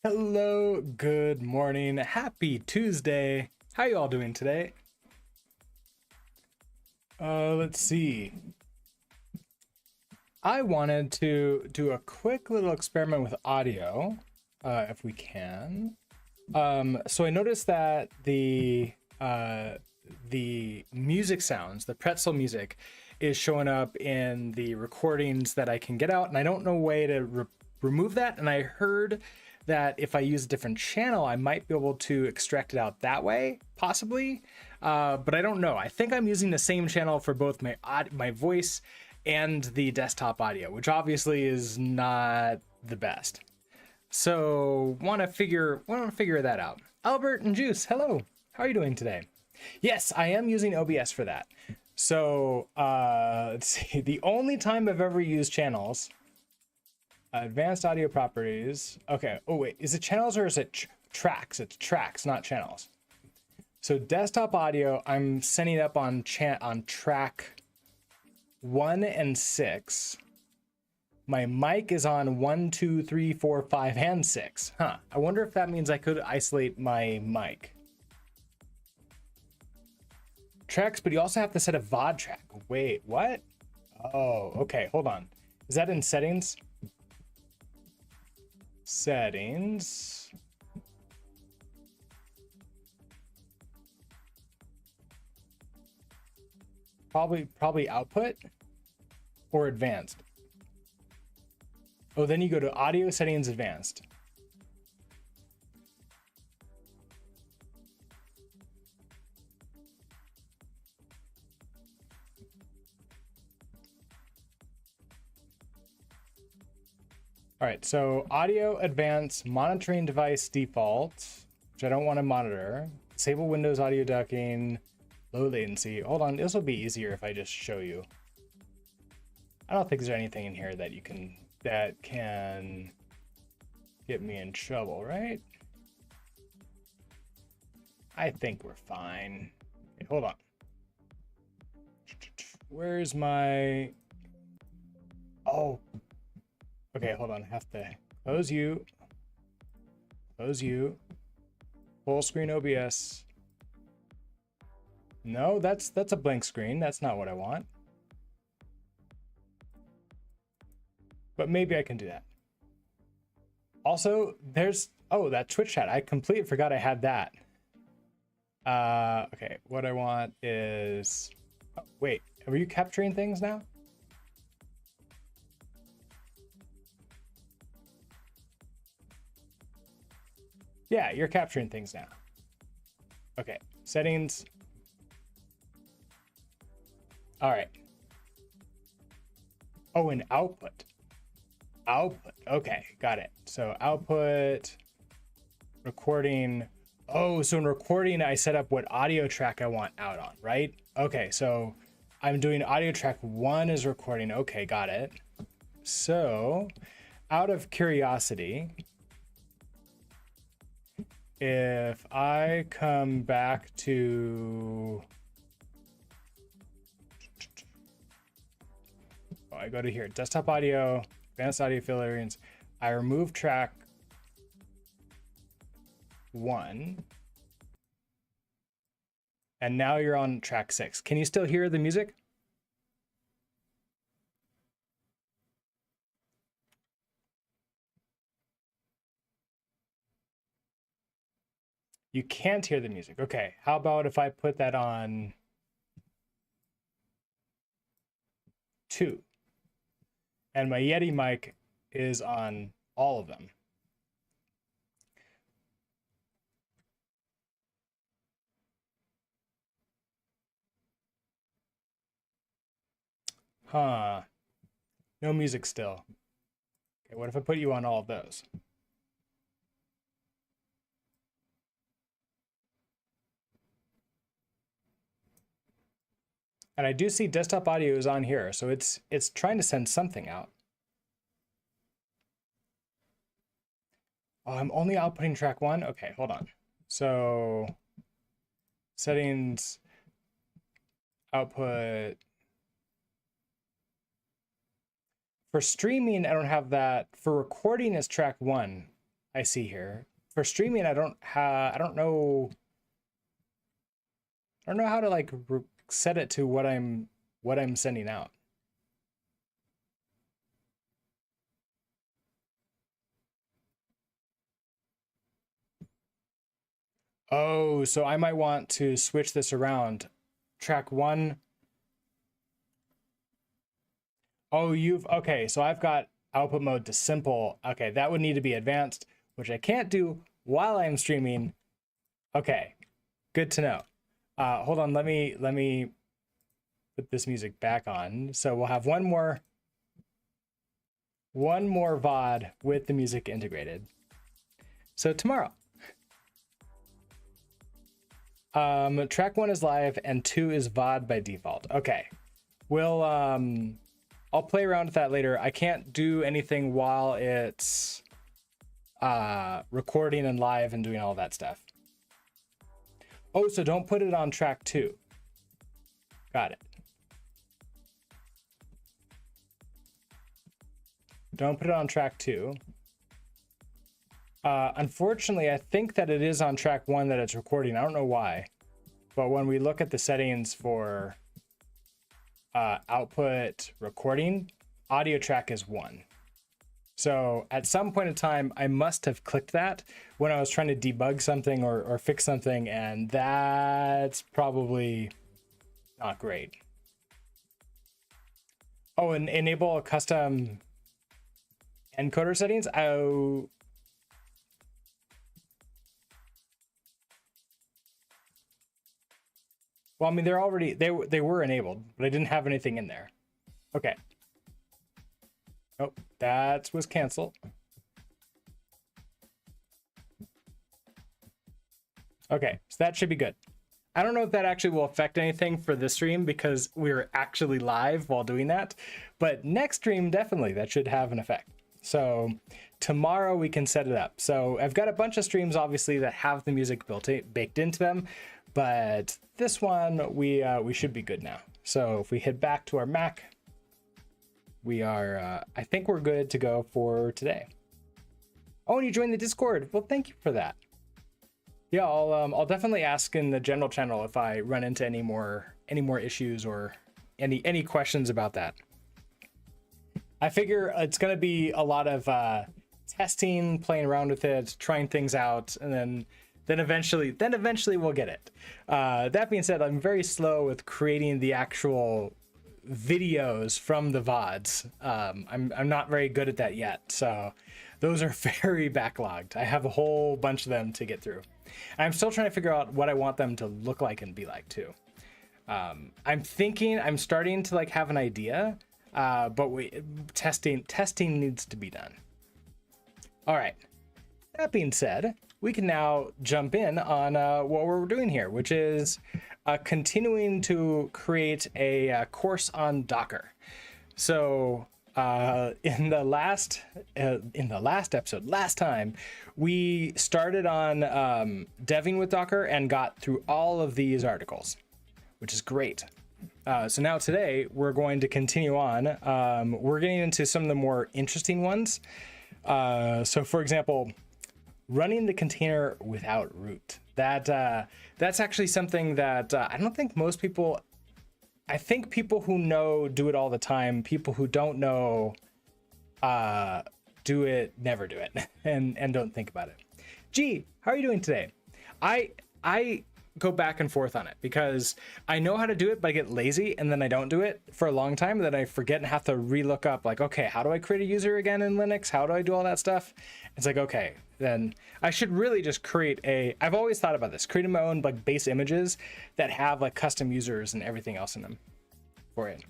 Hello, good morning, happy Tuesday. How you all doing today? Let's see. I wanted to do a quick little experiment with audio, if we can. So I noticed that the music sounds, the pretzel music, is showing up in the recordings that I can get out, and I don't know a way to remove that. And I heard that if I use a different channel, I might be able to extract it out that way, possibly. But I don't know. I think I'm using the same channel for both my voice and the desktop audio, which obviously is not the best. So want to figure that out. Albert and Juice, hello. How are you doing today? Yes, I am using OBS for that. So let's see. The only time I've ever used channels, advanced audio properties. Okay. Oh wait, is it channels or is it tracks? It's tracks, not channels. So desktop audio, I'm setting up on track 1 and 6. My mic is on 1, 2, 3, 4, 5, and 6. Huh. I wonder if that means I could isolate my mic. Tracks, but you also have to set a VOD track. Wait, what? Oh, okay. Hold on. Is that in settings? Settings. Probably output or advanced. Oh, then you go to audio settings, advanced. All right, so audio advanced, monitoring device default, which I don't want to monitor. Disable Windows audio ducking, low latency. Hold on, this will be easier if I just show you. I don't think there's anything in here that can get me in trouble, right? I think we're fine. Okay, hold on. Where's my... Oh. Okay, hold on. I have to close you. Close you. Full screen OBS. No, that's a blank screen. That's not what I want. But maybe I can do that. Also, there's that Twitch chat. I completely forgot I had that. Okay, what I want is wait, are you capturing things now? Yeah, you're capturing things now. Okay, settings. All right. Oh, and output. Output. Okay, got it. So output, recording. Oh, so in recording, I set up what audio track I want out on, right? Okay, so I'm doing audio track 1 is recording. Okay, got it. So out of curiosity, if I come back to, I go to here, desktop audio, advanced audio filters, I remove track 1, and now you're on track 6. Can you still hear the music? You can't hear the music. Okay, how about if I put that on 2? And my Yeti mic is on all of them. Huh. No music still. Okay, what if I put you on all of those? And I do see desktop audio is on here, so it's trying to send something out. Oh, I'm only outputting track 1? Okay, hold on. So settings, output. For streaming, I don't have that. For recording is track 1. I see here. For streaming, I don't know. I don't know how to like set it to what I'm sending out. Oh, so I might want to switch this around. Track 1. Oh, okay, so I've got output mode to simple. Okay, that would need to be advanced, which I can't do while I'm streaming. Okay, good to know. Hold on, let me put this music back on. So we'll have one more VOD with the music integrated. So tomorrow. Track 1 is live and 2 is VOD by default. Okay. We'll I'll play around with that later. I can't do anything while it's recording and live and doing all that stuff. Oh, so don't put it on track 2. Got it. Don't put it on track 2. Unfortunately, I think that it is on track 1 that it's recording. I don't know why. But when we look at the settings for output recording, audio track is 1. So at some point in time, I must have clicked that when I was trying to debug something or fix something, and that's probably not great. Oh, and enable custom encoder settings. Oh, well, I mean, they're already they were enabled, but I didn't have anything in there. Okay. Oh, that was canceled. Okay, so that should be good. I don't know if that actually will affect anything for this stream because we're actually live while doing that, but next stream, definitely, that should have an effect. So tomorrow we can set it up. So I've got a bunch of streams, obviously, that have the music baked into them, but this one, we should be good now. So if we head back to our Mac, we are, I think we're good to go for today. Oh, and you joined the Discord. Well, thank you for that. Yeah, I'll definitely ask in the general channel if I run into any more issues or any questions about that. I figure it's going to be a lot of testing, playing around with it, trying things out, and then eventually we'll get it. That being said, I'm very slow with creating the actual videos from the VODs. I'm not very good at that yet, so those are very backlogged. I have a whole bunch of them to get through. I'm still trying to figure out what I want them to look like and be like too. I'm starting to like have an idea, but testing needs to be done. All right. That being said, we can now jump in on what we're doing here, which is continuing to create a course on Docker. So in the last episode, last time, we started on deving with Docker and got through all of these articles, which is great. So now today we're going to continue on. We're getting into some of the more interesting ones. So for example, running the container without root. That's actually something that I don't think most people, I think people who know do it all the time. People who don't know never do it and don't think about it. Gee, how are you doing today? I go back and forth on it because I know how to do it, but I get lazy and then I don't do it for a long time. Then I forget and have to relook up like, okay, how do I create a user again in Linux? How do I do all that stuff? It's like, okay, then I should really just I've always thought about this, creating my own like base images that have like custom users and everything else in them for it.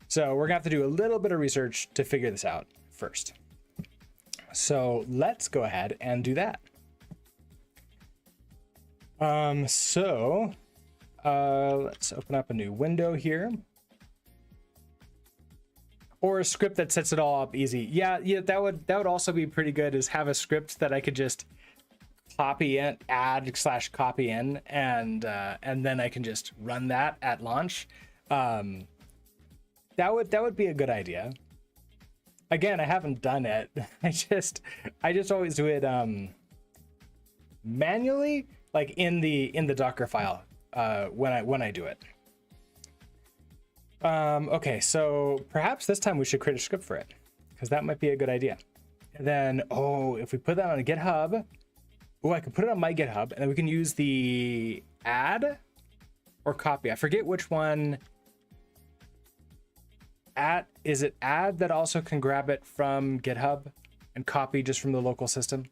So we're gonna have to do a little bit of research to figure this out first. So let's go ahead and do that. Let's open up a new window here. Or a script that sets it all up easy. Yeah, that would also be pretty good, is have a script that I could just copy in, add/copy in, and then I can just run that at launch. That would be a good idea. Again, I haven't done it. I just always do it manually, like in the Docker file when I do it. Okay, so perhaps this time we should create a script for it, because that might be a good idea. And then, if we put that on a GitHub, I could put it on my GitHub, and then we can use the add or copy. I forget which one. Is it add that also can grab it from GitHub and copy just from the local system?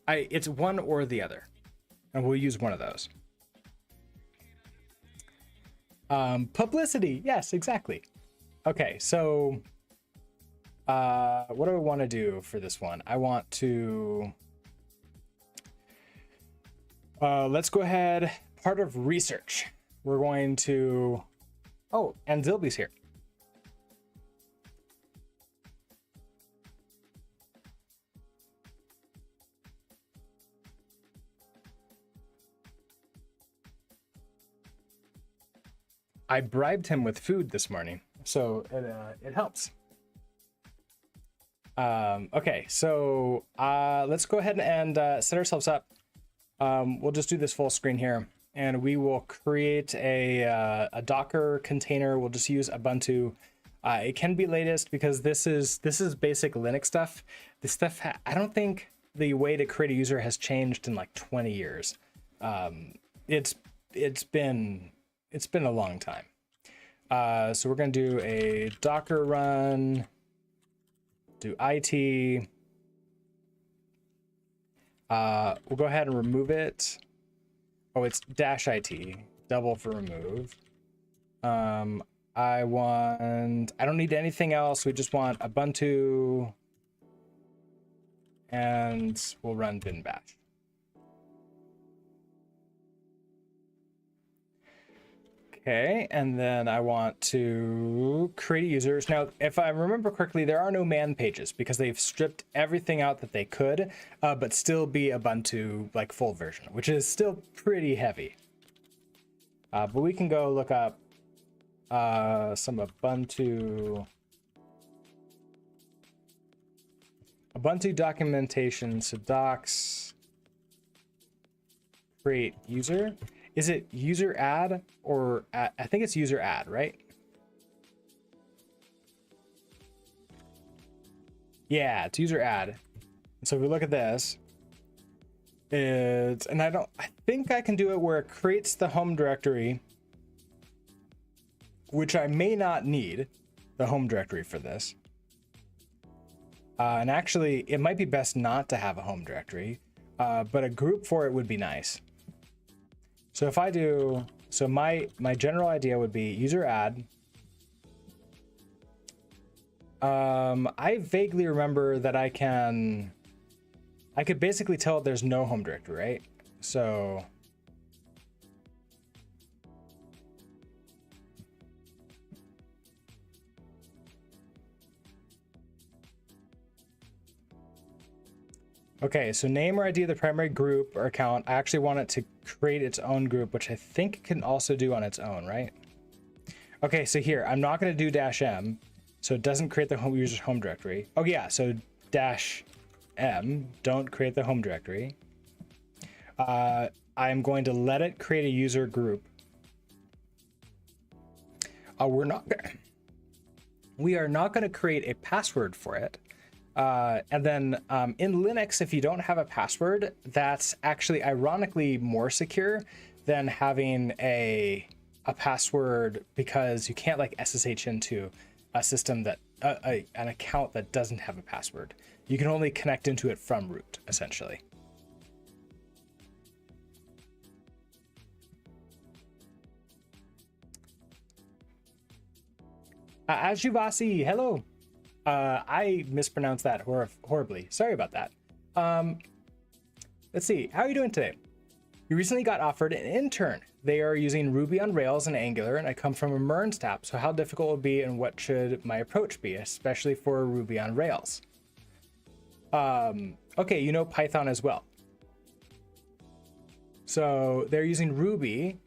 It's one or the other, and we'll use one of those. Publicity, yes, exactly. Okay, so what do I want to do for this one? I want to let's go ahead. Part of research. We're going to. Oh, and Zilby's here. I bribed him with food this morning, so it helps. Okay, so let's go ahead and set ourselves up. We'll just do this full screen here, and we will create a Docker container. We'll just use Ubuntu. It can be latest because this is basic Linux stuff. This stuff, I don't think the way to create a user has changed in like 20 years. It's been a long time. So we're going to do a Docker run, do IT. We'll go ahead and remove it. Oh, it's -IT, double for remove. I don't need anything else. We just want Ubuntu, and we'll run bin bash. Okay, and then I want to create users. Now, if I remember correctly, there are no man pages because they've stripped everything out that they could, but still be Ubuntu like full version, which is still pretty heavy. But we can go look up some Ubuntu documentation. So docs create user. Is it user add or I think it's user add, right? Yeah, it's user add. So if we look at this, I think I can do it where it creates the home directory, which I may not need the home directory for this. And actually, it might be best not to have a home directory, but a group for it would be nice. So if I do, so my general idea would be user add. I vaguely remember that I could basically tell it there's no home directory, right? So okay, so name or ID of the primary group or account. I actually want it to create its own group, which I think it can also do on its own, right? Okay, so here, I'm not going to do -m, so it doesn't create the user's home directory. Oh yeah, so -m, don't create the home directory. I'm going to let it create a user group. We are not going to create a password for it. And then in Linux, if you don't have a password, that's actually ironically more secure than having a password, because you can't like SSH into a system that an account that doesn't have a password. You can only connect into it from root, essentially. Ajuvasi, hello. I mispronounced that horribly. Sorry about that. Let's see. How are you doing today? You recently got offered an intern. They are using Ruby on Rails and Angular, and I come from a MERN stack. So how difficult will it be, and what should my approach be, especially for Ruby on Rails? Okay, you know Python as well. So they're using Ruby,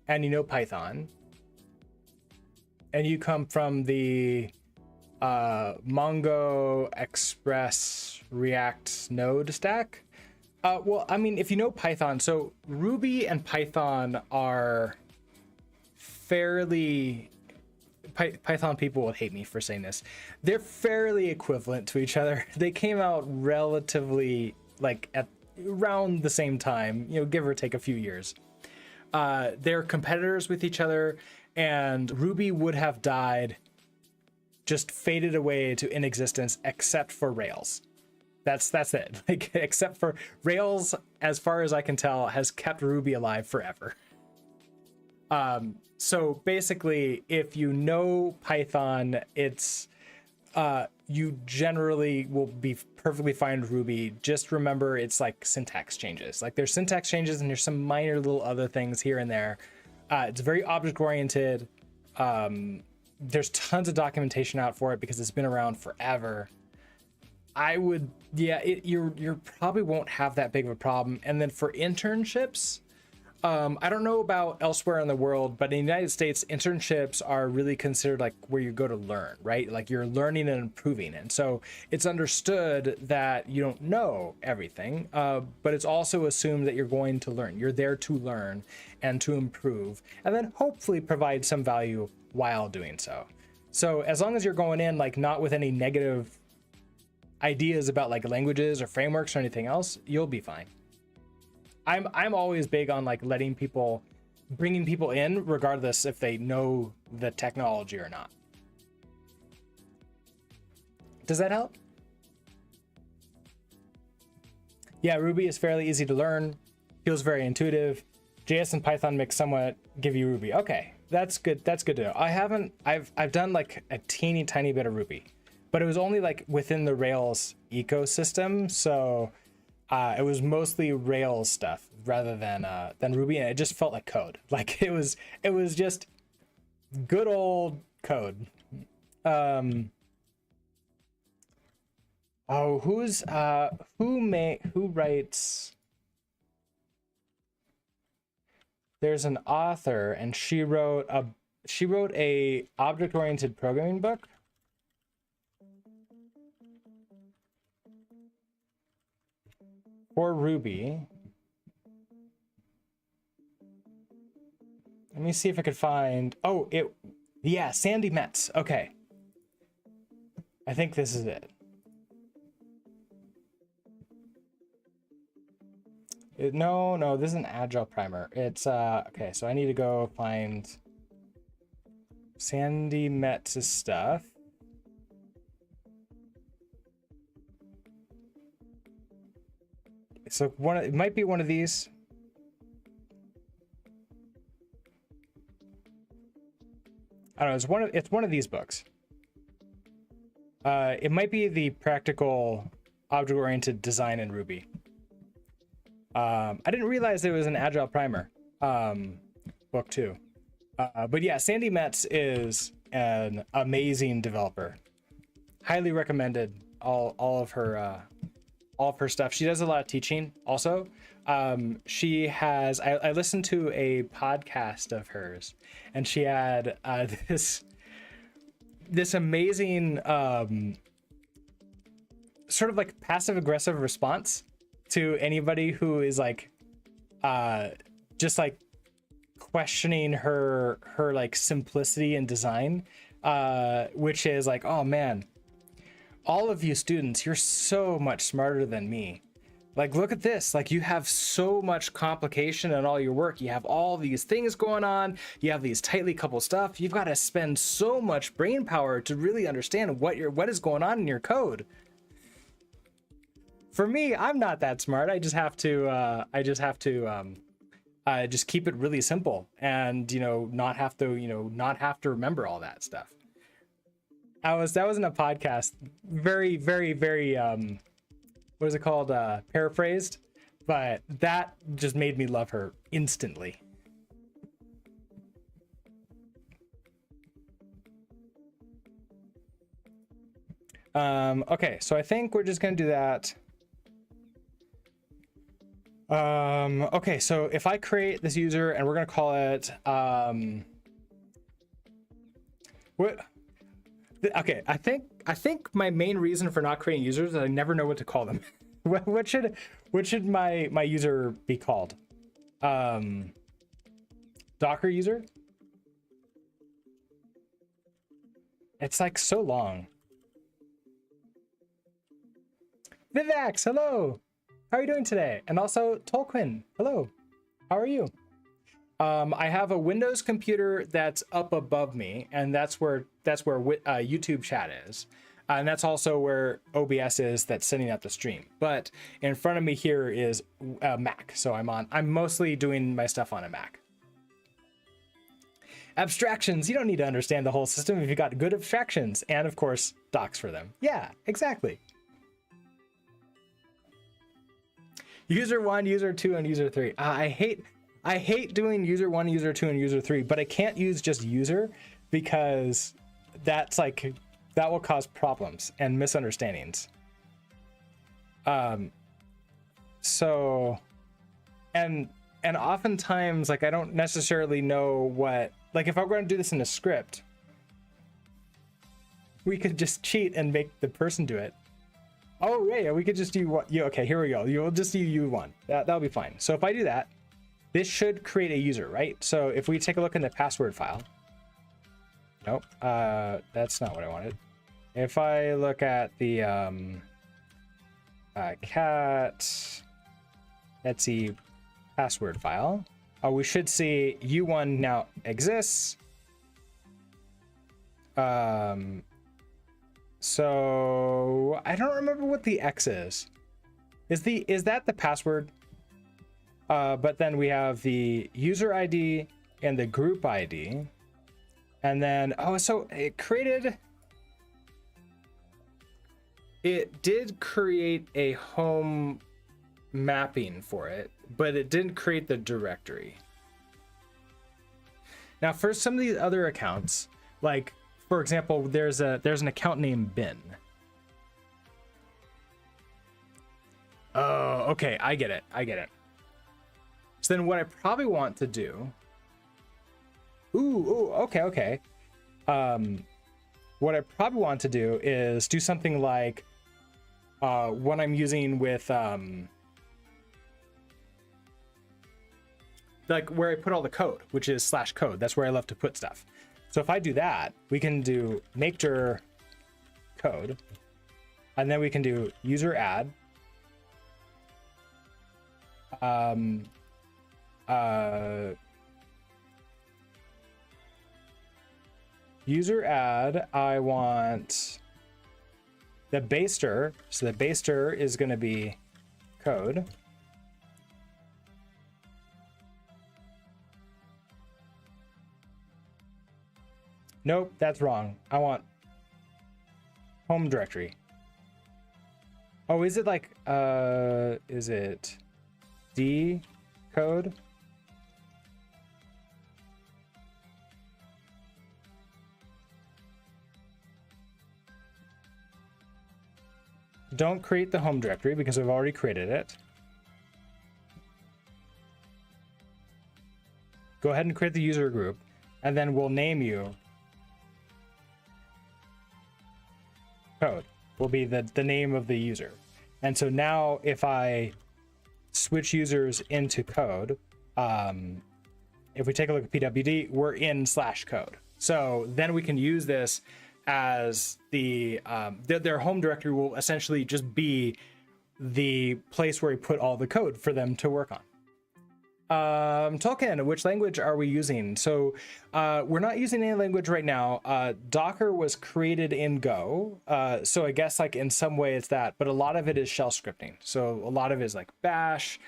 and you know Python, and you come from the Mongo Express React Node stack. Well, I mean, if you know Python, so Ruby and Python are fairly, Python people will hate me for saying this. They're fairly equivalent to each other. They came out relatively like at around the same time, you know, give or take a few years. They're competitors with each other, and Ruby would have died, just faded away to inexistence, except for Rails. That's it. Like, except for Rails, as far as I can tell, has kept Ruby alive forever. So basically, if you know Python, it's you generally will be perfectly fine with Ruby. Just remember, it's like syntax changes. Like, there's syntax changes and there's some minor little other things here and there. It's very object oriented. There's tons of documentation out for it because it's been around forever. I would, yeah, you probably won't have that big of a problem. And then for internships, I don't know about elsewhere in the world, but in the United States, internships are really considered like where you go to learn, right? Like, you're learning and improving. And so it's understood that you don't know everything, but it's also assumed that you're going to learn. You're there to learn and to improve, and then hopefully provide some value while doing so. So as long as you're going in, like, not with any negative ideas about like languages or frameworks or anything else, you'll be fine. I'm always big on like bringing people in regardless if they know the technology or not. Does that help? Yeah, Ruby is fairly easy to learn, feels very intuitive. JS and Python mix somewhat give you Ruby. Okay, that's good. That's good to know. I've done like a teeny tiny bit of Ruby, but it was only like within the Rails ecosystem. So it was mostly Rails stuff rather than Ruby, and it just felt like code. Like, it was just good old code. Who writes? There's an author, and she wrote a object-oriented programming book. For Ruby. Let me see if I could find, yeah, Sandy Metz. Okay. I think this is it. No, this is an Agile primer. It's, okay, so I need to go find Sandy Metz's stuff. So it might be one of these. I don't know. It's one of these books. It might be the Practical Object-Oriented Design in Ruby. I didn't realize there was an Agile primer book too. But yeah, Sandy Metz is an amazing developer. Highly recommended all of her stuff. She does a lot of teaching also. She has, I listened to a podcast of hers, and she had this amazing sort of like passive aggressive response to anybody who is like just like questioning her like simplicity in design, which is like, oh man, all of you students, you're so much smarter than me. Like, look at this. Like, you have so much complication in all your work. You have all these things going on. You have these tightly coupled stuff. You've got to spend so much brain power to really understand what is going on in your code. For me, I'm not that smart. I just have to just keep it really simple, and not have to remember all that stuff. That was in a podcast, very, very, very what is it called? Paraphrased, but that just made me love her instantly. Okay, so I think we're just gonna do that. Okay, so if I create this user and we're gonna call it Okay, I think my main reason for not creating users is I never know what to call them. what should my user be called? Docker user? It's like so long. Vivax, hello. How are you doing today? And also Tolkien, hello. How are you? I have a Windows computer that's up above me, and that's where YouTube chat is, and that's also where OBS is that's sending out the stream. But in front of me here is a Mac, so I'm mostly doing my stuff on a Mac. Abstractions, you don't need to understand the whole system if you got good abstractions, and of course docs for them. Yeah, exactly. User 1, user 2, and user 3. I hate doing user 1, user 2, and user 3, but I can't use just user because that will cause problems and misunderstandings. So, and oftentimes, like, I don't necessarily know what, like, if I'm going to do this in a script, we could just cheat and make the person do it. Oh yeah, we could just do what? Yeah, okay, here we go. You'll just do U1. That'll be fine. So if I do that, this should create a user, right? So if we take a look in the password file, nope, that's not what I wanted. If I look at the cat Etsy password file, we should see U1 now exists. So I don't remember what the X is. Is that the password? But then we have the user ID and the group ID. And then, so it did create a home mapping for it, but it didn't create the directory. Now, for some of these other accounts, like, for example, there's an account named bin. Oh, okay, I get it. So then what I probably want to do, okay. What I probably want to do is do something like what I'm using with like where I put all the code, which is /code. That's where I love to put stuff. So if I do that, we can do make dir code, and then we can do user add. User add, I want the baster. So the baster is going to be code. Nope, that's wrong. I want home directory. Oh, is it like, is it D code? Don't create the home directory because I've already created it. Go ahead and create the user group, and then we'll name you code. Will be the name of the user. And so now if I switch users into code, if we take a look at PWD, we're in /code. So then we can use this as their home directory will essentially just be the place where we put all the code for them to work on. Tolkien, which language are we using? So we're not using any language right now. Docker was created in Go. So I guess like in some way it's that, but a lot of it is shell scripting. So a lot of it is like Bash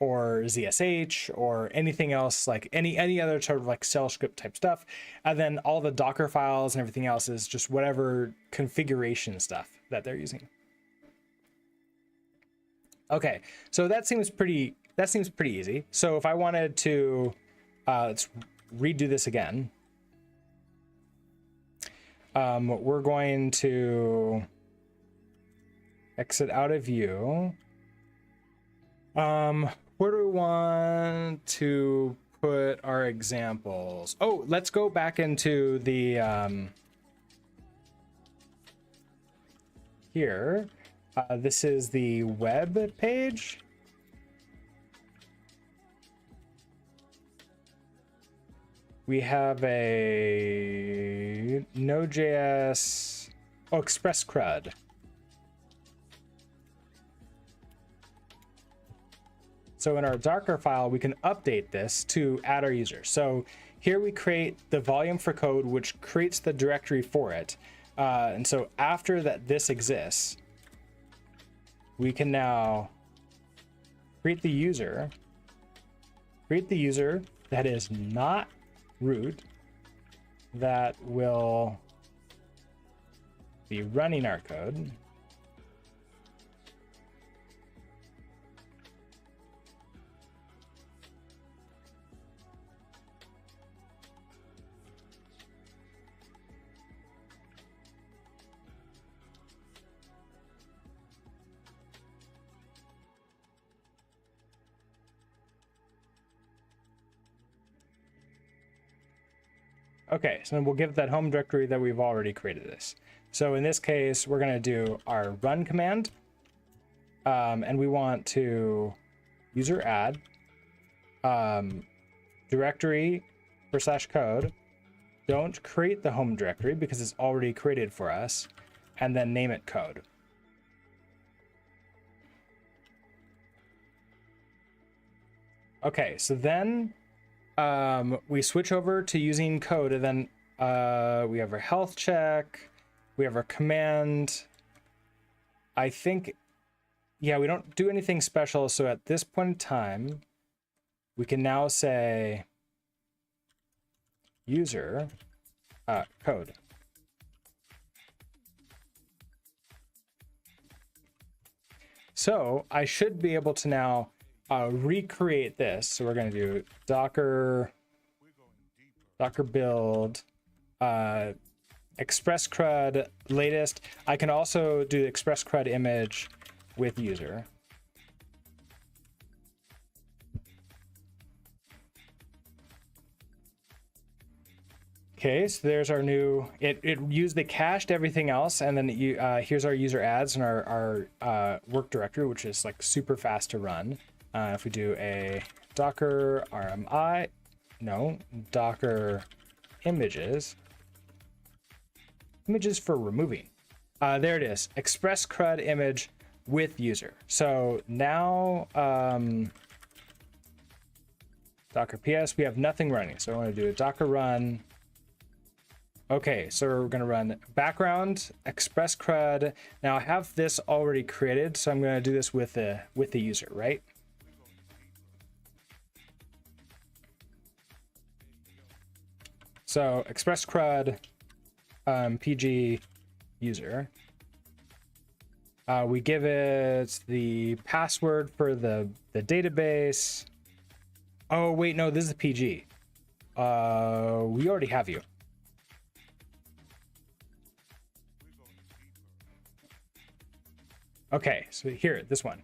or ZSH or anything else, like any other sort of like shell script type stuff. And then all the Docker files and everything else is just whatever configuration stuff that they're using. Okay, so that seems pretty easy. So if I wanted to, let's redo this again. We're going to exit out of view. Where do we want to put our examples? Oh, let's go back into the here. This is the web page. We have a Node.js, Express CRUD. So in our Docker file, we can update this to add our user. So here we create the volume for code, which creates the directory for it. And so after that this exists, we can now create the user that is not root, that will be running our code. Okay, so then we'll give that home directory that we've already created this. So in this case, we're going to do our run command, and we want to user add directory for /code. Don't create the home directory because it's already created for us, and then name it code. Okay, so then we switch over to using code, and then we have our health check, we have our command. I think, yeah, we don't do anything special. So at this point in time, we can now say user code. So I should be able to now recreate this. So we're going to do docker build express CRUD latest. I can also do express CRUD image with user. Okay, so there's our new, it used the cached everything else, and then here's our user adds and our work directory, which is like super fast to run. If we do a docker RMI, no, docker images for removing. There it is, express CRUD image with user. So now docker ps, we have nothing running. So I want to do a docker run. Okay, so we're going to run background express CRUD. Now I have this already created, so I'm going to do this with the user, right? So express CRUD pg user. We give it the password for the database. Oh wait, no, this is a PG. We already have you. Okay, so here, this one.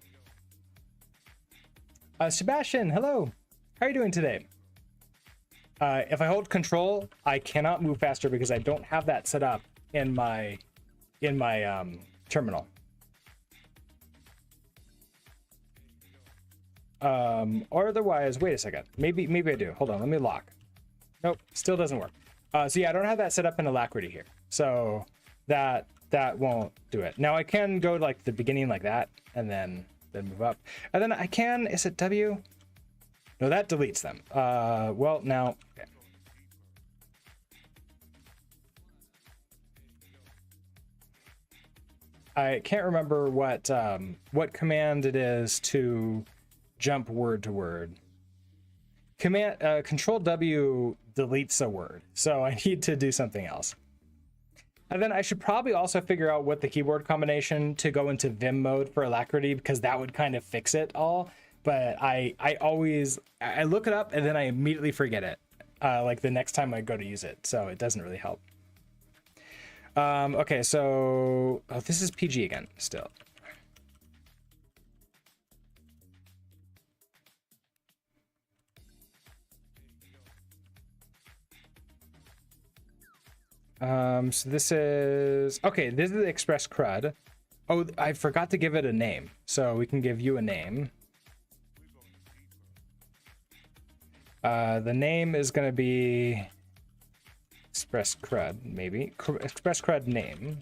Sebastian, hello. How are you doing today? If I hold control, I cannot move faster because I don't have that set up in my terminal. Or otherwise, wait a second. Maybe I do. Hold on, let me lock. Nope, still doesn't work. So yeah, I don't have that set up in Alacrity here. So that won't do it. Now I can go to like the beginning like that and then move up. And then I can, is it W? No, that deletes them. Well, now, okay. I can't remember what command it is to jump word to word. Control W deletes a word, so I need to do something else. And then I should probably also figure out what the keyboard combination to go into Vim mode for Alacrity, because that would kind of fix it all. But I always look it up and then I immediately forget it, like the next time I go to use it. So it doesn't really help. Okay, so this is PG again still. So this is, okay, this is the Express CRUD. Oh, I forgot to give it a name. So we can give you a name. The name is going to be Express CRUD, maybe. Express CRUD name.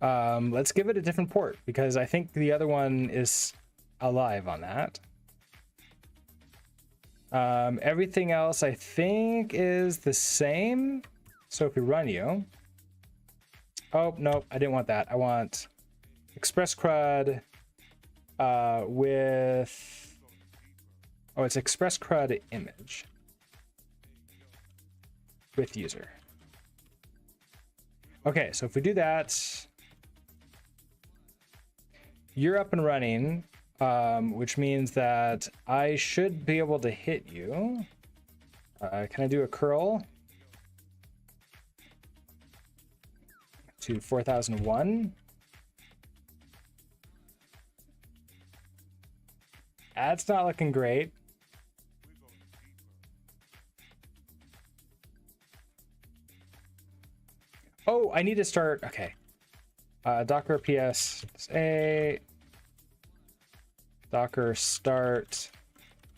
Let's give it a different port because I think the other one is alive on that. Everything else I think is the same. So if we run you, oh no, I didn't want that. I want Express CRUD with, oh, it's Express CRUD image with user. Okay, so if we do that, you're up and running, which means that I should be able to hit you. Can I do a curl to 4001? That's not looking great. Oh, I need to start. Okay. Docker PS a Docker start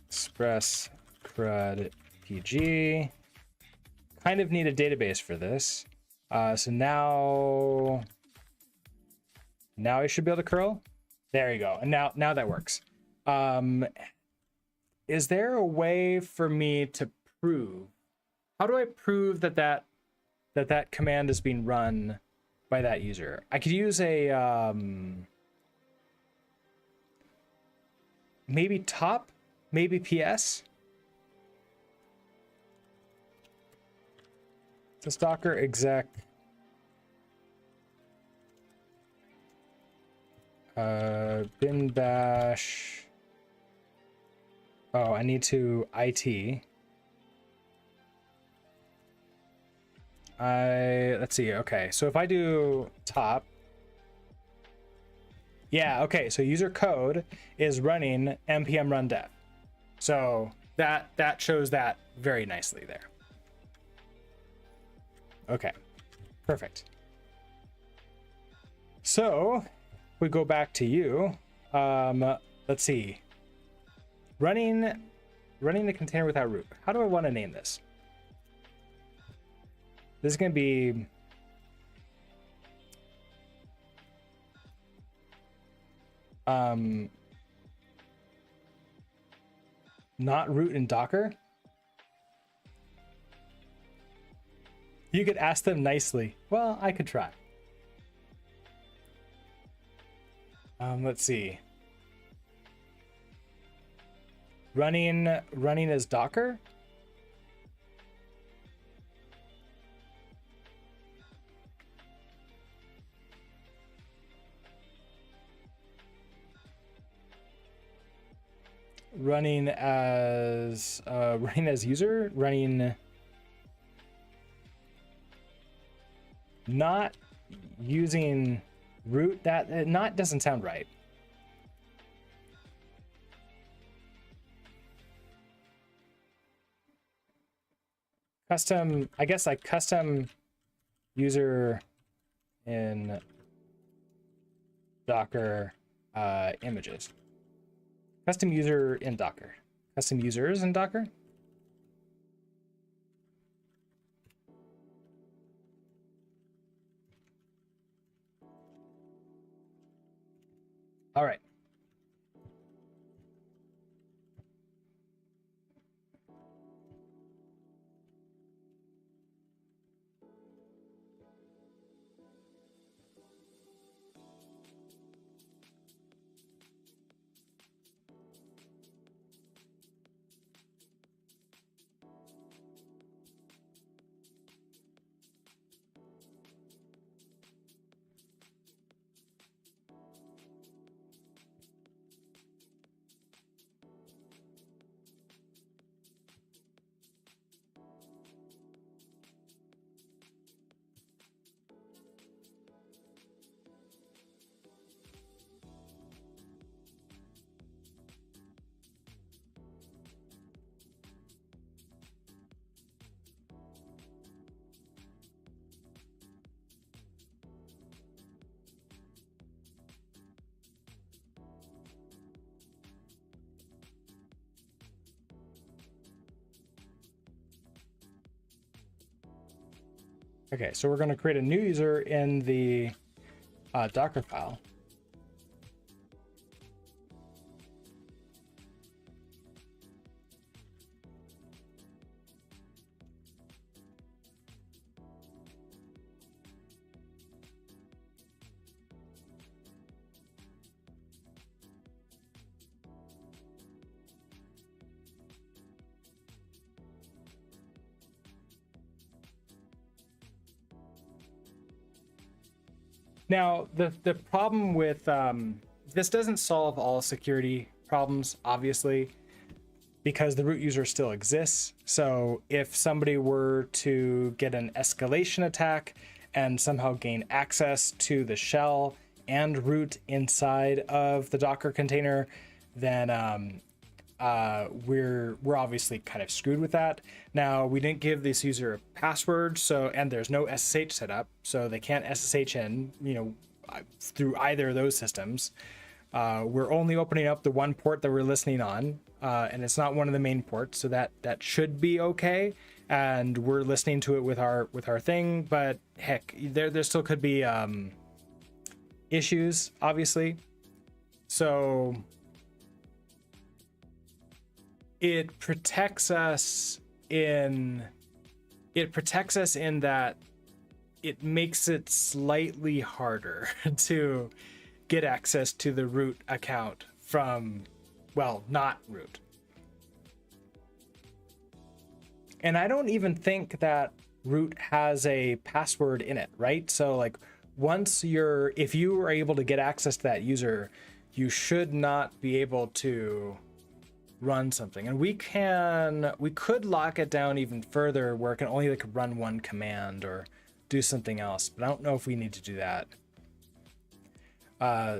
Express CRUD PG. Kind of need a database for this. So now I should be able to curl. There you go. And now that works. Is there a way for me to prove? How do I prove that command is being run by that user? I could use a maybe top, maybe PS. This Docker exec bin bash. Oh, I need to IT. Let's see. Okay, so if I do top, yeah, okay, so user code is running npm run dev. So that shows that very nicely there. Okay, perfect. So we go back to you. Let's see. Running the container without root. How do I want to name this? This is going to be not root in Docker. You could ask them nicely. Well, I could try. Let's see. Running as Docker. Running as user, running not using root. That not doesn't sound right. Custom, I guess, like custom user in Docker images. Custom user in Docker. Custom users in Docker. All right. Okay, so we're going to create a new user in the Docker file. Now, the problem with this doesn't solve all security problems, obviously, because the root user still exists. So if somebody were to get an escalation attack and somehow gain access to the shell and root inside of the Docker container, then we're obviously kind of screwed with that. Now, we didn't give this user a password, so, and there's no SSH set up, so they can't SSH in, you know, through either of those systems. We're only opening up the one port that we're listening on, and it's not one of the main ports, so that should be okay. And we're listening to it with our thing, but heck, there still could be issues, obviously. So it protects us in that it makes it slightly harder to get access to the root account from, well, not root. And I don't even think that root has a password in it, right? So like if you are able to get access to that user, you should not be able to run something. And we could lock it down even further where it can only like run one command or do something else, but I don't know if we need to do that.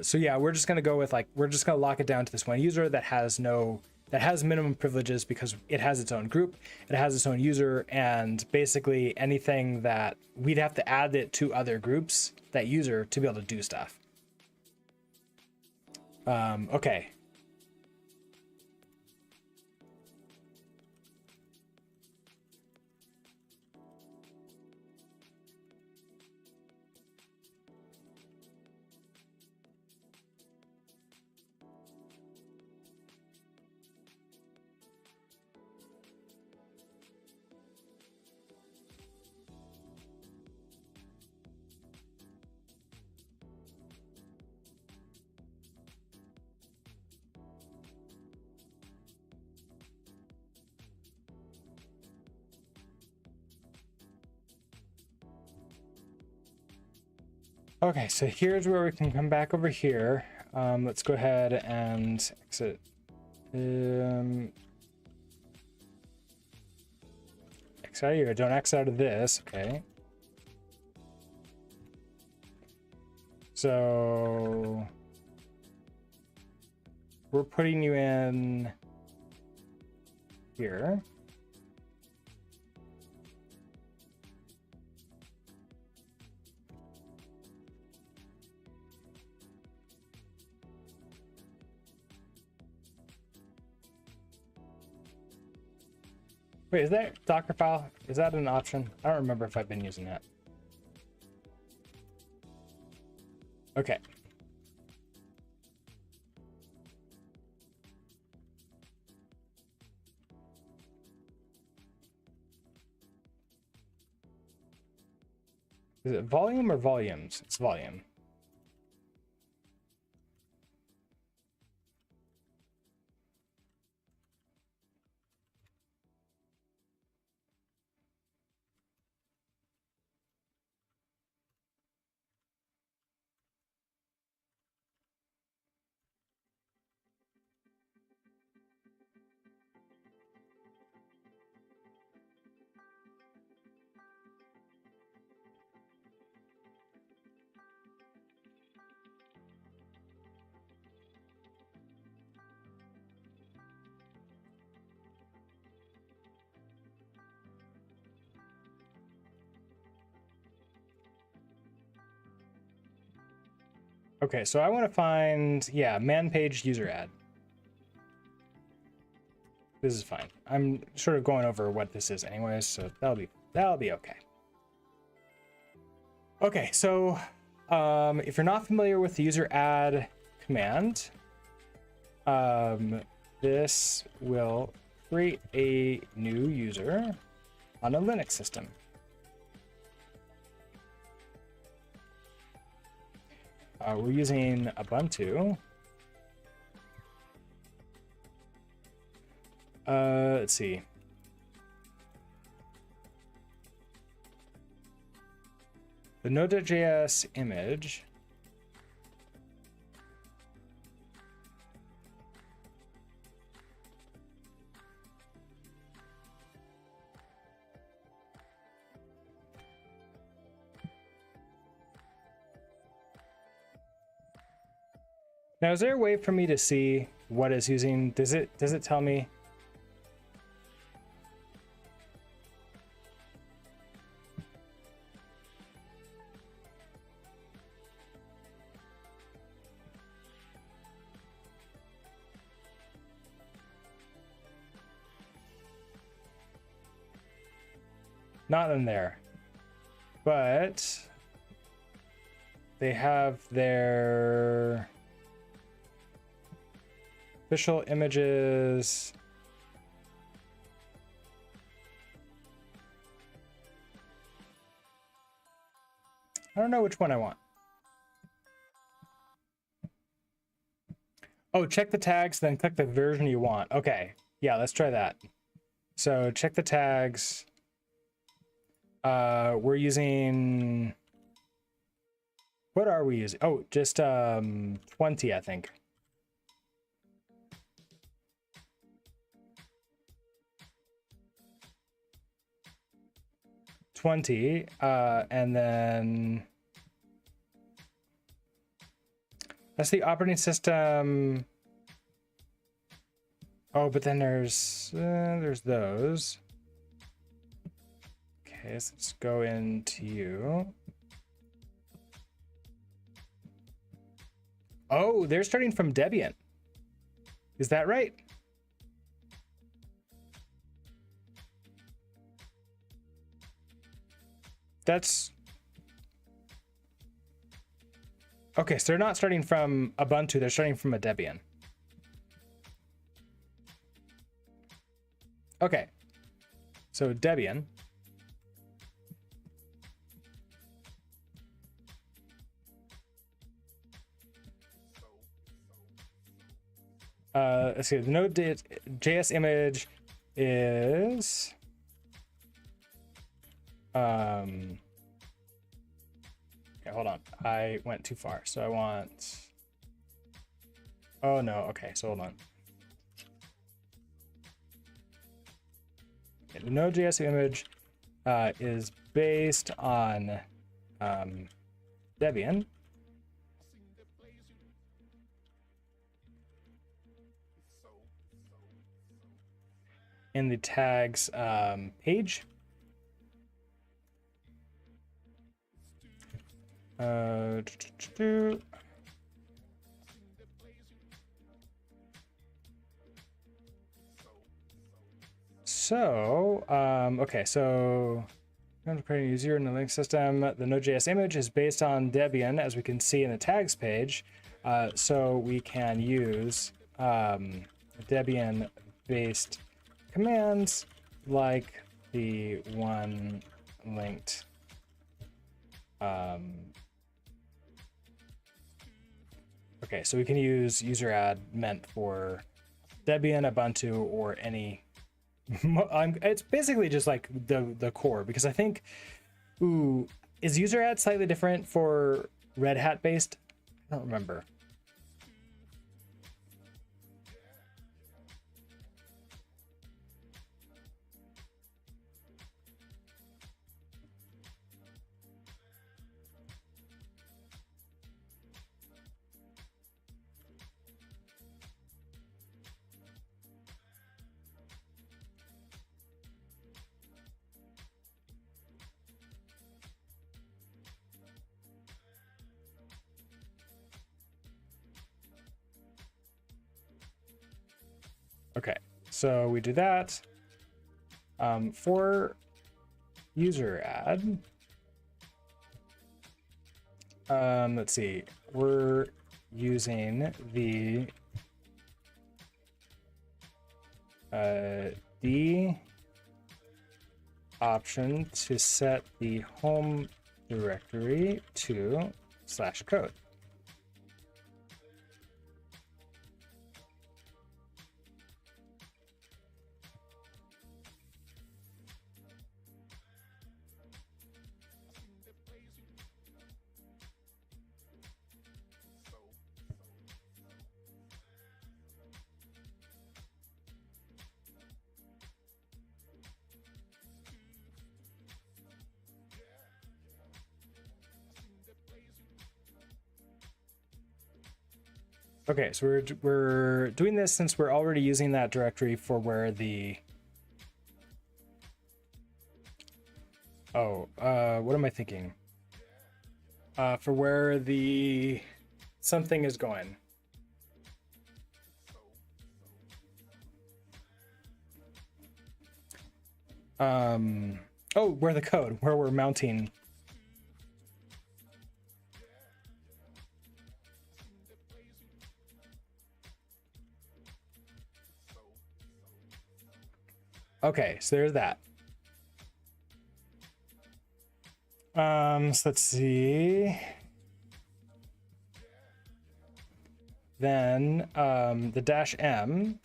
So yeah, we're just gonna go with we're just gonna lock it down to this one user that has minimum privileges because it has its own group, it has its own user, and basically anything that we'd have to add it to other groups, that user, to be able to do stuff. Okay. Okay, so here's where we can come back over here. Let's go ahead and exit. Exit out of here. Don't exit out of this. Okay. So we're putting you in here. Wait, is that Docker file? Is that an option? I don't remember if I've been using that. Okay. Is it volume or volumes? It's volume. Okay, so I want to find, yeah, man page user add. This is fine. I'm sort of going over what this is anyways, so that'll be okay. Okay, so if you're not familiar with the user add command, this will create a new user on a Linux system. We're using Ubuntu. Let's see. The Node.js image now, is there a way for me to see what it's using? Does it tell me? Not in there, but they have their official images. I don't know which one I want. Oh, check the tags, then click the version you want. Okay, yeah, let's try that. So check the tags. We're using, what are we using? Oh, just 20, I think. And then that's the operating system. Oh, but then there's those. Okay, so let's go into you. Oh, they're starting from Debian. Is that right? That's okay. So they're not starting from Ubuntu. They're starting from a Debian. Okay. So Debian. Let's see. The Node.js image is okay, hold on. I went too far. So I want. Oh no. Okay. So hold on. Okay, the Node.js image is based on Debian. In the tags page. So, okay, so I'm creating a user in the Linux system. The Node.js image is based on Debian, as we can see in the tags page. So we can use Debian-based commands like the one linked okay, so we can use user add meant for Debian, Ubuntu, or any it's basically just like the core, because I think is user add slightly different for Red Hat based? I don't remember. Okay, so we do that. For user add, Let's see. We're using the D option to set the home directory to /code. Okay, so we're doing this since we're already using that directory for where the what am I thinking? For where the something is going. Oh, where the code, where we're mounting. Okay, so there's that. So let's see. Then the -m.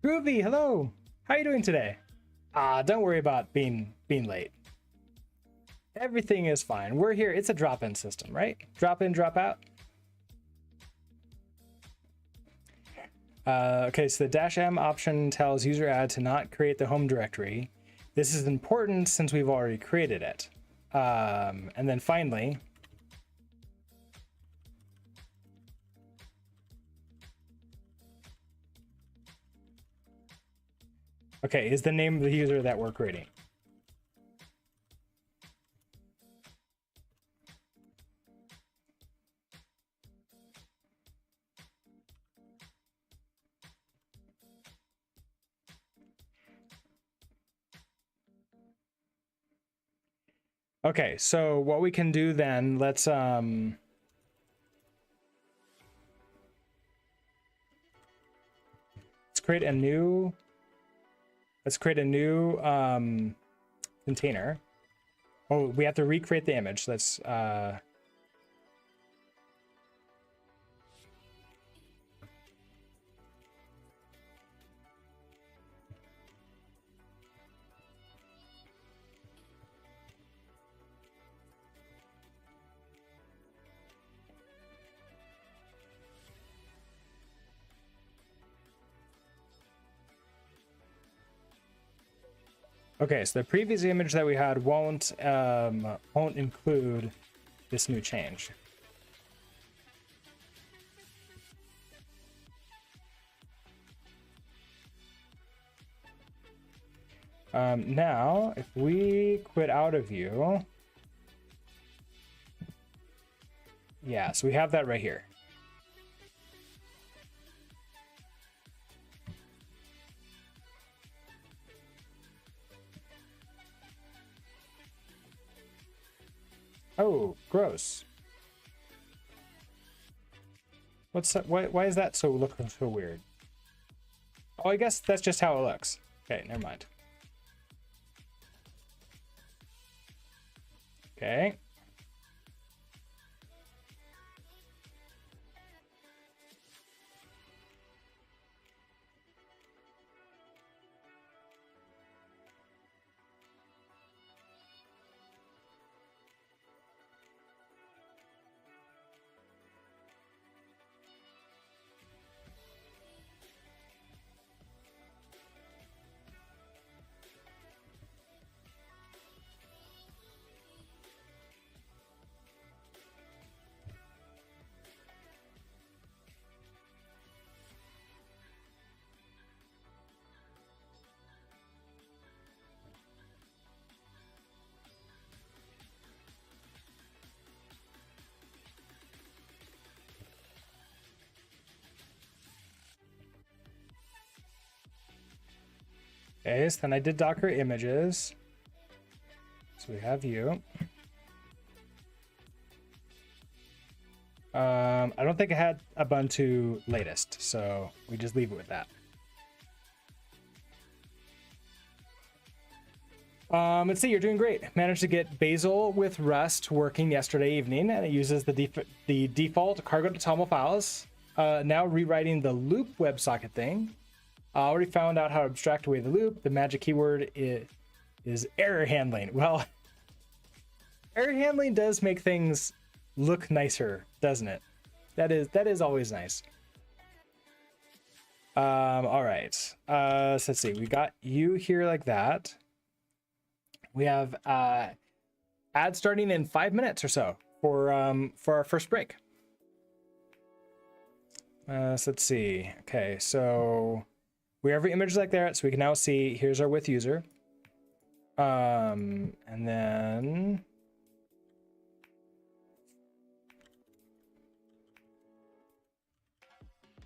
Groovy, hello. How are you doing today? Don't worry about being late. Everything is fine. We're here. It's a drop-in system, right? Drop in, drop out. Okay, so the -m option tells user add to not create the home directory. This is important since we've already created it. And then finally, okay, is the name of the user that we're creating. Okay, so what we can do then, let's create a new container. Oh, we have to recreate the image. Let's okay, so the previous image that we had won't include this new change. Now, if we quit out of view, yeah, so we have that right here. Oh, gross. What's that? Why is that looking so weird? Oh, I guess that's just how it looks. Okay, never mind. Okay. Okay, so then I did Docker images. So we have you. I don't think I had Ubuntu latest, so we just leave it with that. Let's see, you're doing great. Managed to get Bazel with Rust working yesterday evening, and it uses the default cargo to toml files. Now rewriting the loop WebSocket thing. I already found out how to abstract away the loop. The magic keyword is error handling. Well, error handling does make things look nicer, doesn't it? That is always nice. All right. So let's see. We got you here like that. We have ads starting in 5 minutes or so for our first break. So let's see. Okay, so we have our image like that, so we can now see here's our with user. And then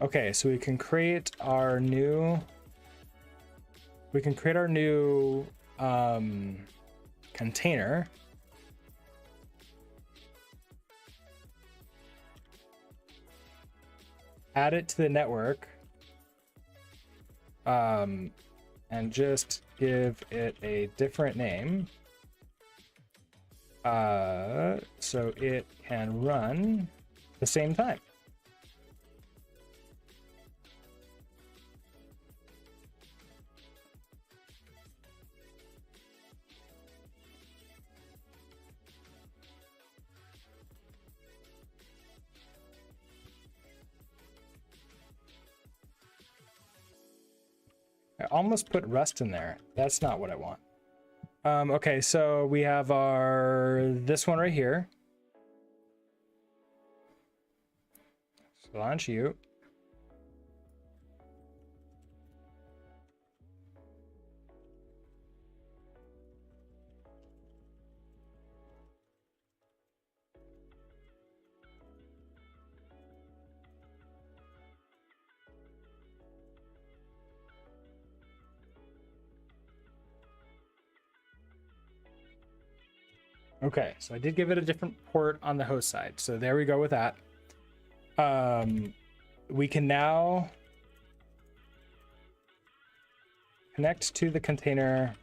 okay, so we can create our new container. Add it to the network. And just give it a different name. So it can run at the same time. I almost put Rust in there. That's not what I want. Okay, so we have this one right here. So launch you. Okay, so I did give it a different port on the host side. So there we go with that. We can now connect to the container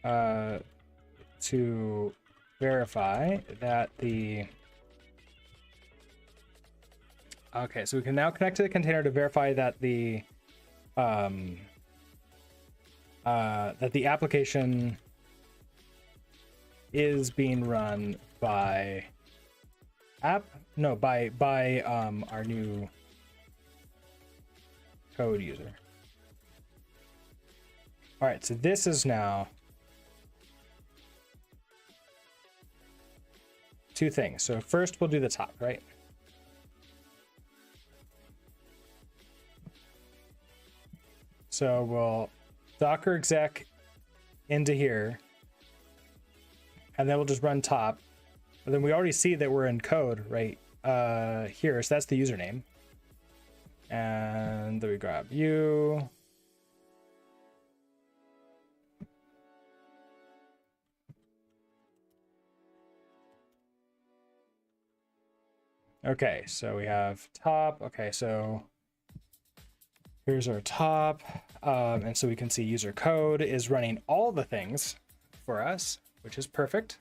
to verify that okay, so we can now connect to the container to verify that the application is being run by our new code user. All right, so this is now two things. So first we'll do the top, right? So we'll Docker exec into here, and then we'll just run top. But then we already see that we're in code right here. So that's the username. And then we grab you. Okay, so we have top. Okay, so here's our top. And so we can see user code is running all the things for us, which is perfect.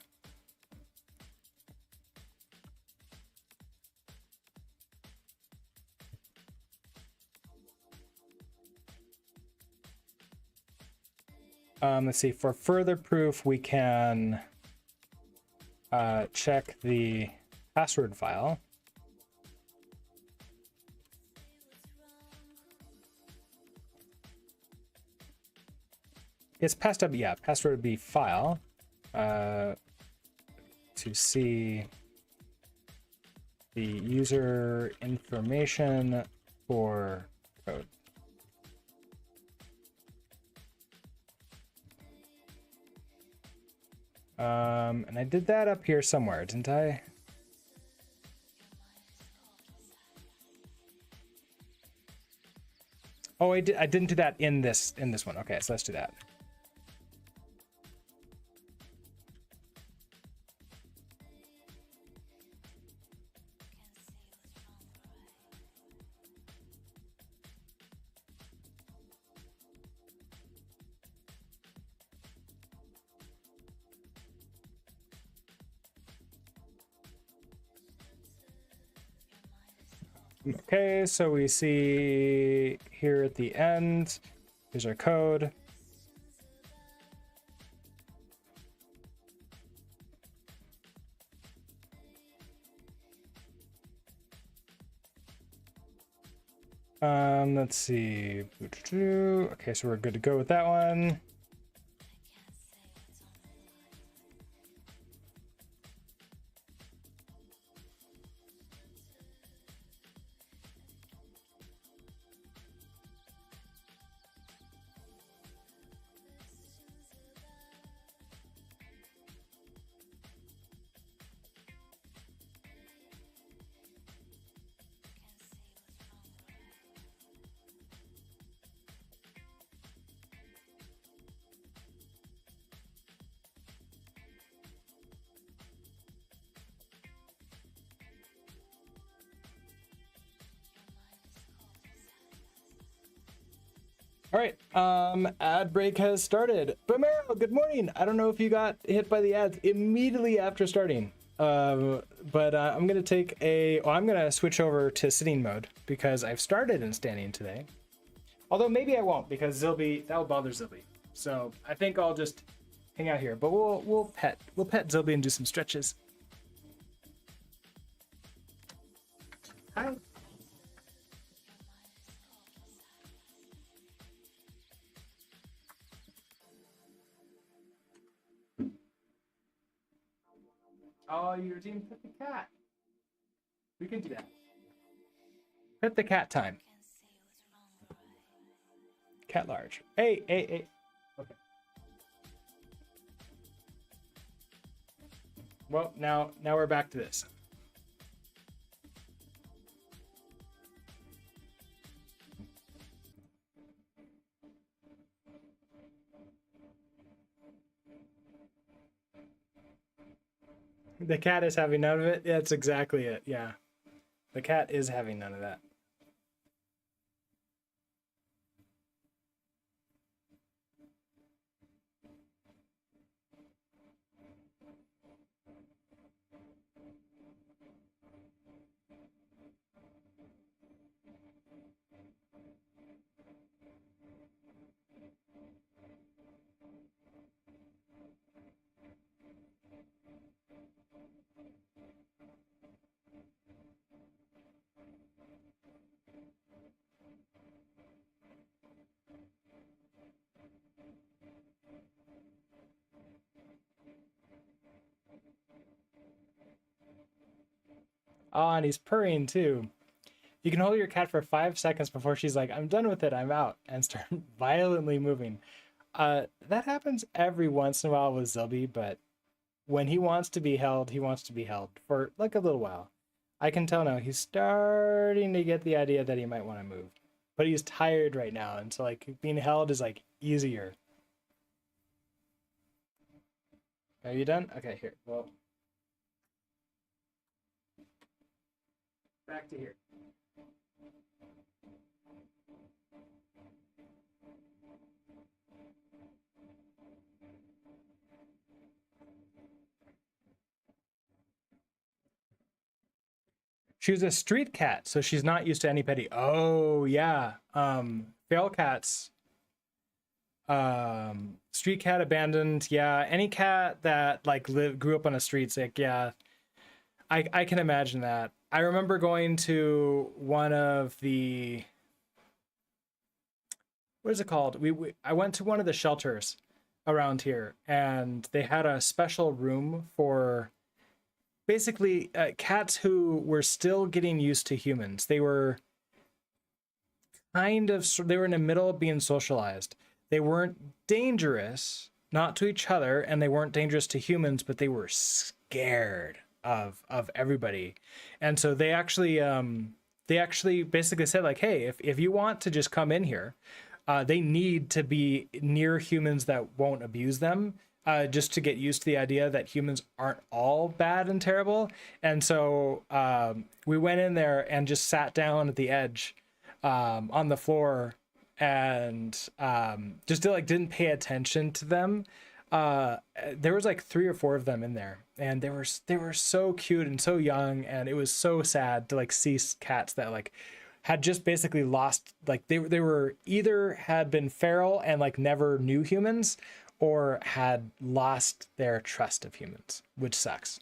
Let's see, for further proof, we can check the password file. It's passed up, yeah, password would be file to see the user information for code. And I did that up here somewhere, didn't I? Oh, I didn't do that in this one. Okay, so let's do that. Okay, so we see here at the end, here's our code. Let's see. Okay, so we're good to go with that one. All right, ad break has started. Bomero, good morning. I don't know if you got hit by the ads immediately after starting, but I'm gonna I'm gonna switch over to sitting mode because I've started in standing today. Although maybe I won't because that will bother Zilby. So I think I'll just hang out here. But we'll pet Zilby and do some stretches. Hi. Oh, your team pet the cat. We can do that. Pet the cat time. Cat large. Hey. Okay. Well, now we're back to this. The cat is having none of it. That's exactly it. Yeah. The cat is having none of that. Oh, and he's purring too. You can hold your cat for 5 seconds before she's like, I'm done with it, I'm out, and start violently moving. That happens every once in a while with Zilby, but when he wants to be held, he wants to be held for like a little while. I can tell now he's starting to get the idea that he might want to move. But he's tired right now, and so like being held is like easier. Are you done? Okay, here. Well, back to here. She was a street cat, so she's not used to any petty. Oh yeah. Feral cats. Street cat abandoned. Yeah. Any cat that like grew up on the streets, like, yeah. I can imagine that. I remember going to one of the, what is it called? I went to one of the shelters around here, and they had a special room for basically cats who were still getting used to humans. They were in the middle of being socialized. They weren't dangerous, not to each other, and they weren't dangerous to humans, but they were scared of everybody. And so they actually they actually basically said like, hey, if you want to just come in here, they need to be near humans that won't abuse them, just to get used to the idea that humans aren't all bad and terrible. And so we went in there and just sat down at the edge, on the floor, and just didn't pay attention to them. There was like 3 or 4 of them in there, and they were so cute and so young, and it was so sad to like see cats that like had just basically lost, like they were either had been feral and like never knew humans, or had lost their trust of humans, which sucks.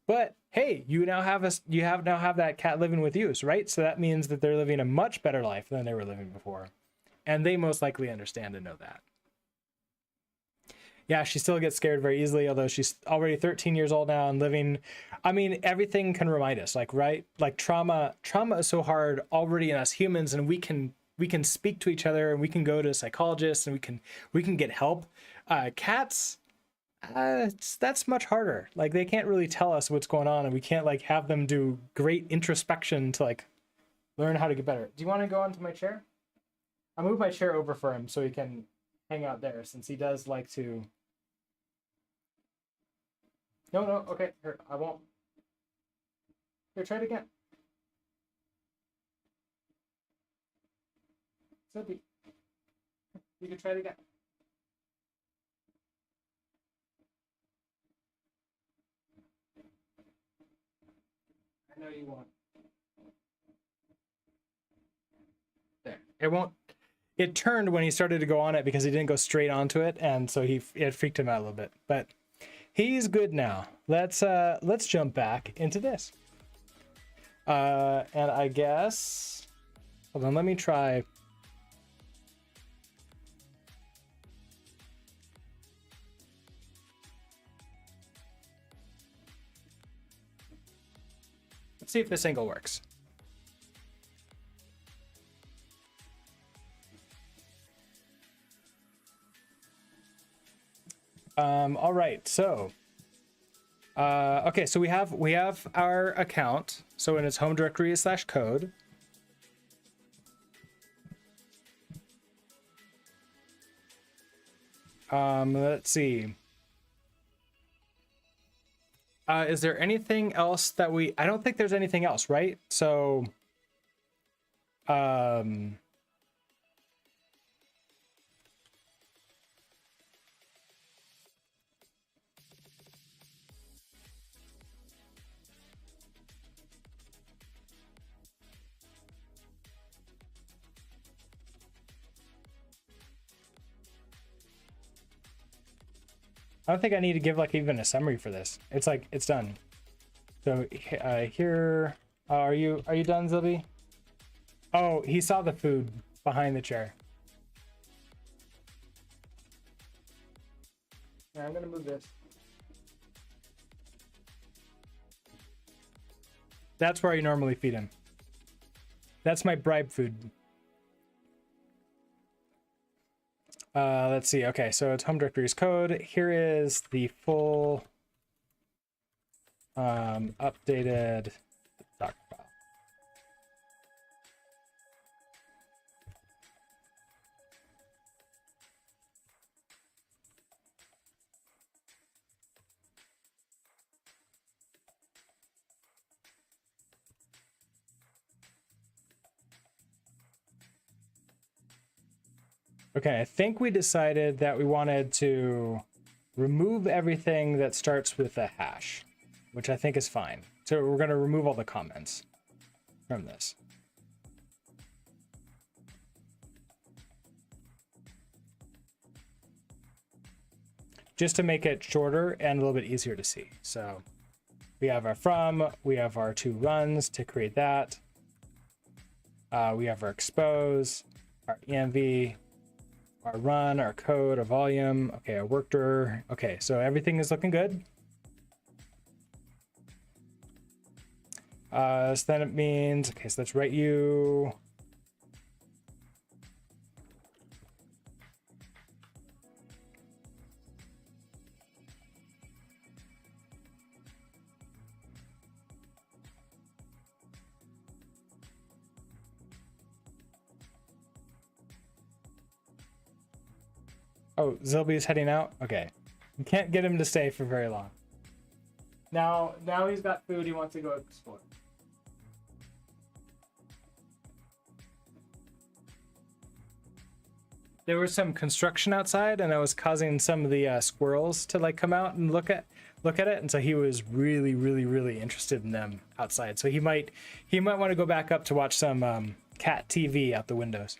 But hey, you now have that cat living with you, right? So that means that they're living a much better life than they were living before, and they most likely understand and know that. Yeah, she still gets scared very easily, although she's already 13 years old now and living. I mean, everything can remind us, like, right? Like trauma is so hard already in us humans, and we can speak to each other, and we can go to psychologists, and we can get help. Cats, that's much harder. Like they can't really tell us what's going on, and we can't like have them do great introspection to like learn how to get better. Do you want to go onto my chair? I'll move my chair over for him so he can hang out there, since he does like to. No, okay, here, I won't. Here, try it again. Sophie, you can try it again. I know you won't. There, it won't. It turned when he started to go on it because he didn't go straight onto it, and so it freaked him out a little bit. But he's good now. Let's jump back into this. And I guess, hold on, let me try. Let's see if this angle works. All right, so okay, so we have our account. So in its home directory is /code. Let's see. Is there anything else that I don't think there's anything else, right? So I don't think I need to give like even a summary for this. It's like it's done. So here, are you done, Zilby? Oh, he saw the food behind the chair. Yeah, I'm gonna move this. That's where I normally feed him. That's my bribe food. Let's see. Okay, so it's home directory's code. Here is the full updated doc file. Okay, I think we decided that we wanted to remove everything that starts with a hash, which I think is fine. So we're going to remove all the comments from this. Just to make it shorter and a little bit easier to see. So we have our from, we have our 2 runs to create that. We have our expose, our env, our run, our code, our volume, okay, our work dir. Okay, so everything is looking good. So then it means, okay, so let's write you. Oh, Zilby's heading out? Okay. You can't get him to stay for very long. Now he's got food, he wants to go explore. There was some construction outside, and it was causing some of the squirrels to like come out and look at it, and so he was really interested in them outside. So he might want to go back up to watch some cat TV out the windows.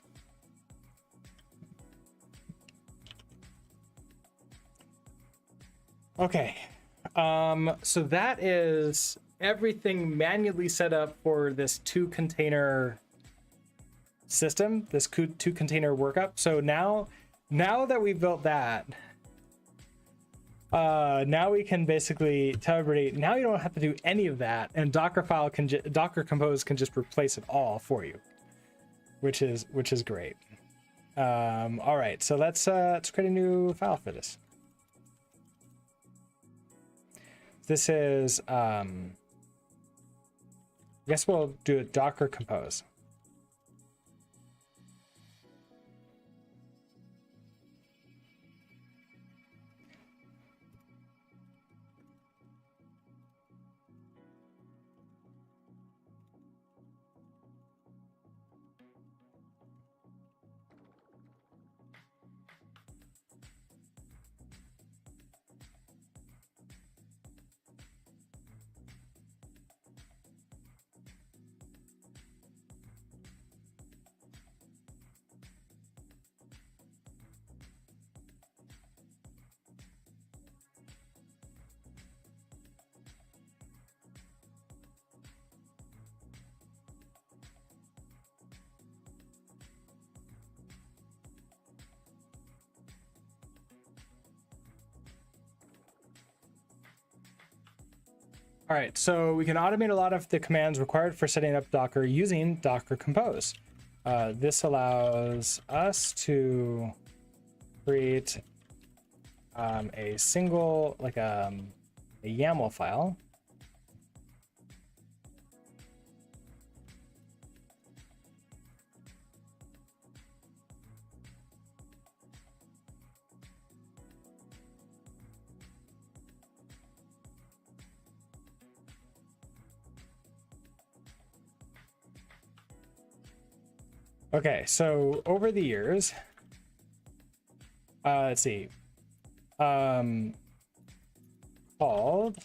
Okay, so that is everything manually set up for this 2-container system, this 2-container workup. So now that we've built that, now we can basically tell everybody, now you don't have to do any of that, and Docker Compose can just replace it all for you, which is great. All right, so let's create a new file for this. This is, I guess we'll do a Docker Compose. All right, so we can automate a lot of the commands required for setting up Docker using Docker Compose. This allows us to create a single, like a YAML file. Okay, so over the years, let's see, called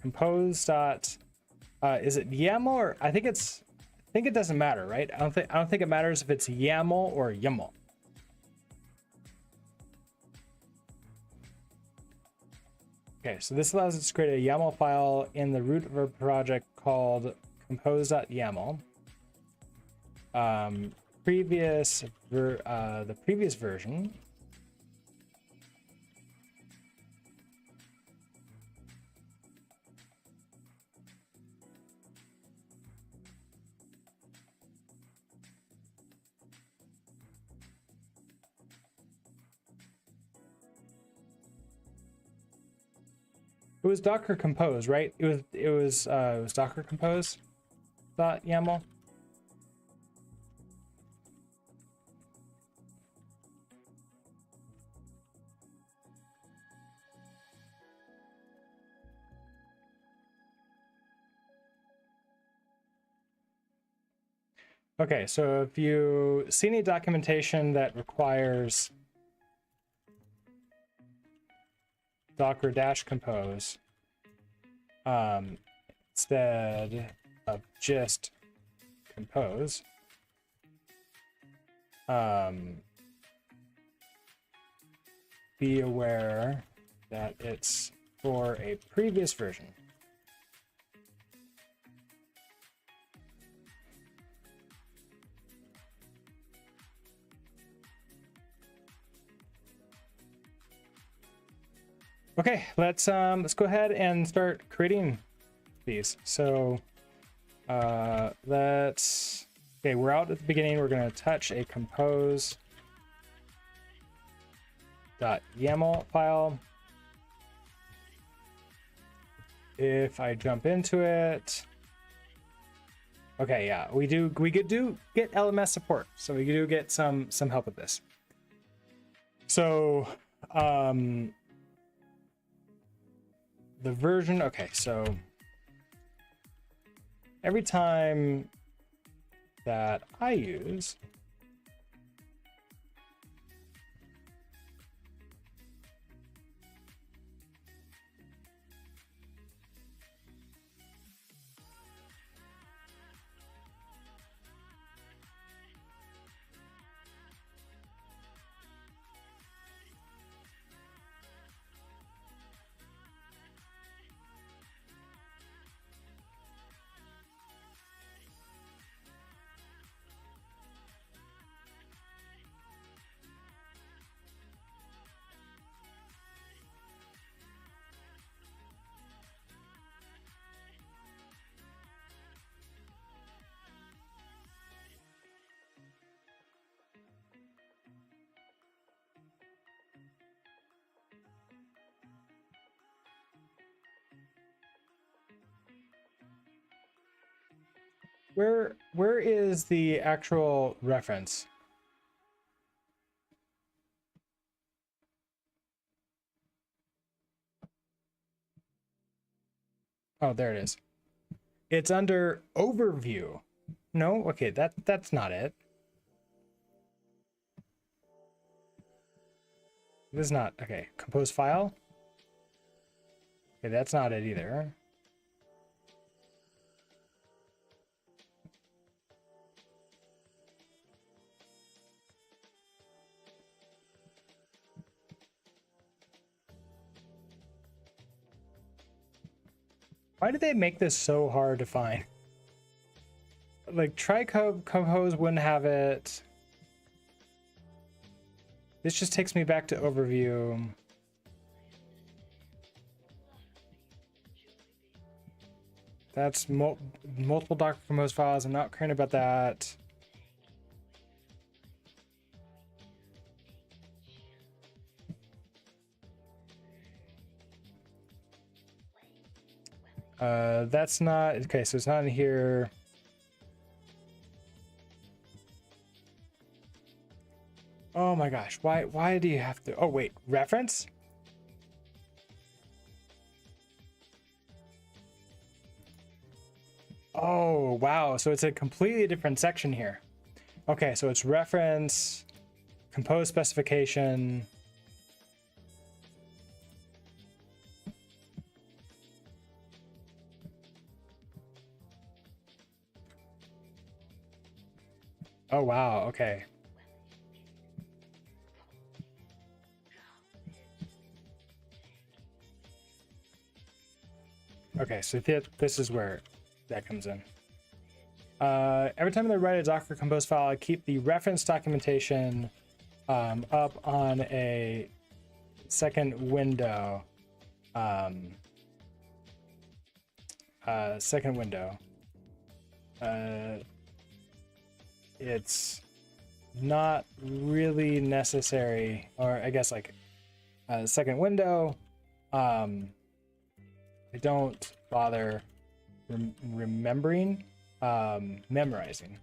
compose dot, is it YAML or I think it doesn't matter, right? I don't think it matters if it's YAML or YAML. Okay, so this allows us to create a YAML file in the root of our project called compose.yaml. The previous version it was Docker Compose, right? It was Docker Compose .yaml. Okay, so if you see any documentation that requires Docker-compose instead of just compose, be aware that it's for a previous version. Okay, let's go ahead and start creating these. So okay, we're out at the beginning. We're going to touch a compose.yaml file. If I jump into it, okay, yeah, we could do get LMS support, so we do get some help with this. So the version, okay, so every time that I use where is the actual reference? Oh, there it is. It's under overview. No, okay, that's not it. This is not, okay, compose file. Okay, that's not it either. Why did they make this so hard to find? Like, try compose wouldn't have it. This just takes me back to overview. That's multiple Docker Compose files. I'm not caring about that. That's not, okay, so it's not in here. Oh my gosh, why do you have to, oh wait, reference? Oh, wow, so it's a completely different section here. Okay, so it's reference, compose specification. Oh, wow, okay. Okay, so this is where that comes in. Every time I write a Docker Compose file, I keep the reference documentation up on a second window. Second window. It's not really necessary, or I guess like second window. I don't bother remembering, memorizing.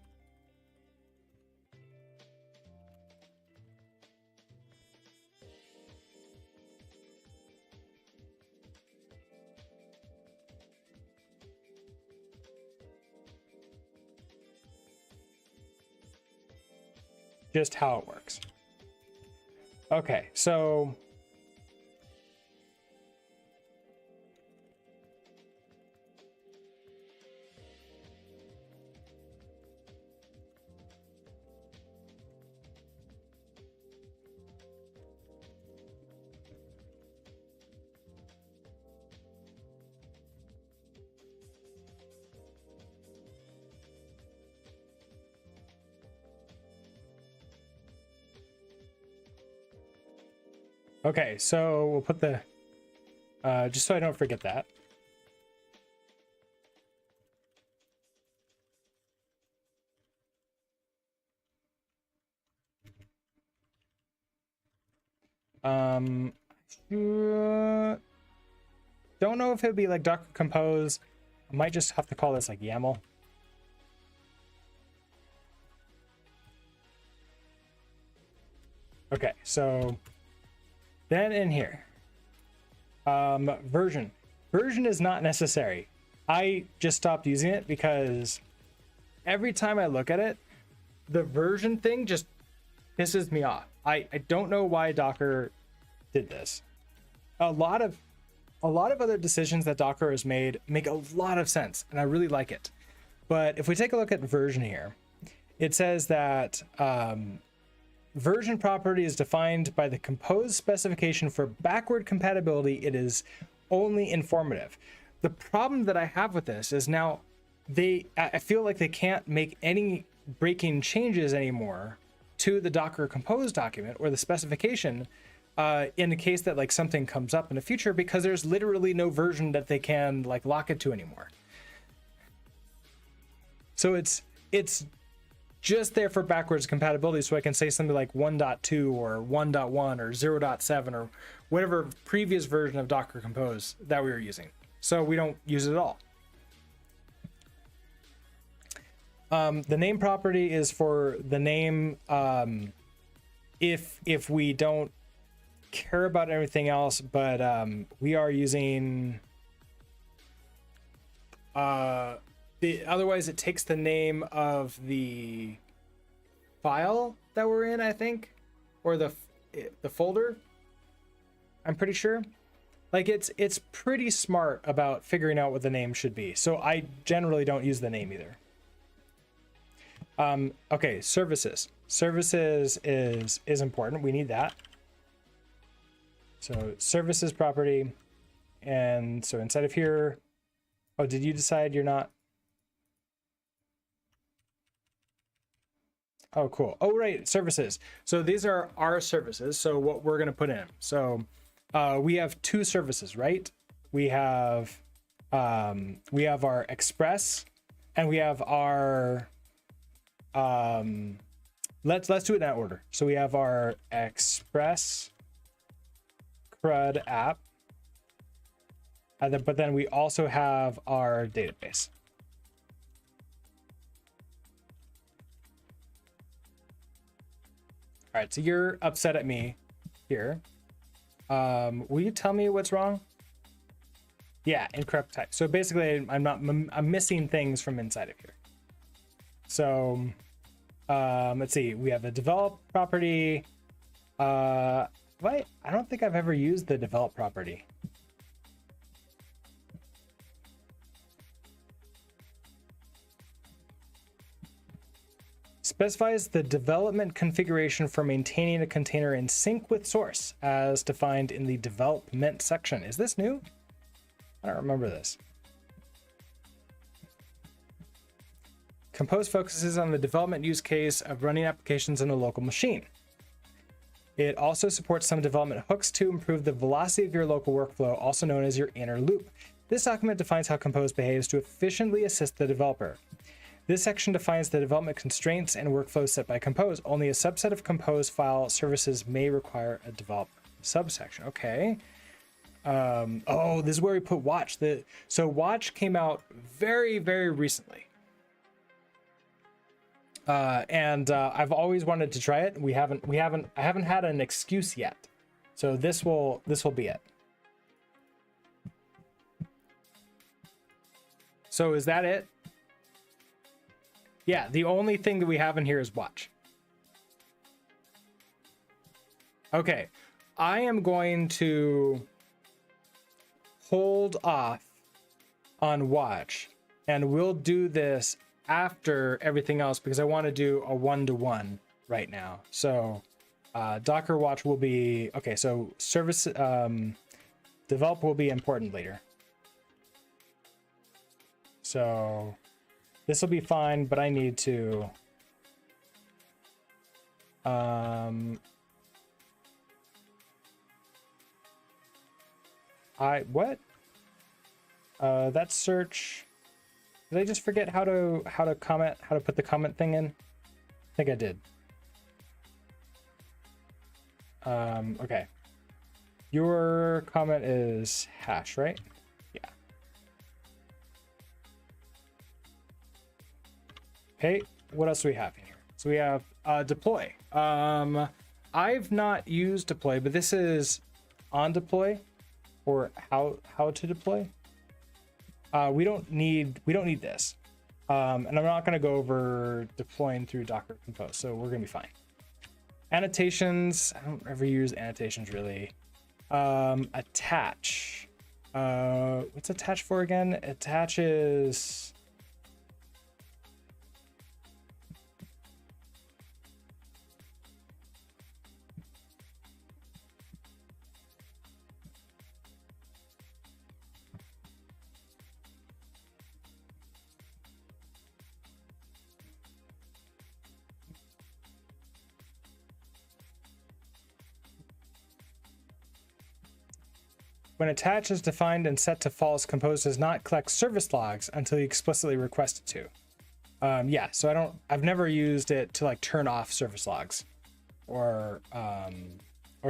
Just how it works. Okay, so okay, so we'll put the just so I don't forget that. Don't know if it would be like Docker Compose. I might just have to call this like YAML. Okay, so Then in here, version. Version is not necessary. I just stopped using it because every time I look at it, the version thing just pisses me off. I don't know why Docker did this. A lot of other decisions that Docker has made make a lot of sense, and I really like it. But if we take a look at version here, it says that version property is defined by the compose specification. For backward compatibility, it is only informative. The problem that I have with this is now I feel like they can't make any breaking changes anymore to the Docker compose document or the specification in the case that like something comes up in the future, because there's literally no version that they can like lock it to anymore. So it's just there for backwards compatibility, so I can say something like 1.2 or 1.1 or 0.7 or whatever previous version of Docker Compose that we were using. So we don't use it at all. The name property is for the name. If we don't care about everything else, but we are using otherwise it takes the name of the file that we're in, I think, or the folder. I'm pretty sure. Like it's pretty smart about figuring out what the name should be. So I generally don't use the name either. Okay, services. Services is important. We need that. So services property, and so inside of here, oh, did you decide you're not? Oh, cool. Oh, right, services. So these are our services. So what we're gonna put in. So we have two services, right? We have our Express, and we have our let's do it in that order. So we have our Express CRUD app, but then we also have our database. All right, so you're upset at me here. Will you tell me what's wrong? Yeah, incorrect type. So basically, I'm missing things from inside of here. So let's see. We have the develop property. I don't think I've ever used the develop property. Specifies the development configuration for maintaining a container in sync with source as defined in the development section. Is this new? I don't remember this. Compose focuses on the development use case of running applications on a local machine. It also supports some development hooks to improve the velocity of your local workflow, also known as your inner loop. This document defines how Compose behaves to efficiently assist the developer. This section defines the development constraints and workflows set by Compose. Only a subset of Compose file services may require a develop subsection. Okay. Oh, this is where we put Watch. So Watch came out very, very recently. And I've always wanted to try it. I haven't had an excuse yet. So this will be it. So is that it? Yeah, the only thing that we have in here is Watch. Okay, I am going to hold off on Watch, and we'll do this after everything else because I want to do a one-to-one right now. So Docker Watch will be, okay, so service develop will be important later. So this will be fine, but I need to that search. Did I just forget how to comment, how to put the comment thing in? I think I did. Okay. Your comment is hash, right? Yeah. Okay, what else do we have in here? So we have deploy. I've not used deploy, but this is on deploy or how to deploy. We don't need this. And I'm not going to go over deploying through Docker Compose, so we're going to be fine. Annotations, I don't ever use annotations really. Attach. What's attach for again? Attach is... When attach is defined and set to false, Compose does not collect service logs until you explicitly request it to. Yeah, so I've never used it to like turn off service logs or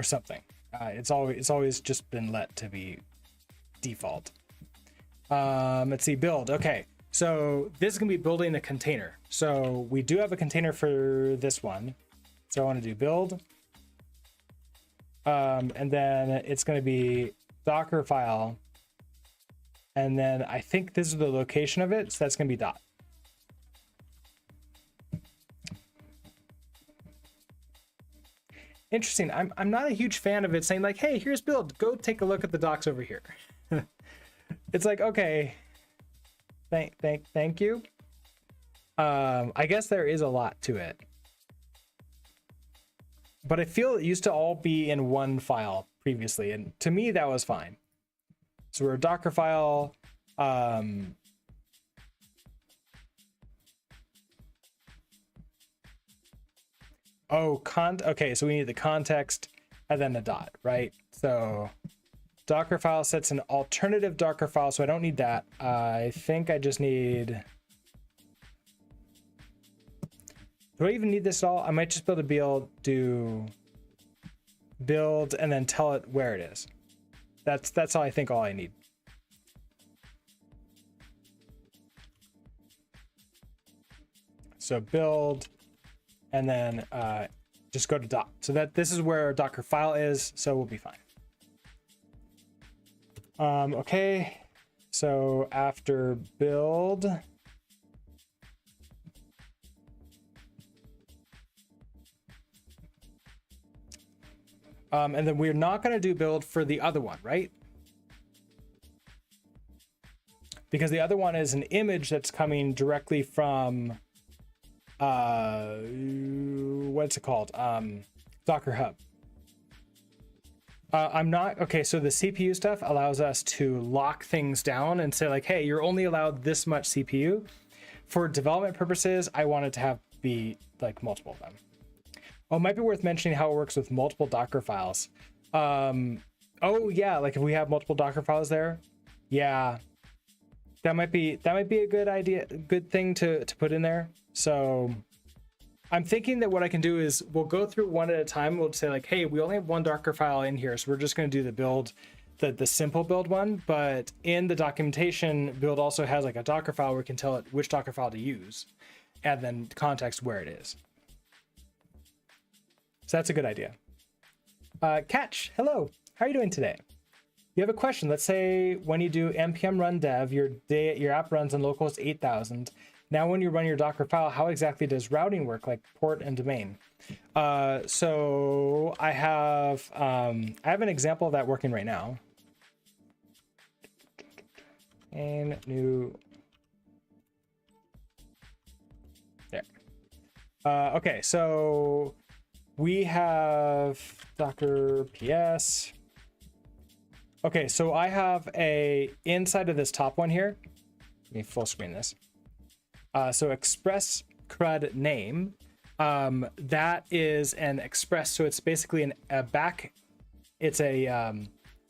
something. It's always just been let to be default. Let's see, build. Okay, so this is gonna be building a container. So we do have a container for this one. So I want to do build. And then it's gonna be Docker file, and then I think this is the location of it, so that's gonna be dot. Interesting. I'm not a huge fan of it saying like, hey, here's build, go take a look at the docs over here. It's like, okay, thank you. I guess there is a lot to it, but I feel it used to all be in one file previously, and to me that was fine. So we're a Docker file. Okay, so we need the context and then a dot, right? So Docker file sets an alternative Docker file, so I don't need that. I think I just need... Do I even need this at all? I might just be able to do build and then tell it where it is. That's all I think all I need. So build and then just go to dot. So that this is where Docker file is, so we'll be fine. Okay, so after build, and then we're not going to do build for the other one, right? Because the other one is an image that's coming directly from, what's it called? Docker Hub. I'm not, okay, so the CPU stuff allows us to lock things down and say like, hey, you're only allowed this much CPU. For development purposes, I want it to be like multiple of them. Oh, it might be worth mentioning how it works with multiple Docker files. Oh yeah, like if we have multiple Docker files there, yeah, that might be a good idea, good thing to put in there. So I'm thinking that what I can do is we'll go through one at a time. We'll say like, hey, we only have one Docker file in here, so we're just going to do the build, the simple build one. But in the documentation, build also has like a Docker file where we can tell it which Docker file to use, and then context where it is. So that's a good idea. Catch, hello. How are you doing today? You have a question. Let's say when you do npm run dev, your app runs on localhost 8000. Now, when you run your Docker file, how exactly does routing work, like port and domain? So I have an example of that working right now. And new. There. Okay, so we have Docker PS. Okay, so I have inside of this top one here. Let me full screen this. So express crud name, that is an express. So it's basically it's a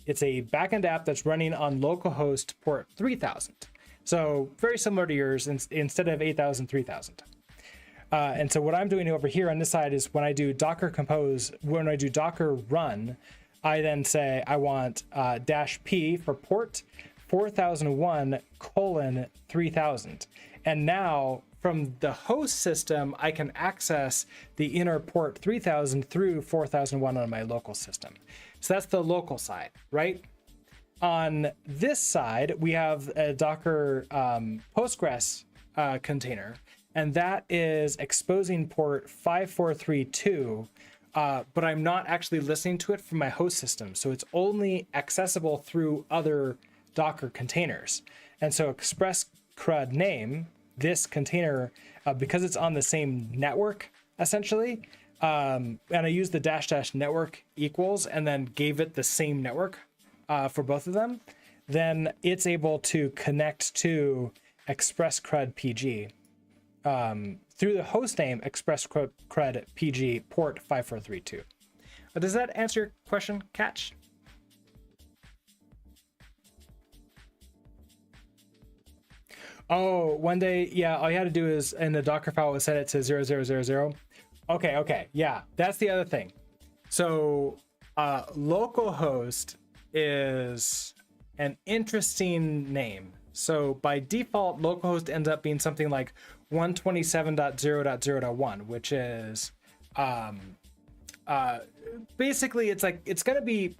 backend app that's running on localhost port 3000. So very similar to yours, instead of 8000, 3000. And so what I'm doing over here on this side is when I do Docker Compose, when I do Docker run, I then say I want -p for port 4001:3000. And now from the host system, I can access the inner port 3000 through 4001 on my local system. So that's the local side, right? On this side, we have a Docker Postgres container, and that is exposing port 5432, but I'm not actually listening to it from my host system. So it's only accessible through other Docker containers. And so express CRUD name, this container, because it's on the same network, essentially, and I used the -- network equals and then gave it the same network for both of them, then it's able to connect to Express CRUD PG through the hostname Express CRUD PG port 5432. Does that answer your question, Catch? Oh, one day, yeah, all you had to do is in the Docker file was set it to 0000. Okay, yeah, that's the other thing. So localhost is an interesting name. So by default, localhost ends up being something like 127.0.0.1, which is basically it's like it's gonna be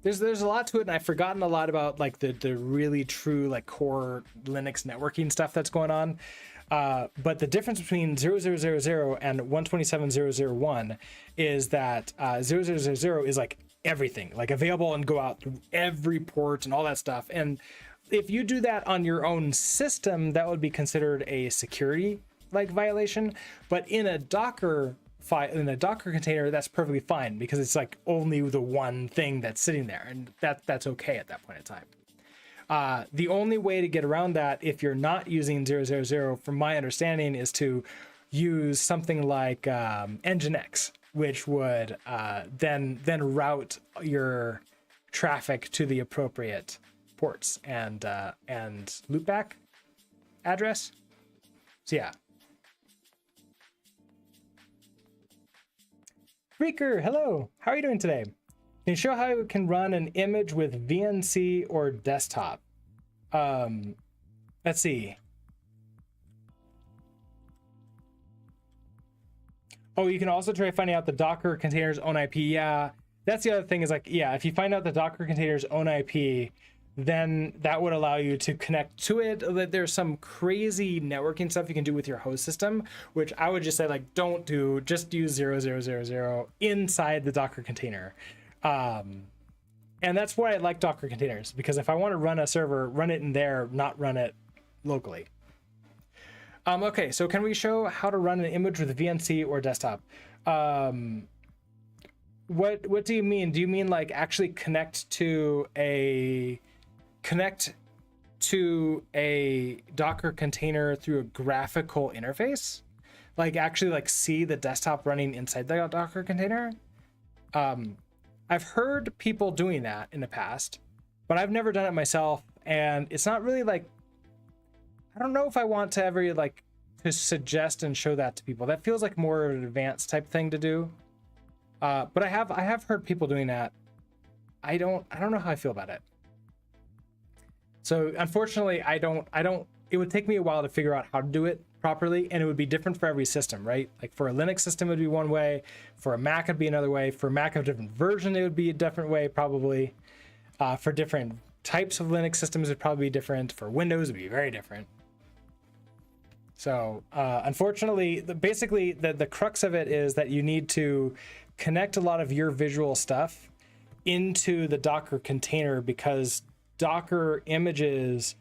there's a lot to it, and I've forgotten a lot about like the really true like core Linux networking stuff that's going on. But the difference between 0000 and 127.0.0.1 is that 0000 is like everything, like available and go out through every port and all that stuff. And if you do that on your own system, that would be considered a security like violation. But in a Docker file, in a Docker container, that's perfectly fine because it's like only the one thing that's sitting there, and that's okay at that point in time. The only way to get around that, if you're not using 000, from my understanding, is to use something like Nginx, which would then route your traffic to the appropriate ports and loopback address. So yeah. Freaker, hello. How are you doing today? Can you show how you can run an image with VNC or desktop? Let's see. Oh, you can also try finding out the Docker container's own IP. Yeah, that's the other thing is like, yeah, if you find out the Docker container's own IP, then that would allow you to connect to it. There's some crazy networking stuff you can do with your host system, which I would just say like, don't do, just use 0000 inside the Docker container. And that's why I like Docker containers, because if I want to run a server, run it in there, not run it locally. Okay, so can we show how to run an image with VNC or desktop? What do you mean? Do you mean like actually connect to a Docker container through a graphical interface? Like actually like see the desktop running inside the Docker container? I've heard people doing that in the past, but I've never done it myself, and it's not really like, I don't know if I want to ever like to suggest and show that to people. That feels like more of an advanced type thing to do. But I have heard people doing that. I don't know how I feel about it. So unfortunately, I don't, it would take me a while to figure out how to do it properly, and it would be different for every system, right? Like for a Linux system, it would be one way. For a Mac, it'd be another way. For a Mac of a different version, it would be a different way, probably. For different types of Linux systems, it'd probably be different. For Windows, it'd be very different. So unfortunately, basically the crux of it is that you need to connect a lot of your visual stuff into the Docker container, because Docker images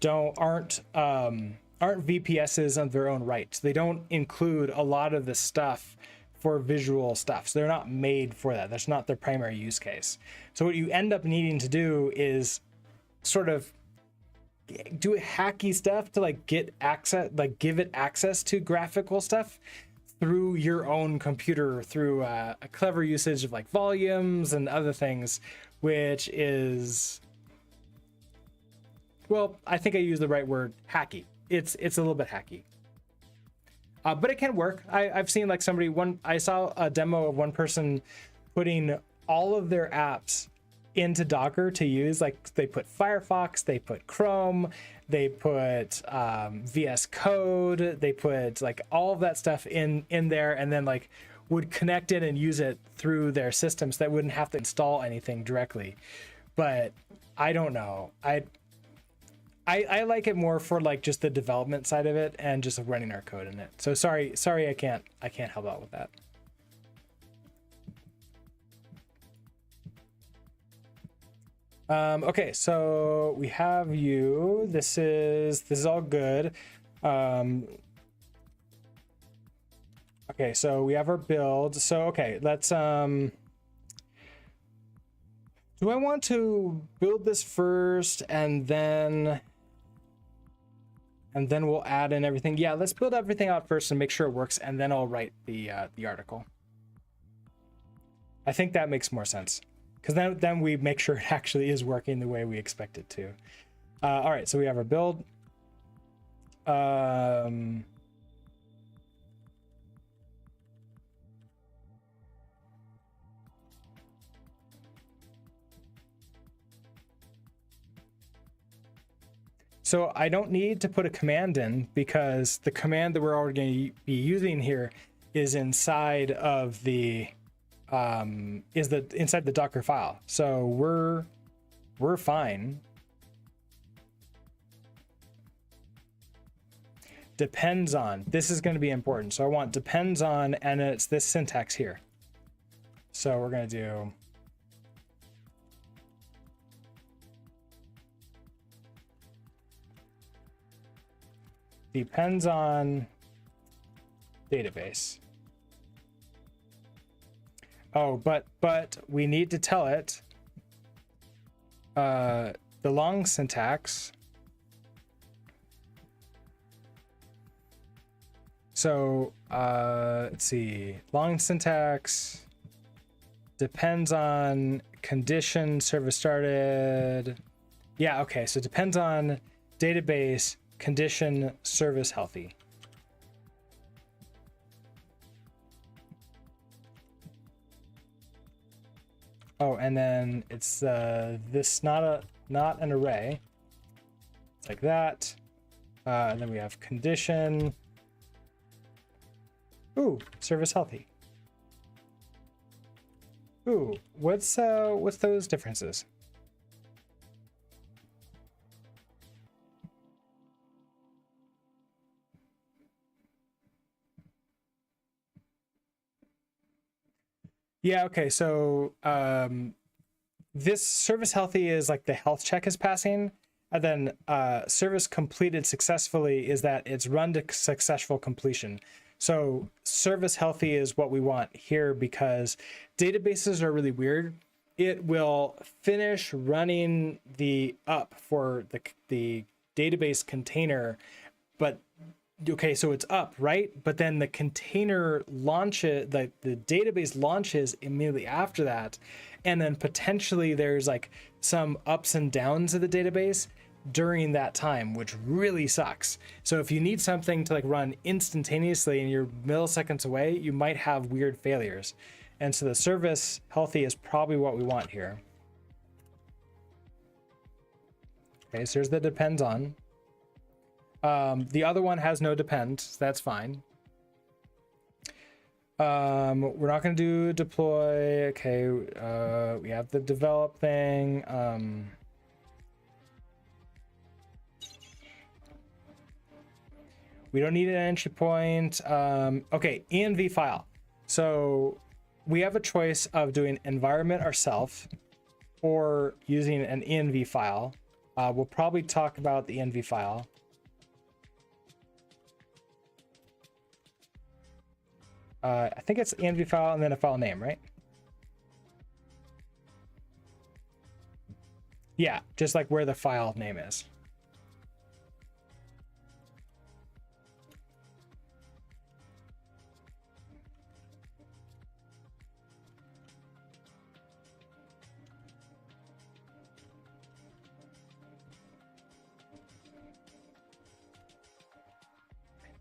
aren't VPSs on their own right. So they don't include a lot of the stuff for visual stuff. So they're not made for that. That's not their primary use case. So what you end up needing to do is sort of do hacky stuff to like get access, like give it access to graphical stuff through your own computer, through a clever usage of like volumes and other things, which is, well, I think I used the right word, hacky. It's a little bit hacky, but it can work. I've seen like I saw a demo of one person putting all of their apps into Docker to use. Like they put Firefox, they put Chrome, they put VS Code, they put like all of that stuff in there, and then like would connect in and use it through their systems that wouldn't have to install anything directly. But I don't know. I like it more for like just the development side of it and just running our code in it. So sorry I can't help out with that. Okay, so we have you. This is all good. Okay, so we have our build. So okay, let's do I want to build this first and then we'll add in everything? Yeah, let's build everything out first and make sure it works, and then I'll write the article. I think that makes more sense, because then we make sure it actually is working the way we expect it to. All right, so we have our build. So I don't need to put a command in, because the command that we're already going to be using here is inside of the inside the Docker file. So we're fine. Depends on, this is going to be important. So I want depends on, and it's this syntax here. So we're going to do depends on database. Oh, but we need to tell it the long syntax. So let's see, long syntax depends on condition service started. Yeah, okay, so depends on database condition service healthy. Oh, and then it's this not an array. It's like that. And then we have condition. Ooh, service healthy. Ooh, what's those differences? Yeah, okay, so this service healthy is like the health check is passing, and then service completed successfully is that it's run to successful completion. So service healthy is what we want here, because databases are really weird. It will finish running the up for the database container, but okay, so it's up, right? But then the container launches, the database launches immediately after that. And then potentially there's like some ups and downs of the database during that time, which really sucks. So if you need something to like run instantaneously and you're milliseconds away, you might have weird failures. And so the service healthy is probably what we want here. Okay, so there's the depends on. The other one has no depend, so that's fine. We're not going to do deploy. Okay, we have the develop thing. We don't need an entry point. Okay, env file. So we have a choice of doing environment ourselves or using an env file. We'll probably talk about the env file. I think it's env file and then a file name, right? Yeah, just like where the file name is.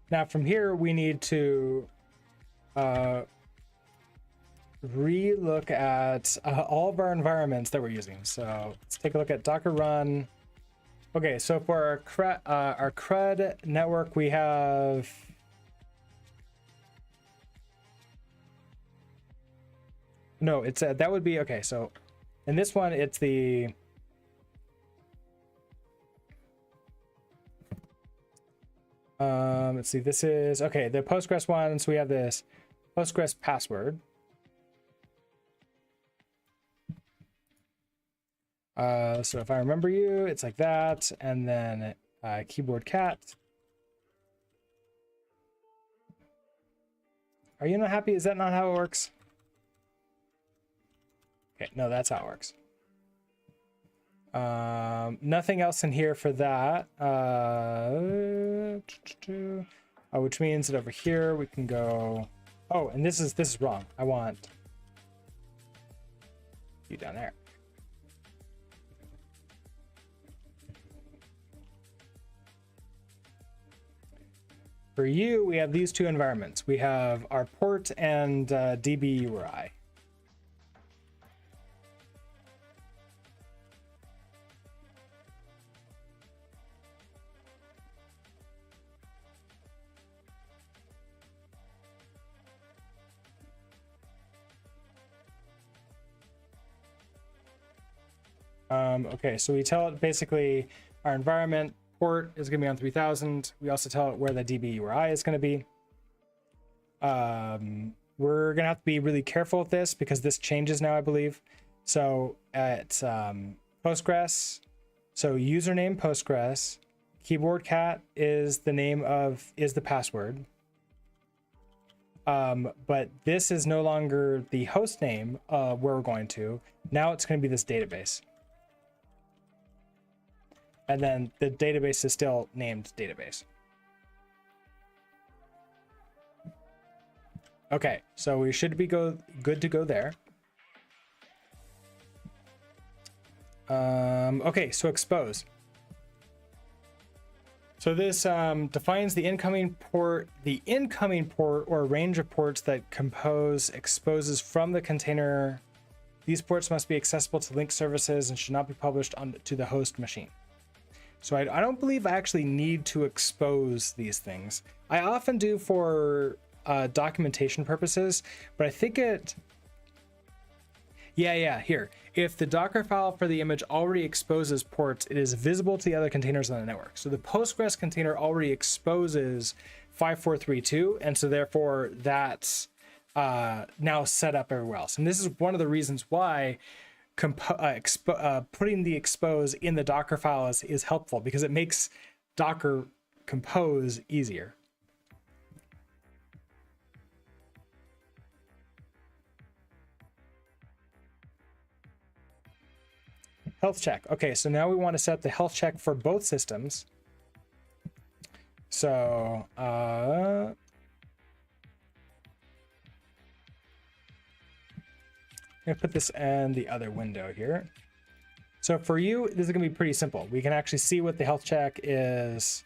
Now from here, we need to re-look at all of our environments that we're using. So let's take a look at Docker run. Okay, so for our CRUD network, we have No, it's that would be okay. So in this one, it's the let's see, this is okay, the Postgres one. So we have this Postgres password. So if I remember you, it's like that, and then keyboard cat. Are you not happy? Is that not how it works? Okay, no, that's how it works. Nothing else in here for that. Which means that over here we can go. Oh, and this is wrong. I want you down there. For you, we have these two environments. We have our port and DB URI. Okay, so we tell it basically our environment port is going to be on 3000. We also tell it where the DB URI is going to be. We're going to have to be really careful with this because this changes now, I believe. So at Postgres, so username Postgres, keyboard cat is the password. But this is no longer the host name where we're going to. Now it's going to be this database. And then the database is still named database. Okay, so we should be good to go there. Okay, so expose. So this defines the incoming port or range of ports that exposes from the container. These ports must be accessible to link services and should not be published to the host machine. So I don't believe I actually need to expose these things. I often do for documentation purposes, but I think here. If the Docker file for the image already exposes ports, it is visible to the other containers on the network. So the Postgres container already exposes 5432, and so therefore that's now set up everywhere else. And this is one of the reasons why putting the expose in the Docker file is helpful, because it makes Docker compose easier. Health check. Okay, so now we want to set the health check for both systems. So I'm gonna put this in the other window here. So for you, this is gonna be pretty simple. We can actually see what the health check is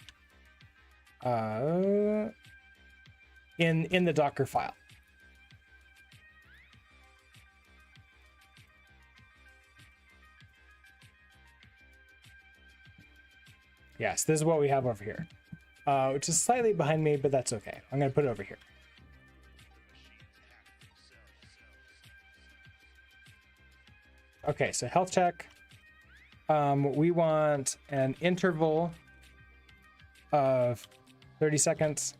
in the Docker file. Yes, this is what we have over here, which is slightly behind me, but that's okay. I'm gonna put it over here. Okay, so health check. We want an interval of 30 seconds.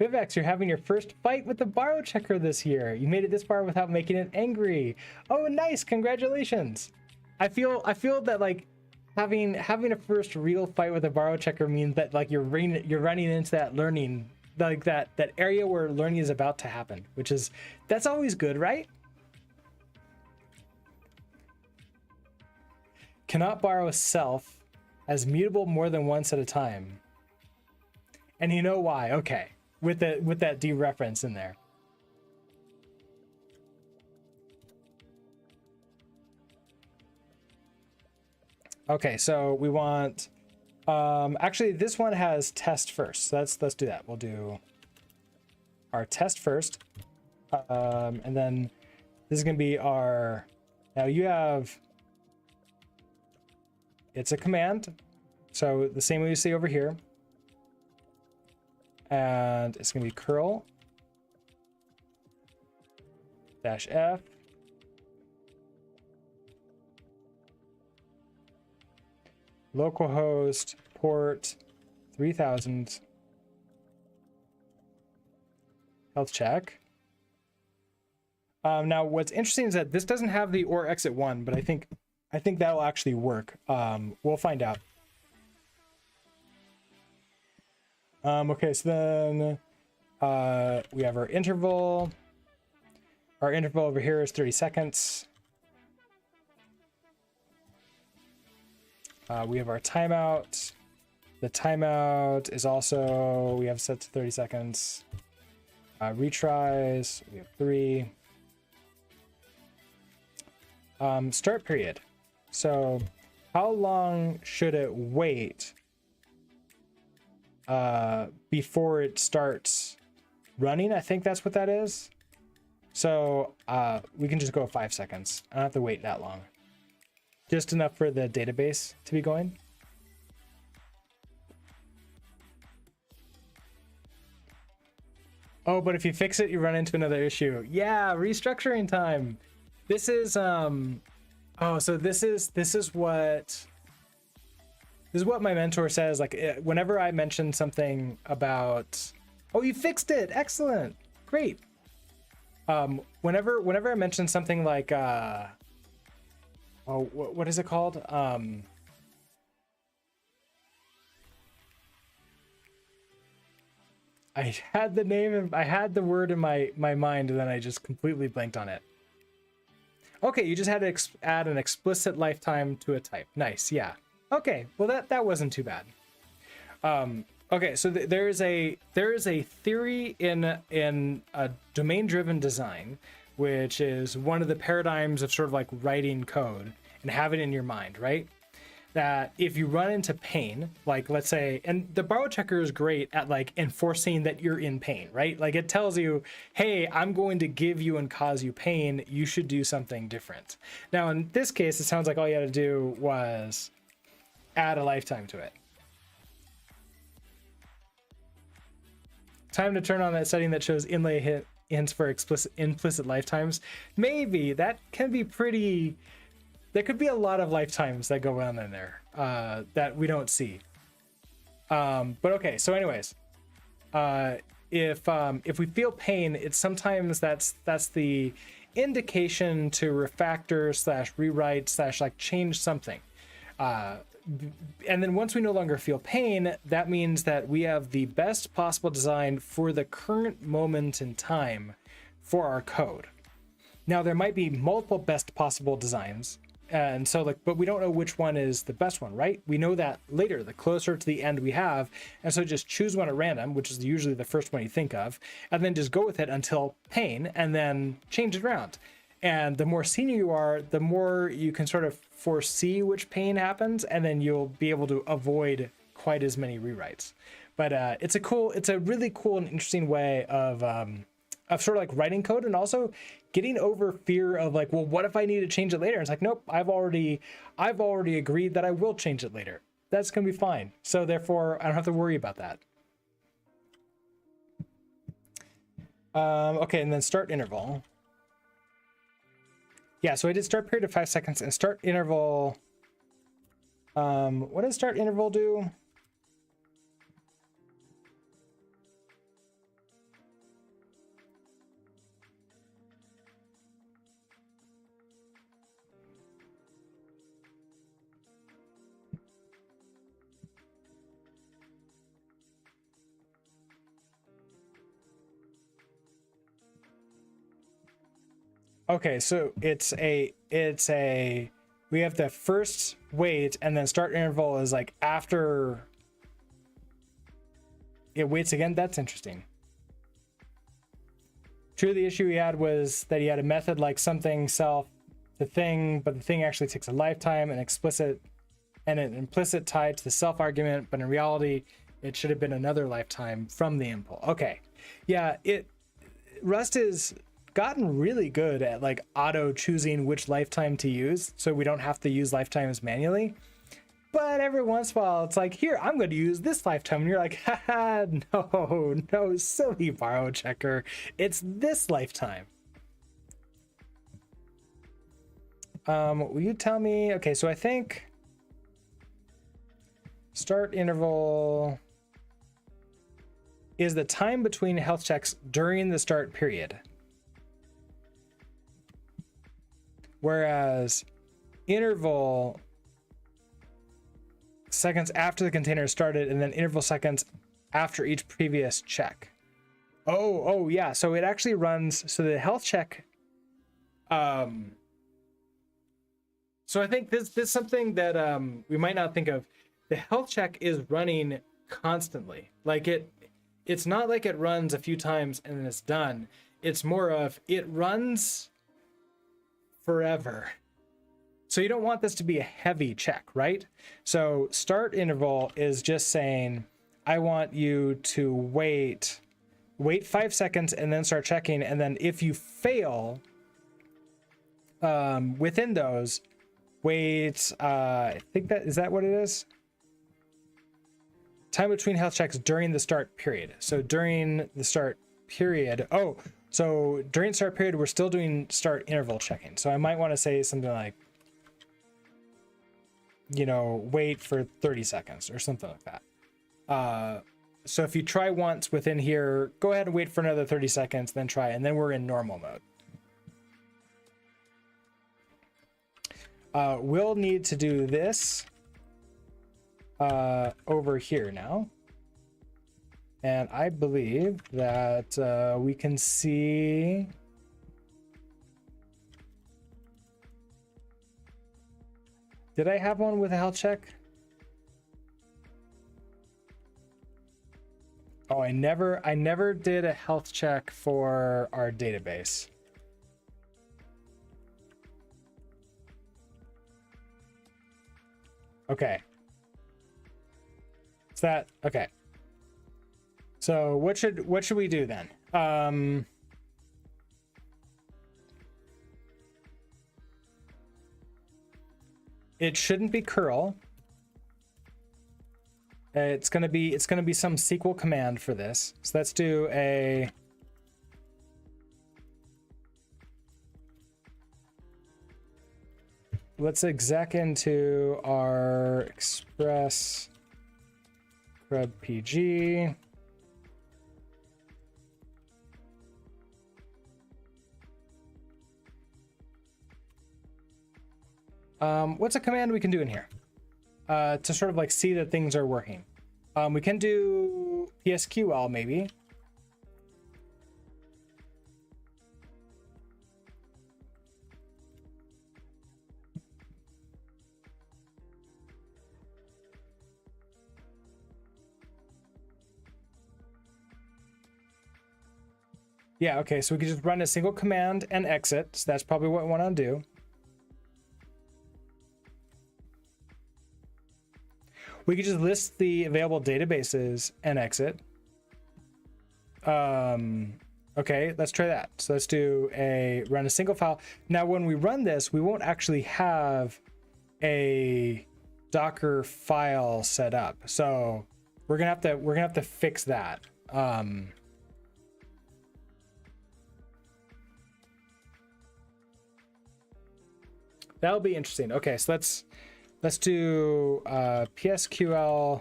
Vivex, you're having your first fight with the borrow checker this year. You made it this far without making it angry. Oh, nice! Congratulations. I feel that like having a first real fight with a borrow checker means that like you're running into that learning, like that area where learning is about to happen, that's always good, right? Cannot borrow self as mutable more than once at a time. And you know why? Okay. With that dereference in there. Okay, so we want actually this one has test first. So let's do that. We'll do our test first. And then this is gonna be our, now you have, it's a command. So the same way you see over here. and it's gonna be curl -f localhost port 3000 health check. Now what's interesting is that this doesn't have the or exit 1, but I think that'll actually work. We'll find out. Okay, so then we have our interval. Our interval over here is 30 seconds. We have our timeout. The timeout is also, we have set to 30 seconds. Retries, we have 3. Start period. So how long should it wait before it starts running? I think that's what that is. So we can just go 5 seconds. I don't have to wait that long. Just enough for the database to be going. Oh, but if you fix it, you run into another issue. Yeah, restructuring time. This is oh, so this is what my mentor says. Like whenever I mention something about, oh, you fixed it, excellent, great. Whenever I mention something like oh, what is it called? I had the name and I had the word in my mind, and then I just completely blanked on it. Okay, you just had to add an explicit lifetime to a type. Nice, yeah. Okay, well that wasn't too bad. Okay, so there is a theory in a domain-driven design, which is one of the paradigms of sort of like writing code and have it in your mind, right? That if you run into pain, like let's say, and the borrow checker is great at like enforcing that you're in pain, right? Like it tells you, hey, I'm going to give you and cause you pain. You should do something different. Now, in this case, it sounds like all you had to do was add a lifetime to it. Time to turn on that setting that shows inlay hints for implicit lifetimes. Maybe that can be pretty. There could be a lot of lifetimes that go on in there that we don't see. But okay, so anyways, if we feel pain, it's sometimes that's the indication to refactor / rewrite / like change something. And then once we no longer feel pain, that means that we have the best possible design for the current moment in time for our code. Now there might be multiple best possible designs. And so like, but we don't know which one is the best one, right? We know that later, the closer to the end we have. And so just choose one at random, which is usually the first one you think of, and then just go with it until pain and then change it around. And the more senior you are, the more you can sort of foresee which pain happens, and then you'll be able to avoid quite as many rewrites. But it's a really cool and interesting way of sort of like writing code, and also getting over fear of like, well, what if I need to change it later? It's like, nope, I've already agreed that I will change it later. That's gonna be fine. So therefore, I don't have to worry about that. Okay, and then start interval. Yeah, so I did start period of 5 seconds and start interval. What does start interval do? Okay, so it's a we have the first wait, and then start interval is like after it waits again. That's interesting. True, the issue he had was that he had a method like something self the thing, but the thing actually takes a lifetime, an implicit tied to the self argument, but in reality it should have been another lifetime from the impl. Okay, yeah, Rust is gotten really good at like auto choosing which lifetime to use, so we don't have to use lifetimes manually. But every once in a while, it's like, here, I'm going to use this lifetime. And you're like, haha, no, silly borrow checker. It's this lifetime. Will you tell me? Okay, so I think start interval is the time between health checks during the start period. Whereas interval seconds after the container started, and then interval seconds after each previous check. Oh yeah. So it actually runs, so the health check, so I think this is something that we might not think of. The health check is running constantly. Like it's not like it runs a few times and then it's done. It's more of it runs forever. So you don't want this to be a heavy check, right? So start interval is just saying, I want you to wait 5 seconds and then start checking. And then if you fail within those, wait, I think is that what it is? Time between health checks during the start period. So during the start period, so during start period, we're still doing start interval checking. So I might want to say something like, wait for 30 seconds or something like that. So if you try once within here, go ahead and wait for another 30 seconds, then try, and then we're in normal mode. We'll need to do this over here now. And I believe that we can see... Did I have one with a health check? Oh, I never did a health check for our database. Okay. Is that okay? So what should we do then? It shouldn't be curl. It's gonna be some SQL command for this. So let's do a let's exec into our express grub pg. What's a command we can do in here to sort of like see that things are working? We can do psql maybe. Yeah, okay, so we can just run a single command and exit. So that's probably what we want to do. We could just list the available databases and exit. Okay, let's try that. So let's do run a single file. Now, when we run this, we won't actually have a Docker file set up. So we're gonna have to fix that. That'll be interesting. Okay, so let's do psql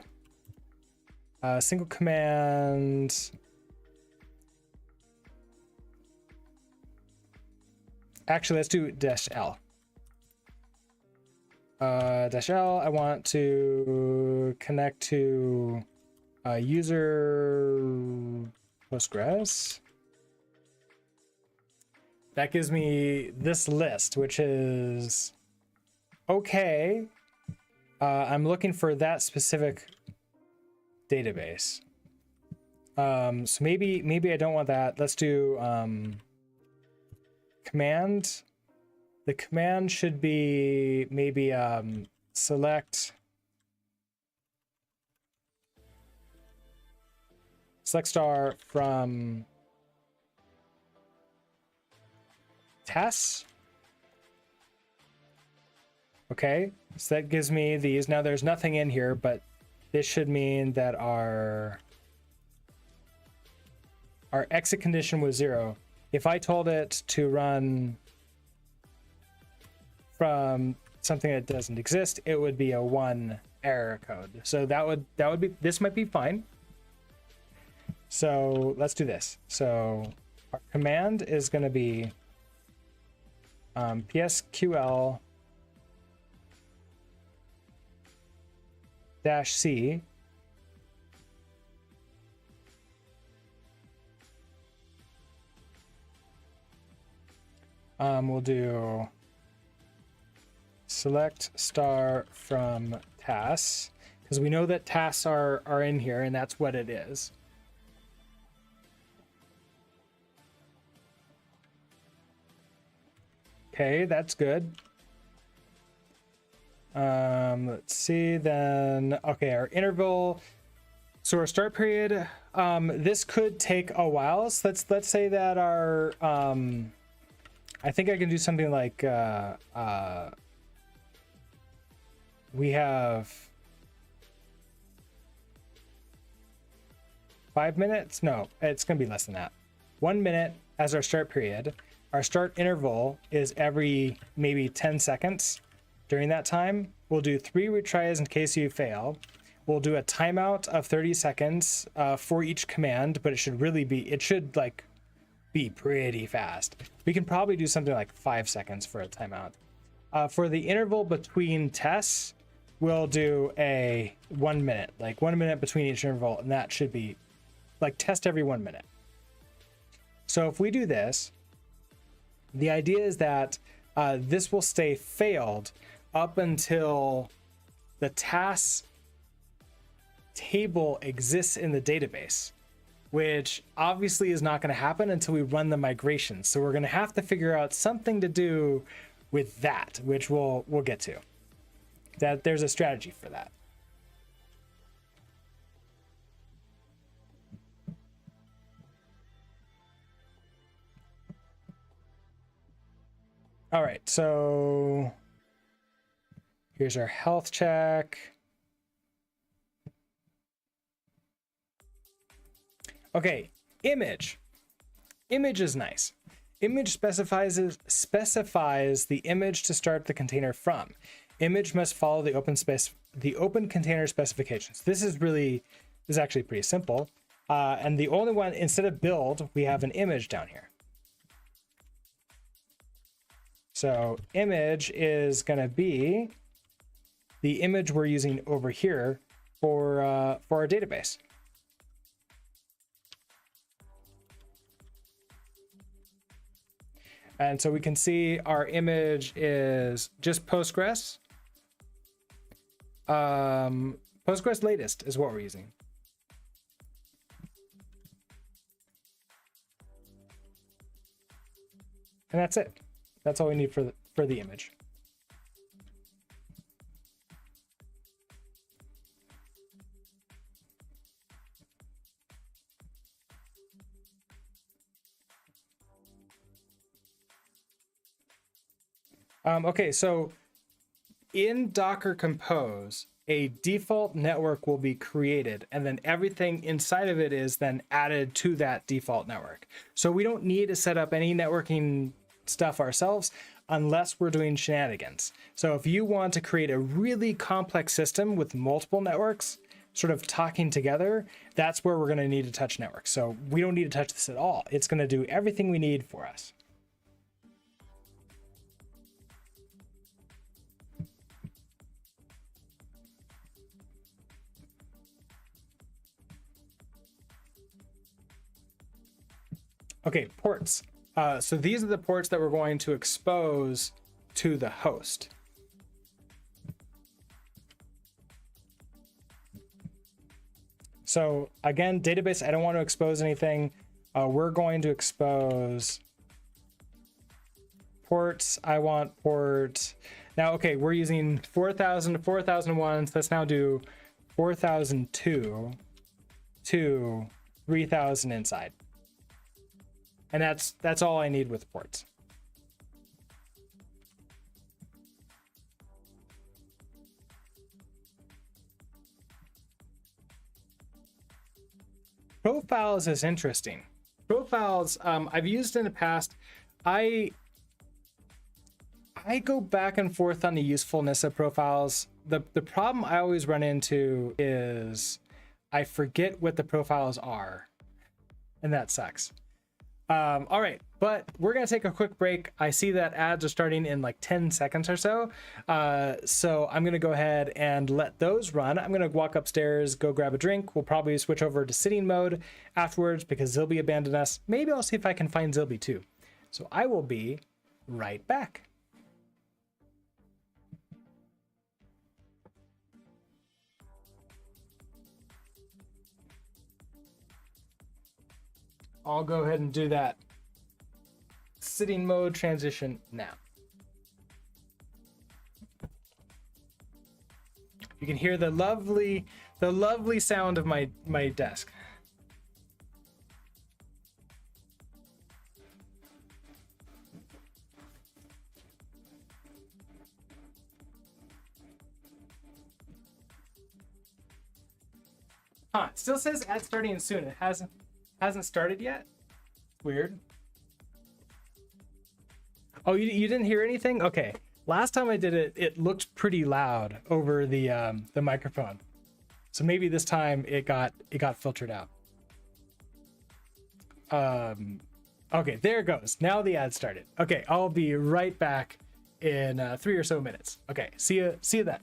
single command. Actually, let's do -l. -l. I want to connect to user Postgres. That gives me this list, which is okay. I'm looking for that specific database. So maybe I don't want that. Let's do command. The command should be maybe select star from tests. Okay, So that gives me these. Now there's nothing in here, but this should mean that our exit condition was 0. If I told it to run from something that doesn't exist, it would be a 1 error code. So that would be, this might be fine. So let's do this. So our command is going to be psql -c we'll do select star from tasks, because we know that tasks are in here, and that's what it is. Okay, that's good. Let's see then. Okay, our interval. So our start period, this could take a while. So let's say that our I think I can do something like we have 5 minutes. No, it's gonna be less than that. 1 minute as our start period. Our start interval is every maybe 10 seconds. During that time, we'll do 3 retries in case you fail. We'll do a timeout of 30 seconds for each command, but it should like be pretty fast. We can probably do something like 5 seconds for a timeout. For the interval between tests, we'll do a 1 minute, like 1 minute between each interval, and that should be like test every 1 minute. So if we do this, the idea is that this will stay failed up until the tasks table exists in the database, which obviously is not going to happen until we run the migration. So we're going to have to figure out something to do with that, which we'll get to. That there's a strategy for that. All right, so here's our health check. Okay, image. Image is nice. Image specifies the image to start the container from. Image must follow the open container specifications. This is actually pretty simple. And the only one, instead of build, we have an image down here. So image is going to be the image we're using over here for our database. And so we can see our image is just Postgres. Postgres latest is what we're using. And that's it. That's all we need for the image. Okay, so in Docker Compose, a default network will be created, and then everything inside of it is then added to that default network. So we don't need to set up any networking stuff ourselves unless we're doing shenanigans. So if you want to create a really complex system with multiple networks sort of talking together, that's where we're going to need to touch networks. So we don't need to touch this at all. It's going to do everything we need for us. Okay, ports. So these are the ports that we're going to expose to the host. So again, database, I don't want to expose anything. We're going to expose ports. I want port. Now, okay, we're using 4000 to 4001. So let's now do 4002 to 3000 inside. And that's all I need with ports. Profiles is interesting. Profiles, I've used in the past. I go back and forth on the usefulness of profiles. The problem I always run into is I forget what the profiles are, and that sucks. All right, but we're gonna take a quick break. I see that ads are starting in like 10 seconds or so. So I'm gonna go ahead and let those run. I'm gonna walk upstairs, go grab a drink. We'll probably switch over to sitting mode afterwards because Zilby abandoned us. Maybe I'll see if I can find Zilby too. So I will be right back. I'll go ahead and do that sitting mode transition now. You can hear the lovely sound of my desk. Huh, it still says ad starting soon. It hasn't started yet. Weird. Oh, you didn't hear anything? Okay. Last time I did it, it looked pretty loud over the microphone. So maybe this time it got filtered out. Okay, there it goes. Now the ad started. Okay, I'll be right back in 3 or so minutes. Okay, see you then.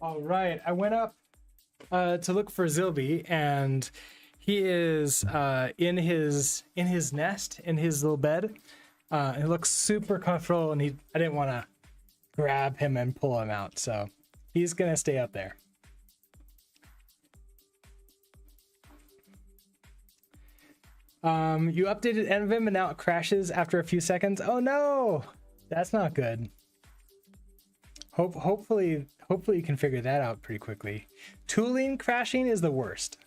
All right, I went up to look for Zilby, and he is in his nest, in his little bed. He looks super comfortable, and I didn't want to grab him and pull him out, so he's gonna stay up there. You updated Envim and now it crashes after a few seconds. Oh no, that's not good. Hopefully you can figure that out pretty quickly. Tooling crashing is the worst.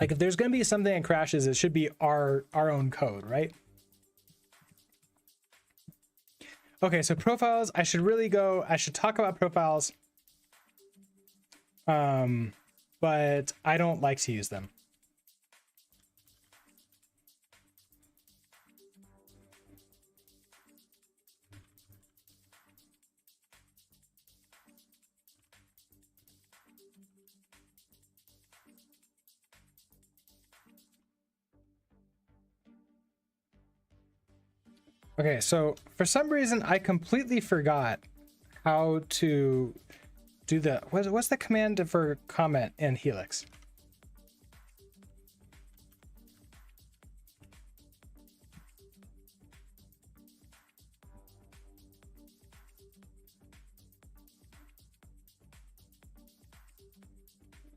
Like if there's going to be something that crashes, it should be our own code, right? Okay, so profiles, I should talk about profiles. But I don't like to use them. Okay, so for some reason I completely forgot how to do the what's the command for comment in Helix?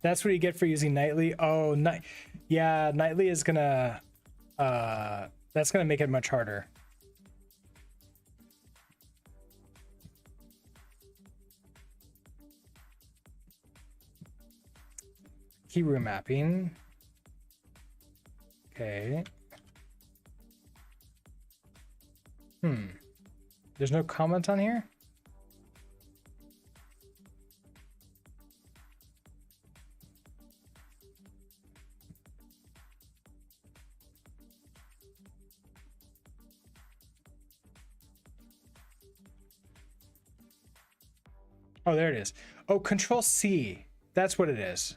That's what you get for using nightly. Oh, yeah, nightly is gonna that's gonna make it much harder. Keyword mapping. Okay. There's no comment on here? Oh, there it is. Oh, Control C. That's what it is.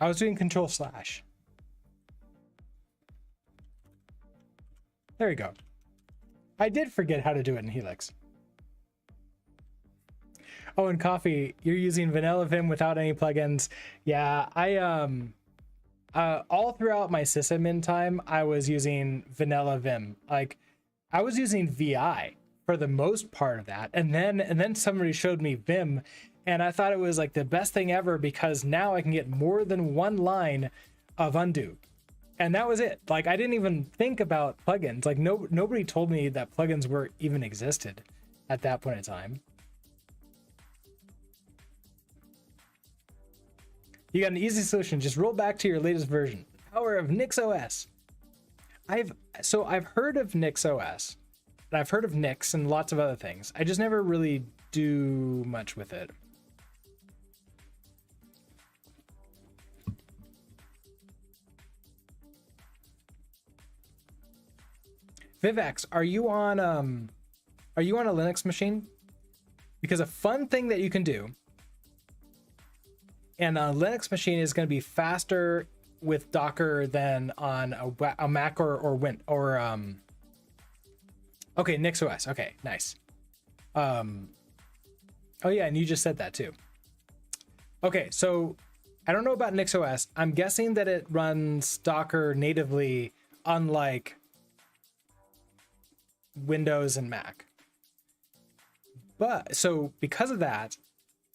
I was doing Control Slash. There you go. I did forget how to do it in Helix. Oh, and Coffee, you're using Vanilla Vim without any plugins. Yeah, I all throughout my sysadmin time, I was using Vanilla Vim. Like, I was using VI for the most part of that, and then somebody showed me Vim, and I thought it was like the best thing ever because now I can get more than one line of undo. And that was it. Like, I didn't even think about plugins. Like, nobody told me that plugins were even existed at that point in time. You got an easy solution. Just roll back to your latest version. Power of NixOS. I've heard of NixOS, and I've heard of Nix and lots of other things. I just never really do much with it. Vivex, are you on a Linux machine? Because a fun thing that you can do, and a Linux machine is going to be faster with Docker than on a Mac or Win or okay, NixOS. Okay, nice. Oh yeah, and you just said that too. Okay, so I don't know about NixOS. I'm guessing that it runs Docker natively, unlike Windows and Mac. But so because of that,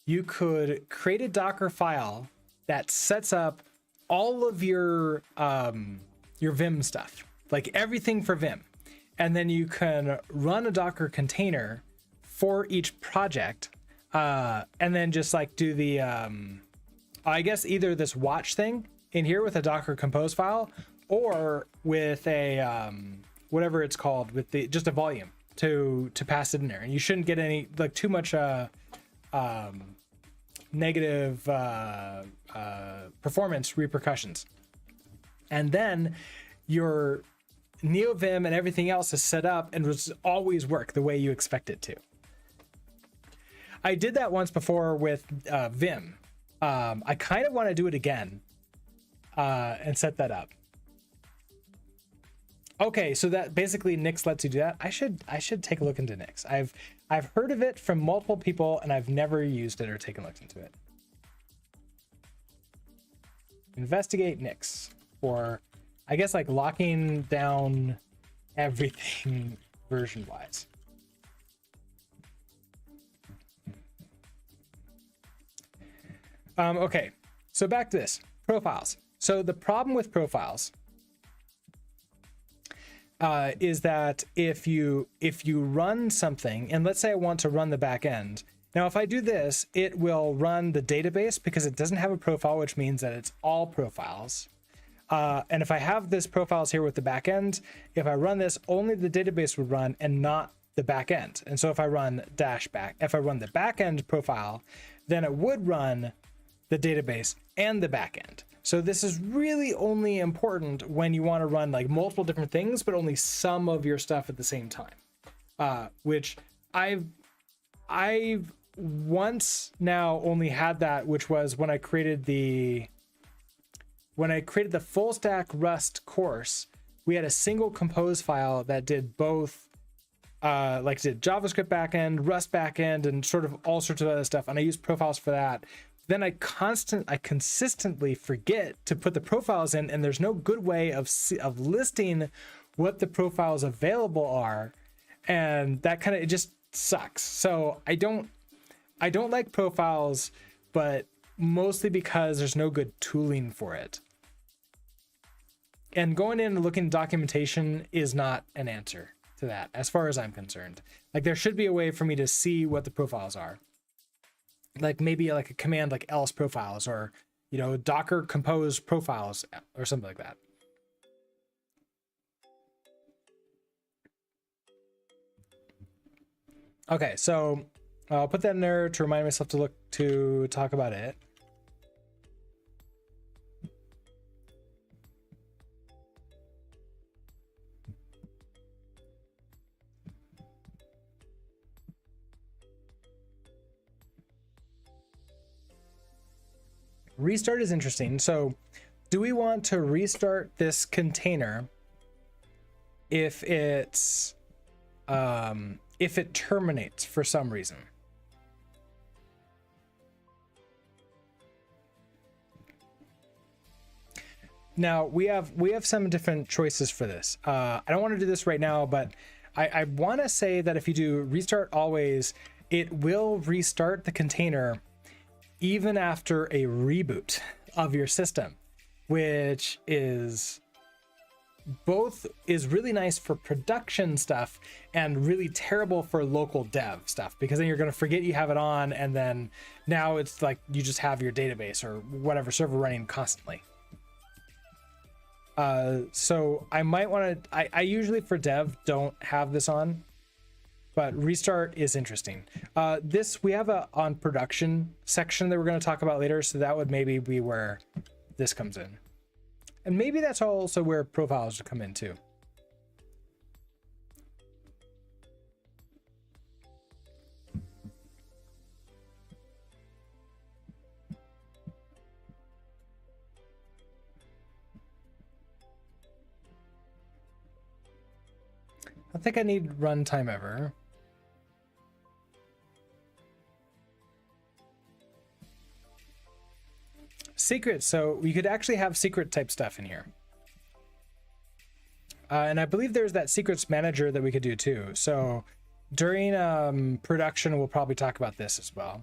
you could create a Docker file that sets up all of your Vim stuff, like everything for Vim. And then you can run a Docker container for each project, and then just like do the, I guess either this watch thing in here with a Docker compose file, or with a, whatever it's called, with just a volume to pass it in there. And you shouldn't get any, like too much, negative performance repercussions. And then your NeoVim and everything else is set up and will always work the way you expect it to. I did that once before with Vim. I kind of want to do it again and set that up. Okay, so that basically Nix lets you do that. I should take a look into Nix. I've heard of it from multiple people and I've never used it or taken a look into it. Investigate Nix for, I guess, like locking down everything version wise. Okay, so back to this profiles. So the problem with profiles is that if you run something, and let's say I want to run the back end. Now, if I do this, it will run the database because it doesn't have a profile, which means that it's all profiles. And if I have this profiles here with the back end, if I run this, only the database would run and not the back end. And so if I run if I run the back end profile, then it would run the database and the back end. So this is really only important when you want to run like multiple different things, but only some of your stuff at the same time. Which I've once now only had that, which was when I created the full stack Rust course. We had a single compose file that did both, like did JavaScript backend, Rust backend, and sort of all sorts of other stuff. And I used profiles for that. Then I consistently forget to put the profiles in, and there's no good way of listing what the profiles available are, and that kind of, it just sucks. So I don't like profiles, but mostly because there's no good tooling for it. And going in and looking at documentation is not an answer to that, as far as I'm concerned. Like there should be a way for me to see what the profiles are. Like maybe like a command like else profiles, or, you know, Docker compose profiles or something like that. Okay, so I'll put that in there to remind myself to talk about it. Restart is interesting. So do we want to restart this container if it's if it terminates for some reason? Now we have some different choices for this. I don't want to do this right now, but I want to say that if you do restart always, it will restart the container even after a reboot of your system, which is really nice for production stuff and really terrible for local dev stuff, because then you're going to forget you have it on, and then now it's like you just have your database or whatever server running constantly. So I might want to, I usually for dev don't have this on, but restart is interesting. We have a on production section that we're going to talk about later, so that would maybe be where this comes in. And maybe that's also where profiles would come in too. I think I need runtime ever. Secrets, so you could actually have secret type stuff in here. And I believe there's that secrets manager that we could do too. So during production, we'll probably talk about this as well.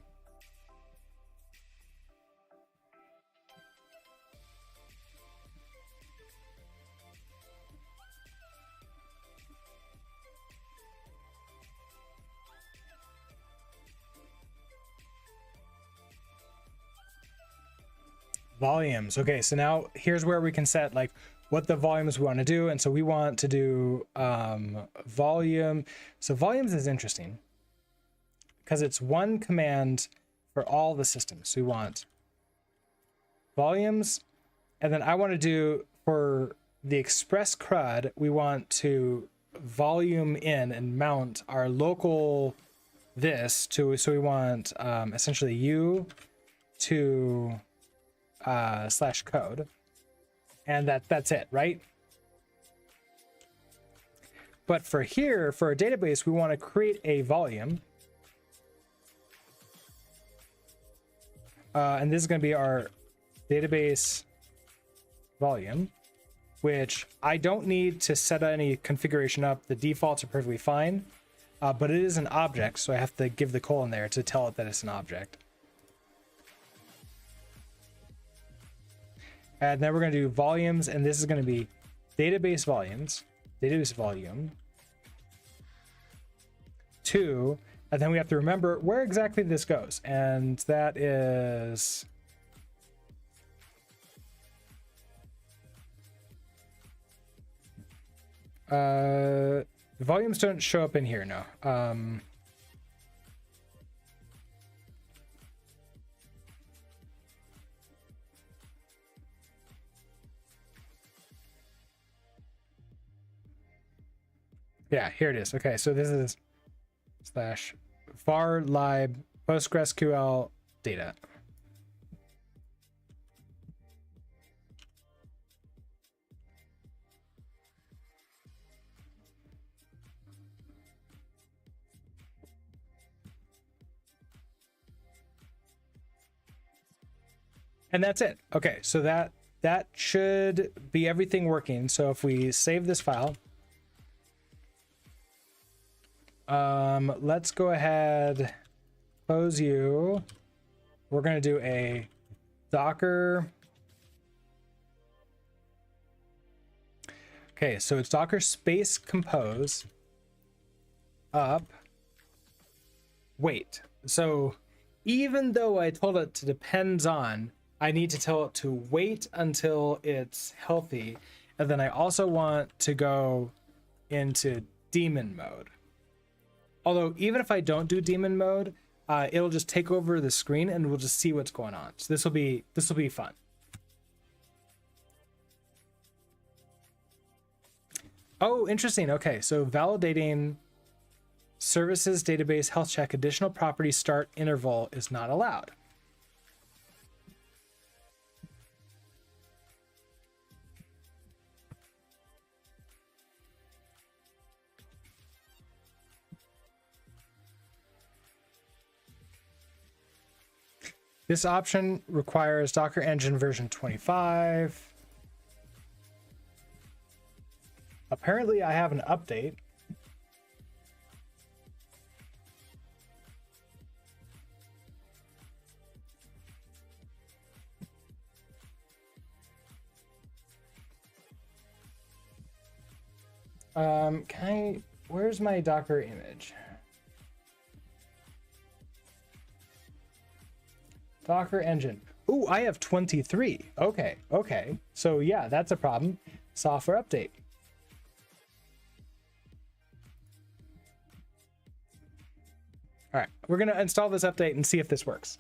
Volumes. Okay, so now here's where we can set like what the volumes we want to do. And so we want to do volume. So volumes is interesting because it's one command for all the systems. So we want volumes, and then I want to do for the express CRUD, we want to volume in and mount our local this to, so we want essentially u to /code, and that's it, right? But for here, for our database, we want to create a volume. And this is going to be our database volume, which I don't need to set any configuration up. The defaults are perfectly fine, but it is an object, so I have to give the colon there to tell it that it's an object. And then we're going to do volumes, and this is going to be database volumes, database volume 2, and then we have to remember where exactly this goes, and that is volumes don't show up in here, no. Yeah, here it is. Okay, so this is /var lib PostgreSQL data. And that's it. Okay, so that should be everything working. So if we save this file, let's go ahead, close you. We're going to do a Docker. Okay, so it's Docker space compose up. Wait, so even though I told it to depends on, I need to tell it to wait until it's healthy. And then I also want to go into daemon mode. Although even if I don't do daemon mode, it'll just take over the screen and we'll just see what's going on. So this will be fun. Oh, interesting. Okay, so validating services database health check additional property start interval is not allowed. This option requires Docker Engine version 25. Apparently I have an update. Where's my Docker image? Docker Engine. Ooh, I have 23. Okay. So yeah, that's a problem. Software update. All right, we're gonna install this update and see if this works.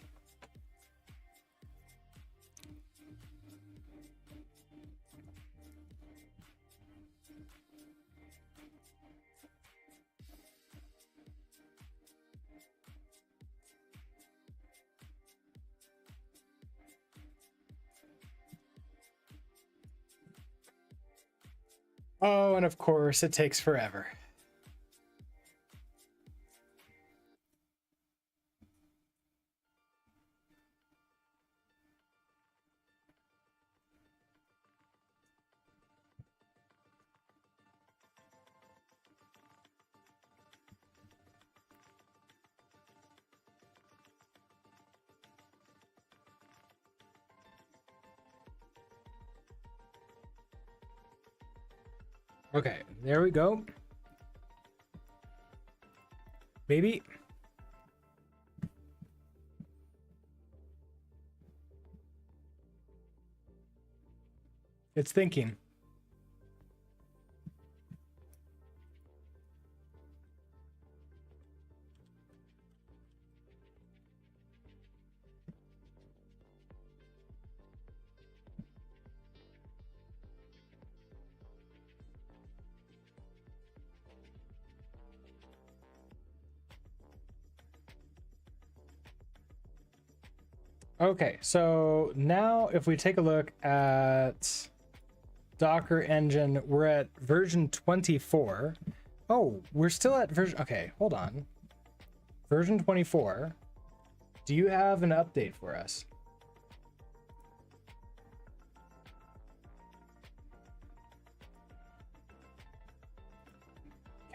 Oh, and of course it takes forever. Okay, there we go. Maybe. It's thinking. Okay, so now if we take a look at Docker Engine, we're at version 24. Oh, we're still at version. Okay, hold on. Version 24. Do you have an update for us?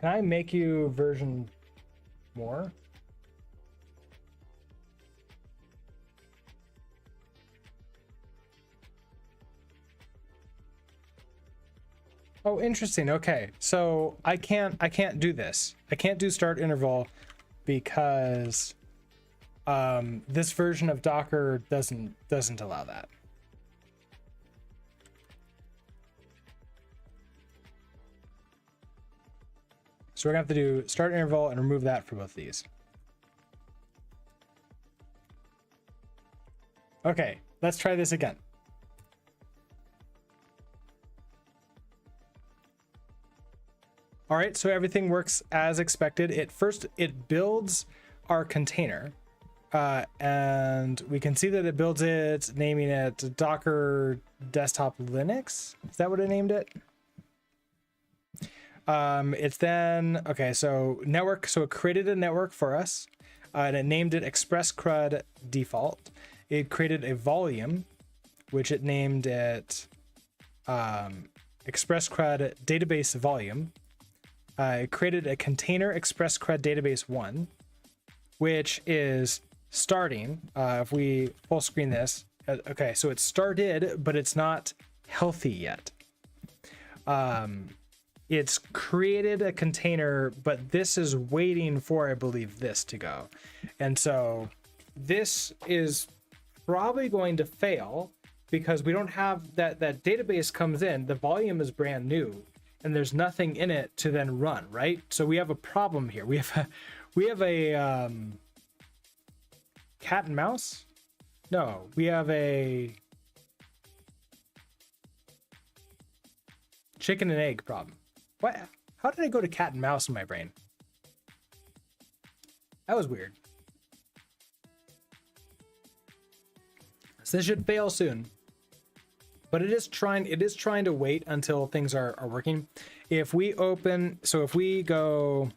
Can I make you version more? Oh, interesting. Okay. So I can't do this. I can't do start interval because this version of Docker doesn't allow that. So we're gonna have to do start interval and remove that for both of these. Okay, let's try this again. All right, so everything works as expected. It builds our container, and we can see that it builds it, naming it Docker Desktop Linux. Is that what it named it? It's then, okay, so network, so it created a network for us, and it named it Express CRUD default. It created a volume, which it named it Express CRUD database volume. It created a container Express CRUD database 1, which is starting. If we full screen this, okay, so it started, but it's not healthy yet. It's created a container, but this is waiting for, I believe, this to go. And so this is probably going to fail because we don't have that database comes in, the volume is brand new, and there's nothing in it to then run, right? So we have a problem here. We have a cat and mouse? No, we have a chicken and egg problem. What? How did I go to cat and mouse in my brain? That was weird. So this should fail soon. But it is trying to wait until things are working. If we go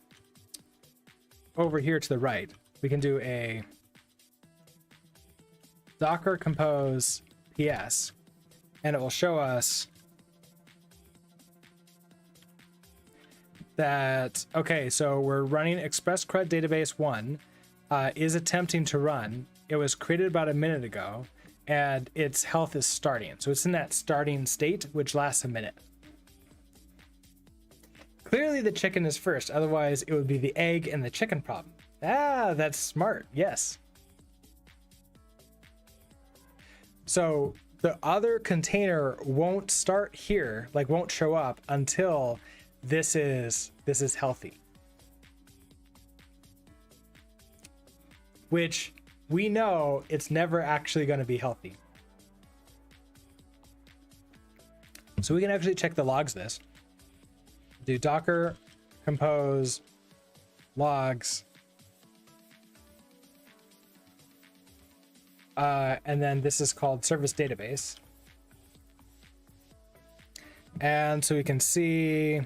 over here to the right, we can do a Docker compose PS, and it will show us that, okay, so we're running Express CRUD database 1 is attempting to run. It was created about a minute ago, and its health is starting. So it's in that starting state, which lasts a minute. Clearly the chicken is first, otherwise it would be the egg and the chicken problem. Ah, that's smart, yes. So the other container won't start here, like won't show up until this is healthy. Which we know it's never actually going to be healthy. So we can actually check the logs this. Do Docker compose logs. And then this is called service database. And so we can see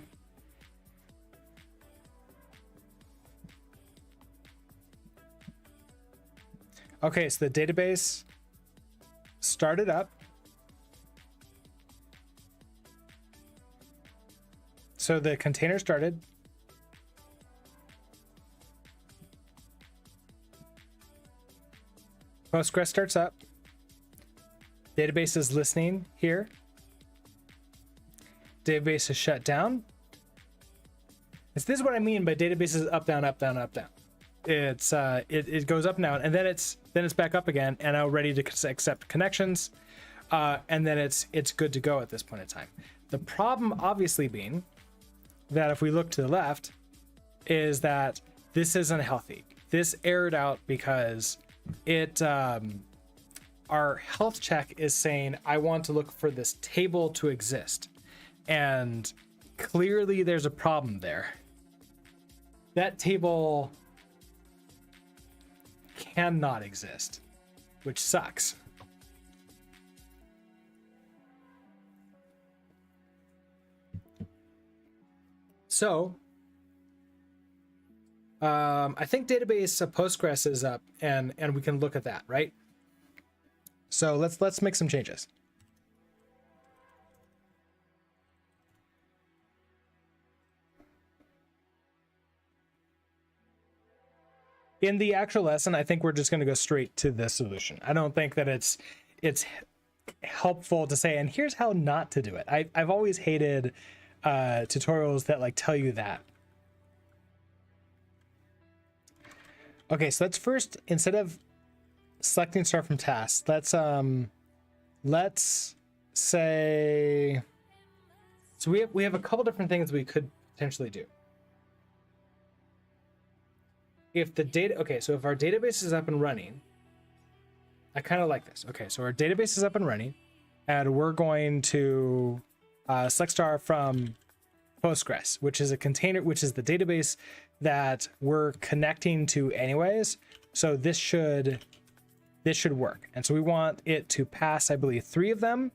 okay, so the database started up. So the container started. Postgres starts up. Database is listening here. Database is shut down. This is what I mean by databases up, down, up, down, up, down. It's it goes up now, and then it's back up again, and now ready to accept connections, and then it's good to go at this point in time. The problem obviously being that if we look to the left, is that this isn't healthy. This errored out because it our health check is saying I want to look for this table to exist, and clearly there's a problem there. That table cannot exist, which sucks. So I think database Postgres is up, and we can look at that, right? So let's make some changes. In the actual lesson, I think we're just going to go straight to the solution. I don't think that it's helpful to say, and here's how not to do it. I've always hated tutorials that like tell you that. Okay, so let's first, instead of selecting start from task, let's say, so we have a couple different things we could potentially do. If the data, okay, so if our database is up and running, I kind of like this. Okay, so our database is up and running, and we're going to select star from Postgres, which is a container, which is the database that we're connecting to anyways. So this should work. And so we want it to pass, I believe, 3 of them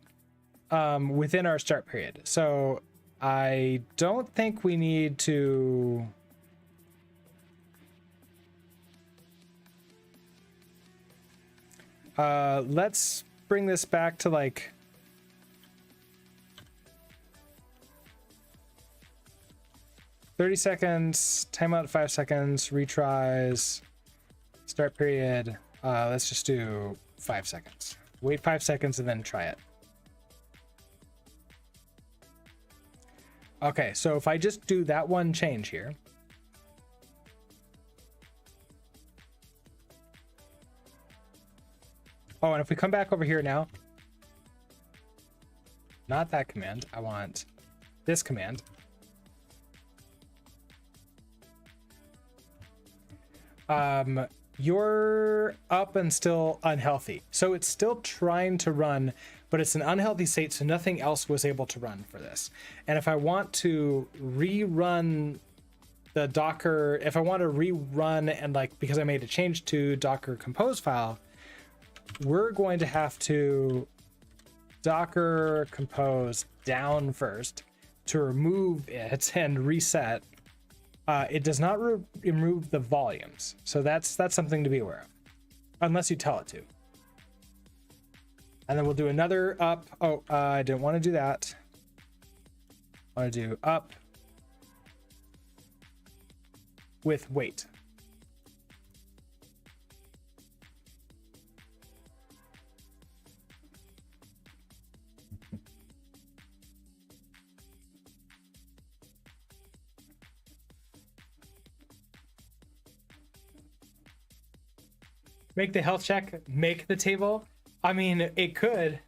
within our start period. So I don't think we need to. Let's bring this back to like 30 seconds, timeout 5 seconds, retries, start period. Let's just do 5 seconds. Wait 5 seconds and then try it. Okay, so if I just do that one change here. Oh, and if we come back over here now, not that command, I want this command. You're up and still unhealthy. So it's still trying to run, but it's an unhealthy state, so nothing else was able to run for this. And if I want to rerun the Docker, if I want to rerun and like, because I made a change to Docker compose file, we're going to have to Docker compose down first to remove it and reset. It does not remove the volumes, so that's something to be aware of, unless you tell it to. And then we'll do another up. Oh, I didn't want to do that. I want to do up with wait. Make the health check, make the table. I mean, it could,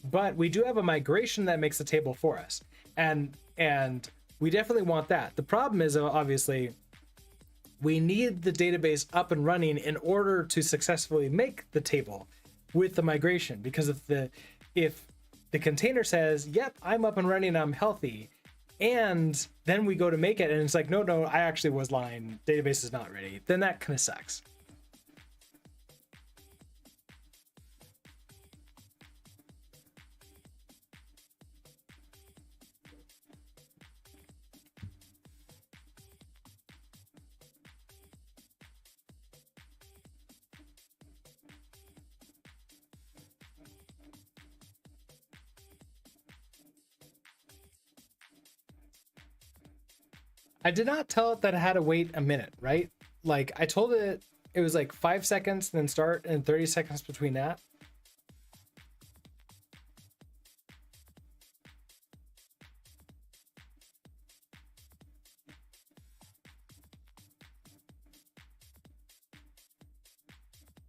but we do have a migration that makes the table for us. And we definitely want that. The problem is, obviously, we need the database up and running in order to successfully make the table with the migration. Because if the container says, yep, I'm up and running, I'm healthy, and then we go to make it and it's like, no, I actually was lying, database is not ready, then that kind of sucks. I did not tell it that it had to wait a minute, right? Like I told it it was like 5 seconds, then start, and 30 seconds between that.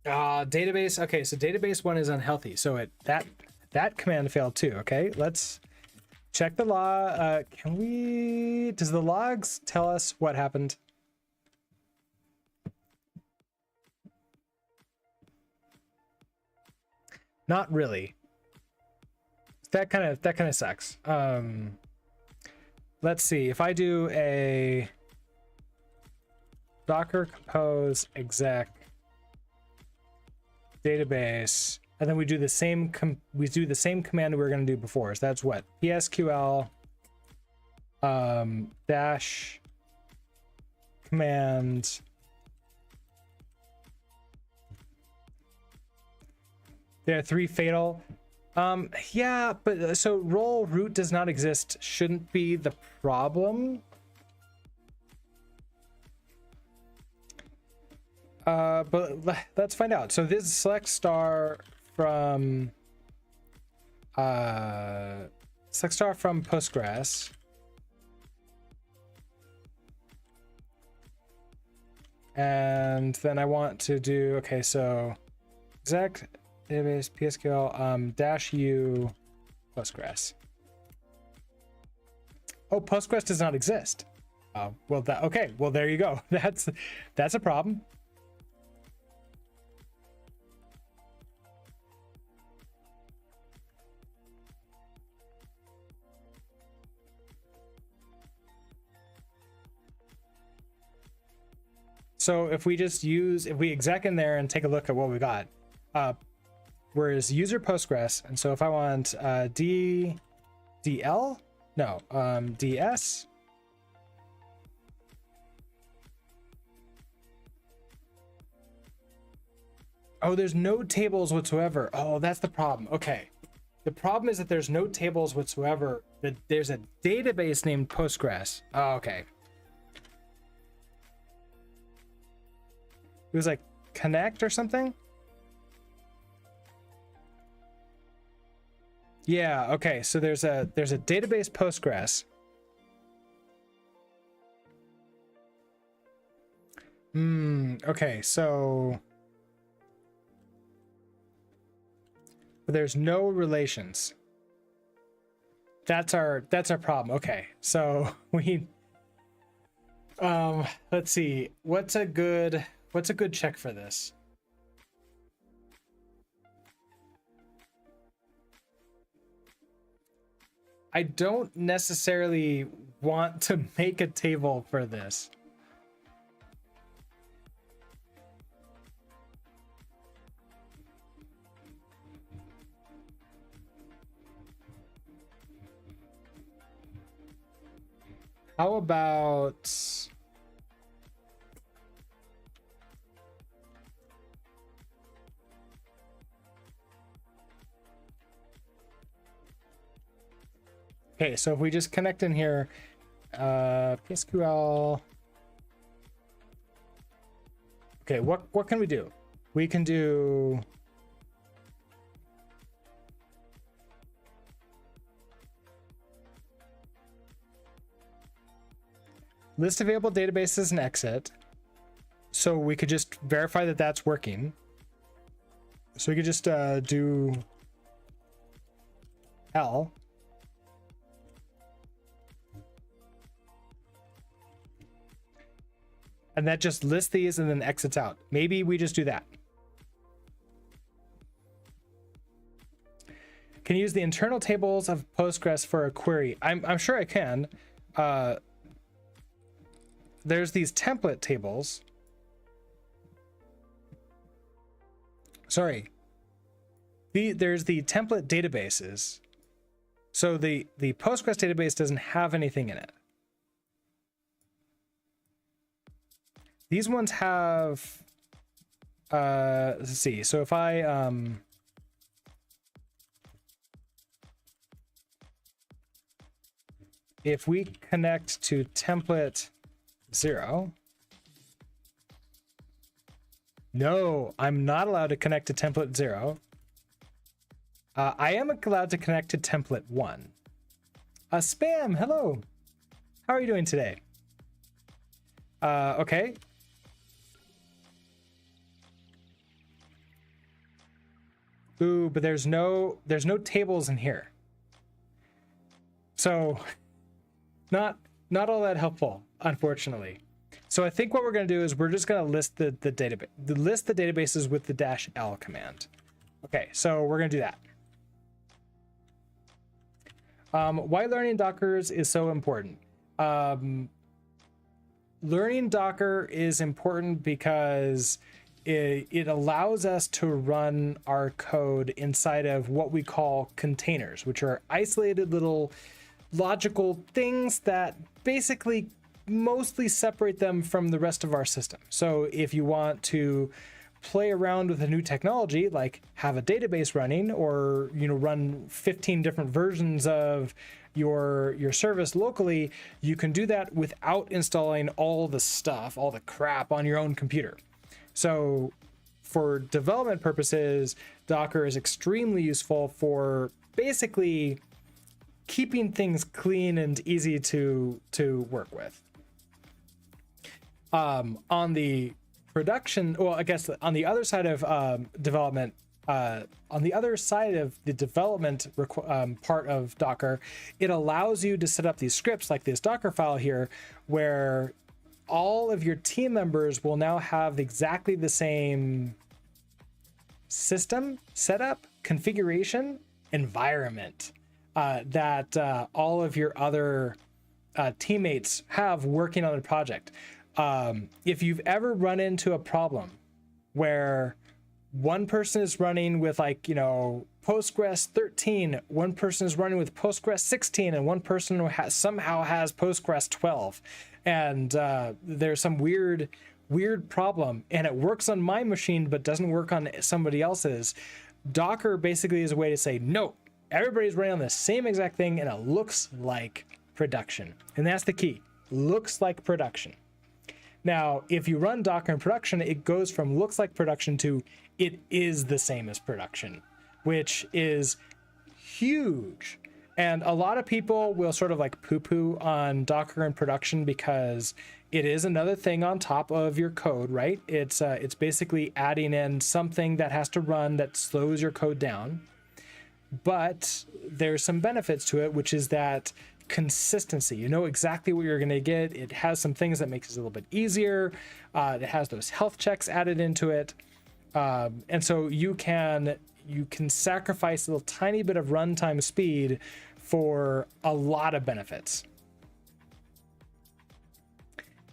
Database. Okay, so database 1 is unhealthy. So that command failed too. Okay, let's check the log. Does the logs tell us what happened? Not really. That kind of sucks. Let's see. If I do a Docker compose exec database, and then we do the same command we were going to do before. So that's what? PSQL dash command. There are 3 fatal. Yeah, but so roll root does not exist shouldn't be the problem. But let's find out. So this is select star from Postgres. And then I want to do, okay, so exec database PSQL -u Postgres. Oh, Postgres does not exist. Well, okay, well, there you go. That's a problem. So if we exec in there and take a look at what we got, whereas user Postgres, and so if I want DS. Oh, there's no tables whatsoever. Oh, that's the problem. Okay. The problem is that there's no tables whatsoever. That there's a database named Postgres. Oh, okay. It was like connect or something. Yeah, okay. So there's a database Postgres. Okay, so but there's no relations. That's our problem. Okay. So we let's see. What's a good check for this? I don't necessarily want to make a table for this. How about okay, so if we just connect in here, PSQL. Okay, what can we do? We can do list available databases and exit. So we could just verify that that's working. So we could just do L. And that just lists these and then exits out. Maybe we just do that. Can you use the internal tables of Postgres for a query? I'm sure I can. There's these template tables. Sorry. There's the template databases. So the Postgres database doesn't have anything in it. These ones have, let's see. So if we connect to template 0, no, I'm not allowed to connect to template 0. I am allowed to connect to template 1. Spam, hello. How are you doing today? Okay. Ooh, but there's no tables in here. So not all that helpful, unfortunately. So I think what we're going to do is we're just going to list the databases with the -l command. Okay, so we're going to do that. Why learning Dockers is so important. Learning Docker is important because it allows us to run our code inside of what we call containers, which are isolated little logical things that basically mostly separate them from the rest of our system. So if you want to play around with a new technology, like have a database running, or run 15 different versions of your service locally, you can do that without installing all the stuff, all the crap on your own computer. So for development purposes, Docker is extremely useful for basically keeping things clean and easy to work with. On the production, well, I guess on the other side of development, on the other side of the development part of Docker, it allows you to set up these scripts like this Docker file here, where all of your team members will now have exactly the same system setup, configuration, environment that all of your other teammates have working on the project. If you've ever run into a problem where one person is running with Postgres 13, one person is running with Postgres 16, and one person somehow has Postgres 12, and there's some weird problem, and it works on my machine but doesn't work on somebody else's, Docker basically is a way to say, no, everybody's running on the same exact thing and it looks like production. And that's the key, looks like production. Now, if you run Docker in production, it goes from looks like production to it is the same as production, which is huge. And a lot of people will sort of like poo-poo on Docker in production because it is another thing on top of your code, right? It's basically adding in something that has to run that slows your code down. But there's some benefits to it, which is that consistency. You know exactly what you're going to get. It has some things that makes it a little bit easier. It has those health checks added into it. And so you can sacrifice a little tiny bit of runtime speed for a lot of benefits.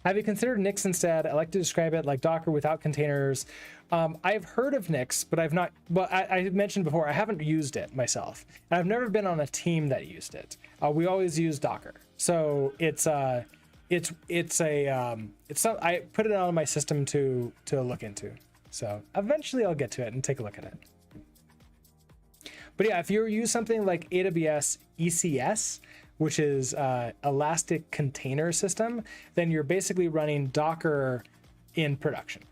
Have you considered Nix instead? I like to describe it like Docker without containers. I've heard of Nix, but I've not. Well, I mentioned before I haven't used it myself. I've never been on a team that used it. We always use Docker, so it's I put it on my system to look into. So eventually I'll get to it and take a look at it. But yeah, if you use something like AWS ECS, which is Elastic Container System, then you're basically running Docker in production.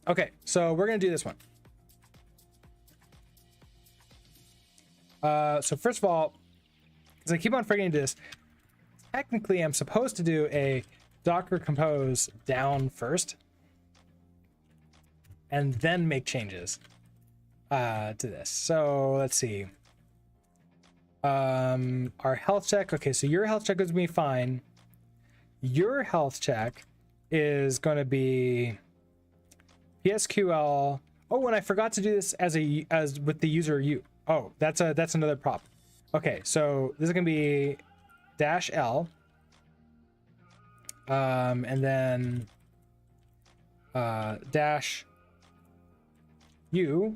Okay, so we're gonna do this one. So first of all, because I keep on forgetting to do this, technically I'm supposed to do a Docker compose down first and then make changes to this. So let's see. Our health check. Okay, so your health check is going to be fine. Your health check is going to be PSQL. Oh, and I forgot to do this as with the user U. Oh, that's another prop. Okay, so this is going to be -L. And then -U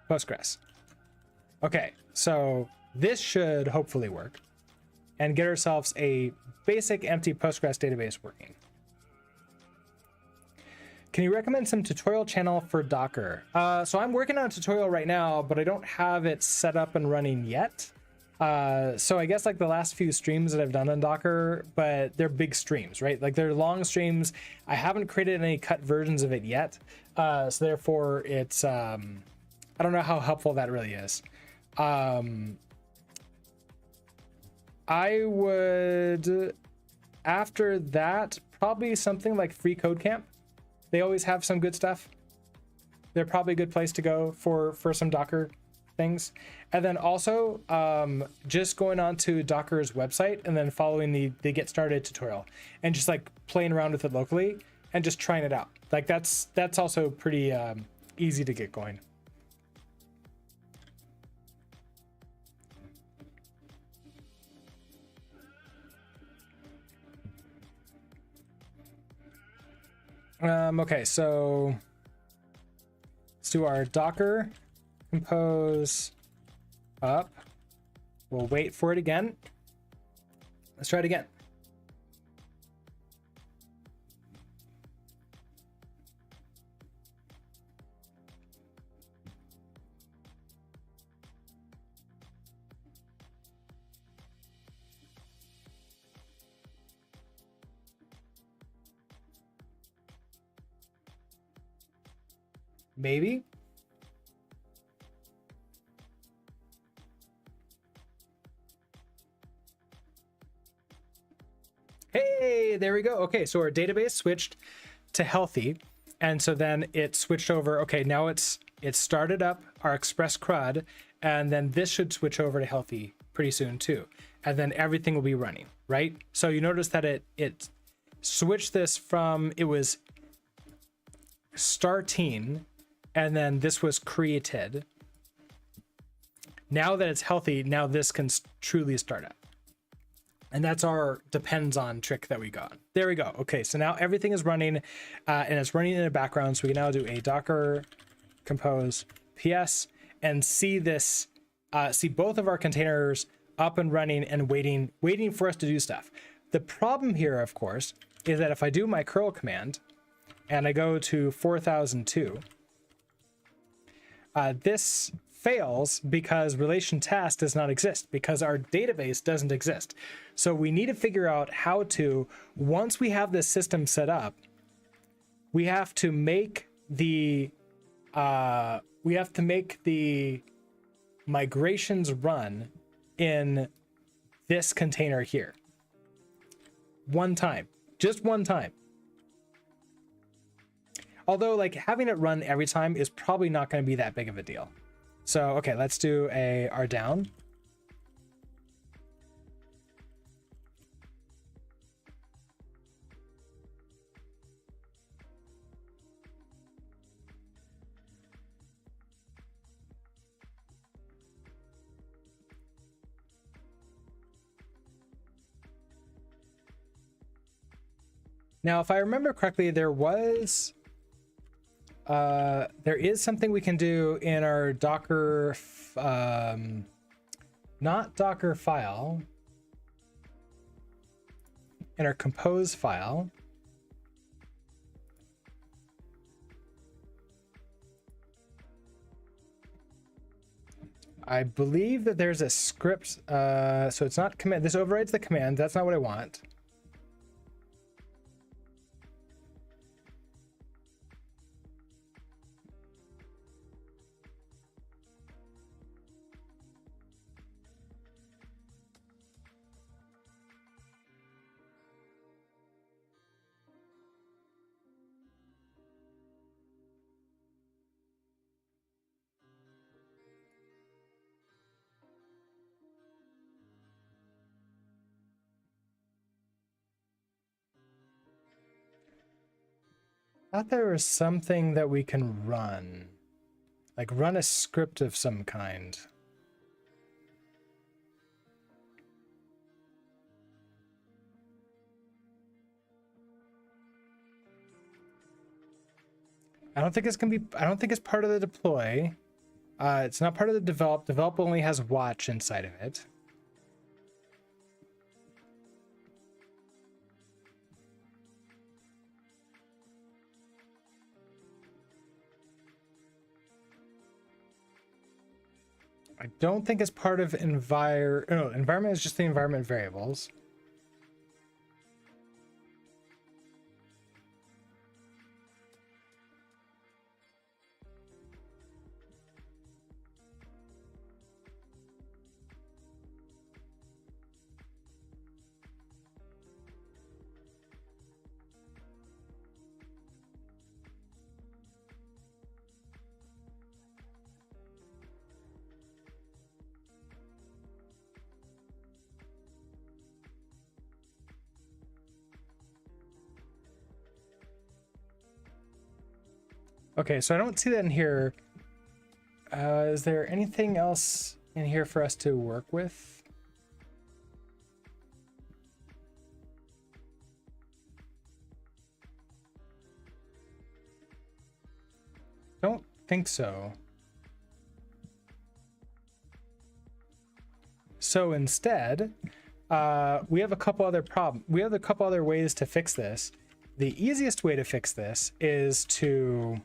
Postgres. Okay, so this should hopefully work and get ourselves a basic empty Postgres database working. Can you recommend some tutorial channel for Docker? So I'm working on a tutorial right now, but I don't have it set up and running yet. So I guess like the last few streams that I've done on Docker, but they're big streams, right? Like they're long streams. I haven't created any cut versions of it yet. So therefore it's, I don't know how helpful that really is. I would, after that, probably something like Free Code Camp. They always have some good stuff. They're probably a good place to go for some Docker things. And then also just going on to Docker's website and then following the Get Started tutorial and just like playing around with it locally and just trying it out. Like that's also pretty easy to get going. Okay, so let's do our Docker compose up. We'll wait for it again. Let's try it again. Maybe. Hey, there we go. Okay, so our database switched to healthy, and so then it switched over. Okay, now it started up our Express CRUD, and then this should switch over to healthy pretty soon too, and then everything will be running, right? So you notice that it switched this from, it was starting, and then this was created. Now that it's healthy, now this can truly start up. And that's our depends on trick that we got. There we go. Okay, so now everything is running, and it's running in the background. So we can now do a docker compose ps and see this, see both of our containers up and running and waiting for us to do stuff. The problem here, of course, is that if I do my curl command and I go to 4002, this fails because relation task does not exist, because our database doesn't exist. So we need to figure out how to, once we have this system set up, we have to make the migrations run in this container here. One time, just one time. Although, like, having it run every time is probably not going to be that big of a deal. So, okay, let's do a R down. Now, if I remember correctly, there is something we can do in our Docker, not Docker file, in our compose file. I believe that there's a script, so it's not command. This overrides the command. That's not what I want. I thought there was something that we can run, like run a script of some kind. I don't think it's gonna be, I don't think it's part of the deploy. It's not part of the develop. Develop only has watch inside of it. I don't think it's part of environment is just the environment variables. Okay, so I don't see that in here. Is there anything else in here for us to work with? Don't think so. So instead, we have a couple other ways to fix this. The easiest way to fix this is to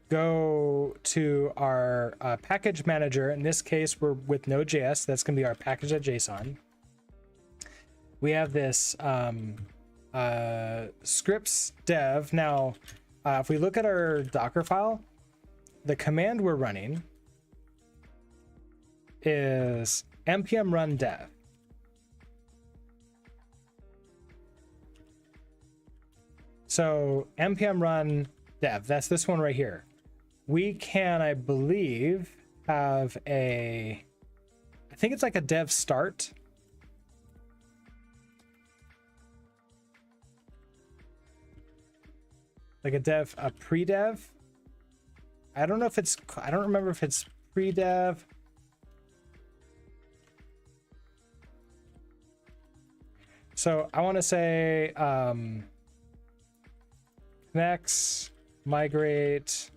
go to our package manager. In this case, we're with Node.js. That's going to be our package.json. We have this scripts dev. Now, if we look at our Docker file, the command we're running is npm run dev. So npm run dev, that's this one right here. We can, I believe, have I think it's like a dev start. Like a pre-dev. I don't remember if it's pre-dev. So I want to say connects, migrate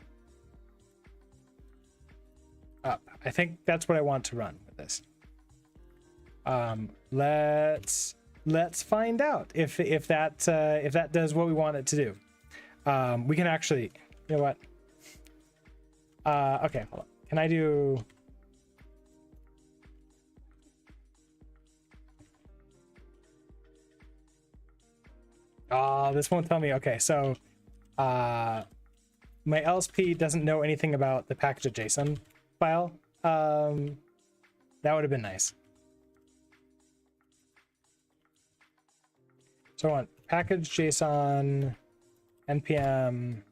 up. I think that's what I want to run with this. Let's find out if that does what we want it to do. We can actually, you know what? Okay, hold on. Can I do? This won't tell me. Okay, so my LSP doesn't know anything about the package.json file. That would have been nice. So I want package.json npm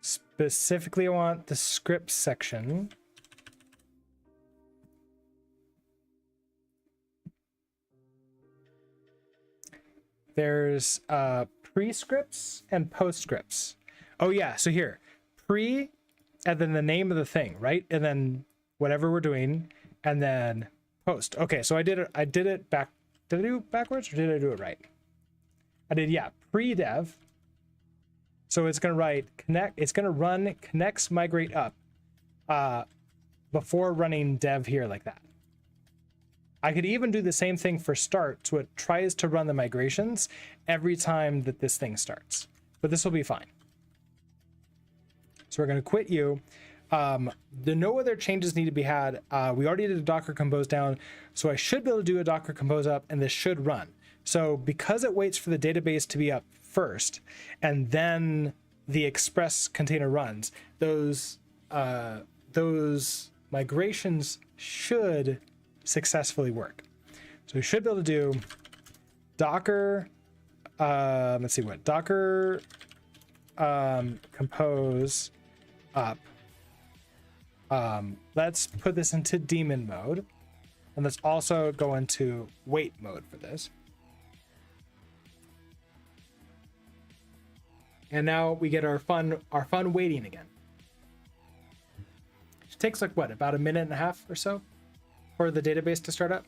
specifically. I want the script section. There's pre-scripts and post-scripts. Oh yeah, so here, pre, and then the name of the thing, right? And then whatever we're doing, and then post. Okay, so I did it back. Did I do it backwards or did I do it right? I did, yeah, pre-dev. So it's gonna write connect, it's gonna run connects migrate up before running dev here like that. I could even do the same thing for start, so it tries to run the migrations every time that this thing starts, but this will be fine. So we're gonna quit you. No other changes need to be had. We already did a Docker compose down, so I should be able to do a Docker compose up, and this should run. So because it waits for the database to be up first, and then the Express container runs, those migrations should successfully work. So we should be able to do Docker, let's see what, Docker compose up. Let's put this into daemon mode, and let's also go into wait mode for this. And now we get our fun waiting again. It takes like what, about a minute and a half or so for the database to start up.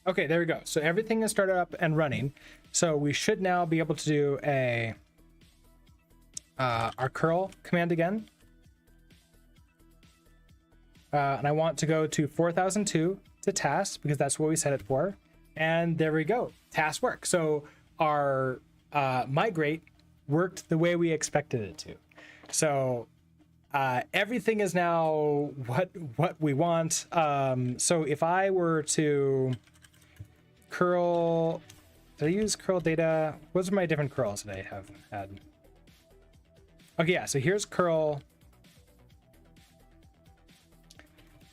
Okay, there we go. So everything is started up and running. So we should now be able to do our curl command again. And I want to go to 4002 to task because that's what we set it for. And there we go, task work. So our migrate worked the way we expected it to. So everything is now what we want. So if I were to curl Did I use curl data? What are my different curls that I have had? Okay, yeah, so here's curl.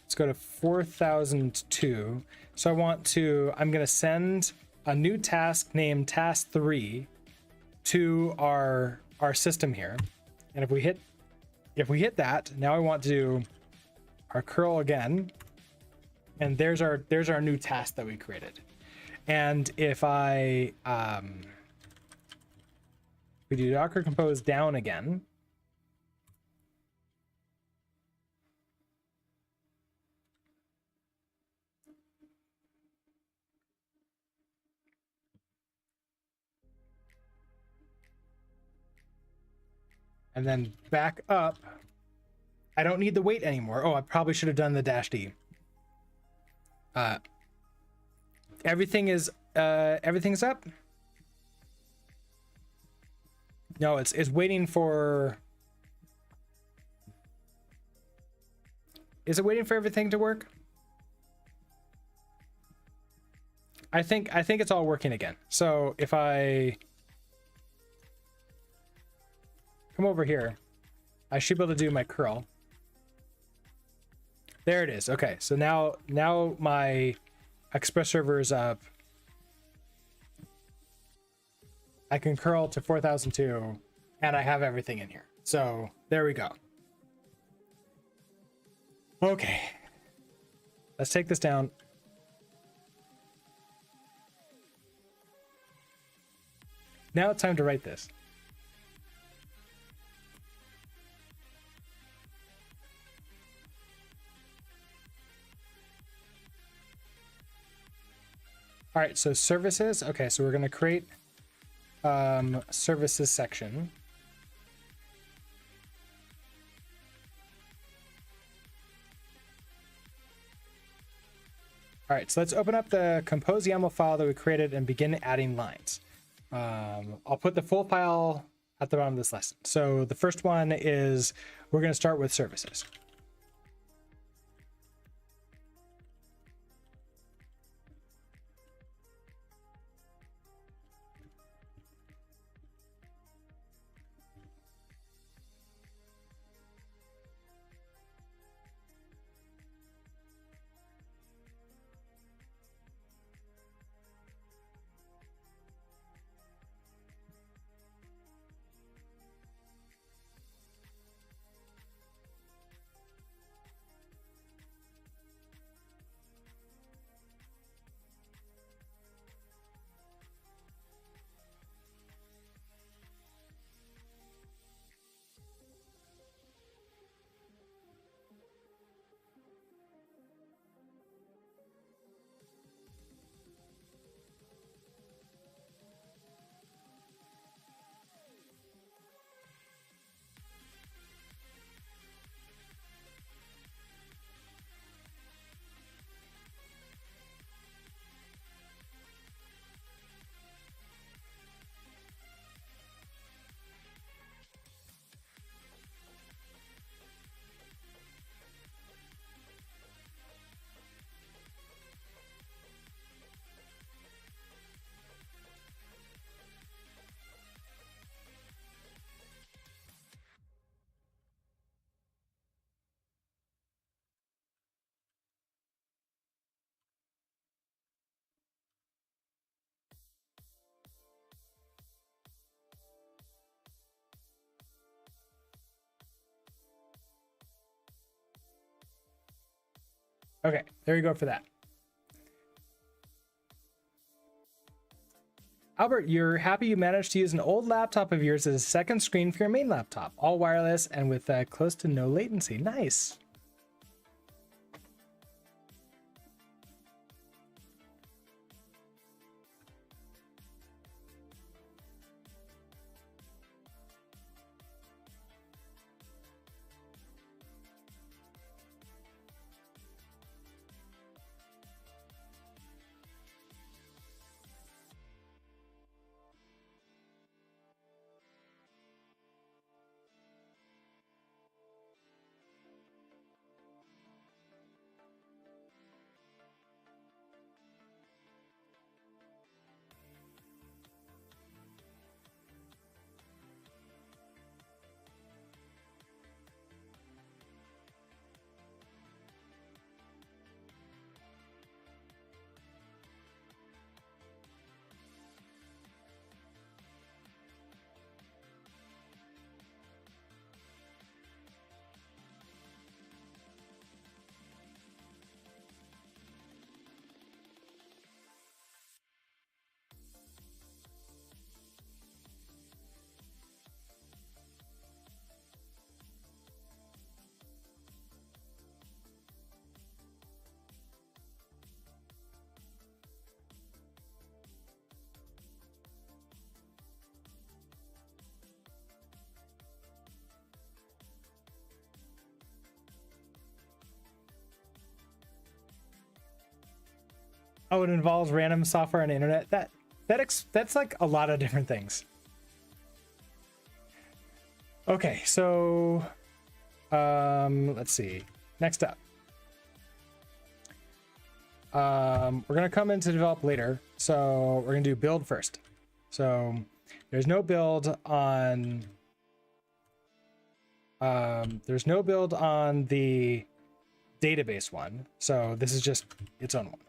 Let's go to 4002. So I'm going to send a new task named task 3 to our system here. And if we hit that, now I want to do our curl again. And there's our new task that we created. And if we do Docker compose down again, and then back up, I don't need the wait anymore. Oh, I probably should have done the -d. Everything's up. No, it's waiting for. Is it waiting for everything to work? I think it's all working again. So if I come over here, I should be able to do my curl. There it is. Okay, so now my Express server is up. I can curl to 4002 and I have everything in here. So there we go. Okay, let's take this down. Now it's time to write this. All right, so services. Okay, so we're going to create services section. All right, so let's open up the compose YAML file that we created and begin adding lines. I'll put the full file at the bottom of this lesson. So the first one is we're going to start with services. Okay, there you go for that. Albert, you're happy you managed to use an old laptop of yours as a second screen for your main laptop, all wireless and with close to no latency. Nice. Oh, it involves random software on the internet. That's like a lot of different things. Okay, so let's see. Next up. We're gonna come into develop later, so we're gonna do build first. So there's no build on the database one, so this is just its own one.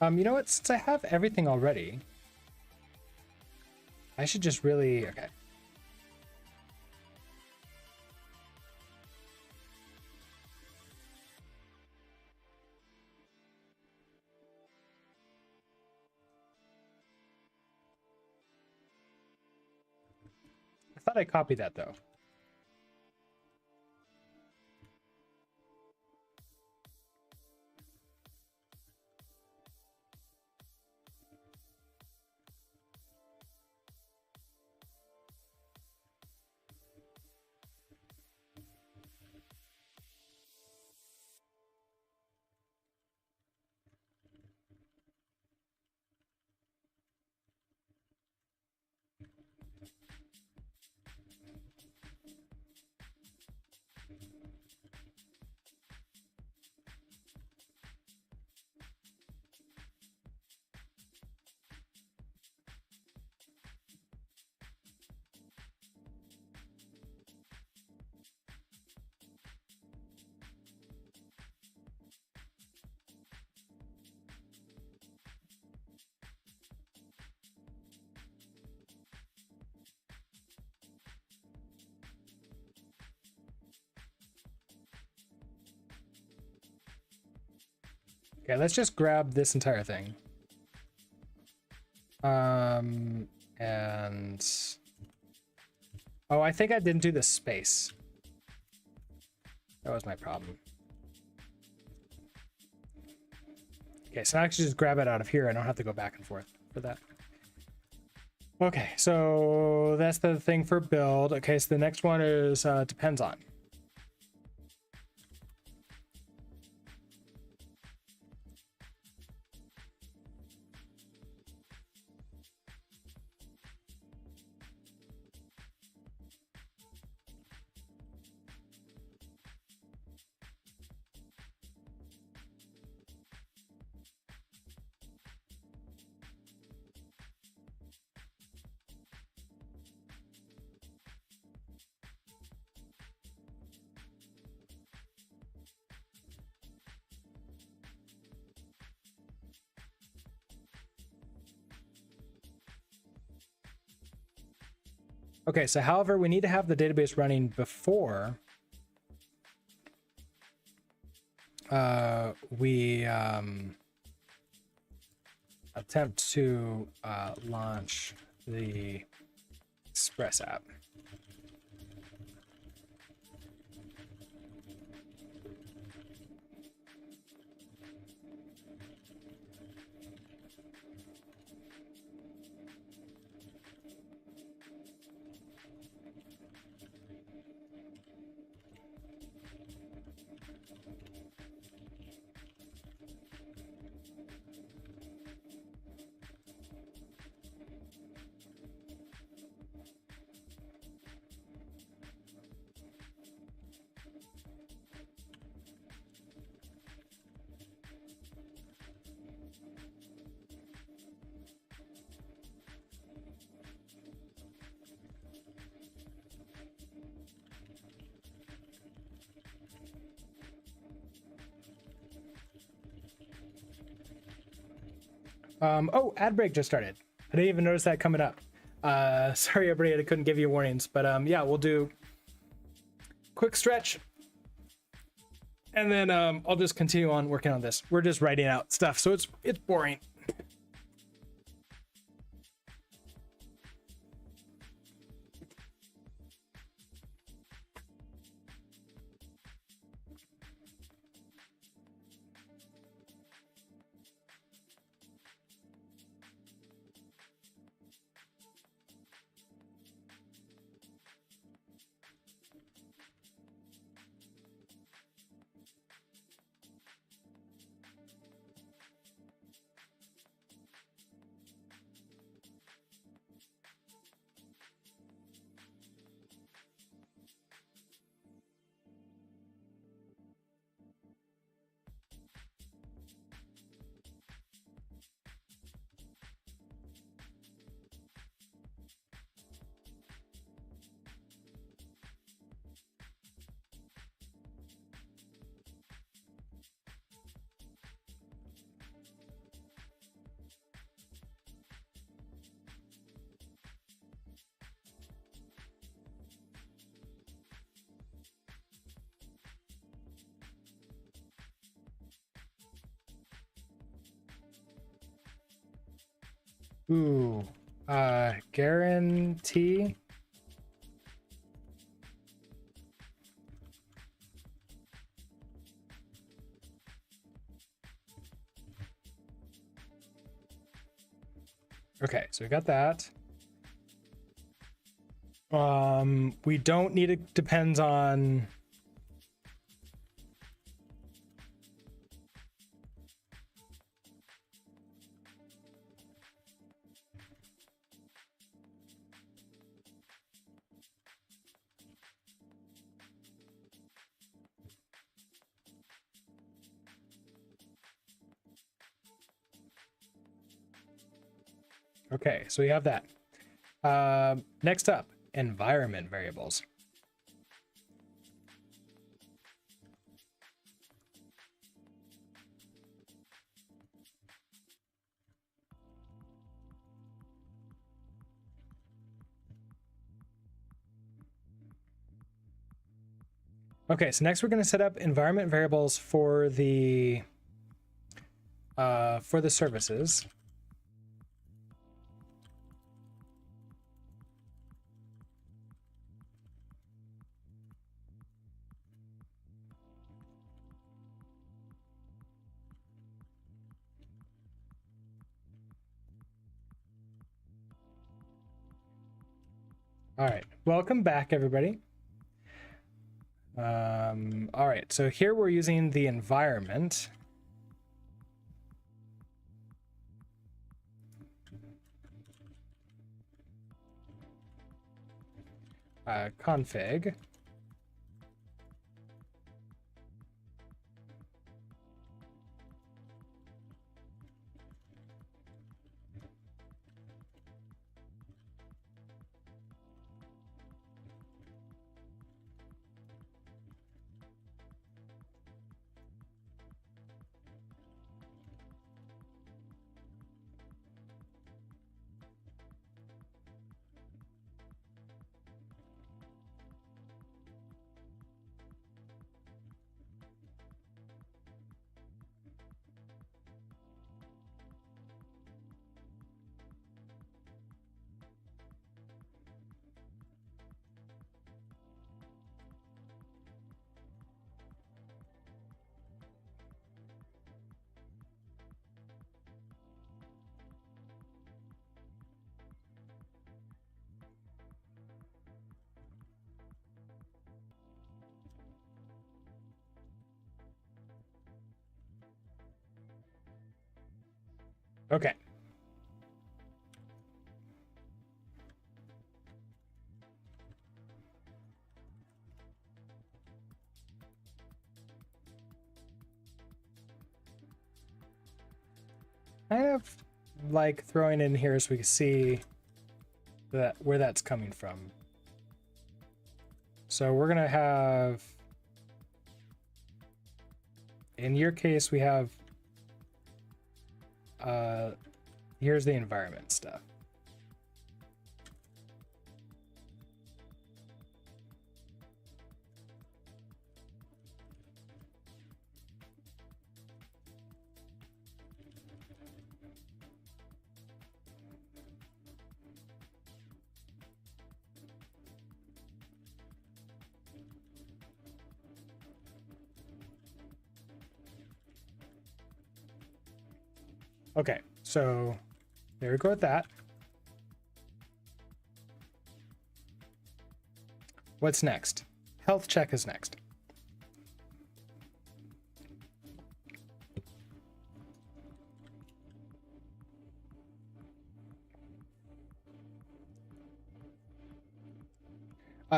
You know what? Since I have everything already, I should just really, okay. I thought I copied that though. Okay, let's just grab this entire thing. And oh, I think I didn't do the space. That was my problem. Okay, so I actually just grab it out of here. I don't have to go back and forth for that. Okay, so that's the thing for build. Okay, so the next one is depends on. Okay, so however, we need to have the database running before we attempt to launch the Express app. Oh, ad break just started. I didn't even notice that coming up. Sorry, everybody, I couldn't give you warnings, but yeah, we'll do quick stretch, and then I'll just continue on working on this. We're just writing out stuff, so it's boring. Ooh, guarantee. Okay, so we got that. We don't need it, depends on. Okay, so we have that. Next up, environment variables. Okay, so next we're going to set up environment variables for the services. All right, welcome back, everybody. All right, so here we're using the environment. Config. Okay. Kind of like throwing in here so we can see that where that's coming from. So we're gonna have, in your case, we have here's the environment stuff. Okay, so there we go with that. What's next? Health check is next.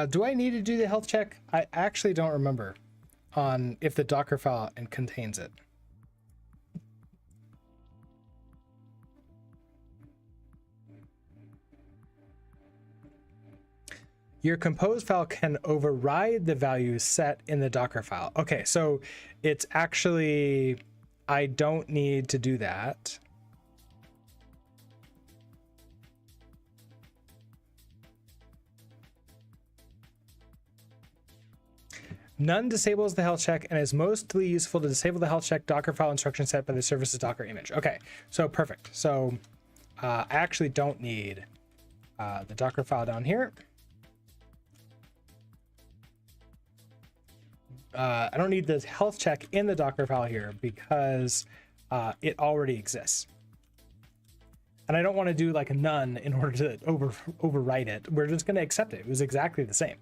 Do I need to do the health check? I actually don't remember on if the Docker file and contains it. Your compose file can override the values set in the Docker file. Okay, so it's actually, I don't need to do that. None disables the health check and is mostly useful to disable the health check Docker file instruction set by the service's Docker image. Okay, so perfect. So I actually don't need the Docker file down here. I don't need the health check in the Docker file here because it already exists. And I don't want to do like a none in order to overwrite it. We're just going to accept it. It was exactly the same.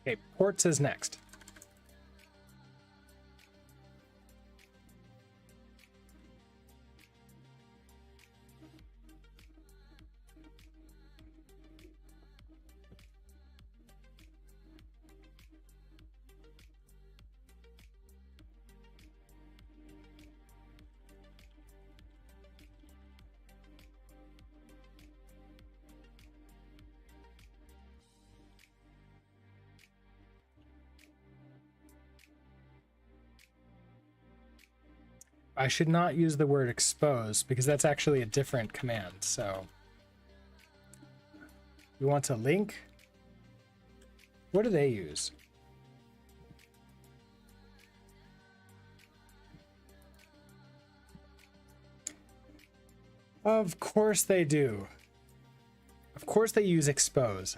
Okay, ports is next. I should not use the word expose because that's actually a different command. So we want to link. What do they use? Of course they do. Of course they use expose.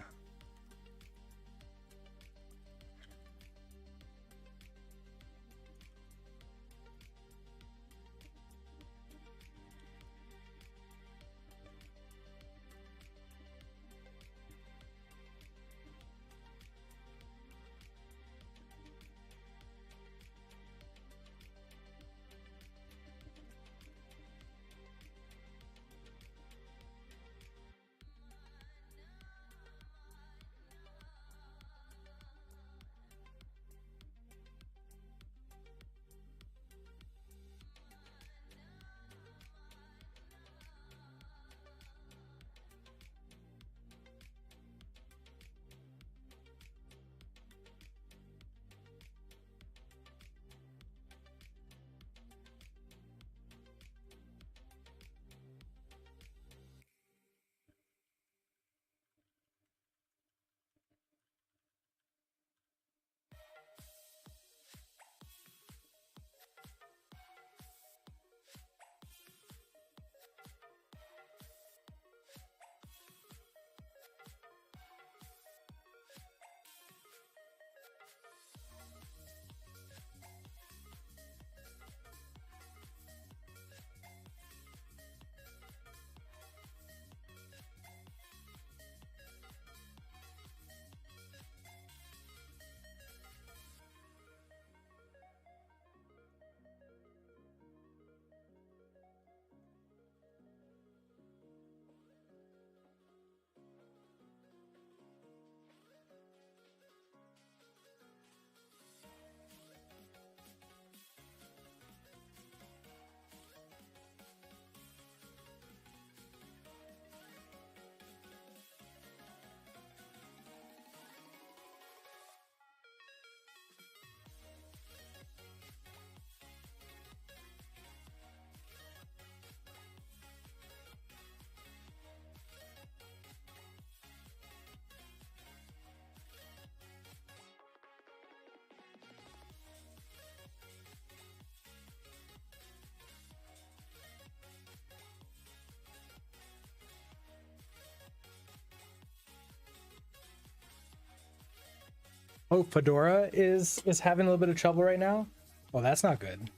Oh, Fedora is having a little bit of trouble right now. Well, that's not good.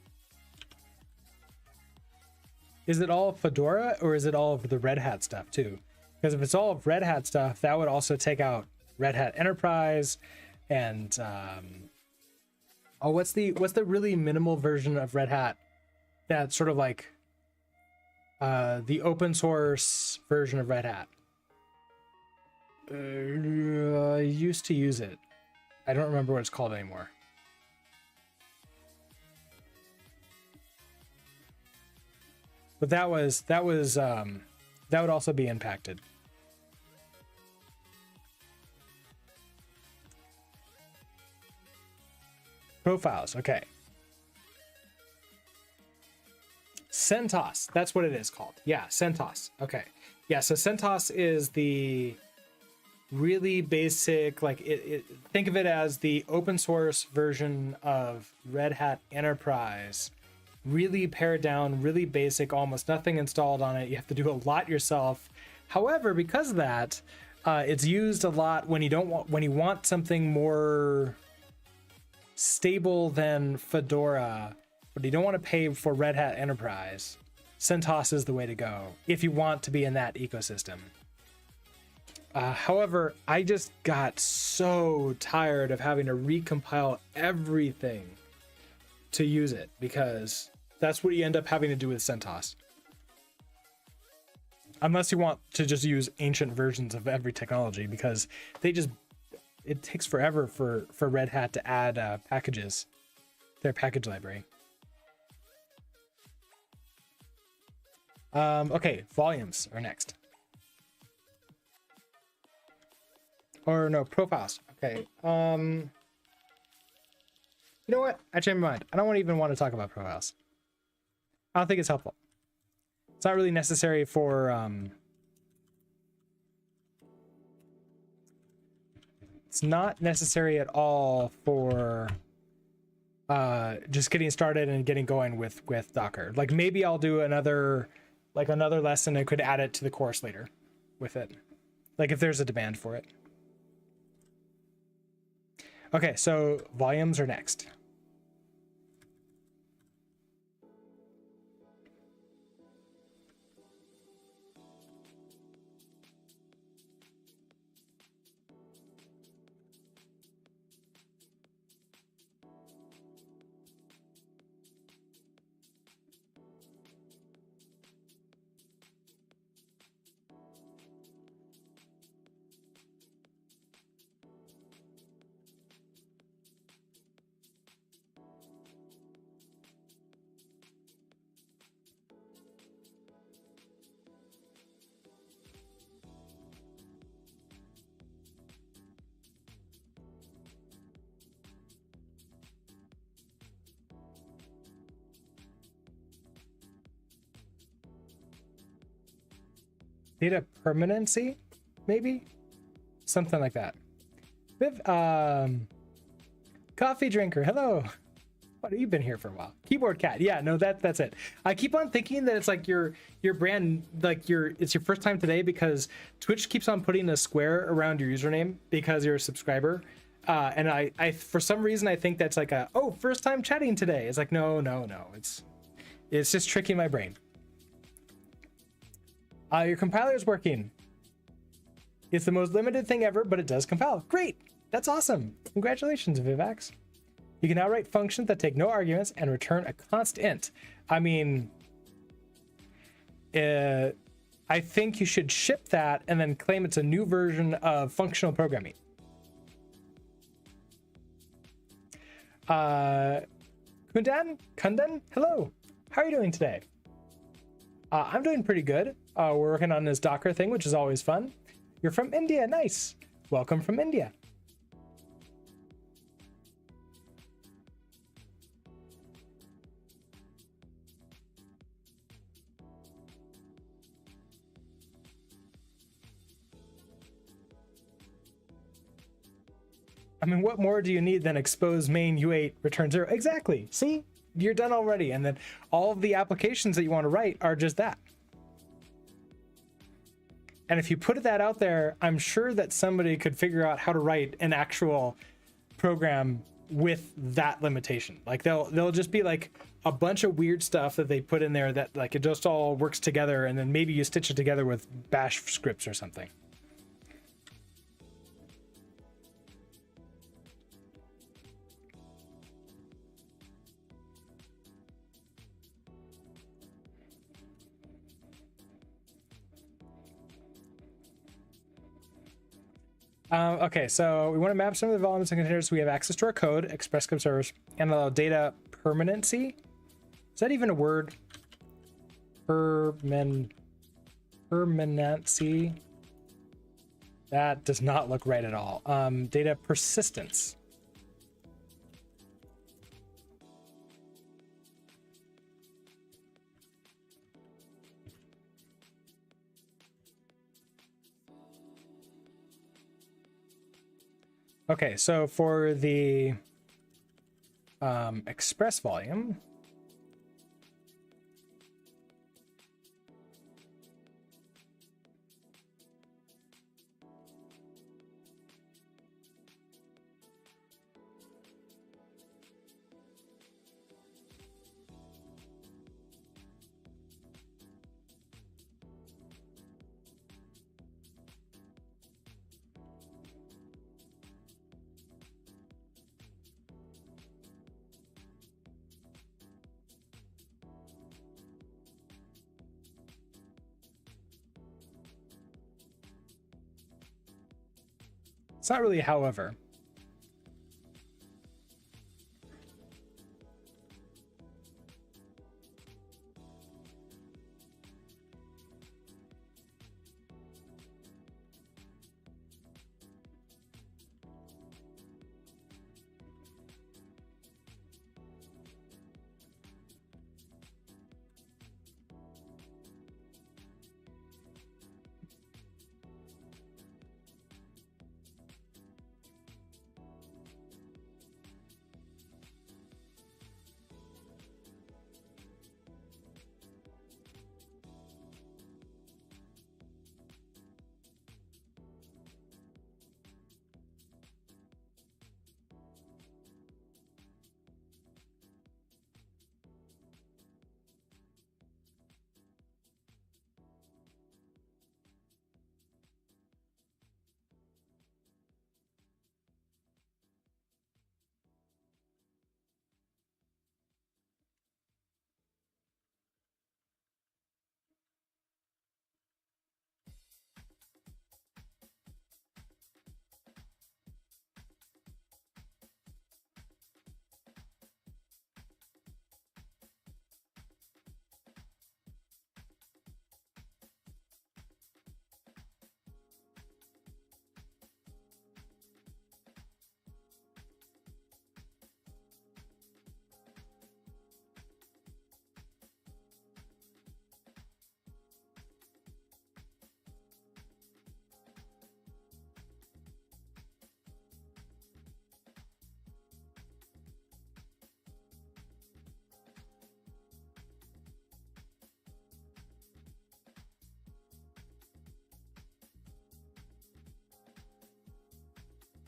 Is it all Fedora or is it all of the Red Hat stuff too? Because if it's all of Red Hat stuff, that would also take out Red Hat Enterprise and oh, what's the really minimal version of Red Hat that's sort of like the open source version of Red Hat? I used to use it. I don't remember what it's called anymore. But that would also be impacted. Profiles, okay. CentOS, that's what it is called. Yeah, CentOS. Okay. Yeah, so CentOS is the really basic, like think of it as the open source version of Red Hat Enterprise. Really pared down, really basic, almost nothing installed on it. You have to do a lot yourself. However, because of that, it's used a lot when you want something more stable than Fedora, but you don't want to pay for Red Hat Enterprise. CentOS is the way to go if you want to be in that ecosystem. However, I just got so tired of having to recompile everything to use it, because that's what you end up having to do with CentOS. Unless you want to just use ancient versions of every technology, because it takes forever for Red Hat to add packages, their package library. Okay, volumes are next. Or no, profiles. Okay. You know what? I changed my mind. I don't even want to talk about profiles. I don't think it's helpful. It's not really necessary for it's not necessary at all for just getting started and getting going with Docker. Like, maybe I'll do another lesson and could add it to the course later with it, like if there's a demand for it. Okay, so volumes are next. Data permanency, maybe something like that. Viv, coffee drinker, hello. What, you've been here for a while. Keyboard cat, yeah, no, that's it. I keep on thinking that it's like your brand, like it's your first time today, because Twitch keeps on putting a square around your username because you're a subscriber. And I for some reason I think that's like first time chatting today. It's like no, it's just tricking my brain. Your compiler is working. It's the most limited thing ever, but it does compile. Great, that's awesome. Congratulations, Vivax. You can now write functions that take no arguments and return a const int. I mean, I think you should ship that and then claim it's a new version of functional programming. Kundan, hello. How are you doing today? I'm doing pretty good. We're working on this Docker thing, which is always fun. You're from India, nice. Welcome from India. I mean, what more do you need than expose main U8 return 0? Exactly. See, you're done already. And then all of the applications that you want to write are just that. And if you put that out there, I'm sure that somebody could figure out how to write an actual program with that limitation. Like they'll just be like a bunch of weird stuff that they put in there that like it just all works together, and then maybe you stitch it together with bash scripts or something. Okay, so we want to map some of the volumes and containers so we have access to our code, express script servers, and allow data permanency. Is that even a word? Permanency. That does not look right at all. Data persistence. Okay, so for the express volume, It's not really however.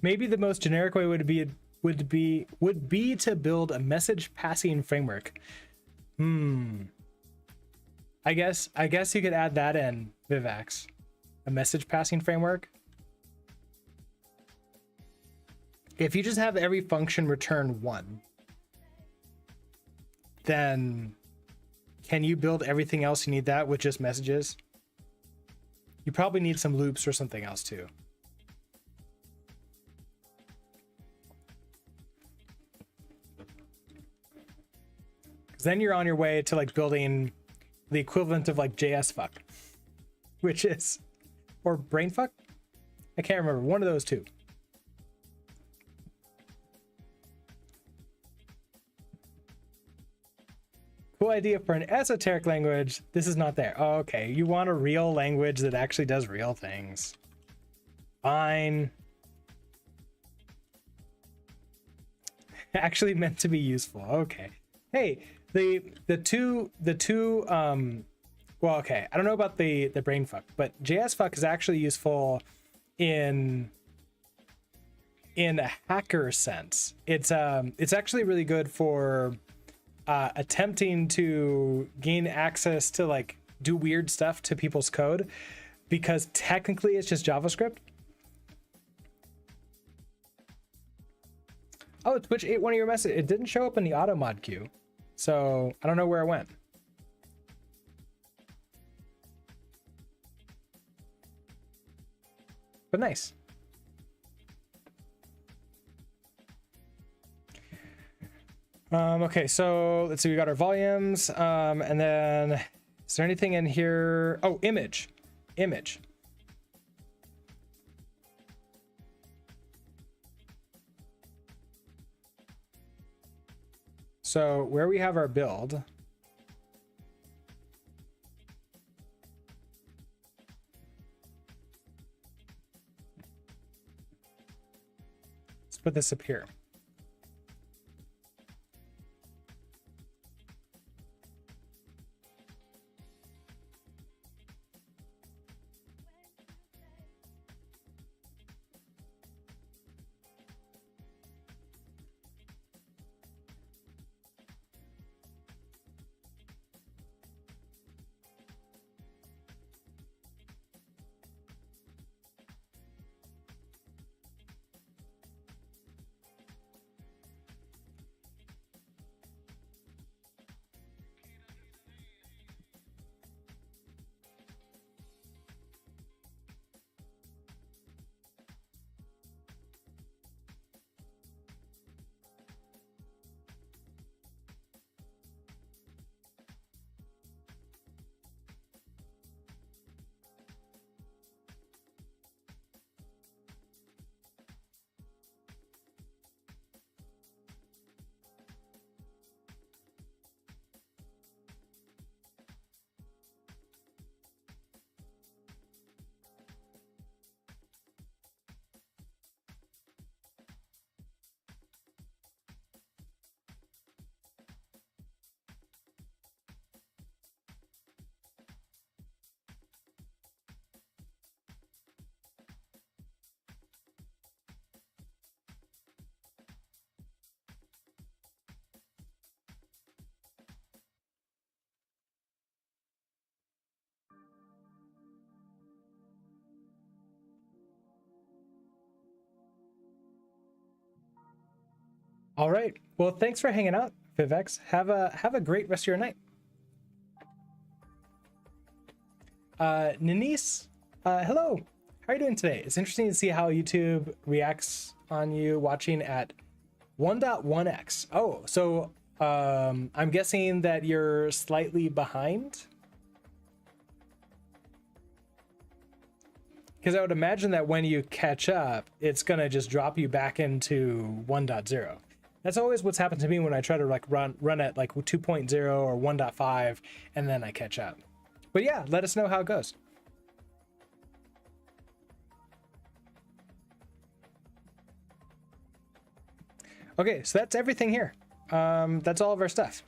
Maybe the most generic way would be to build a message passing framework. I guess you could add that in, Vivax. A message passing framework. If you just have every function return 1, then can you build everything else you need that with just messages? You probably need some loops or something else too. Then you're on your way to like building the equivalent of like JS fuck, which is, or brain fuck? I can't remember, one of those two. Cool idea for an esoteric language. This is not there. Oh, okay, you want a real language that actually does real things. Fine. Actually meant to be useful. Okay. Hey, the two well, okay, I don't know about the brain fuck, but JS fuck is actually useful in a hacker sense. It's actually really good for attempting to gain access to like do weird stuff to people's code, because technically it's just JavaScript. Oh, Twitch ate one of your messages. It didn't show up in the auto mod queue, so I don't know where it went. But nice. Okay, so let's see, we got our volumes, and then is there anything in here? Oh, image. So where we have our build, let's put this up here. All right. Well, thanks for hanging out, Vivex. Have a great rest of your night. Denise, hello. How are you doing today? It's interesting to see how YouTube reacts on you watching at 1.1x. Oh, so I'm guessing that you're slightly behind. Because I would imagine that when you catch up, it's gonna just drop you back into 1.0. That's always what's happened to me when I try to like run at like 2.0 or 1.5 and then I catch up. But yeah, let us know how it goes. Okay, so that's everything here. That's all of our stuff.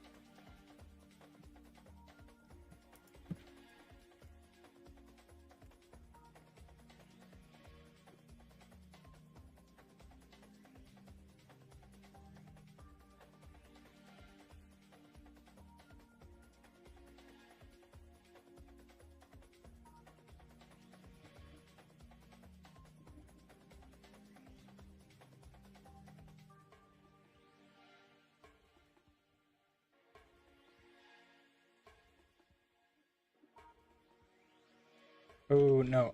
Oh no,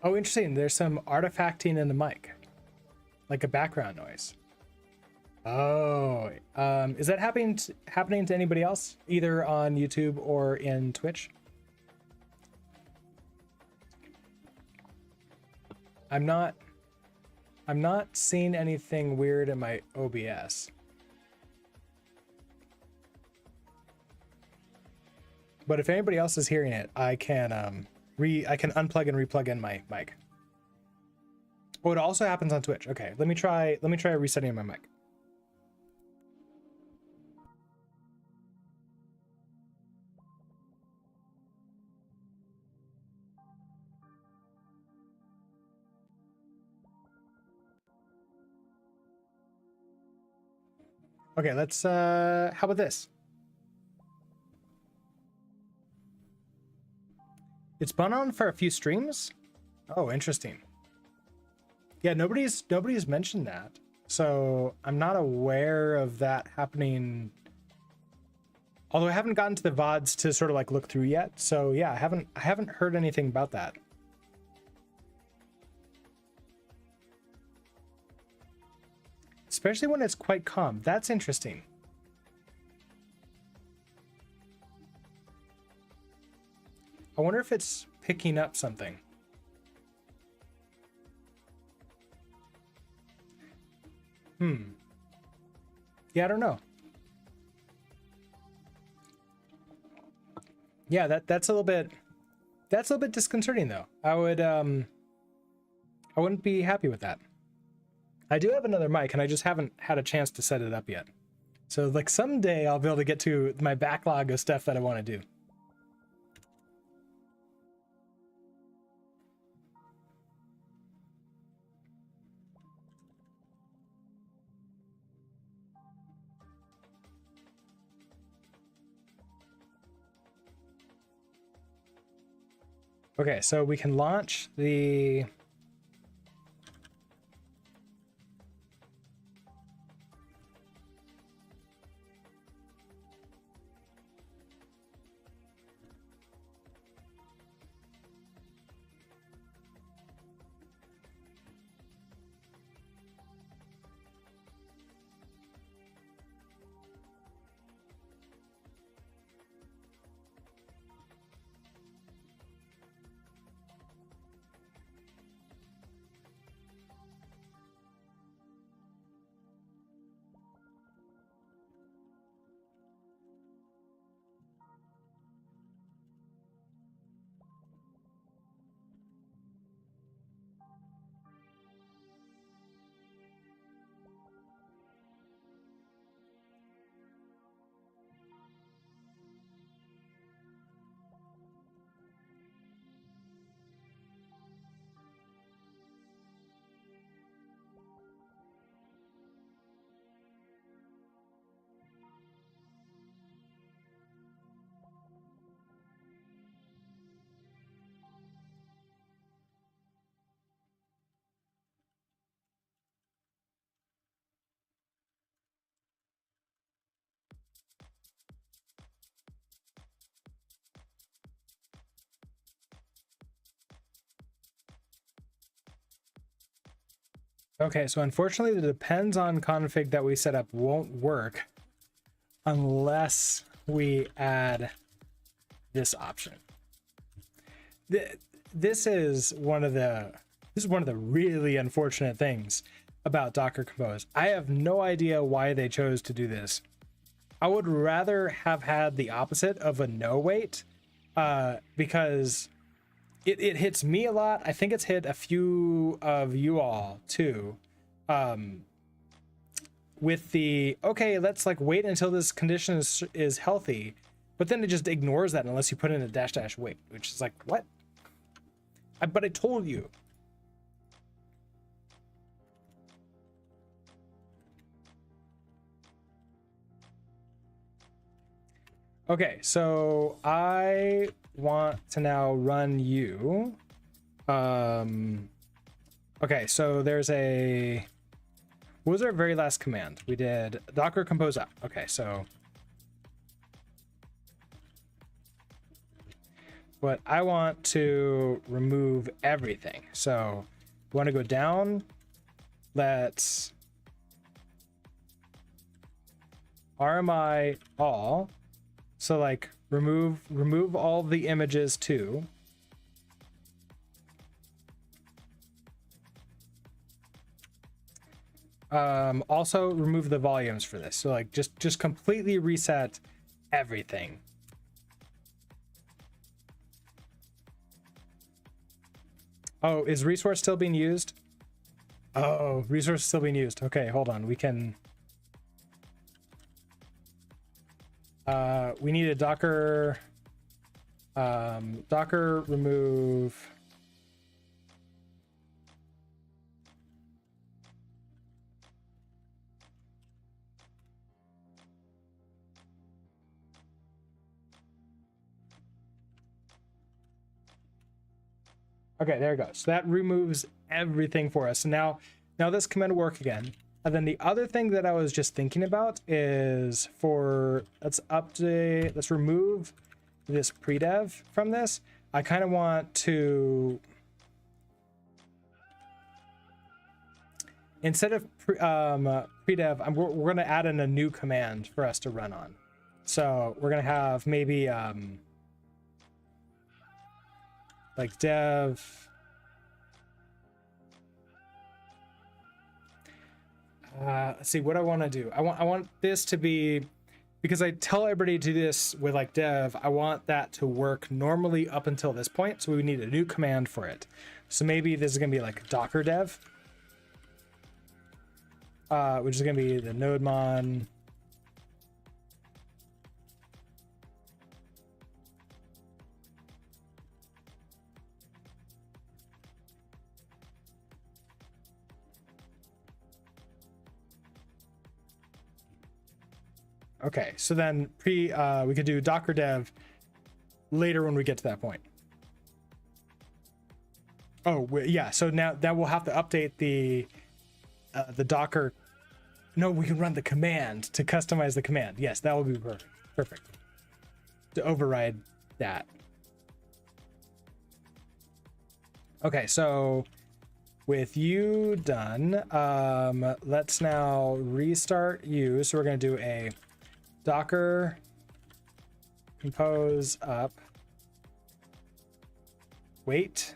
oh, interesting. There's some artifacting in the mic, like a background noise. Oh, is that happening to anybody else, either on YouTube or in Twitch? I'm not seeing anything weird in my OBS. But if anybody else is hearing it, I can unplug and replug in my mic. Oh, it also happens on Twitch. Okay, let me try resetting my mic. Okay, let's how about this? It's been on for a few streams. Oh, interesting. Yeah, nobody's mentioned that. So I'm not aware of that happening. Although I haven't gotten to the VODs to sort of like look through yet. So yeah, I haven't heard anything about that. Especially when it's quite calm. That's interesting. I wonder if it's picking up something. Yeah, I don't know. Yeah, that's a little bit disconcerting though. I wouldn't be happy with that. I do have another mic and I just haven't had a chance to set it up yet. So like someday I'll be able to get to my backlog of stuff that I want to do. Okay, so we can launch the... Okay, so unfortunately the depends on config that we set up won't work unless we add this option. This is one of the really unfortunate things about Docker Compose. I have no idea why they chose to do this. I would rather have had the opposite of a no wait, because it hits me a lot. I think it's hit a few of you all too. With the, okay, let's like wait until this condition is healthy, but then it just ignores that unless you put in a -- wait, which is like, what? But I told you. Okay, so I want to now run you. Okay, so there's a... What was our very last command? We did docker compose up. Okay, so... But I want to remove everything. So we want to go down. Let's RMI all. So like remove all the images too. Also remove the volumes for this. So like just completely reset everything. Oh, is resource still being used? Oh, resource is still being used. Okay, hold on. We can... we need a docker... docker remove... Okay, there it goes. So that removes everything for us. So now this command will work again. And then the other thing that I was just thinking about is let's remove this predev from this. I kind of want to, instead of predev, we're going to add in a new command for us to run on. So we're going to have maybe like dev let's see what I want to do. I want this to be, because I tell everybody to do this with like dev, I want that to work normally up until this point, so we need a new command for it. So maybe this is gonna be like docker dev, which is gonna be the nodemon Okay, so then we could do docker dev later when we get to that point. Oh, yeah. So now that we'll have to update the Docker. No, we can run the command to customize the command. Yes, that will be perfect. Perfect. To override that. Okay, so with you done, let's now restart you. So we're going to do a Docker compose up. Wait.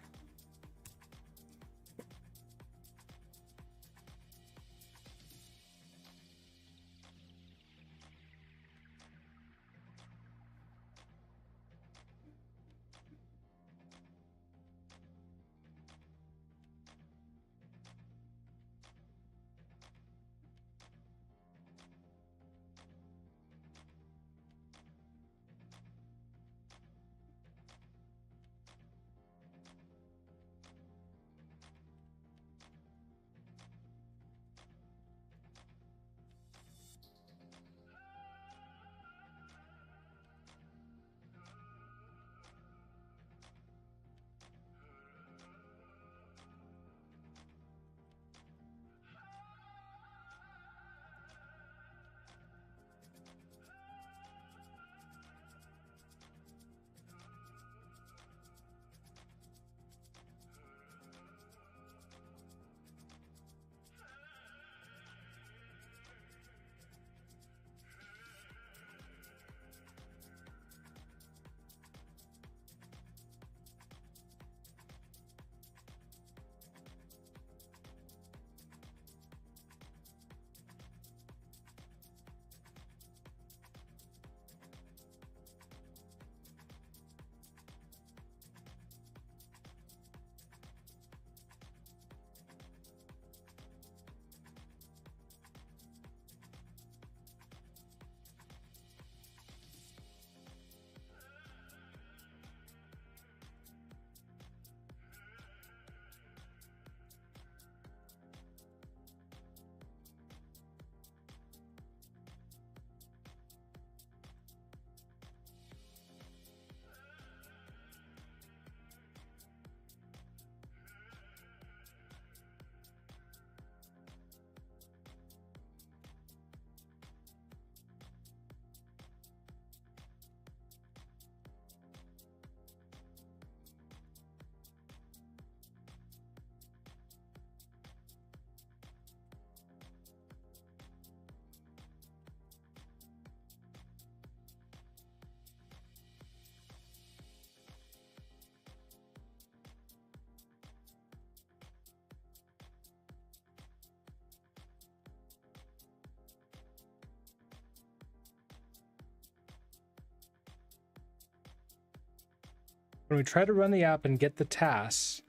When we try to run the app and get the tasks,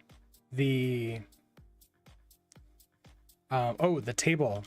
the the table.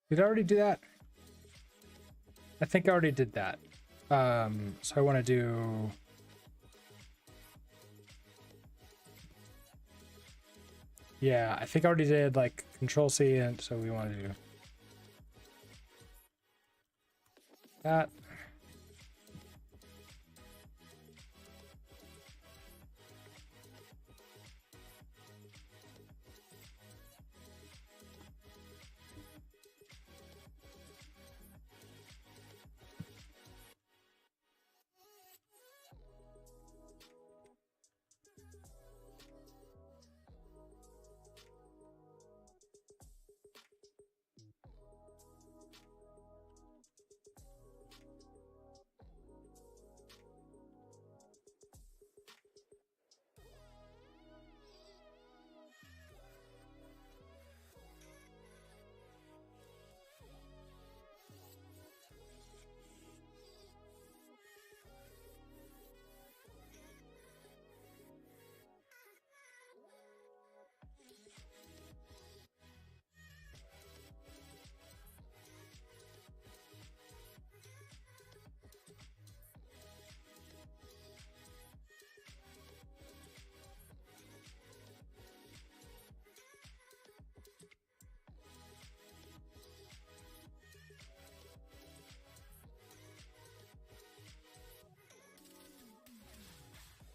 Did I already do that? I think I already did that. So I want to do... Yeah, I think I already did like Control C, and so we want to do that.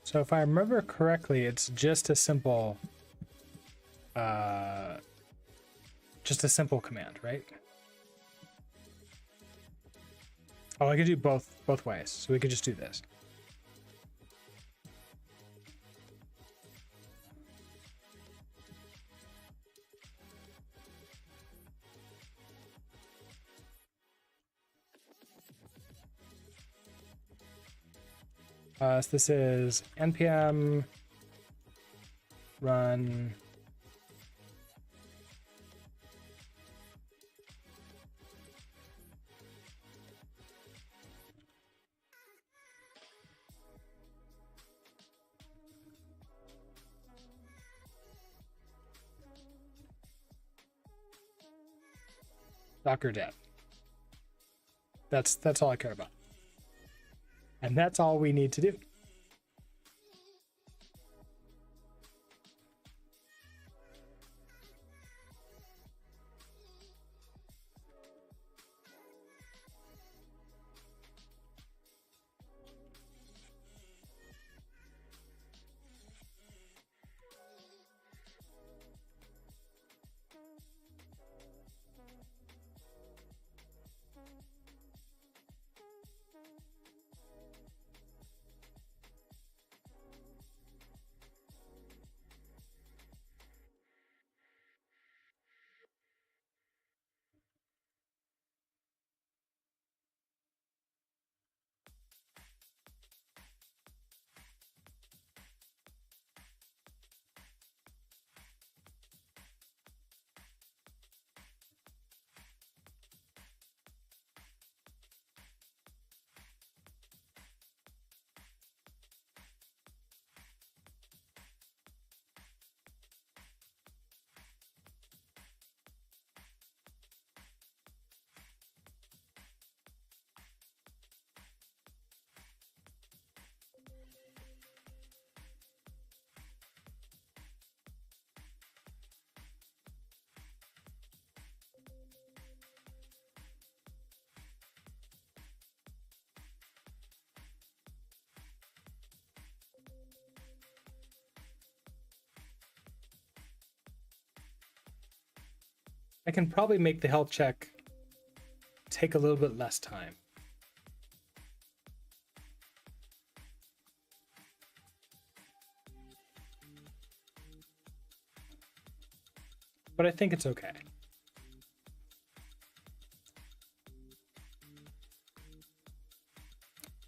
So if I remember correctly, it's just a simple command, right? Oh, I could do both ways. So we could just do this. So this is npm run Docker dev. That's all I care about. And that's all we need to do. I can probably make the health check take a little bit less time. But I think it's okay.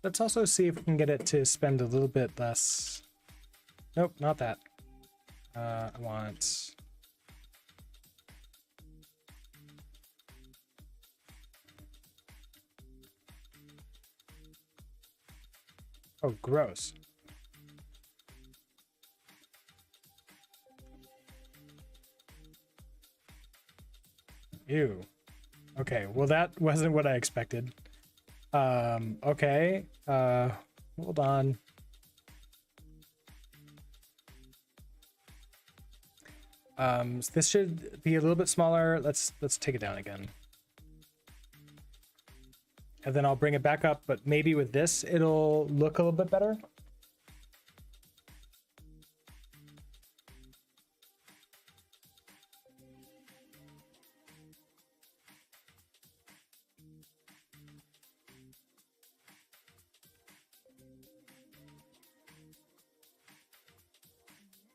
Let's also see if we can get it to spend a little bit less. Nope, not that. I want... Oh, gross. Ew. Okay, well that wasn't what I expected. Okay, hold on. So this should be a little bit smaller. Let's take it down again. And then I'll bring it back up, but maybe with this, it'll look a little bit better.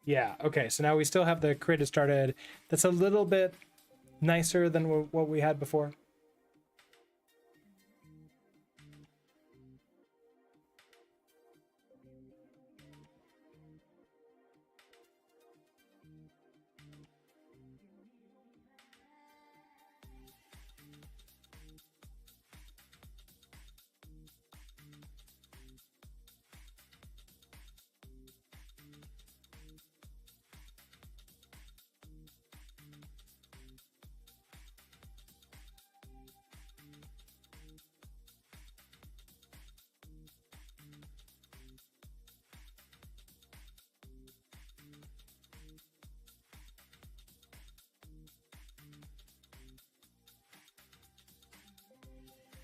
Yeah, okay, so now we still have the created started. That's a little bit nicer than what we had before.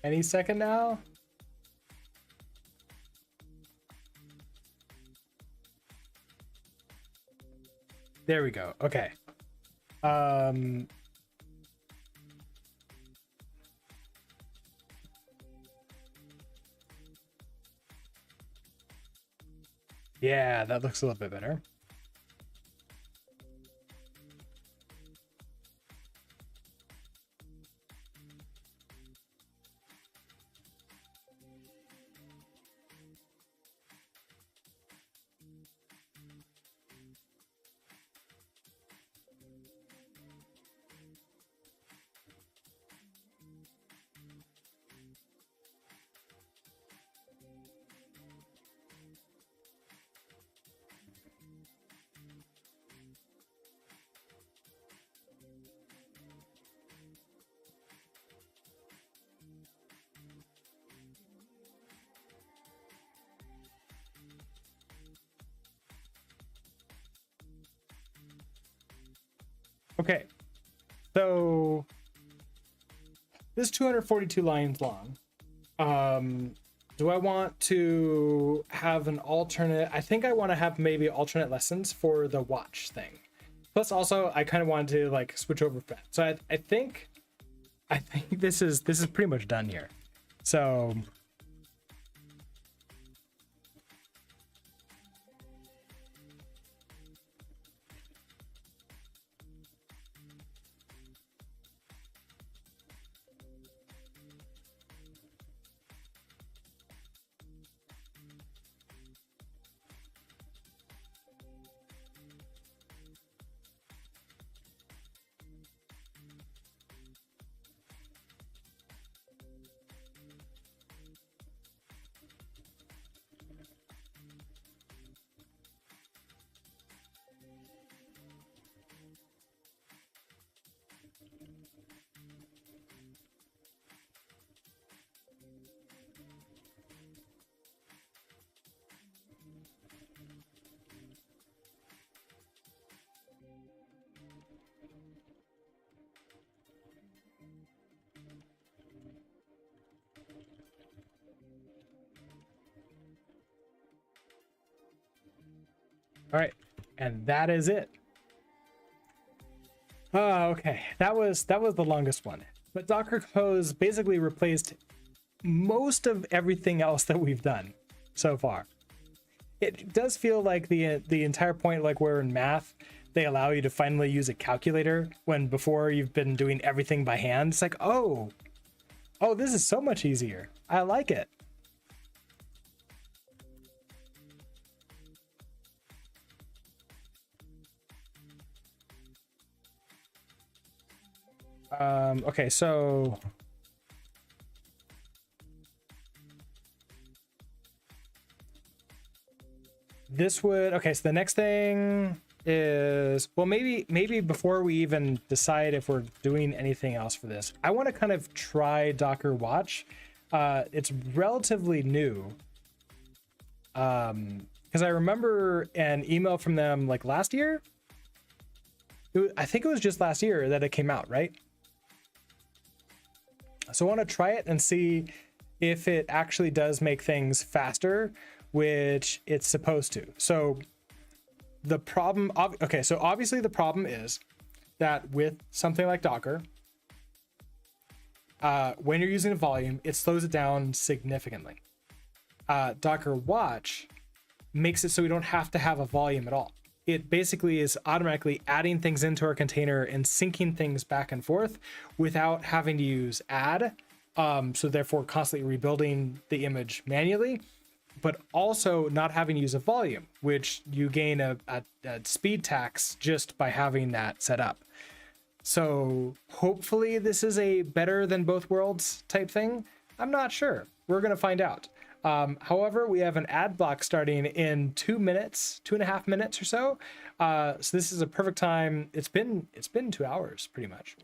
Any second now. There we go. Okay. Yeah, that looks a little bit better. Okay, so this is 242 lines long. Do I want to have an alternate? I think I want to have maybe alternate lessons for the watch thing. Plus, also, I kind of wanted to like switch over that. So I think this is pretty much done here. So. All right, and that is it. Oh, okay. That was the longest one. But Docker Compose basically replaced most of everything else that we've done so far. It does feel like the entire point, like where in math, they allow you to finally use a calculator when before you've been doing everything by hand. It's like, oh, this is so much easier. I like it. Okay, so this would, okay, so the next thing is, well, maybe before we even decide if we're doing anything else for this, I want to kind of try Docker Watch. It's relatively new. Because I remember an email from them like last year. I think it was just last year that it came out, right? So I want to try it and see if it actually does make things faster, which it's supposed to. So the problem, okay, so obviously the problem is that with something like Docker, when you're using a volume, it slows it down significantly. Docker Watch makes it so we don't have to have a volume at all. It basically is automatically adding things into our container and syncing things back and forth without having to use add. So therefore constantly rebuilding the image manually, but also not having to use a volume, which you gain a speed tax just by having that set up. So hopefully this is a better than both worlds type thing. I'm not sure. We're going to find out. However, we have an ad block starting in 2 minutes, 2.5 minutes or so. So this is a perfect time. It's been 2 hours pretty much.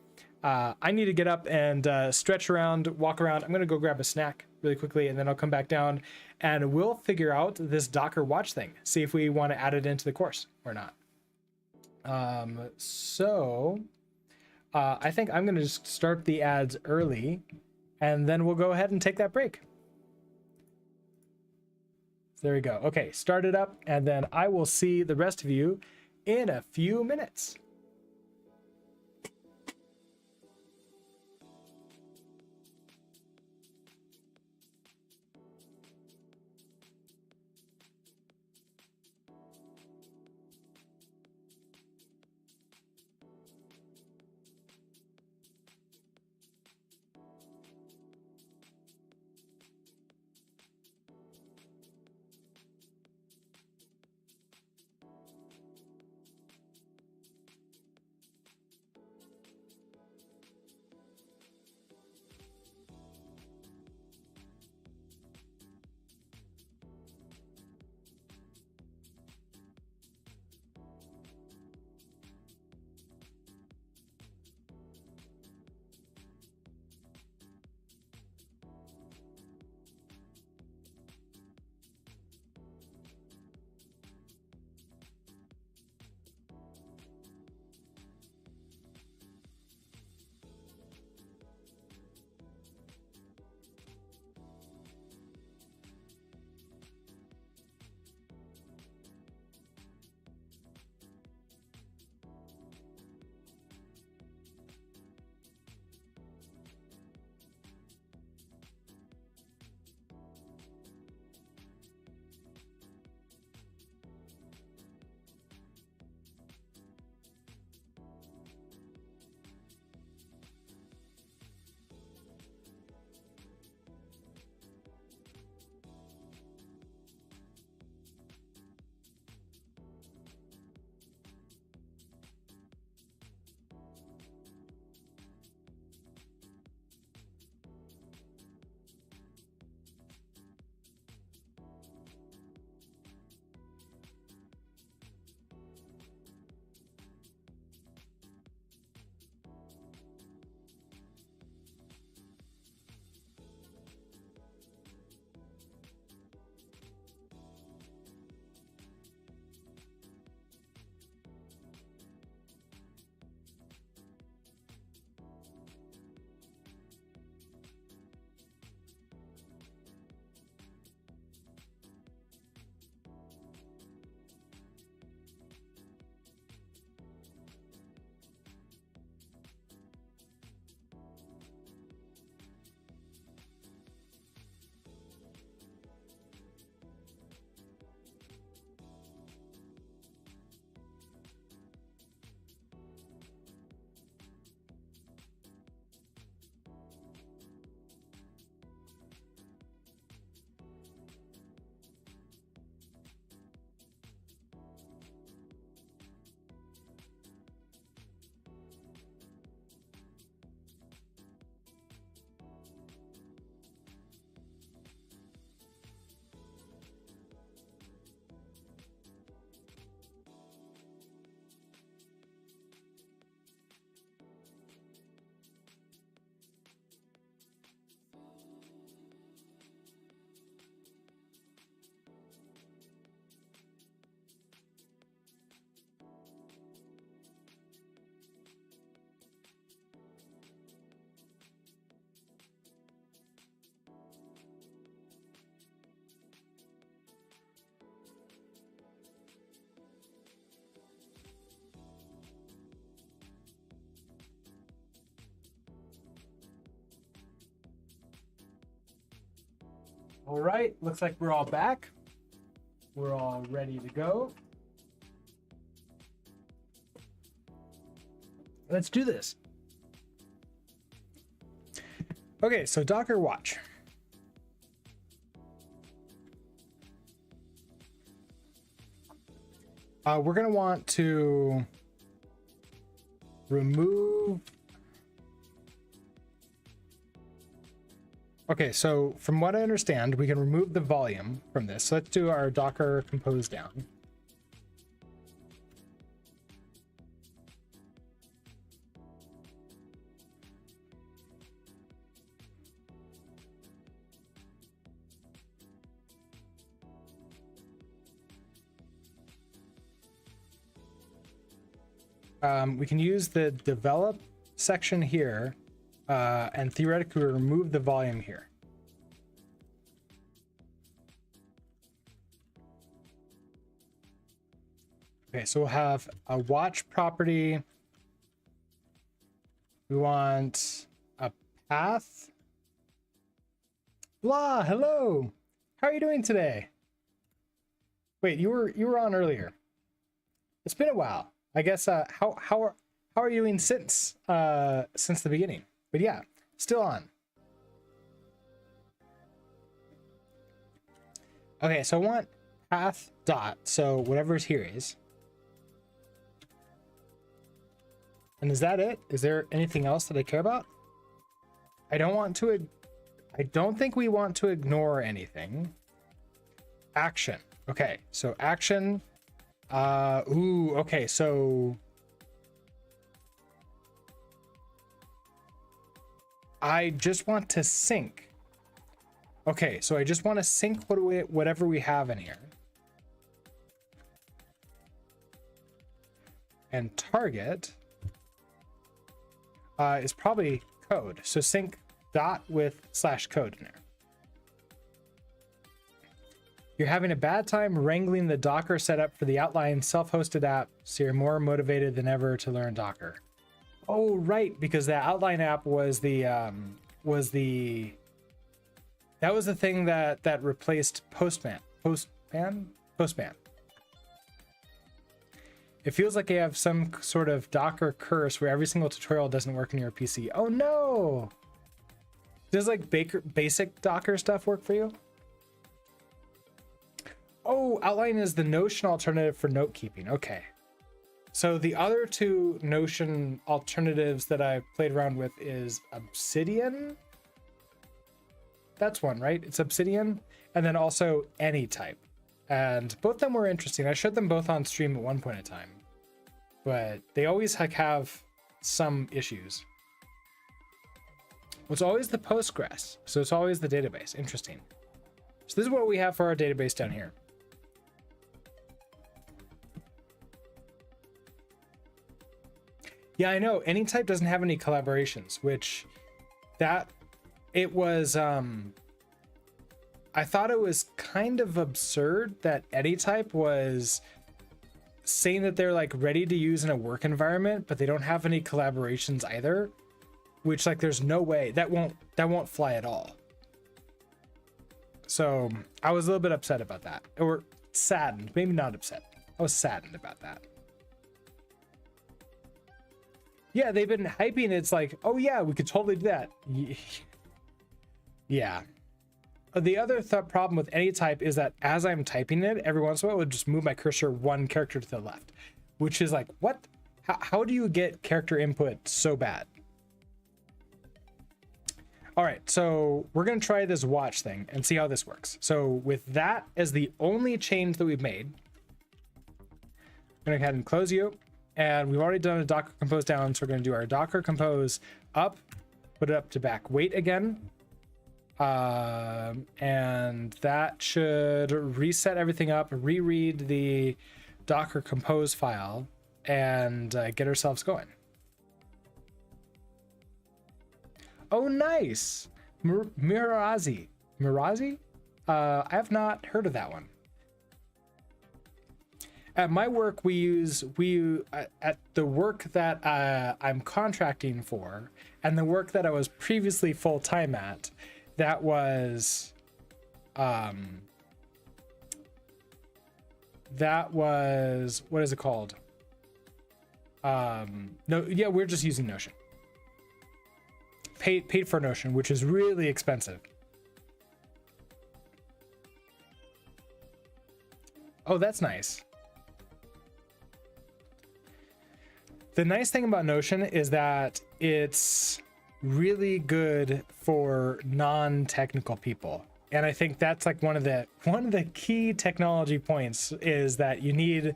I need to get up and stretch around, walk around. I'm going to go grab a snack really quickly, and then I'll come back down and we'll figure out this Docker Watch thing. See if we want to add it into the course or not. I think I'm going to just start the ads early, and then we'll go ahead and take that break. There we go. Okay, start it up, and then I will see the rest of you in a few minutes. All right, looks like we're all back. We're all ready to go. Let's do this. Okay, so Docker watch. We're going to want to remove. Okay, so from what I understand, we can remove the volume from this. So let's do our Docker compose down. We can use the develop section here and theoretically remove the volume here. Okay, so we'll have a watch property. We want a path. Blah, hello. How are you doing today? Wait, you were on earlier. It's been a while. I guess how are you doing since the beginning? But yeah, still on. Okay, so I want path dot, so whatever's here is. And is that it? Is there anything else that I care about? I don't think we want to ignore anything. Action. Okay, so action. Okay, so I just want to sync. Okay, so I just want to sync whatever we have in here. And target is probably code. So sync dot with /code in there. You're having a bad time wrangling the Docker setup for the outline self-hosted app, so you're more motivated than ever to learn Docker. Oh, right, because the outline app was the thing that replaced Postman. It feels like you have some sort of Docker curse where every single tutorial doesn't work on your PC. Oh no! Does like basic Docker stuff work for you? Oh, outline is the Notion alternative for note keeping. Okay. So the other two Notion alternatives that I played around with is Obsidian. That's one, right? It's Obsidian. And then also Anytype. And both of them were interesting. I showed them both on stream at one point in time. But they always have some issues. Well, it's always the Postgres. So it's always the database. Interesting. So this is what we have for our database down here. Yeah, I know. Anytype doesn't have any collaborations, which it was, I thought it was kind of absurd that Anytype was saying that they're like ready to use in a work environment, but they don't have any collaborations either, which like there's no way that won't fly at all. So I was a little bit upset about that, or saddened, maybe not upset. I was saddened about that. Yeah, they've been hyping it. It's like, oh yeah, we could totally do that. Yeah. The other problem with Anytype is that as I'm typing it, every once in a while, it would just move my cursor one character to the left, which is like, what? How do you get character input so bad? All right, so we're gonna try this watch thing and see how this works. So with that as the only change that we've made, I'm gonna go ahead and close you. And we've already done a Docker compose down, so we're going to do our Docker compose up, put it up to back weight again. And that should reset everything up, reread the Docker compose file, and get ourselves going. Oh, nice. Mirazi. I have not heard of that one. At my work, at the work that I'm contracting for, and the work that I was previously full-time at, that was That was, what is it called? No, yeah, we're just using Notion. Paid for Notion, which is really expensive. Oh, that's nice. The nice thing about Notion is that it's really good for non-technical people. And I think that's like one of the key technology points is that you need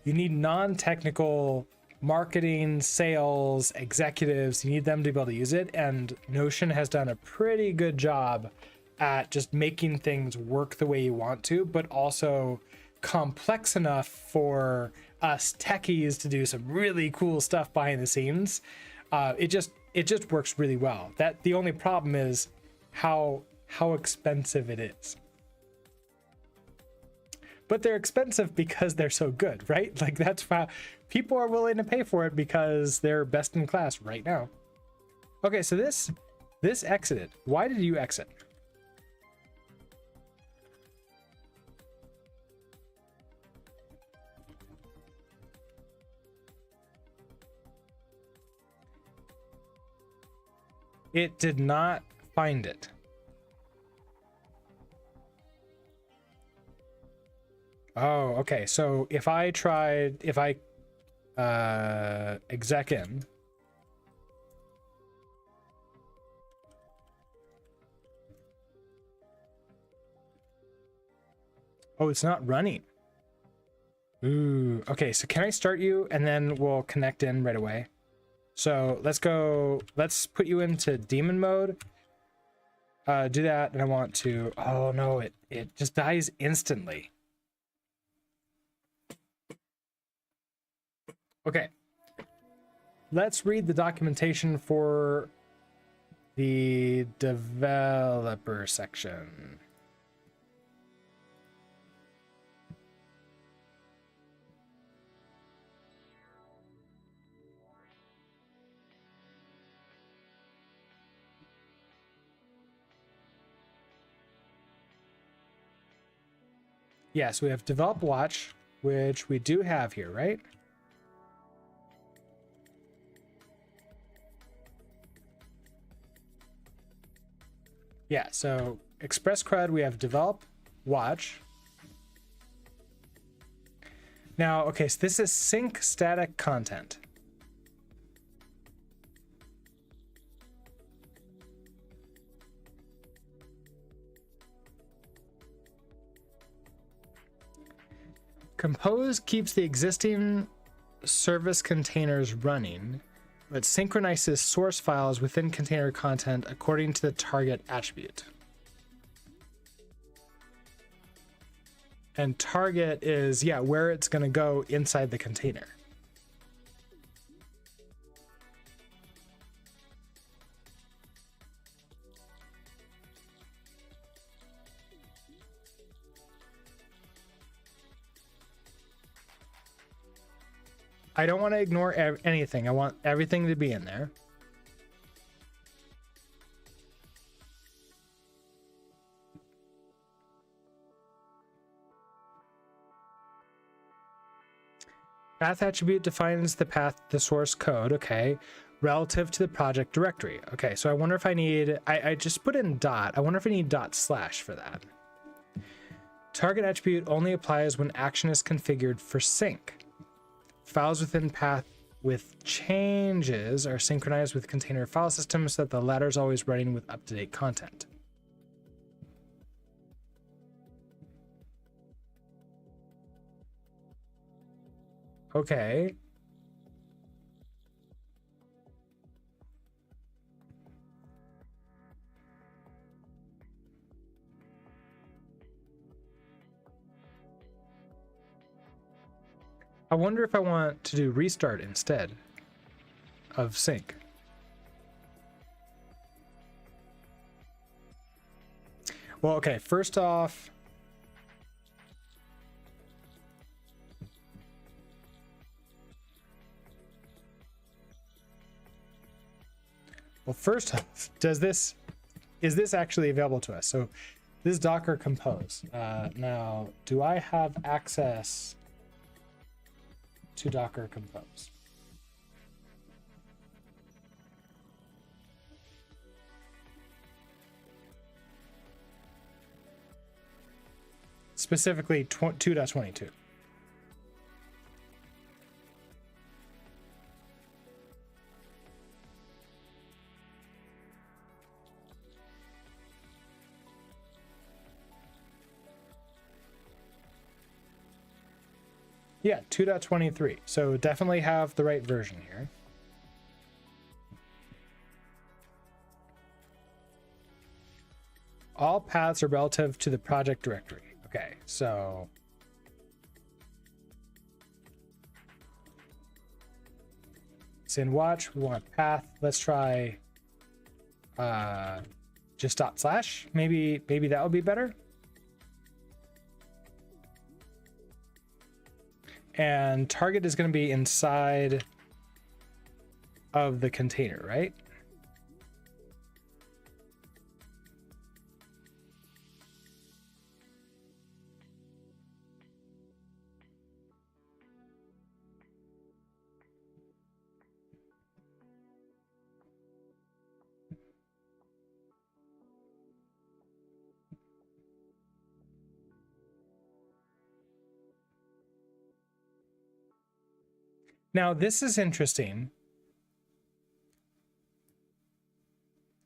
non-technical marketing, sales, executives. You need them to be able to use it. And Notion has done a pretty good job at just making things work the way you want to, but also complex enough for us techies to do some really cool stuff behind the scenes. It just works really well. That the only problem is how expensive it is. But they're expensive because they're so good, right? Like that's why people are willing to pay for it, because they're best in class right now. Okay, so this exited. Why did you exit? It did not find it. Oh, okay. So if I exec in, oh, it's not running. Ooh, okay. So can I start you and then we'll connect in right away? So let's put you into daemon mode. Do that, and I want to, oh no, it just dies instantly. Okay. Let's read the documentation for the developer section. Yeah, so we have develop watch, which we do have here, right? Yeah, so express CRUD, we have develop watch. Now, okay, so this is sync static content. Compose keeps the existing service containers running, but synchronizes source files within container content according to the target attribute. And target is, yeah, where it's going to go inside the container. I don't want to ignore anything. I want everything to be in there. Path attribute defines the path, the source code, okay, relative to the project directory. Okay, so I wonder if I need, I just put in dot. I wonder if I need // for that. Target attribute only applies when action is configured for sync. Files within path with changes are synchronized with container file systems so that the latter is always running with up-to-date content. Okay. I wonder if I want to do restart instead of sync. Well, okay, first off, is this actually available to us? So This is Docker Compose. Now, do I have access to Docker Compose? Specifically 2.22. Yeah, 2.23. So definitely have the right version here. All paths are relative to the project directory. Okay, so it's in watch. We want path. Let's try just dot slash. Maybe that would be better. And target is going to be inside of the container, right? Now, this is interesting.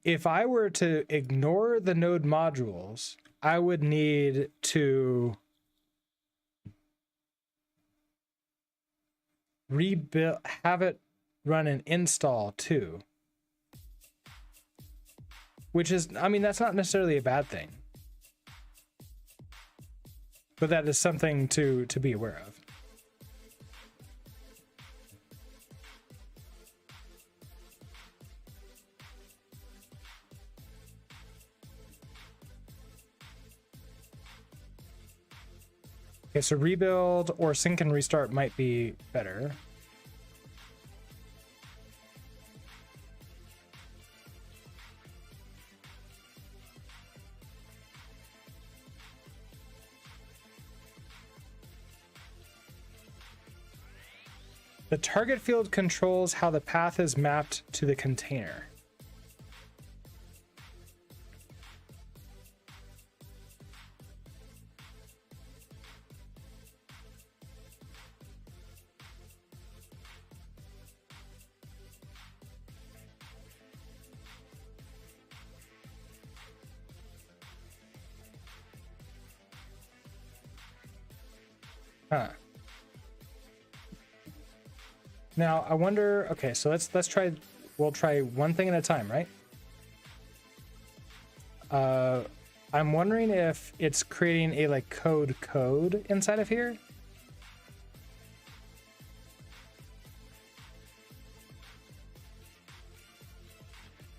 If I were to ignore the node modules, I would need to rebuild, have it run an install too. Which is, I mean, that's not necessarily a bad thing. But that is something to be aware of. Okay, so rebuild or sync and restart might be better. The target field controls how the path is mapped to the container. Huh. Now I wonder, okay, so let's try, we'll try one thing at a time, right? I'm wondering if it's creating a like code inside of here.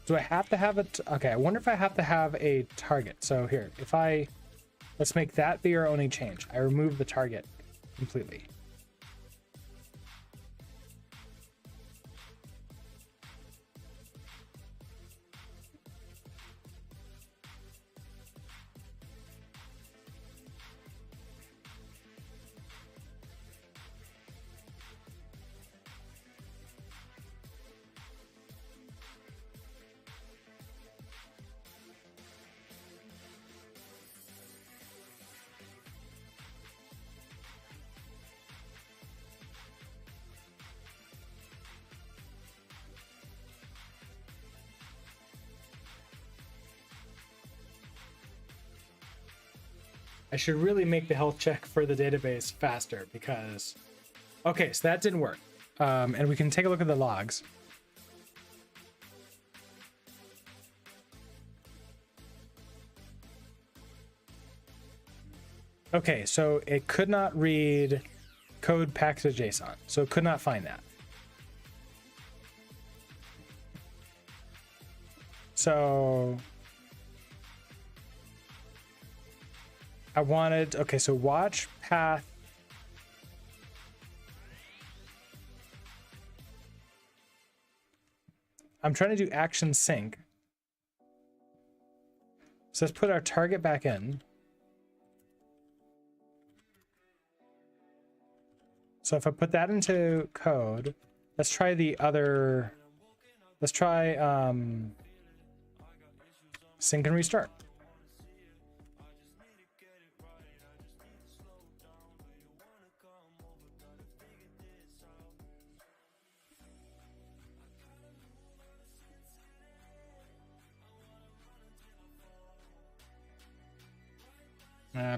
Do I have to have it? Okay, I wonder if I have to have a target. So here, if let's make that be our only change. I remove the target completely. I should really make the health check for the database faster because, okay, so that didn't work. And we can take a look at the logs. Okay, so it could not read code package.json, so it could not find that. So I wanted, okay, so watch path. I'm trying to do action sync. So let's put our target back in. So if I put that into code, let's try the other, let's try sync and restart.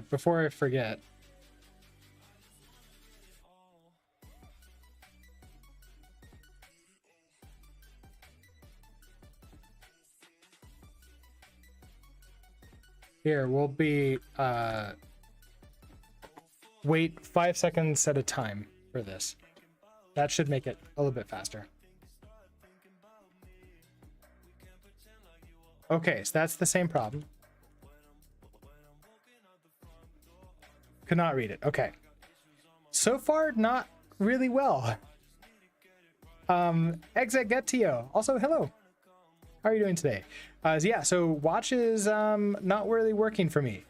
Before I forget, here we'll be wait 5 seconds at a time for this. That should make it a little bit faster. Okay, so that's the same problem. Could not read it. Okay. So far, not really well. Exegetio. Also, hello. How are you doing today? Yeah, so watch is not really working for me.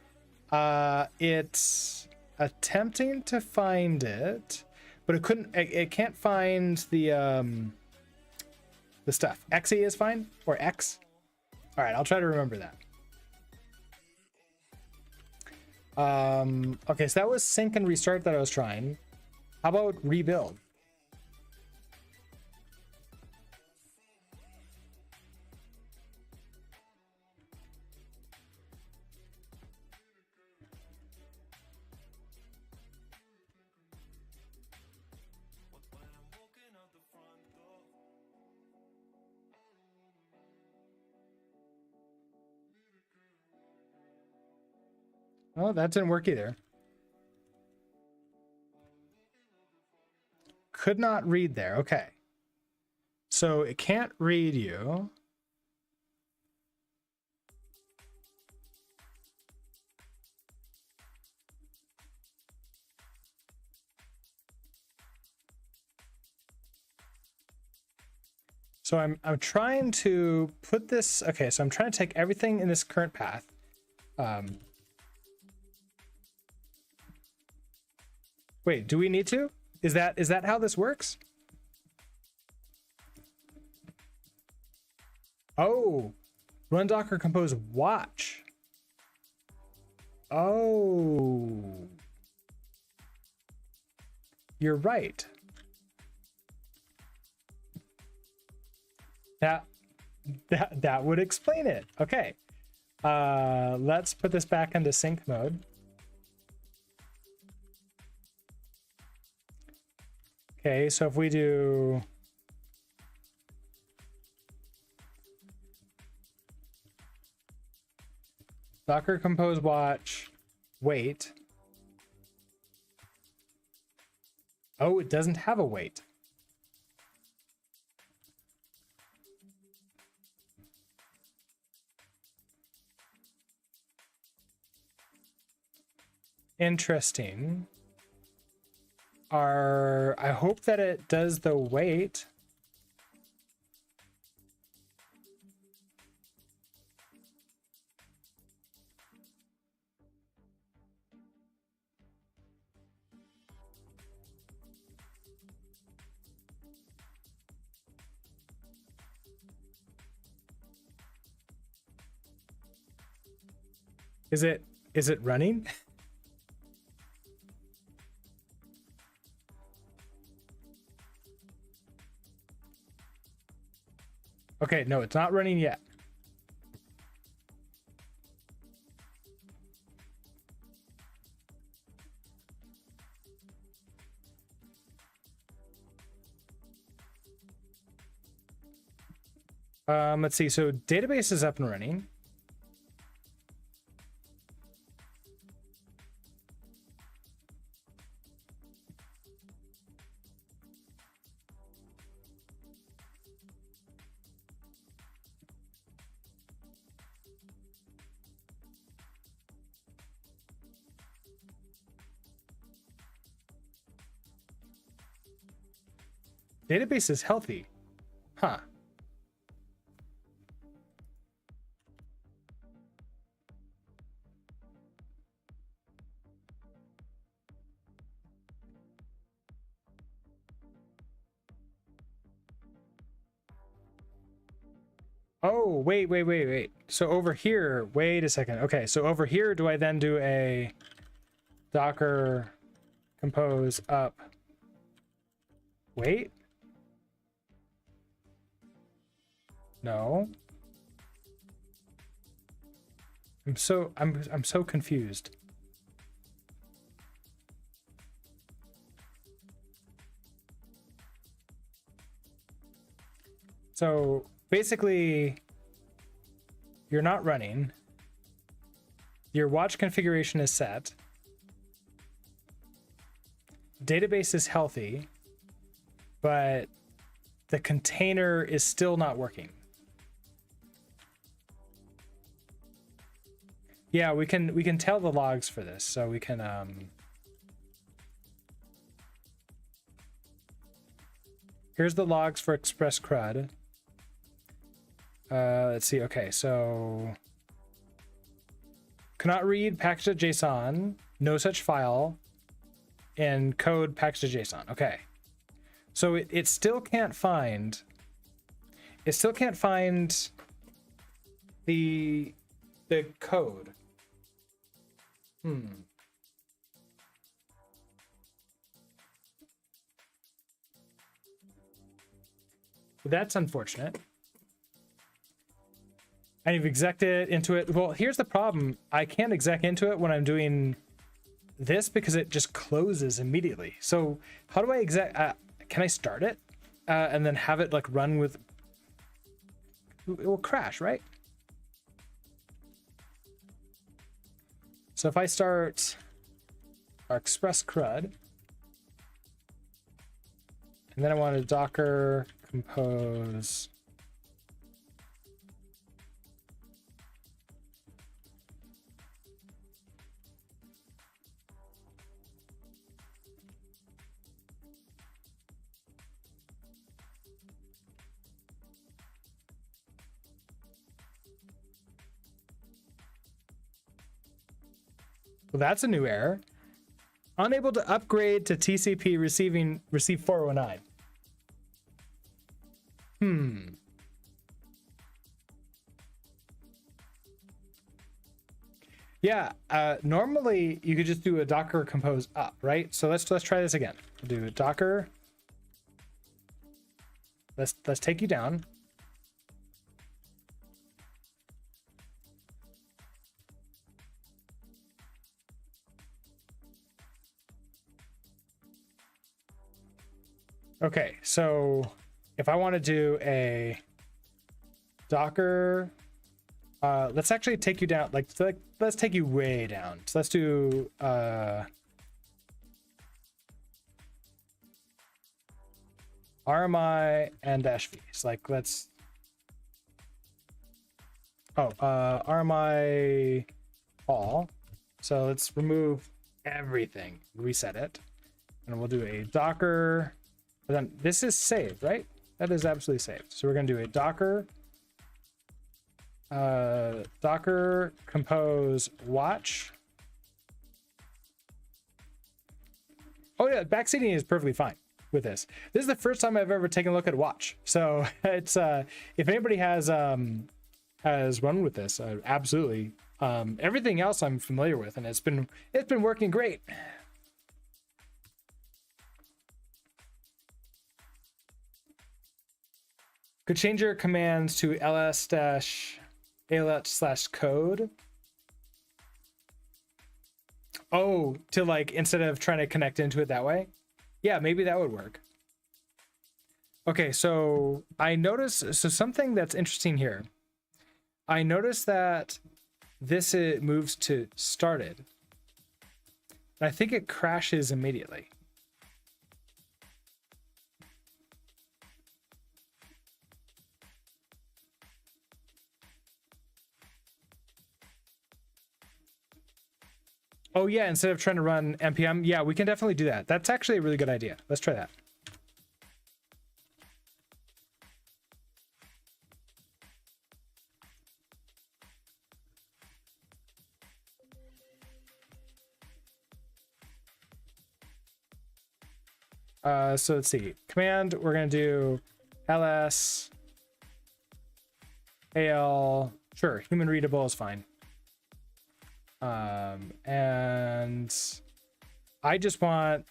It's attempting to find it, but it couldn't. It can't find the stuff. XE is fine, or X. All right, I'll try to remember that. Okay, so that was sync and restart that I was trying. How about rebuild? Oh, that didn't work either. Could not read there. Okay. So it can't read you. So I'm trying to put this. Okay, so I'm trying to take everything in this current path. Wait, do we need to? Is that how this works? Oh, run Docker compose watch. Oh, you're right. That would explain it. Okay. Let's put this back into sync mode. Okay, so if we do Docker compose watch wait. Oh, it doesn't have a wait. Interesting. I hope that it does the wait. Is it running? Okay, no, it's not running yet. Let's see. So database is up and running. Database is healthy. Huh. Oh, wait. So over here, wait a second. Okay, so over here, do I then do a Docker compose up? Wait. No. I'm so confused. So basically, you're not running. Your watch configuration is set. Database is healthy, but the container is still not working. Yeah, we can tell the logs for this, so we can here's the logs for Express CRUD. Let's see. Okay, so cannot read package.json, no such file, and code package.json. Okay, so it still can't find. It still can't find the code. That's unfortunate. And you've execed it into it. Well, here's the problem. I can't exec into it when I'm doing this because it just closes immediately. So how do I exec? Can I start it and then have it like run with? It will crash, right? So if I start our Express CRUD, and then I want to Docker compose. Well, that's a new error. Unable to upgrade to TCP receive 409. Yeah, normally you could just do a Docker compose up, right? So let's try this again. We'll do a Docker. Let's take you down. Okay, so if I want to do a Docker, let's actually take you down. Let's take you way down. So let's do RMI and -v's. Like let's. RMI all. So let's remove everything, reset it, and we'll do a Docker. And then this is saved, right? That is absolutely saved. So we're going to do a Docker Docker compose watch. Oh yeah, backseating is perfectly fine with this. This is the first time I've ever taken a look at watch. So it's if anybody has run with this, absolutely. Everything else I'm familiar with, and it's been working great. Could change your commands to ls-alt/code. Oh, to like instead of trying to connect into it that way. Yeah, maybe that would work. Okay, so I noticed something that's interesting here. I noticed that this moves to started. And I think it crashes immediately. Oh yeah, instead of trying to run npm, yeah, we can definitely do that. That's actually a really good idea. Let's try that. So let's see. Command, we're gonna do ls AL, sure, human readable is fine. And I just want,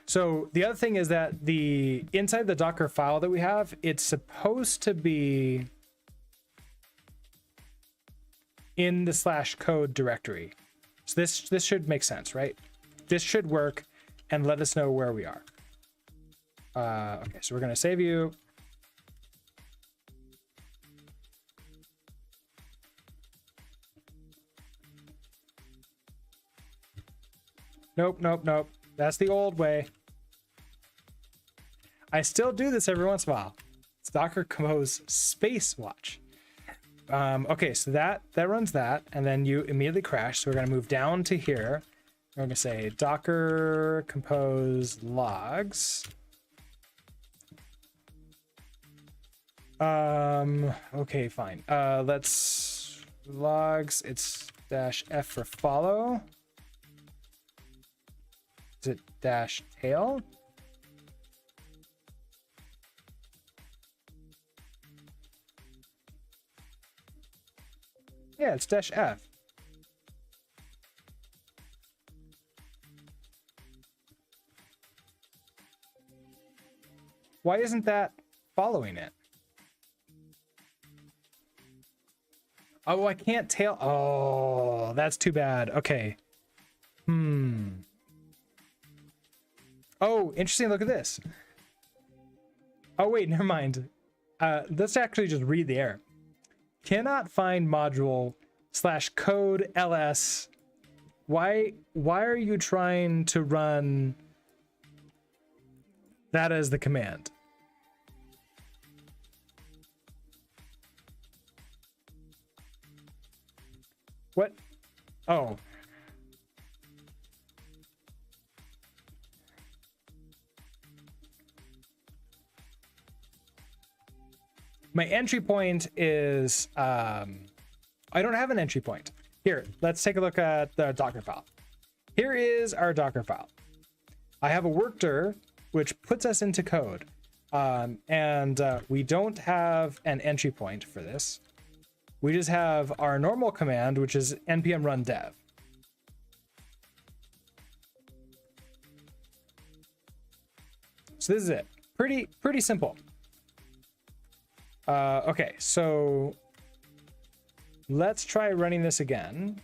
so the other thing is that the inside the Docker file that we have, it's supposed to be in the /code directory. So this should make sense, right? This should work and let us know where we are. Okay, so we're gonna save you. Nope, nope, nope. That's the old way. I still do this every once in a while. It's Docker Compose space watch. Okay, so that runs that, and then you immediately crash. So we're gonna move down to here. We're gonna say Docker Compose logs. Okay, fine. Let's logs. It's -f for follow. Is it -tail? Yeah, it's -f. Why isn't that following it? Oh, I can't tail. Oh, that's too bad. Okay. Oh, interesting. Look at this. Oh, wait, never mind. Let's actually just read the error. Cannot find module /code ls. Why are you trying to run that as the command? What? Oh. My entry point is, I don't have an entry point. Here, let's take a look at the Docker file. Here is our Docker file. I have a workdir, which puts us into code. We don't have an entry point for this. We just have our normal command, which is npm run dev. So this is it. Pretty simple. Okay, so let's try running this again.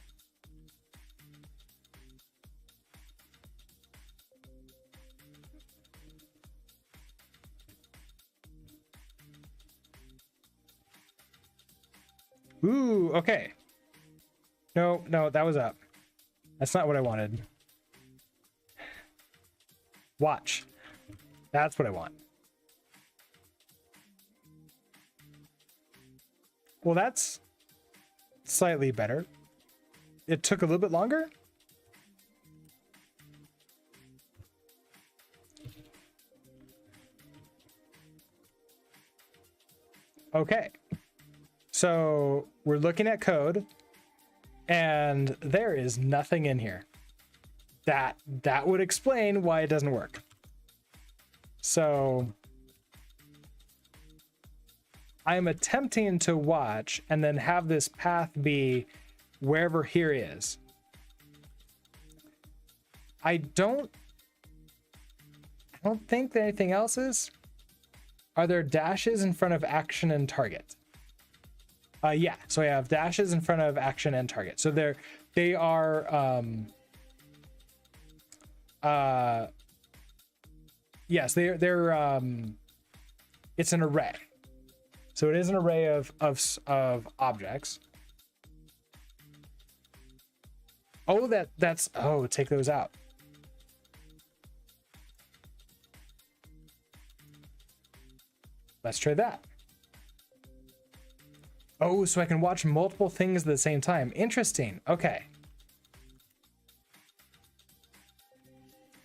Ooh, okay. No, that was up. That's not what I wanted. Watch. That's what I want. Well, that's slightly better. It took a little bit longer. Okay. So we're looking at code and there is nothing in here. That would explain why it doesn't work. So I'm attempting to watch and then have this path be wherever here is. I don't think that anything else is. Are there dashes in front of action and target? Yeah, so I have dashes in front of action and target. So they are yes, they're it's an array. So it is an array of objects. Oh, that's take those out. Let's try that. Oh, so I can watch multiple things at the same time. Interesting. Okay.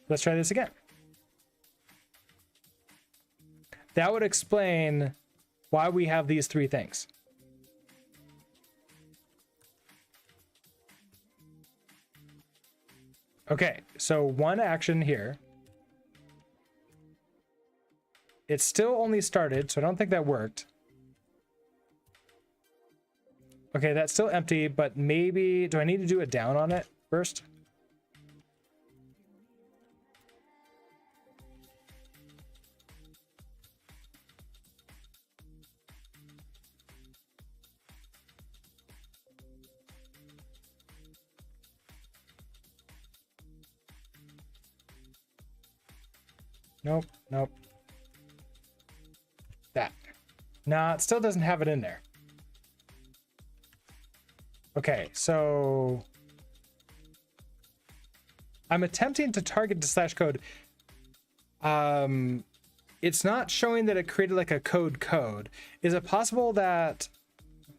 Let's try this again. That would explain why we have these three things. Okay, so one action here. It still only started, so I don't think that worked. Okay, that's still empty, but maybe, do I need to do a down on it first? Nope, nope. That. Nah, it still doesn't have it in there. Okay, so I'm attempting to target the slash code. It's not showing that it created like a code. Is it possible that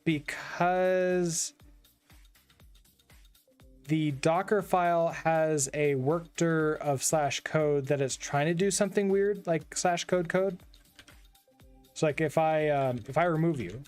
because the Docker file has a workdir of slash code that it's trying to do something weird like slash code? So like if I remove you,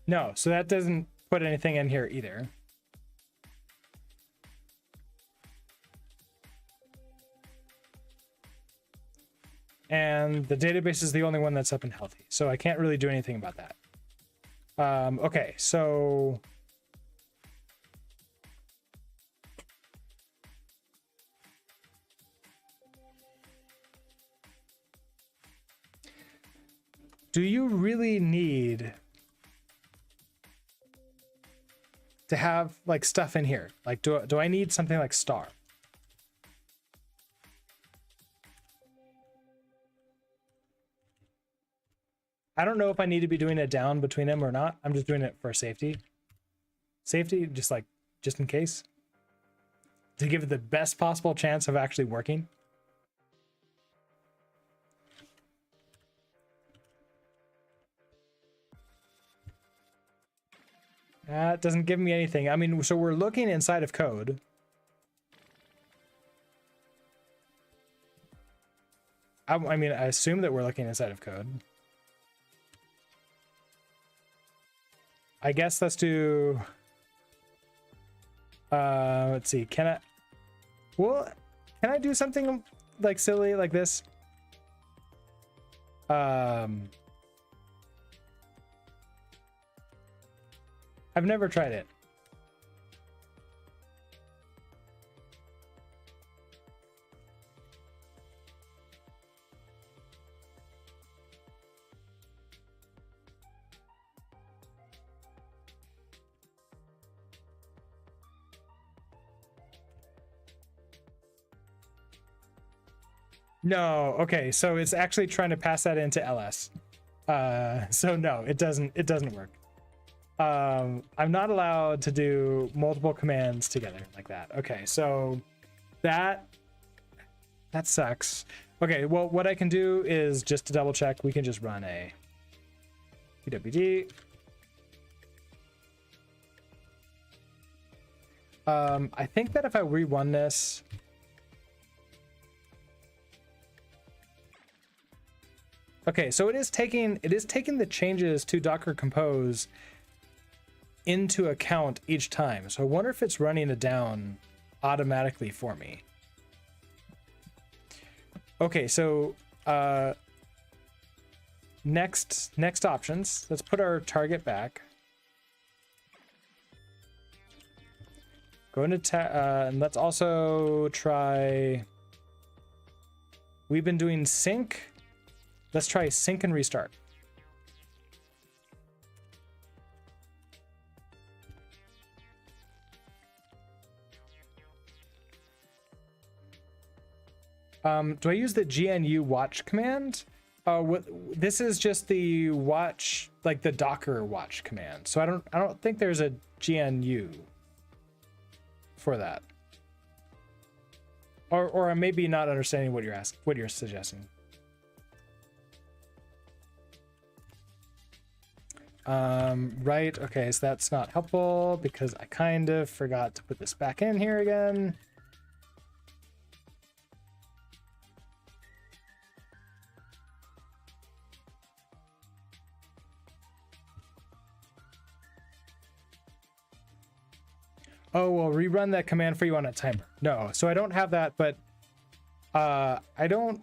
no, so that doesn't put anything in here either. And the database is the only one that's up and healthy, so I can't really do anything about that. Okay, so do you really need to have like stuff in here? Like, do I need something like star? I don't know if I need to be doing it down between them or not. I'm just doing it for safety. Safety, just in case. To give it the best possible chance of actually working. That doesn't give me anything. I mean, so we're looking inside of code. I mean, I assume that we're looking inside of code. I guess let's do, let's see, can I do something like silly like this? I've never tried it. No, okay, so it's actually trying to pass that into ls. So no, it doesn't work. I'm not allowed to do multiple commands together like that. Okay, so that sucks. Okay, well, what I can do is just to double check, we can just run a pwd. I think that if I rerun this, okay, so it is taking the changes to Docker Compose into account each time. So I wonder if it's running it down automatically for me. Okay, so next options. Let's put our target back. Go into and let's also try. We've been doing sync. Let's try sync and restart. Do I use the GNU watch command? This is just the watch, like the Docker watch command. So I don't think there's a GNU for that. Or I may be not understanding what you're suggesting. Right, okay, so that's not helpful because I kind of forgot to put this back in here again. Oh, well, rerun that command for you on a timer. No, so I don't have that, but I don't.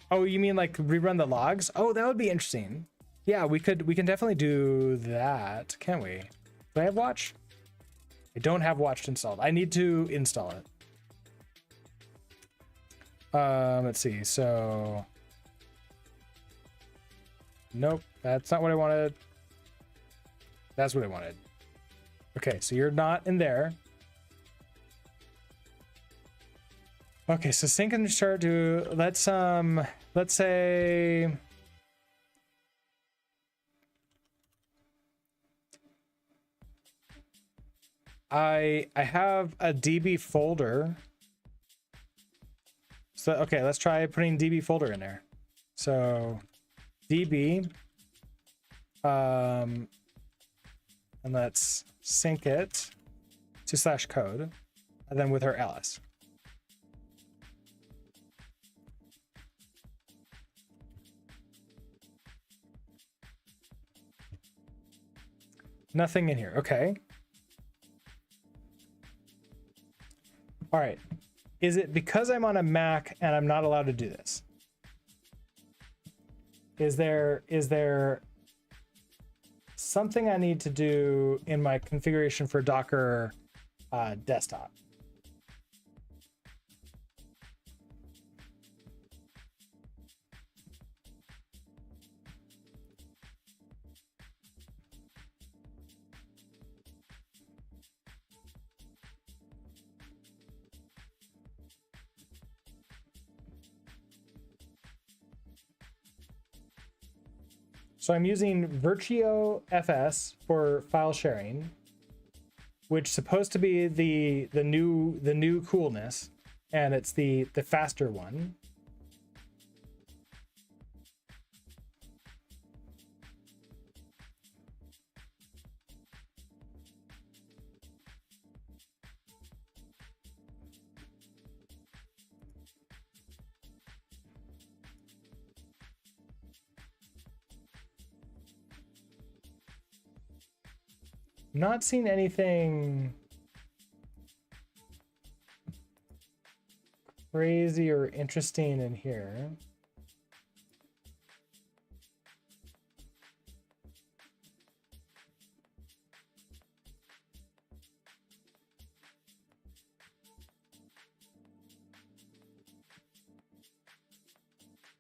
Oh, you mean like rerun the logs? Oh, that would be interesting. Yeah, we can definitely do that, can't we? Do I have watch? I don't have watch installed. I need to install it. Let's see. So nope, that's not what I wanted. That's what I wanted. Okay, so you're not in there. Okay, so sync and start to let's say I have a DB folder. So okay, let's try putting DB folder in there. So DB and let's sync it to /code and then with our ls. Nothing in here. Okay. All right. Is it because I'm on a Mac and I'm not allowed to do this? Is there something I need to do in my configuration for Docker desktop? So I'm using Virtio FS for file sharing, which is supposed to be the new coolness, and it's the faster one. Not seen anything crazy or interesting in here.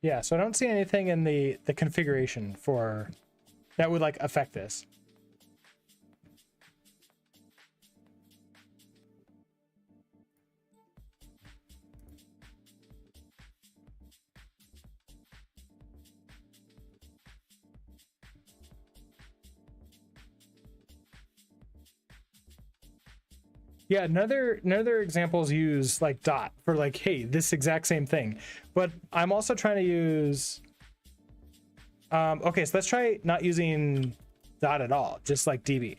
Yeah, so I don't see anything in the configuration for that would like affect this. Yeah, another examples use like dot for like, hey, this exact same thing. But I'm also trying to use okay, so let's try not using dot at all, just like DB.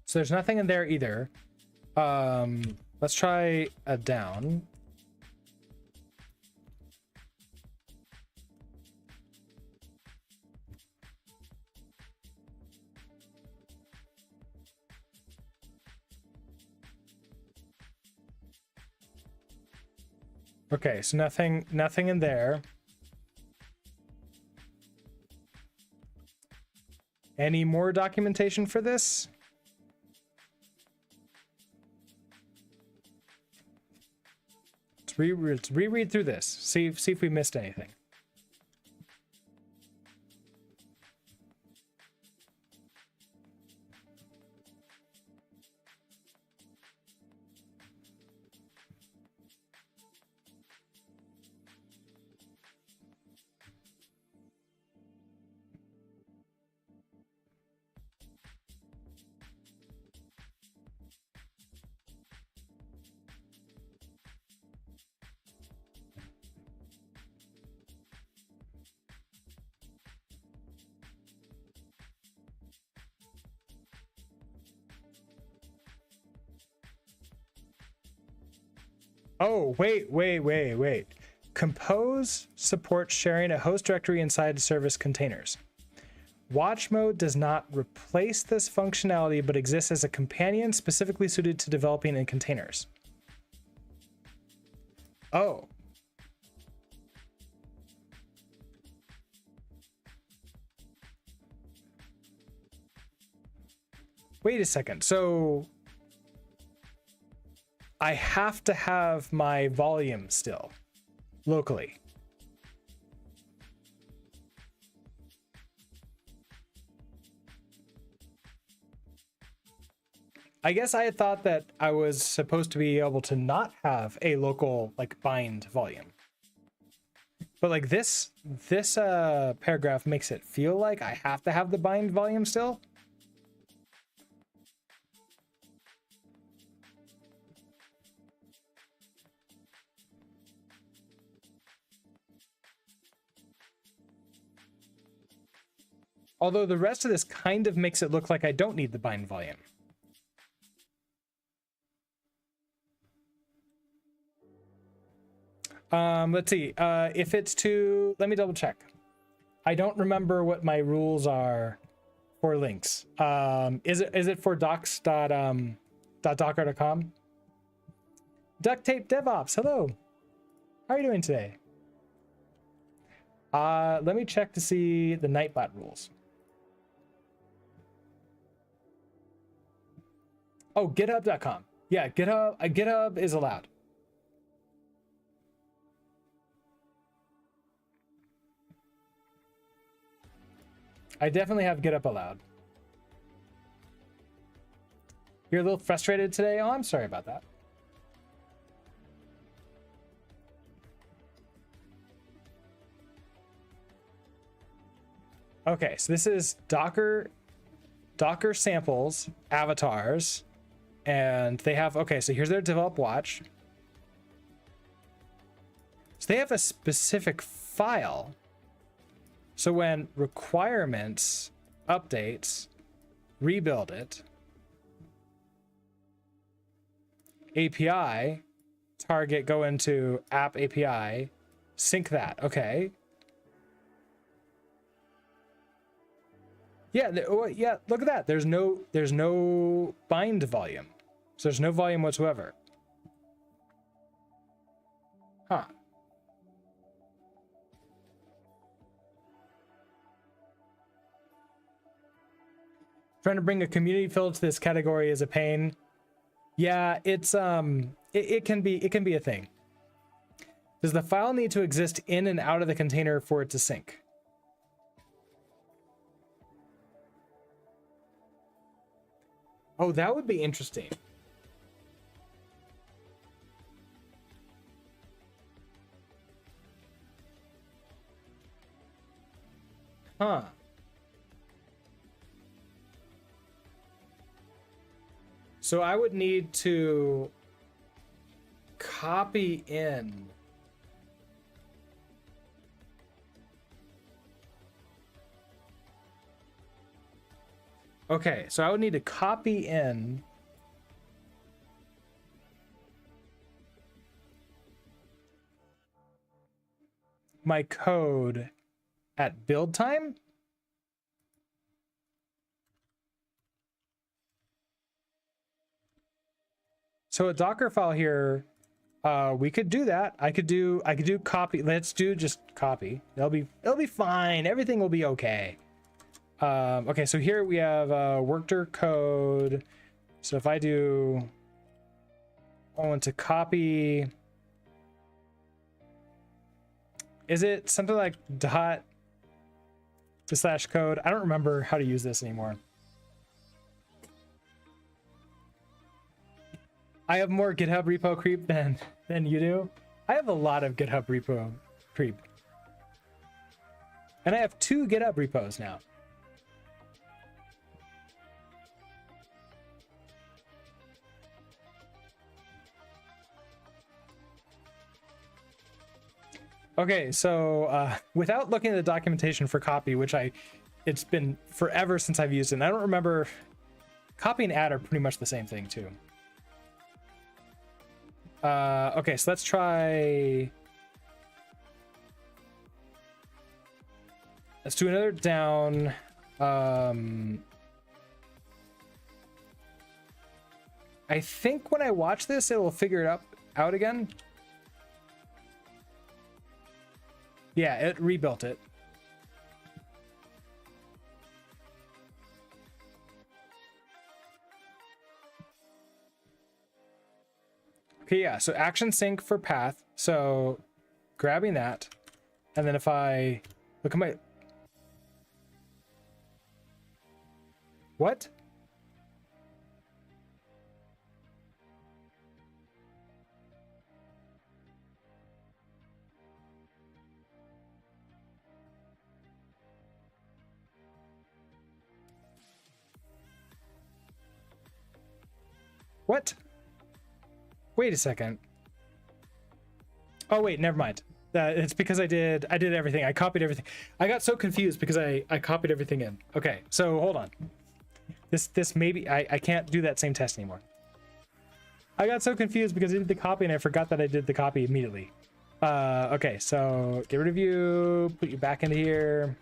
So there's nothing in there either. Let's try a down. Okay, so nothing in there. Any more documentation for this? Let's reread through this. See if we missed anything. Oh, wait. Compose supports sharing a host directory inside service containers. Watch mode does not replace this functionality, but exists as a companion specifically suited to developing in containers. Oh. Wait a second. So I have to have my volume still locally. I guess I had thought that I was supposed to be able to not have a local like bind volume. But like this paragraph makes it feel like I have to have the bind volume still. Although the rest of this kind of makes it look like I don't need the bind volume. Let's see. If it's to, let me double check. I don't remember what my rules are for links. Is it for docs.docker.com? Duct tape DevOps. Hello. How are you doing today? Let me check to see the Nightbot rules. Oh, github.com. Yeah, GitHub is allowed. I definitely have GitHub allowed. You're a little frustrated today? Oh, I'm sorry about that. Okay, so this is Docker samples, avatars, and they have, okay, so here's their develop watch. So they have a specific file. So when requirements updates, rebuild it, API, target, go into app API, sync that, okay. Yeah, yeah, look at that. There's no bind volume. So there's no volume whatsoever. Huh. Trying to bring a community field to this category is a pain. Yeah, it's it can be a thing. Does the file need to exist in and out of the container for it to sync? Oh, that would be interesting. Huh. So I would need to copy in. Okay, so I would need to copy in my code at build time. So a Docker file here, we could do that. I could do copy. Let's do just copy. It'll be fine. Everything will be okay. Okay, so here we have worker code. So if I want to copy, is it something like dot / code? I don't remember how to use this anymore. I have more GitHub repo creep than you do. I have a lot of GitHub repo creep. And I have 2 GitHub repos now. Okay, so without looking at the documentation for copy, which it's been forever since I've used it, and I don't remember, copy and add are pretty much the same thing too. Okay, so let's try Let's do another down. I think when I watch this, it will figure it out again. Yeah, it rebuilt it. Okay, yeah, so action sync for path. So grabbing that. And then if I look at my... What? What? Wait a second. Oh wait, never mind. It's because I did everything. I copied everything. I got so confused because I copied everything in. Okay, so hold on. This maybe I can't do that same test anymore. I got so confused because I did the copy and I forgot that I did the copy immediately. Okay, so get rid of you, put you back into here.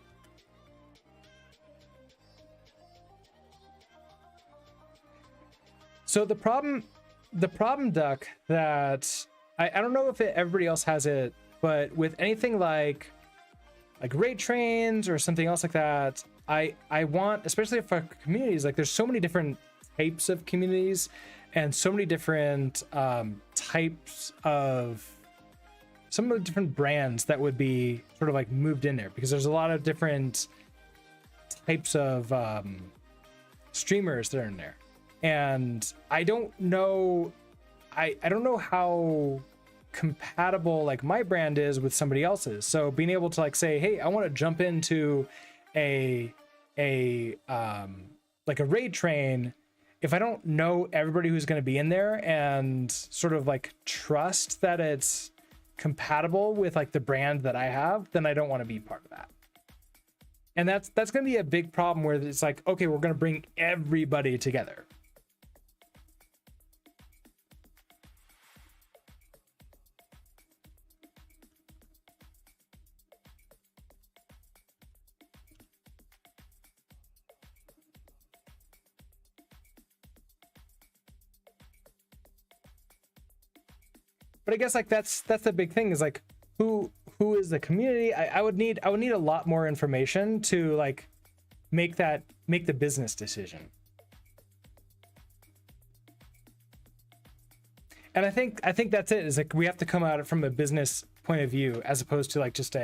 So the problem, Duck, that I don't know if everybody else has it, but with anything like raid trains or something else like that, I want, especially for communities, like there's so many different types of communities and so many different types of some of the different brands that would be sort of like moved in there, because there's a lot of different types of streamers that are in there. And I don't know, I don't know how compatible like my brand is with somebody else's. So being able to like say, hey, I want to jump into a like a raid train, if I don't know everybody who's going to be in there and sort of like trust that it's compatible with like the brand that I have, then I don't want to be part of that. And that's going to be a big problem where it's like, okay, we're going to bring everybody together. But I guess like that's the big thing is like who is the community? I would need a lot more information to like make the business decision. And I think that's it, is like we have to come at it from a business point of view as opposed to like just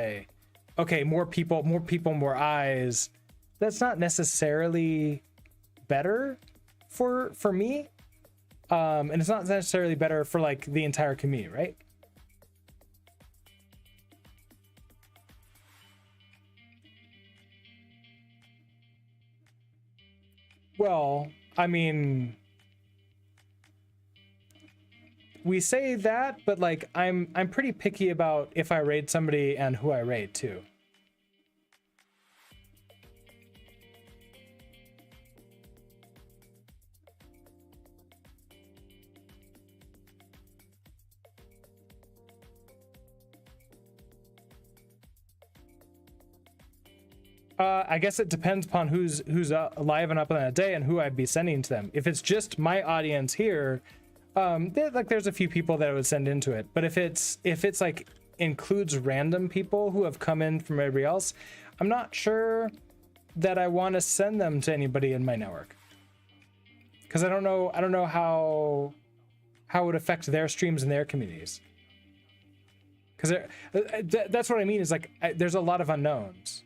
okay, more people, more eyes. That's not necessarily better for me. And it's not necessarily better for like the entire community, right? Well, I mean, we say that, but like I'm pretty picky about if I raid somebody and who I raid too. I guess it depends upon who's live and up on that day and who I'd be sending to them. If it's just my audience here, there's a few people that I would send into it. But if it's like includes random people who have come in from everybody else, I'm not sure that I want to send them to anybody in my network, because I don't know how it would affect their streams and their communities. Because that's what I mean is like there's a lot of unknowns.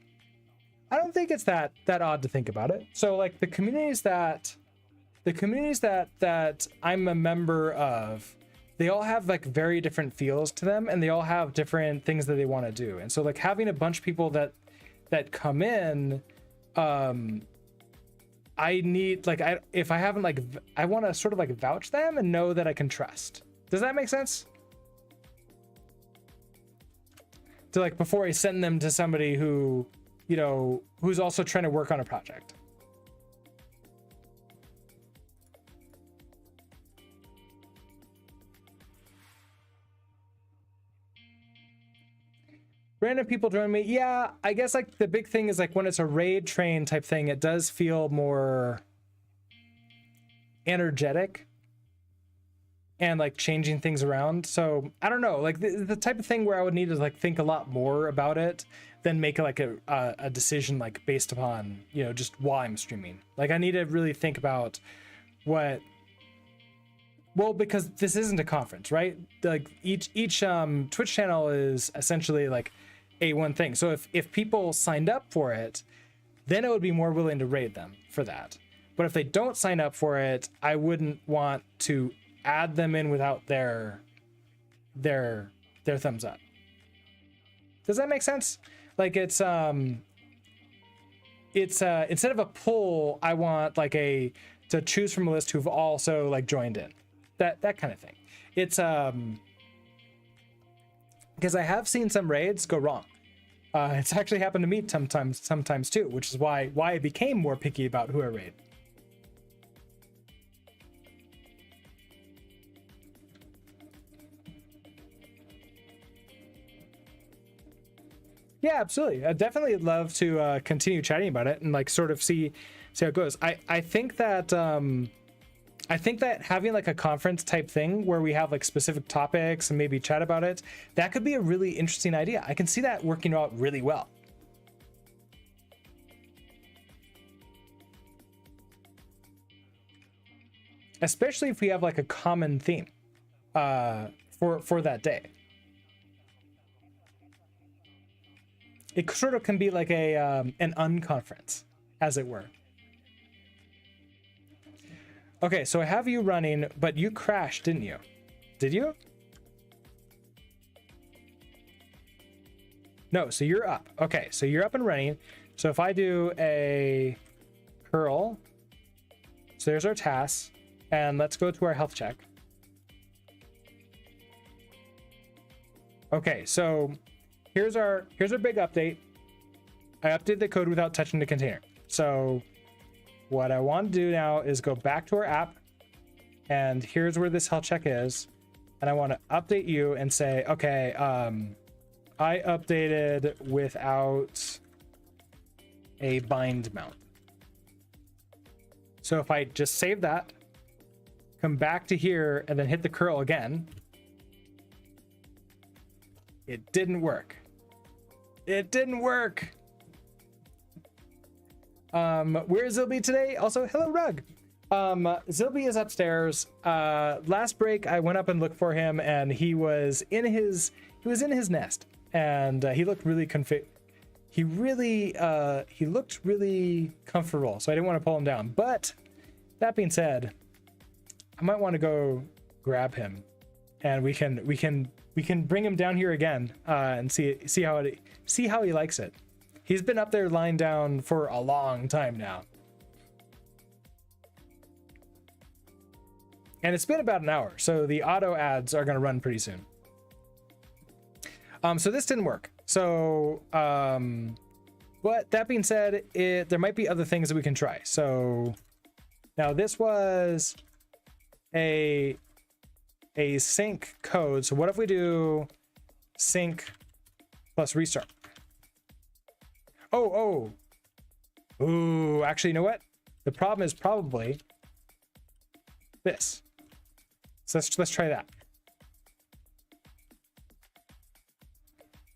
I don't think it's that odd to think about it. So like the communities that I'm a member of, they all have like very different feels to them, and they all have different things that they want to do. And so like having a bunch of people that come in, I need like if I haven't like I want to sort of like vouch them and know that I can trust. Does that make sense? To like before I send them to somebody who, you know, who's also trying to work on a project. Random people join me. Yeah, I guess like the big thing is like when it's a raid train type thing, it does feel more energetic and like changing things around. So I don't know, like the type of thing where I would need to like think a lot more about it than make like a decision like based upon, you know, just while I'm streaming. Like I need to really think about what, well, because this isn't a conference, right? Like each Twitch channel is essentially like a one thing. So if people signed up for it, then I would be more willing to raid them for that. But if they don't sign up for it, I wouldn't want to add them in without their thumbs up. Does that make sense? Like it's instead of a pull, I want like to choose from a list who've also like joined in. That kind of thing. It's because I have seen some raids go wrong. It's actually happened to me sometimes too, which is why I became more picky about who I raid. Yeah, absolutely. I'd definitely love to continue chatting about it and like sort of see how it goes. I think that having like a conference type thing where we have like specific topics and maybe chat about it, that could be a really interesting idea. I can see that working out really well. Especially if we have like a common theme for that day. It sort of can be like an unconference, as it were. Okay, so I have you running, but you crashed, didn't you? Did you? No, so you're up. Okay, so you're up and running. So if I do a curl, so there's our task, and let's go to our health check. Okay, so here's our big update. I updated the code without touching the container. So what I want to do now is go back to our app, and here's where this health check is. And I want to update you and say, okay, I updated without a bind mount. So if I just save that, come back to here, and then hit the curl again, it didn't work. It didn't work. Where is Zilby today? Also, hello, Rug. Zilby is upstairs. Last break, I went up and looked for him, and he was in his nest, and he looked really he looked really comfortable, so I didn't want to pull him down. But that being said, I might want to go grab him, and we can bring him down here again and see how he likes it. He's been up there lying down for a long time now. And it's been about an hour, so the auto ads are going to run pretty soon. So this didn't work. So, but that being said, there might be other things that we can try. So now this was a sync code. So what if we do sync plus restart? Ooh, actually, you know what? The problem is probably this. So let's try that.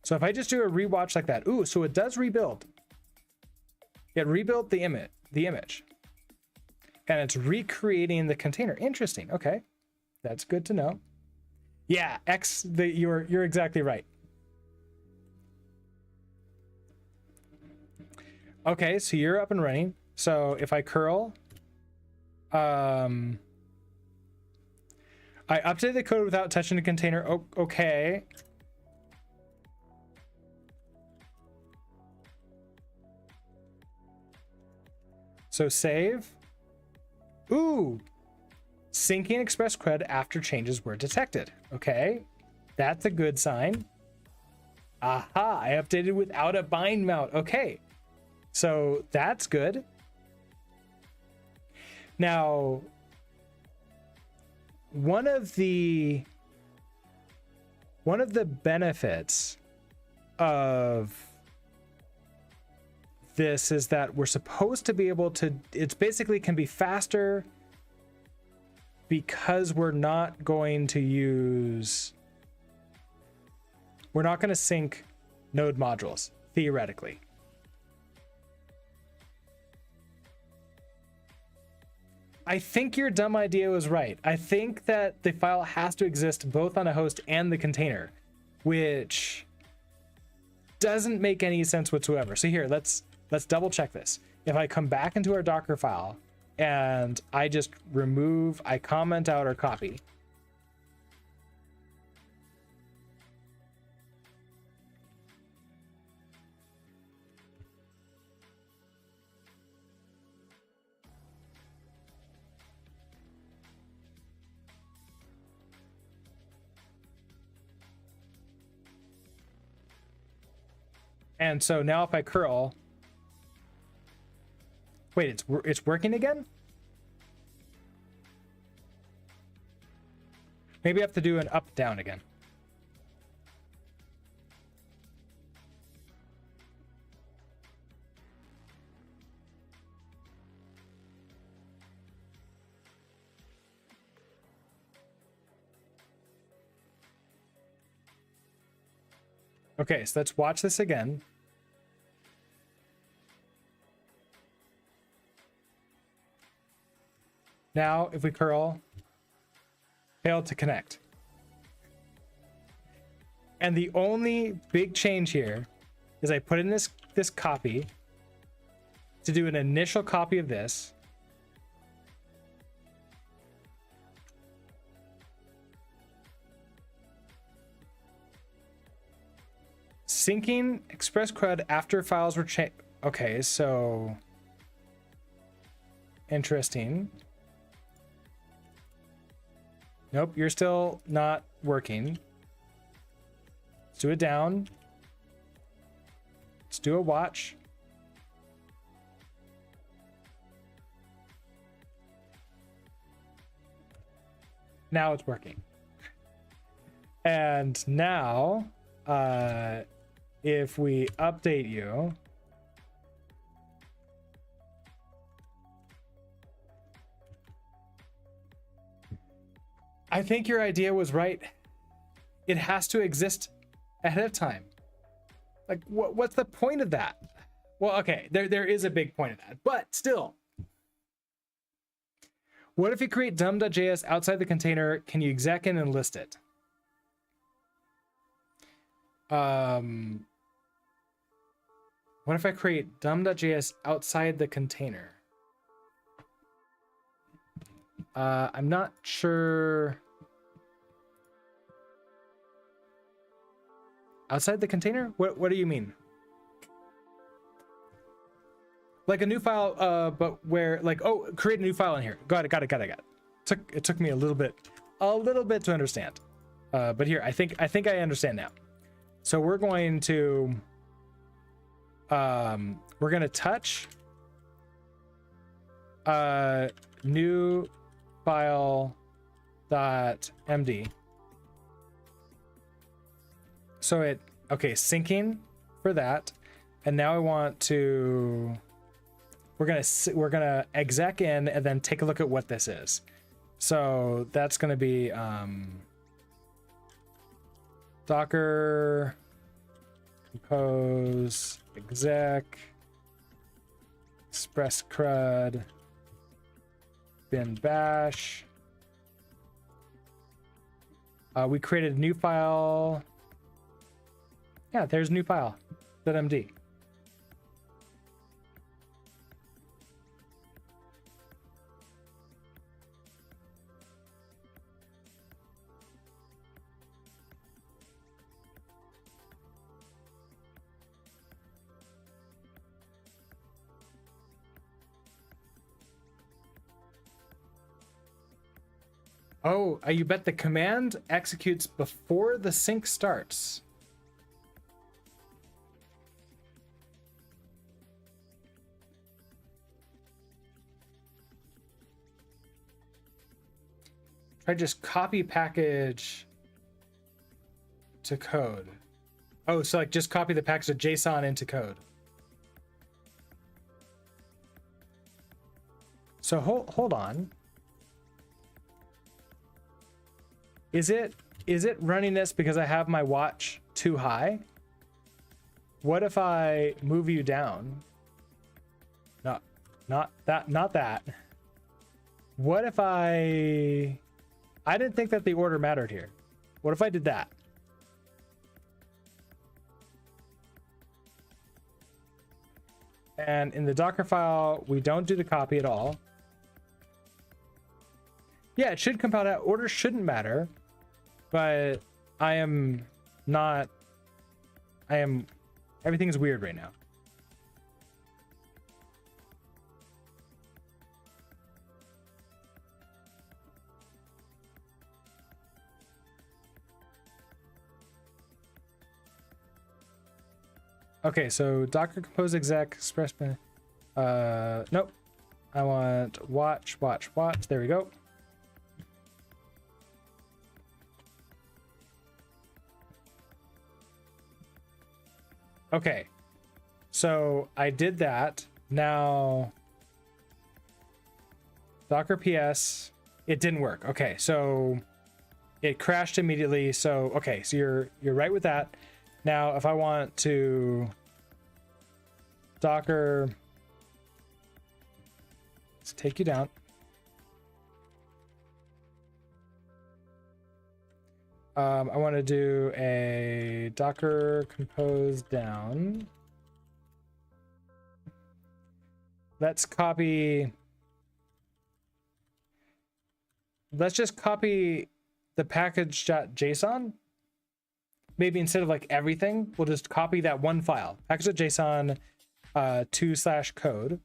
So if I just do a rewatch like that, ooh, so it does rebuild. It rebuilt the image. And it's recreating the container. Interesting. Okay. That's good to know. Yeah, you're exactly right. Okay, so you're up and running. So if I curl, I updated the code without touching the container. Oh, okay. So save. Ooh. Syncing Express Cred after changes were detected. Okay. That's a good sign. Aha, I updated without a bind mount. Okay. So that's good. Now, one of the benefits of this is that we're supposed to be able to, it's basically can be faster because we're not going to sync node modules, theoretically. I think your dumb idea was right. I think that the file has to exist both on a host and the container, which doesn't make any sense whatsoever. So here, let's double check this. If I come back into our Docker file and I just I comment out or copy. And so now if I curl, wait, it's working again? Maybe I have to do an up down again. Okay, so let's watch this again. Now, if we curl, failed to connect. And the only big change here is I put in this copy to do an initial copy of this. Syncing Express CRUD after files were changed. Okay, so interesting. Nope, you're still not working. Let's do it down. Let's do a watch. Now it's working. And now, if we update you, I think your idea was right. It has to exist ahead of time. Like, what's the point of that? Well, okay, there is a big point of that, but still. What if you create dumb.js outside the container? Can you exec in and list it? What if I create dumb.js outside the container? I'm not sure. Outside the container? What do you mean? Like a new file, but where, like, oh, create a new file in here. Got it. It took me a little bit to understand. But here, I think I understand now. So we're going to touch new file .md. So syncing for that, and now I want to. We're gonna exec in and then take a look at what this is. So that's gonna be Docker compose exec express crud bin bash. We created a new file. Yeah, there's new file .md. Oh, you bet the command executes before the sync starts. Try just copy package to code. Oh, so like just copy the package.json into code. So hold on. Is it running this because I have my watch too high? What if I move you down? No, not that. What if I didn't think that the order mattered here. What if I did that? And in the Docker file, we don't do the copy at all. Yeah, it should compile that. Order shouldn't matter, but everything's weird right now. Okay, so Docker compose exec express. Nope. I want watch. There we go. Okay, so I did that. Now Docker PS, it didn't work. Okay, so it crashed immediately. So okay, so you're right with that. Now if I want to Docker, let's take you down. I want to do a Docker compose down. Let's just copy the package.json. Maybe instead of like everything, we'll just copy that one file, package.json 2/code.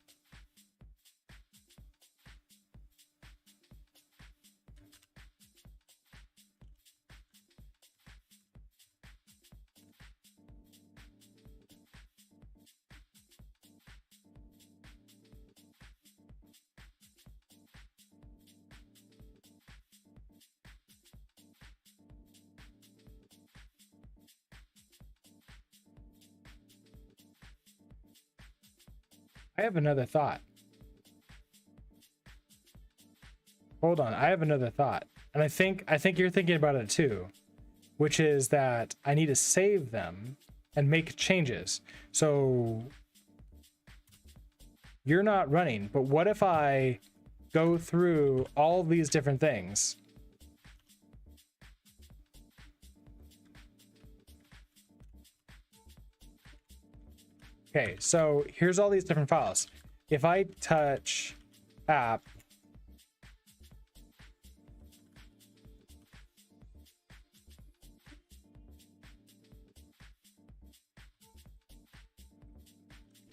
I have another thought. Hold on, I have another thought. And I think you're thinking about it too, which is that I need to save them and make changes. So you're not running, but what if I go through all these different things? Okay, so here's all these different files. If I touch app,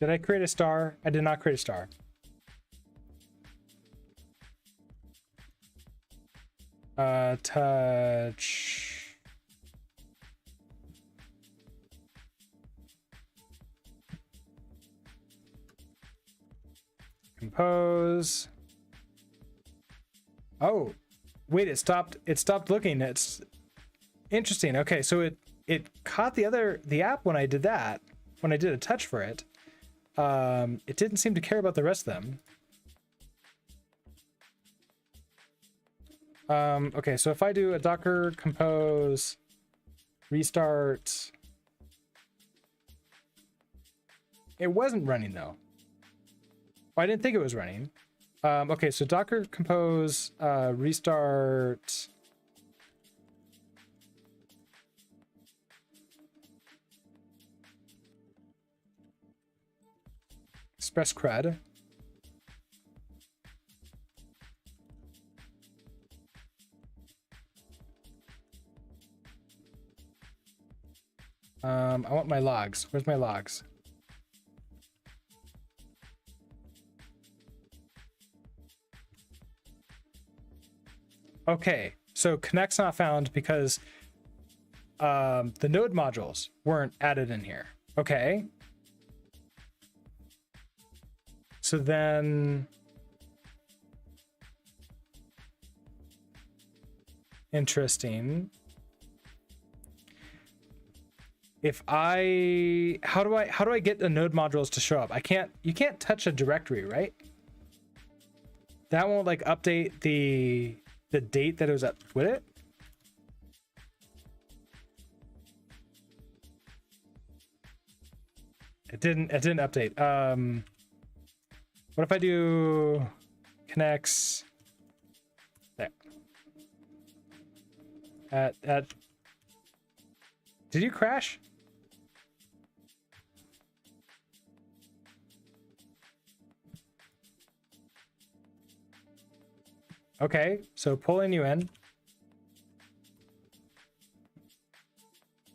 did I create a star? I did not create a star. Touch. Compose. Oh, wait, it stopped looking. It's interesting. Okay, so it caught the app when I did that, when I did a touch for it. It didn't seem to care about the rest of them. Okay, so if I do a Docker compose restart, it wasn't running though. Oh, I didn't think it was running. Okay, so Docker compose restart. Express cred. I want my logs. Where's my logs? Okay, so connect's not found because the node modules weren't added in here. Okay. So then, interesting. if I, how do I get the node modules to show up? You can't touch a directory, right? That won't like update the date that it was up with it. It didn't update. What if I do connects there? Did you crash? Okay, so pulling you in.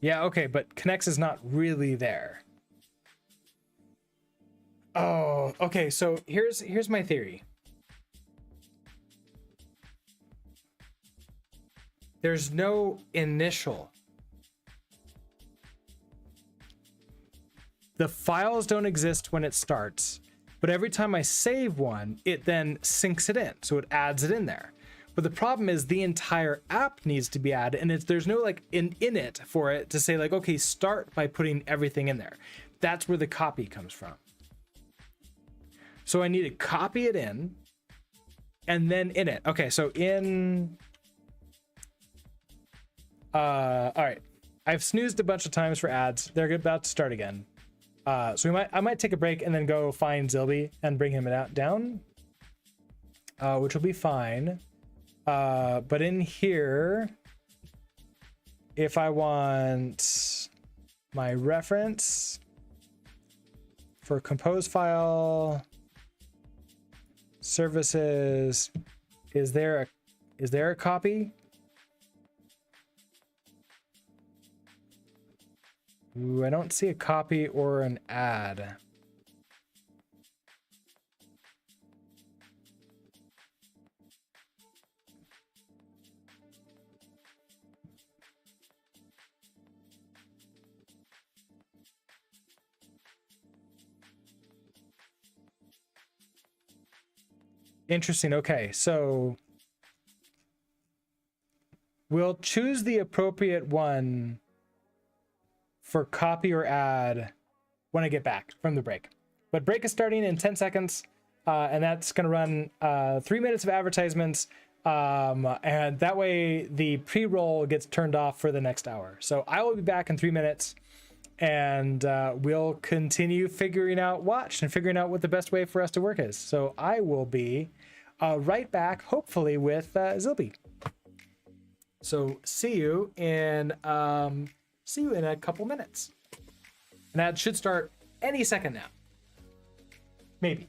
Yeah, okay, but connects is not really there. Oh, okay, so here's my theory. There's no initial. The files don't exist when it starts, but every time I save one, it then syncs it in, so it adds it in there. But the problem is the entire app needs to be added, and there's no like in it for it to say like, okay, start by putting everything in there. That's where the copy comes from. So I need to copy it in and then in it. Okay, so in, all right. I've snoozed a bunch of times for ads. They're about to start again. So I might take a break and then go find Zilby and bring him down, which will be fine. But in here, if I want my reference for compose file, services, is there a copy? Ooh, I don't see a copy or an add. Interesting. Okay, so we'll choose the appropriate one for copy or add when I get back from the break. But break is starting in 10 seconds, and that's going to run 3 minutes of advertisements, and that way the pre-roll gets turned off for the next hour. So I will be back in 3 minutes, and we'll continue figuring out Watch and figuring out what the best way for us to work is. So I will be right back, hopefully with Zilby. So see you in a couple minutes. And that should start any second now. Maybe.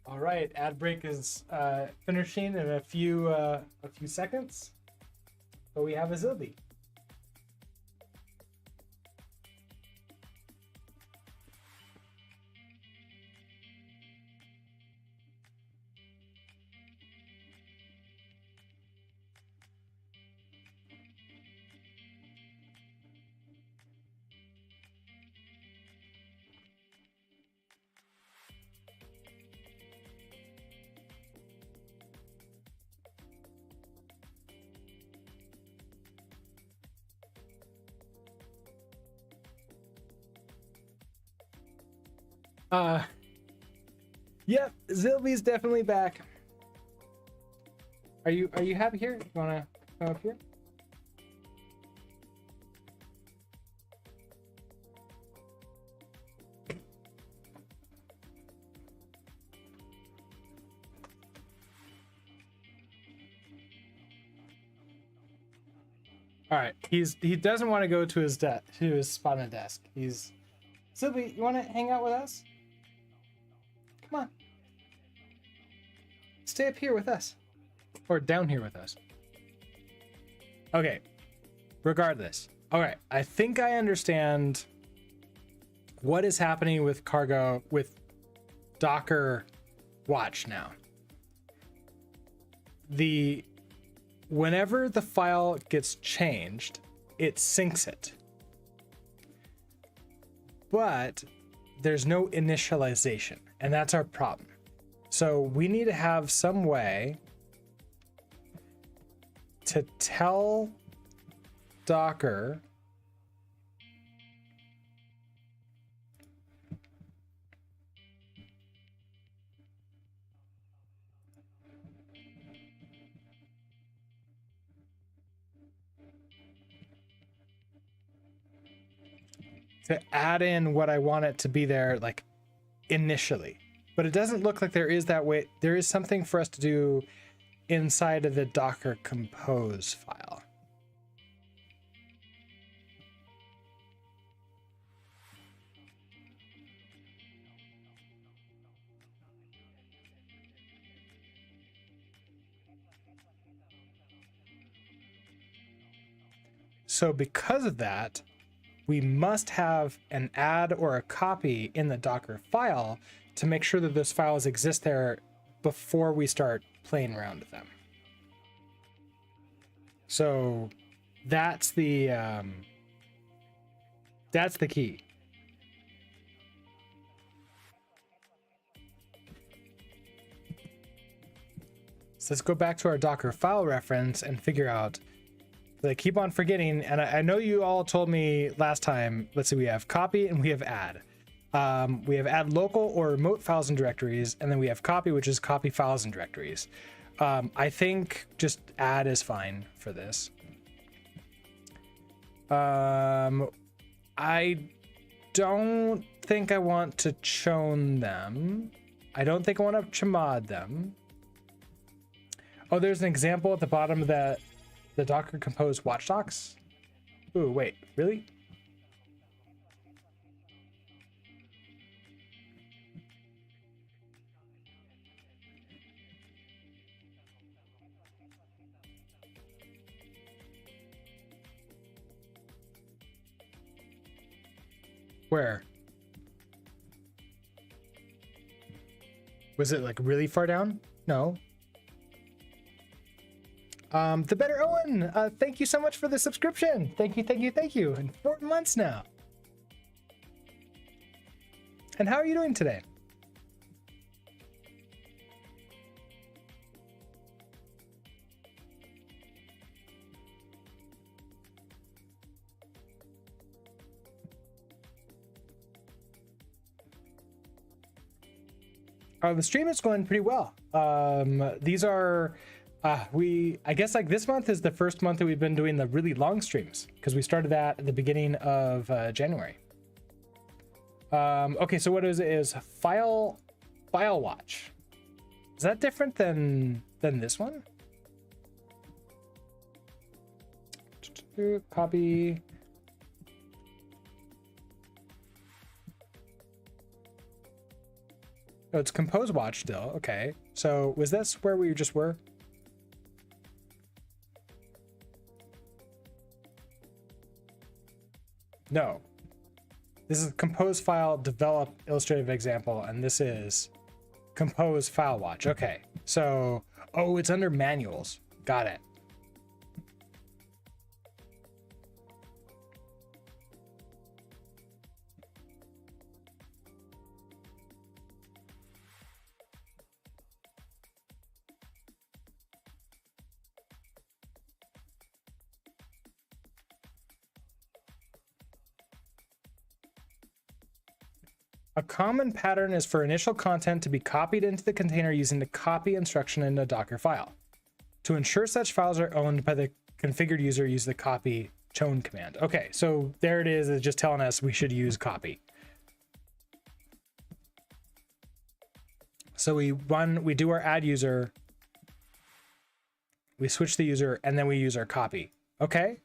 All right, ad break is finishing in a few seconds. But we have a Zilby. Yep, Zilby's definitely back. Are you happy here? You wanna come up here? All right, he doesn't want to go to his spot on the desk. Zilby, you want to hang out with us? Come on. Stay up here with us. Or down here with us. Okay. Regardless. All right. I think I understand what is happening with Docker Watch now. Whenever the file gets changed, it syncs it. But there's no initialization, and that's our problem. So we need to have some way to tell Docker to add in what I want it to be there, like initially. But it doesn't look like there is that way. There is something for us to do inside of the Docker compose file. So because of that, we must have an add or a copy in the Docker file to make sure that those files exist there before we start playing around with them. So that's the key. So let's go back to our Docker file reference and figure out. I keep on forgetting, and I know you all told me last time. Let's see, we have copy and we have add. We have add local or remote files and directories, and then we have copy, which is copy files and directories. I think just add is fine for this. I don't think I want to chown them. I don't think I want to chmod them. Oh, there's an example at the bottom of the Docker Compose watchdocs. Ooh, wait, really? Where? Was it like really far down? No. The Better Owen, thank you so much for the subscription. Thank you, thank you, thank you. And 4 months now. And how are you doing today? The stream is going pretty well. These are I guess like this month is the first month that we've been doing the really long streams because we started that at the beginning of January. Okay, so what is file watch? Is that different than this one? Copy. Oh, it's compose watch still. Okay. So was this where we just were? No. This is compose file, develop illustrative example, and this is compose file watch. Okay. So, oh, it's under manuals. Got it. A common pattern is for initial content to be copied into the container using the copy instruction in a Docker file. To ensure such files are owned by the configured user, use the copy chown command. Okay, so there it is. It's just telling us we should use copy. So we do our add user, we switch the user, and then we use our copy. Okay.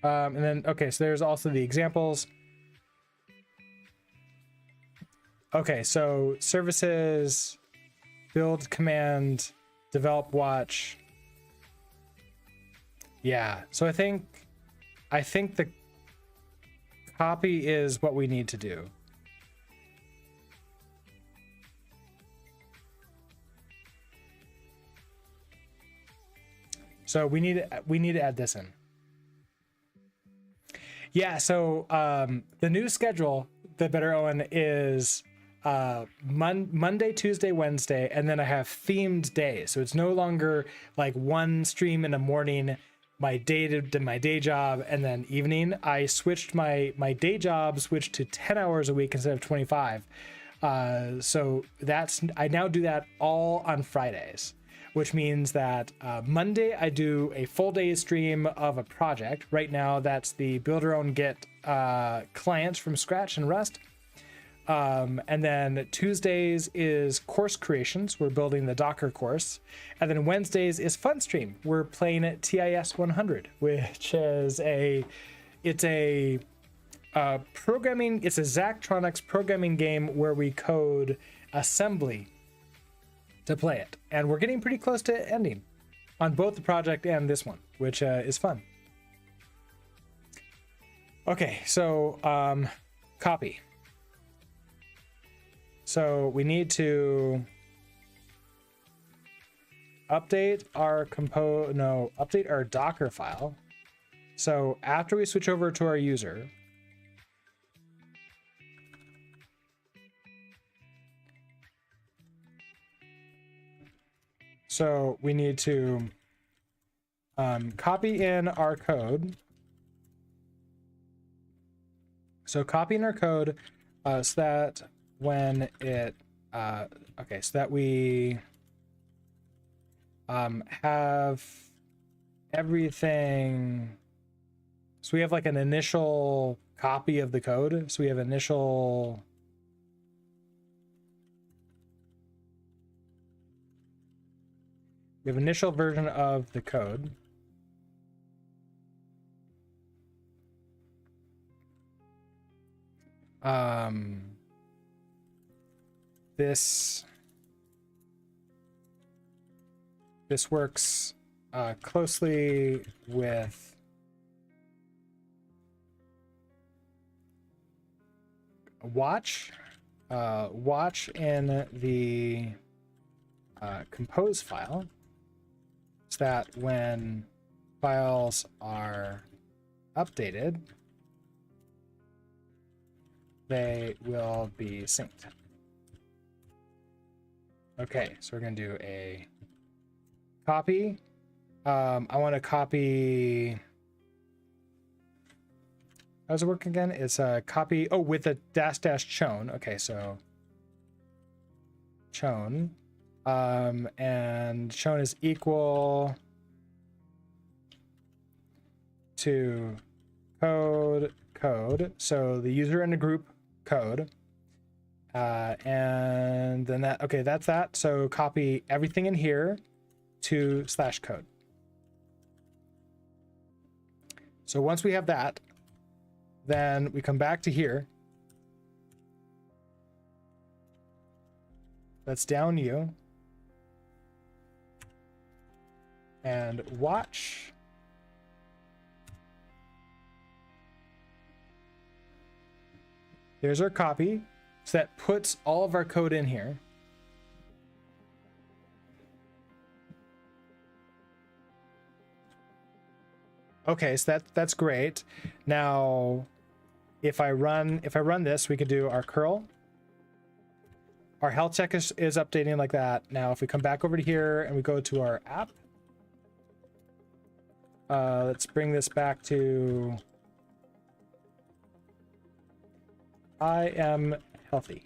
And then, okay, so there's also the examples. Okay, so services, build command, develop watch. Yeah, so I think the copy is what we need to do. So we need to add this in. Yeah, so the new schedule that Better Owen is Monday, Tuesday, Wednesday, and then I have themed days. So it's no longer like one stream in the morning, my day job, and then evening. I switched my day job switched to 10 hours a week instead of 25. So I now do that all on Fridays, which means that Monday I do a full day stream of a project. Right now that's the build your own Git client from scratch in Rust. And then Tuesdays is course creations. We're building the Docker course. And then Wednesdays is fun stream. We're playing at TIS 100, which is a Zachtronics programming game where we code assembly to play it. And we're getting pretty close to ending on both the project and this one, which is fun. Okay, so copy. So we need to update our update our Docker file. So after we switch over to our user, so we need to copy in our code. So copy in our code so that when it so that we have everything. So we have like an initial copy of the code. So we have initial version of the code. This works closely with watch in the compose file, so that when files are updated, they will be synced. Okay, so we're going to do a copy. I want to copy. How does it work again? It's a copy. Oh, with a -- chown. Okay, so chown. And chown is equal to code. So the user in the group code. And then that's that. So copy everything in here to /code. So once we have that, then we come back to here. Let's down you. And watch. There's our copy. So that puts all of our code in here. Okay, so that's great. Now, if I run this, we could do our curl. Our health check is updating like that. Now, if we come back over to here and we go to our app, let's bring this back to I am healthy.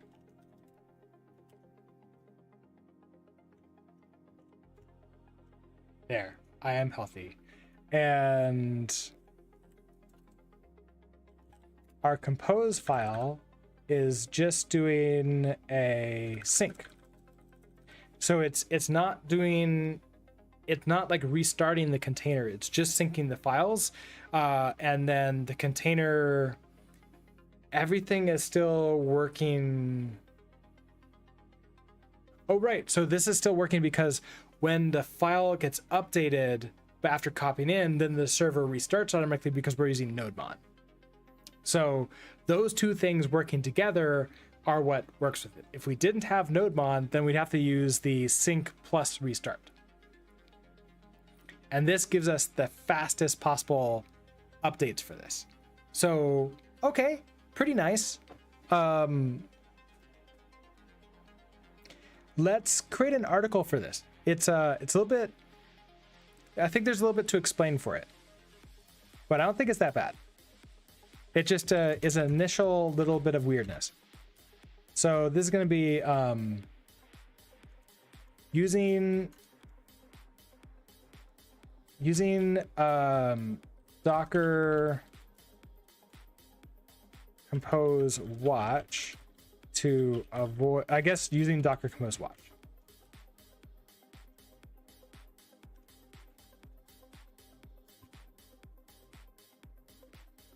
There, I am healthy. And our compose file is just doing a sync. So it's not like restarting the container. It's just syncing the files. And then the container, everything is still working. Oh, right. So this is still working because when the file gets updated after copying in, then the server restarts automatically because we're using NodeMon. So those two things working together are what works with it. If we didn't have NodeMon, then we'd have to use the sync plus restart. And this gives us the fastest possible updates for this. So, okay, pretty nice. Let's create an article for this. It's a little bit, I think there's a little bit to explain for it, but I don't think it's that bad. It just is an initial little bit of weirdness. So this is going to be using Docker Compose Watch to avoid, I guess, using Docker Compose Watch.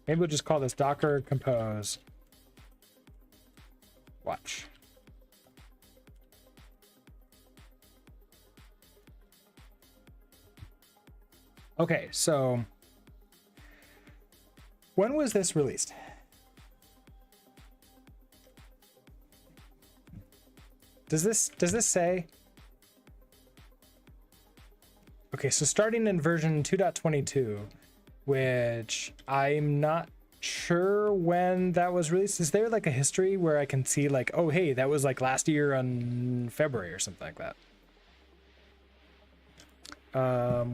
Maybe we'll just call this Docker Compose Watch. Okay, so when was this released? Does this say? Okay, so starting in version 2.22, which I'm not sure when that was released. Is there like a history where I can see like, oh, hey, that was like last year on February or something like that?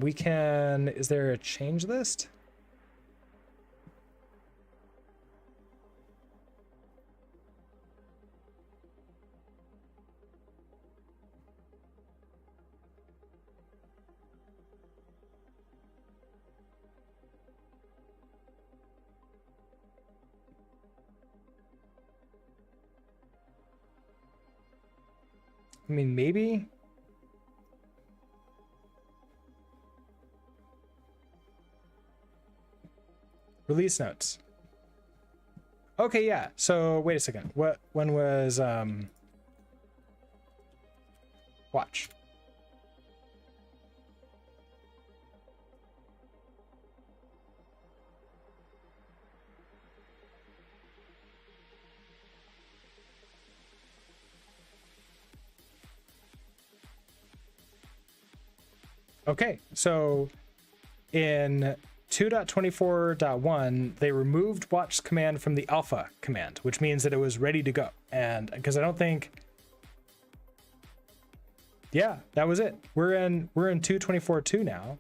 We can, is there a change list? I mean, maybe. Release notes. Okay, yeah. So wait a second. When was watch? Okay, so in 2.24.1, they removed watch command from the alpha command, which means that it was ready to go. And because I don't think, yeah, that was it. We're in 2.24.2 now,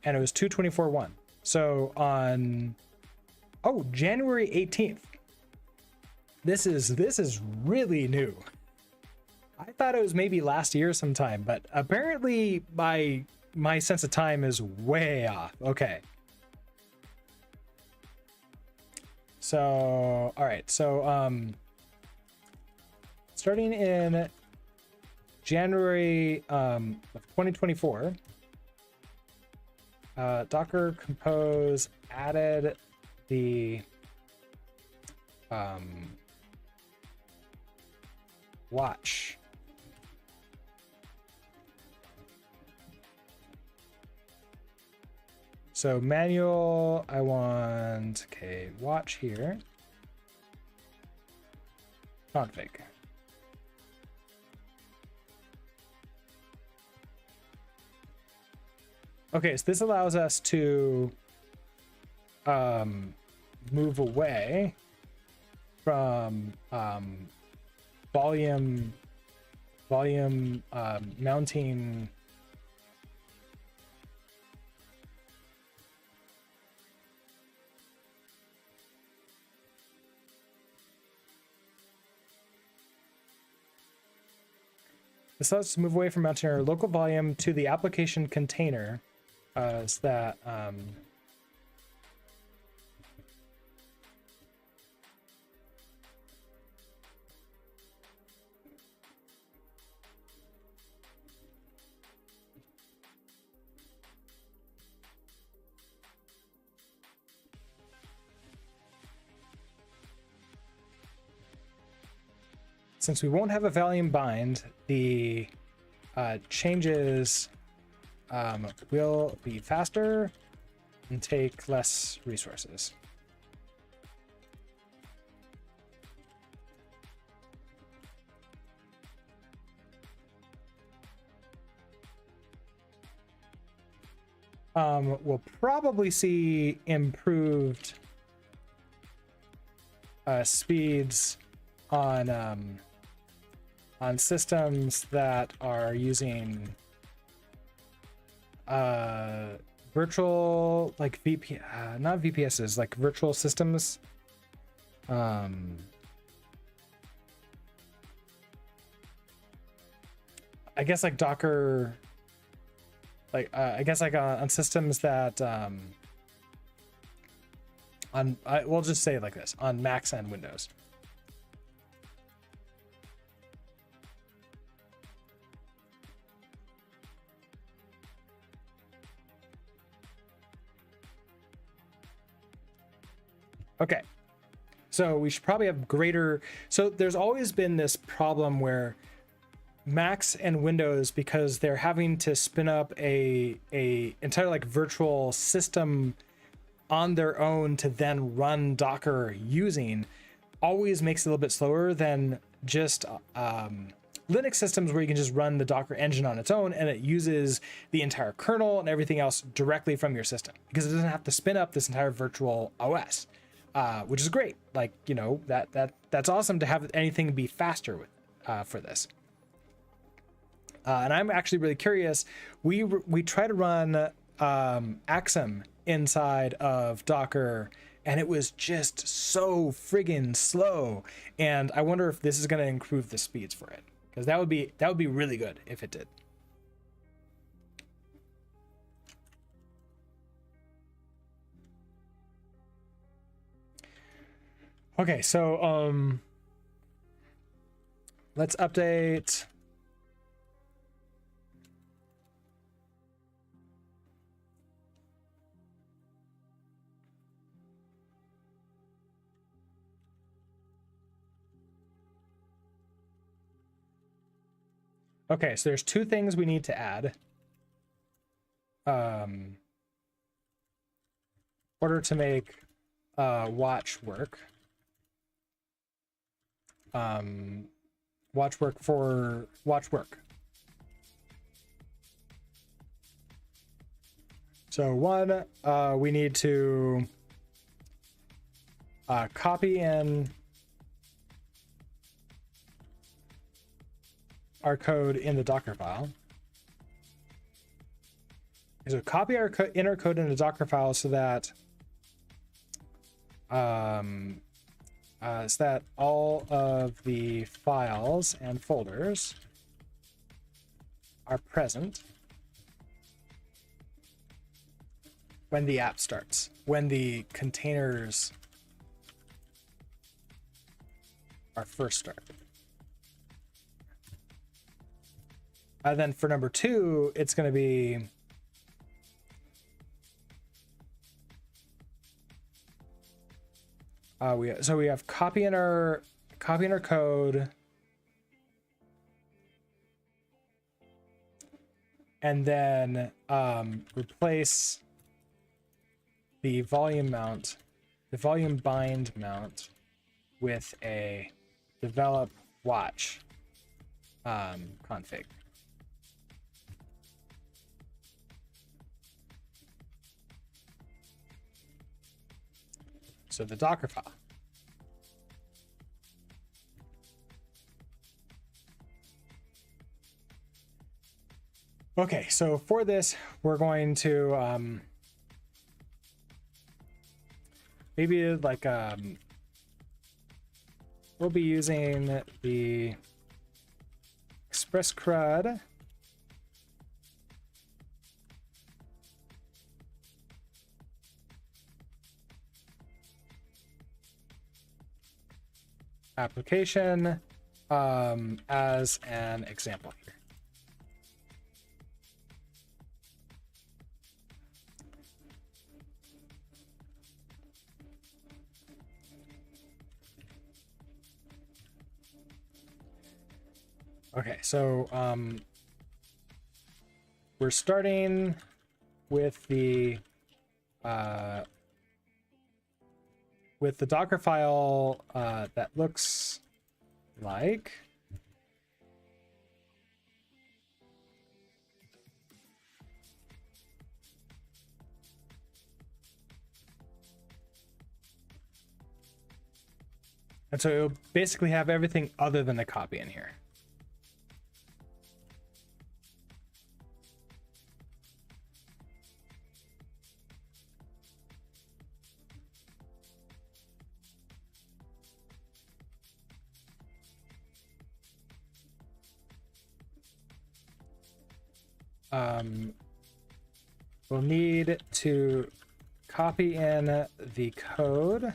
and it was 2.24.1. So on, oh, January 18th. This is really new. I thought it was maybe last year sometime, but apparently my sense of time is way off. Okay. So, all right. So, starting in January of 2024, Docker compose added the watch. So manual, I want, okay, watch here. Config. Okay, so this allows us to move away from volume mounting. This allows us to move away from mounting our local volume to the application container, so that since we won't have a volume bind, the changes will be faster and take less resources. We'll probably see improved speeds on systems that are using virtual, like not VPSs, like virtual systems. I guess like Docker, like I guess like on systems that we'll just say it like this, on Macs and Windows. Okay, so we should probably have greater. So there's always been this problem where Macs and Windows, because they're having to spin up a entire like virtual system on their own to then run Docker using, always makes it a little bit slower than just Linux systems where you can just run the Docker engine on its own and it uses the entire kernel and everything else directly from your system, because it doesn't have to spin up this entire virtual OS. Which is great. Like, you know, that's awesome to have anything be faster with for this. And I'm actually really curious. We try to run Axum inside of Docker, and it was just so friggin' slow. And I wonder if this is going to improve the speeds for it, because that would be really good if it did. Okay, so let's update. Okay, so there's two things we need to add. Order to make watch work. Watch work for watch work. So one, we need to copy in our code in the Docker file. So copy our inner code in the Docker file so that all of the files and folders are present when the app starts, when the containers are first started. Then for number two, it's going to be we have copying our code, and then replace the volume bind mount with a develop watch config. So the Docker file. Okay, so for this, we're going to maybe like we'll be using the Express CRUD application as an example here. Okay, so we're starting with the Docker file that looks like and so it'll basically have everything other than the copy in here. We'll need to copy in the code.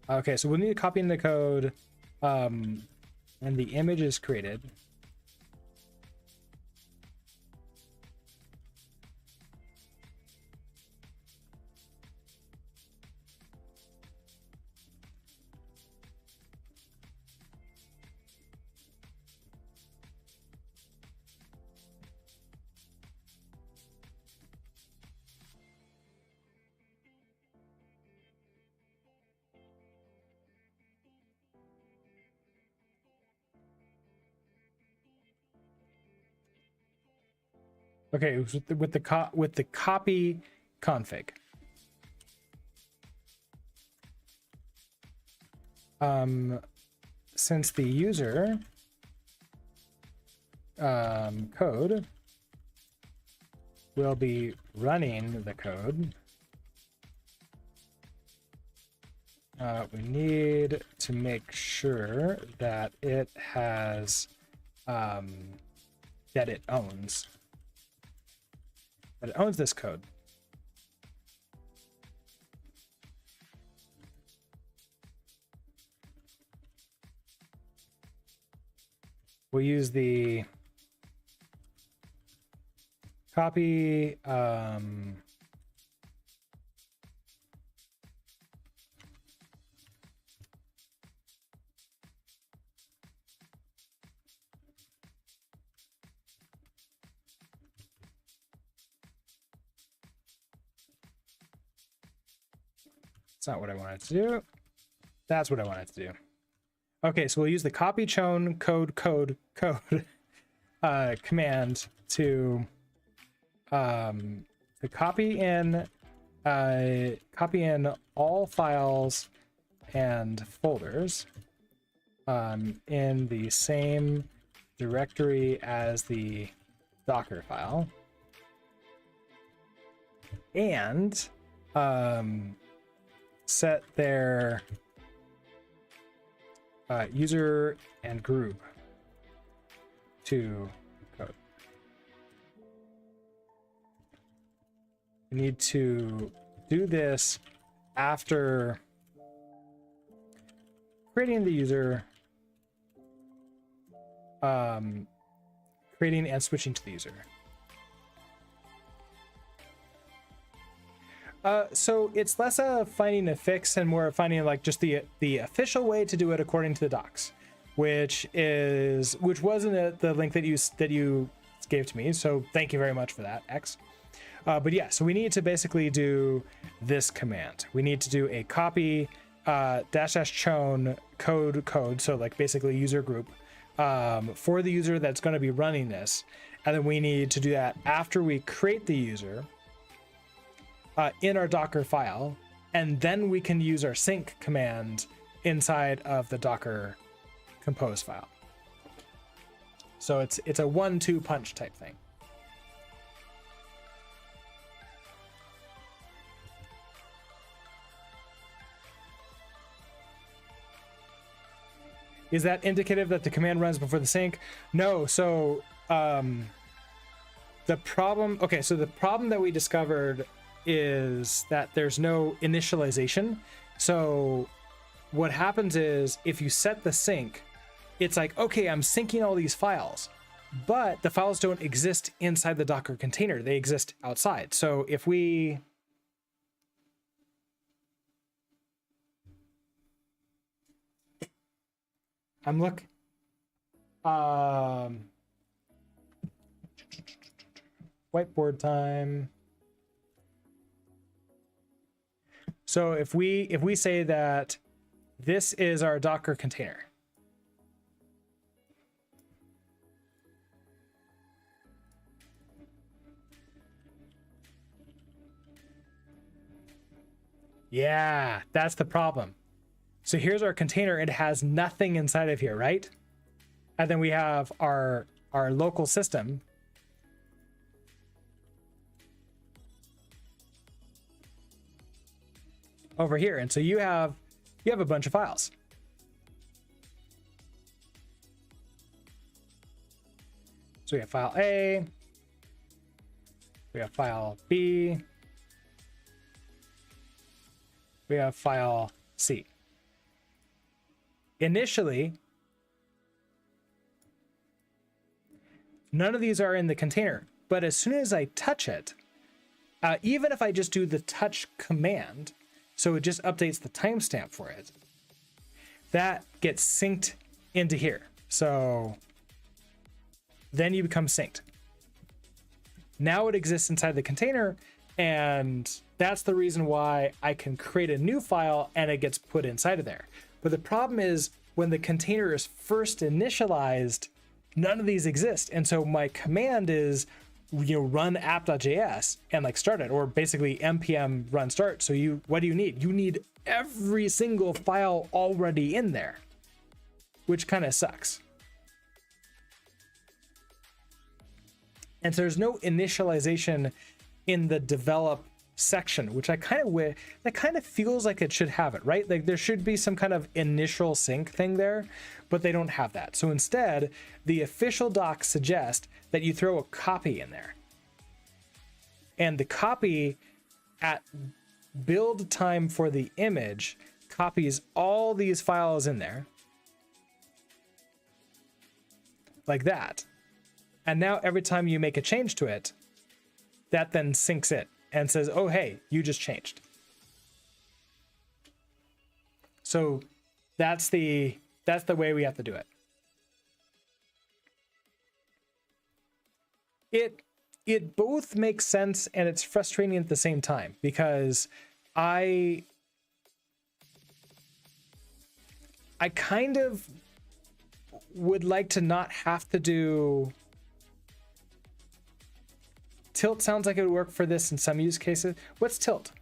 Okay, so we'll need to copy in the code, and the image is created. Okay, with the copy config. Since the user code will be running the code, we need to make sure that it has that it owns this code. We'll use the copy it's not what I wanted to do. That's what I wanted to do. Okay, so we'll use the copy chown code command to copy in all files and folders in the same directory as the Docker file, and set their user and group to code. We need to do this after creating the user, creating and switching to the user. So it's less of finding a fix and more of finding like just the official way to do it according to the docs, which wasn't the link that you gave to me. So thank you very much for that, X. But yeah, so we need to basically do this command. We need to do a copy --chown code. So like basically user group for the user that's going to be running this. And then we need to do that after we create the user in our Docker file. And then we can use our sync command inside of the Docker compose file. So it's a 1-2 punch type thing. Is that indicative that the command runs before the sync? No. So the problem that we discovered is that there's no initialization. So what happens is if you set the sync, it's like, okay, I'm syncing all these files, but the files don't exist inside the Docker container. They exist outside. So if we whiteboard time. So if we say that this is our Docker container, yeah, that's the problem. So here's our container. It has nothing inside of here, right? And then we have our local system. Over here. And so you have a bunch of files. So we have file A, we have file B, we have file C. Initially, none of these are in the container, but as soon as I touch it, even if I just do the touch command, so it just updates the timestamp for it, that gets synced into here. So then you become synced. Now it exists inside the container, and that's the reason why I can create a new file and it gets put inside of there. But the problem is when the container is first initialized, none of these exist. And so my command is, run app.js and like start it, or basically npm run start. So what do you need? You need every single file already in there, which kind of sucks. And so there's no initialization in the develop section, which that kind of feels like it should have it, right? Like there should be some kind of initial sync thing there, but they don't have that. So instead, the official docs suggest that you throw a copy in there. And the copy at build time for the image copies all these files in there like that. And now every time you make a change to it, that then syncs it and says, oh, hey, you just changed. So that's the way we have to do it. It both makes sense and it's frustrating at the same time, because I kind of would like to not have to do tilt. Sounds like it would work for this in some use cases. What's tilt?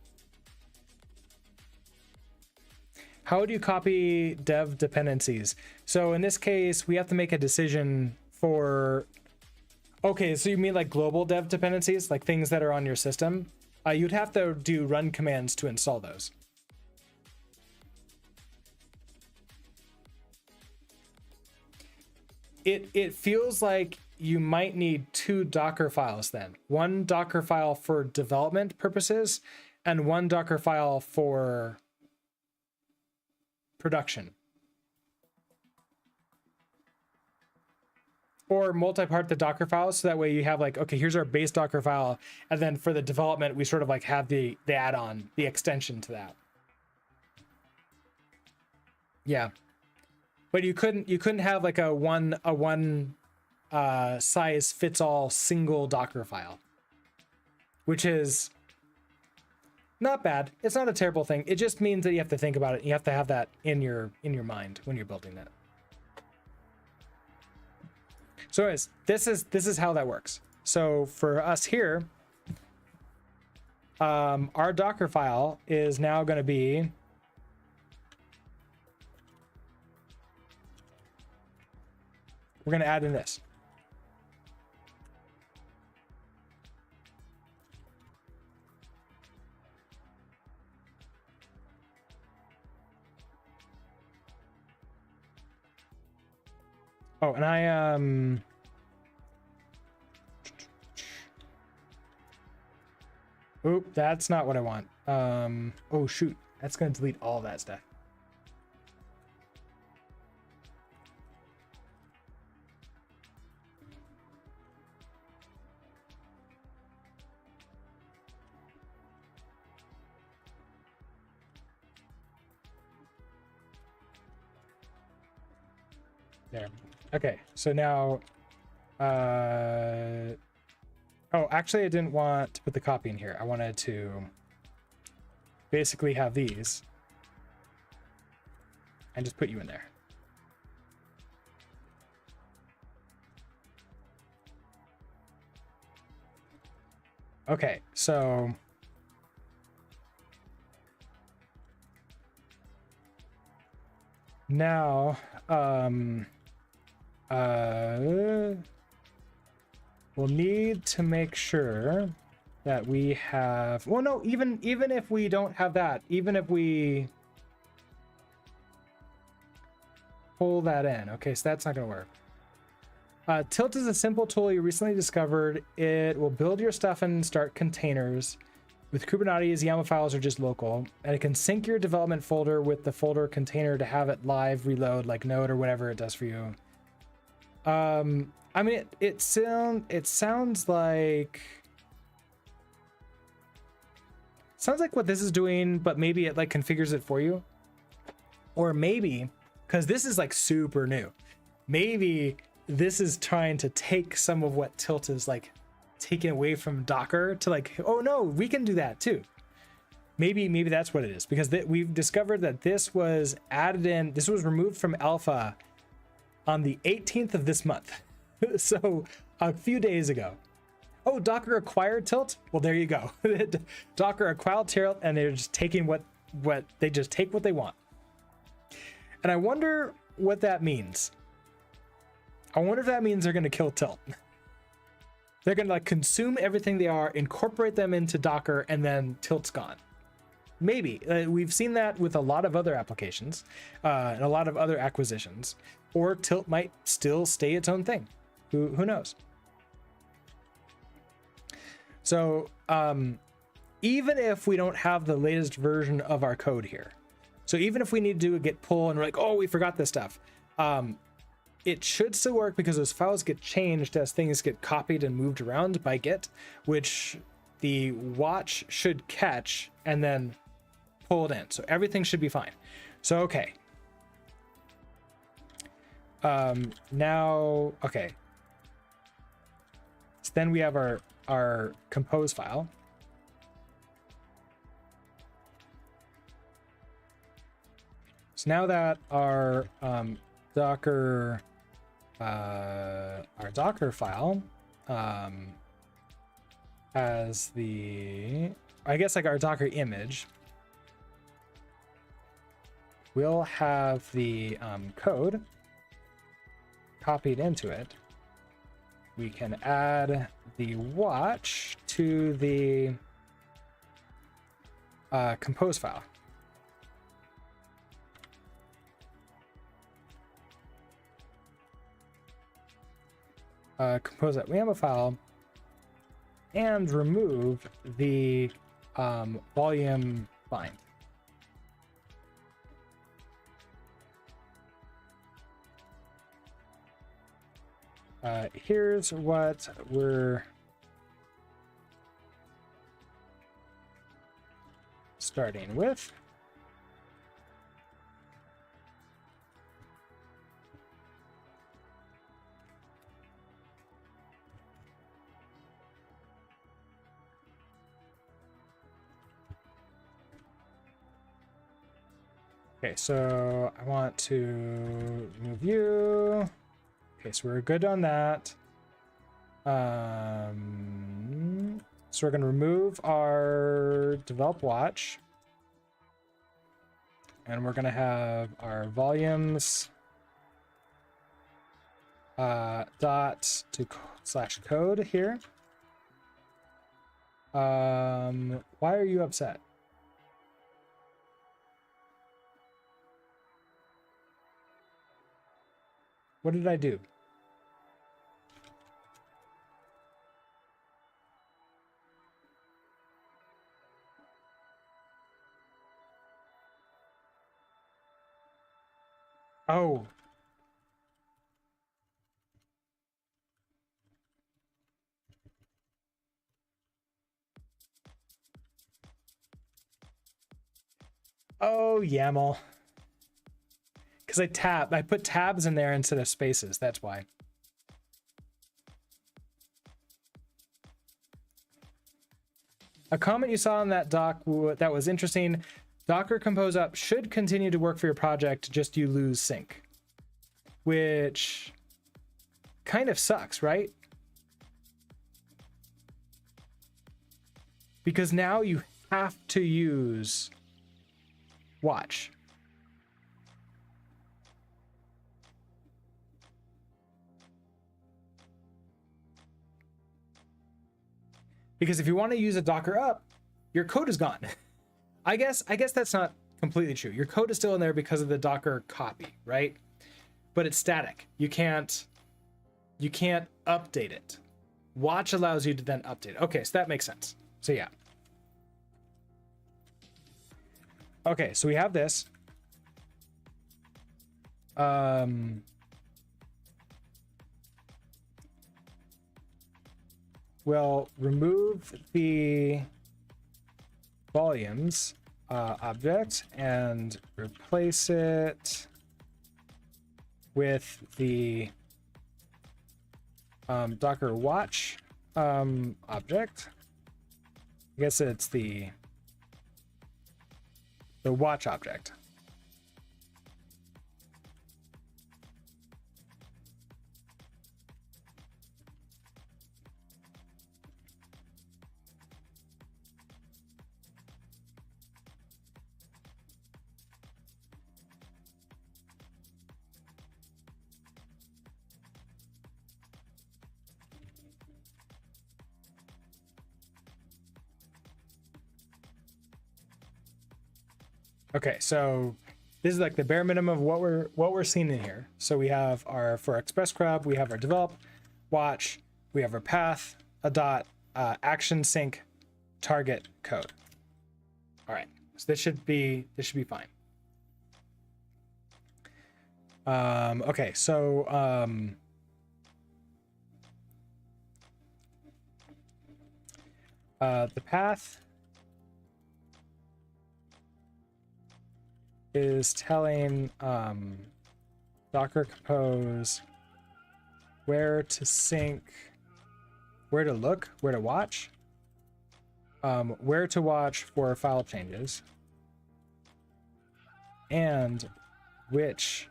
How do you copy dev dependencies? So in this case, we have to make a decision for, okay, so you mean like global dev dependencies, like things that are on your system? You'd have to do run commands to install those. It feels like you might need two Docker files then. One Docker file for development purposes and one Docker file for production. or multi-part the Docker files, so that way you have like, okay, here's our base Docker file, and then for the development we sort of like have the add-on, the extension to that. Yeah, but you couldn't have like a one size fits all single Docker file, which is not bad. It's not a terrible thing. It just means that you have to think about it. You have to have that in your mind when you're building that. So anyways, this is how that works. So for us here, our Docker file is now going to be we're going to add in this. Oh, and I oop, that's not what I want. Oh shoot, that's gonna delete all that stuff. There. Okay, so now oh, actually I didn't want to put the copy in here. I wanted to basically have these and just put you in there. Okay, so now we'll need to make sure that we have, well, no, even if we don't have that, even if we pull that in, okay, so that's not gonna work. Tilt is a simple tool you recently discovered. It will build your stuff and start containers. With Kubernetes, YAML files are just local, and it can sync your development folder with the folder container to have it live reload like Node or whatever it does for you. I mean, it sounds like what this is doing, but maybe it like configures it for you, or maybe because this is like super new, maybe this is trying to take some of what Tilt is like taken away from Docker to like, oh no, we can do that too. Maybe that's what it is, because we've discovered that this was added in, this was removed from alpha on the 18th of this month. So a few days ago. Oh, Docker acquired Tilt? Well, there you go. Docker acquired Tilt, and they're just taking what they just take what they want. And I wonder what that means. I wonder if that means they're going to kill Tilt. They're going to like consume everything they are, incorporate them into Docker, and then Tilt's gone. Maybe. We've seen that with a lot of other applications and a lot of other acquisitions. Or Tilt might still stay its own thing. Who knows? So even if we don't have the latest version of our code here, so even if we need to do a git pull and we're like, oh, we forgot this stuff, it should still work because those files get changed as things get copied and moved around by Git, which the watch should catch and then pull it in. So everything should be fine. So, okay. Now, okay. So then we have our compose file. So now that our Docker file has the, I guess like our Docker image, we'll have the code copied into it. We can add the watch to the compose file. Compose that YAML file and remove the volume bind. here's what we're starting with. Okay, so I want to move you. Okay, so we're good on that. So we're going to remove our develop watch. And we're going to have our volumes dot to slash code here. Why are you upset? What did I do? Oh. Oh, YAML. Because I put tabs in there instead of spaces. That's why. A comment you saw in that doc that was interesting. Docker Compose Up should continue to work for your project, just you lose sync. Which kind of sucks, right? Because now you have to use watch. Because if you want to use a Docker up, your code is gone. I guess that's not completely true. Your code is still in there because of the Docker copy, right? But it's static. You can't update it. Watch allows you to then update it. Okay, so that makes sense. So yeah. Okay, so we have this. We'll remove the volumes object and replace it with the Docker watch object. I guess it's the watch object. Okay, so this is like the bare minimum of what we're seeing in here. So we have our for Express Crab, we have our develop, watch, we have our path, a dot, action sync, target code. All right, so this should be fine. Okay, so the path is telling Docker Compose where to sync, where to look, where to watch, where to watch for file changes, and which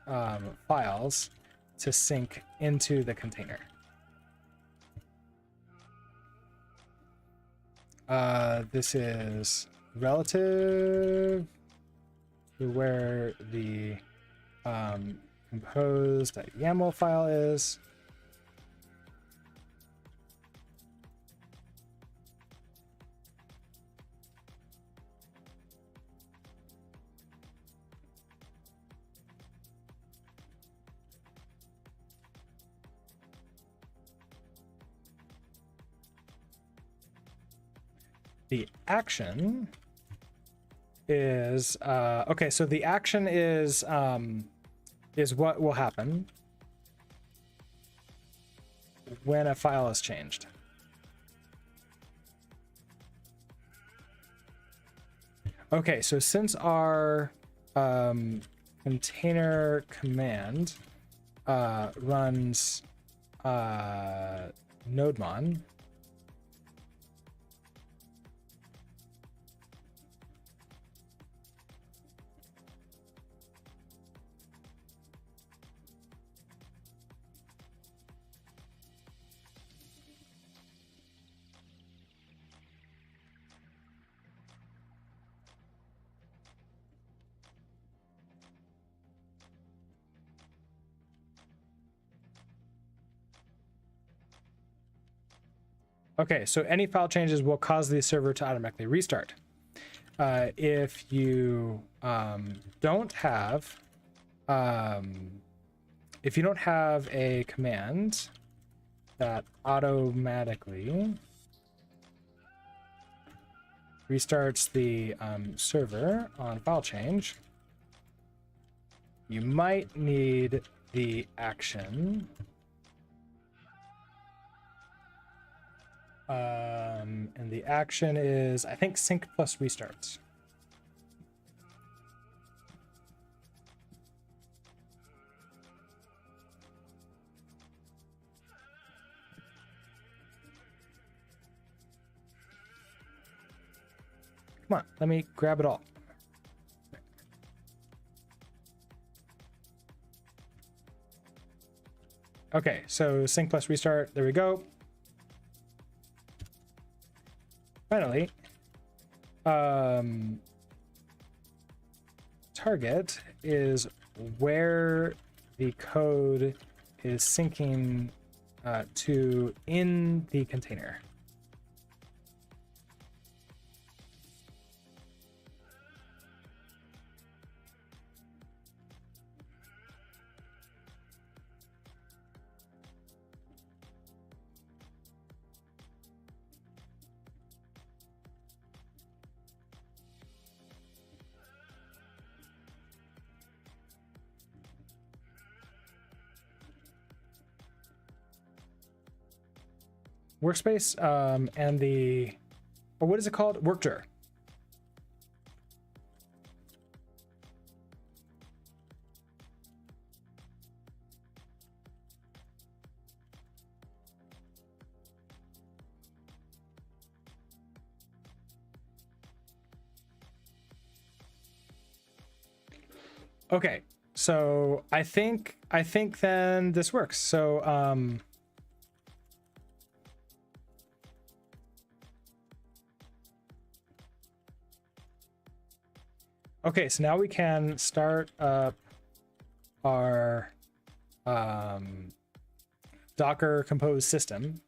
files to sync into the container. This is relative to where the compose.yaml file is. The action is okay, so the action is what will happen. when a file is changed. Okay, so since our container command runs nodemon, okay, so any file changes will cause the server to automatically restart. If you don't have a command that automatically restarts the server on file change, you might need the action. And the action is, I think, sync plus restarts. Come on, let me grab it all. Okay, so sync plus restart, there we go. Finally, target is where the code is syncing to in the container. Workspace and the, or what is it called? Workdir. Okay, so I think then this works. So okay, so now we can start up our Docker Compose system.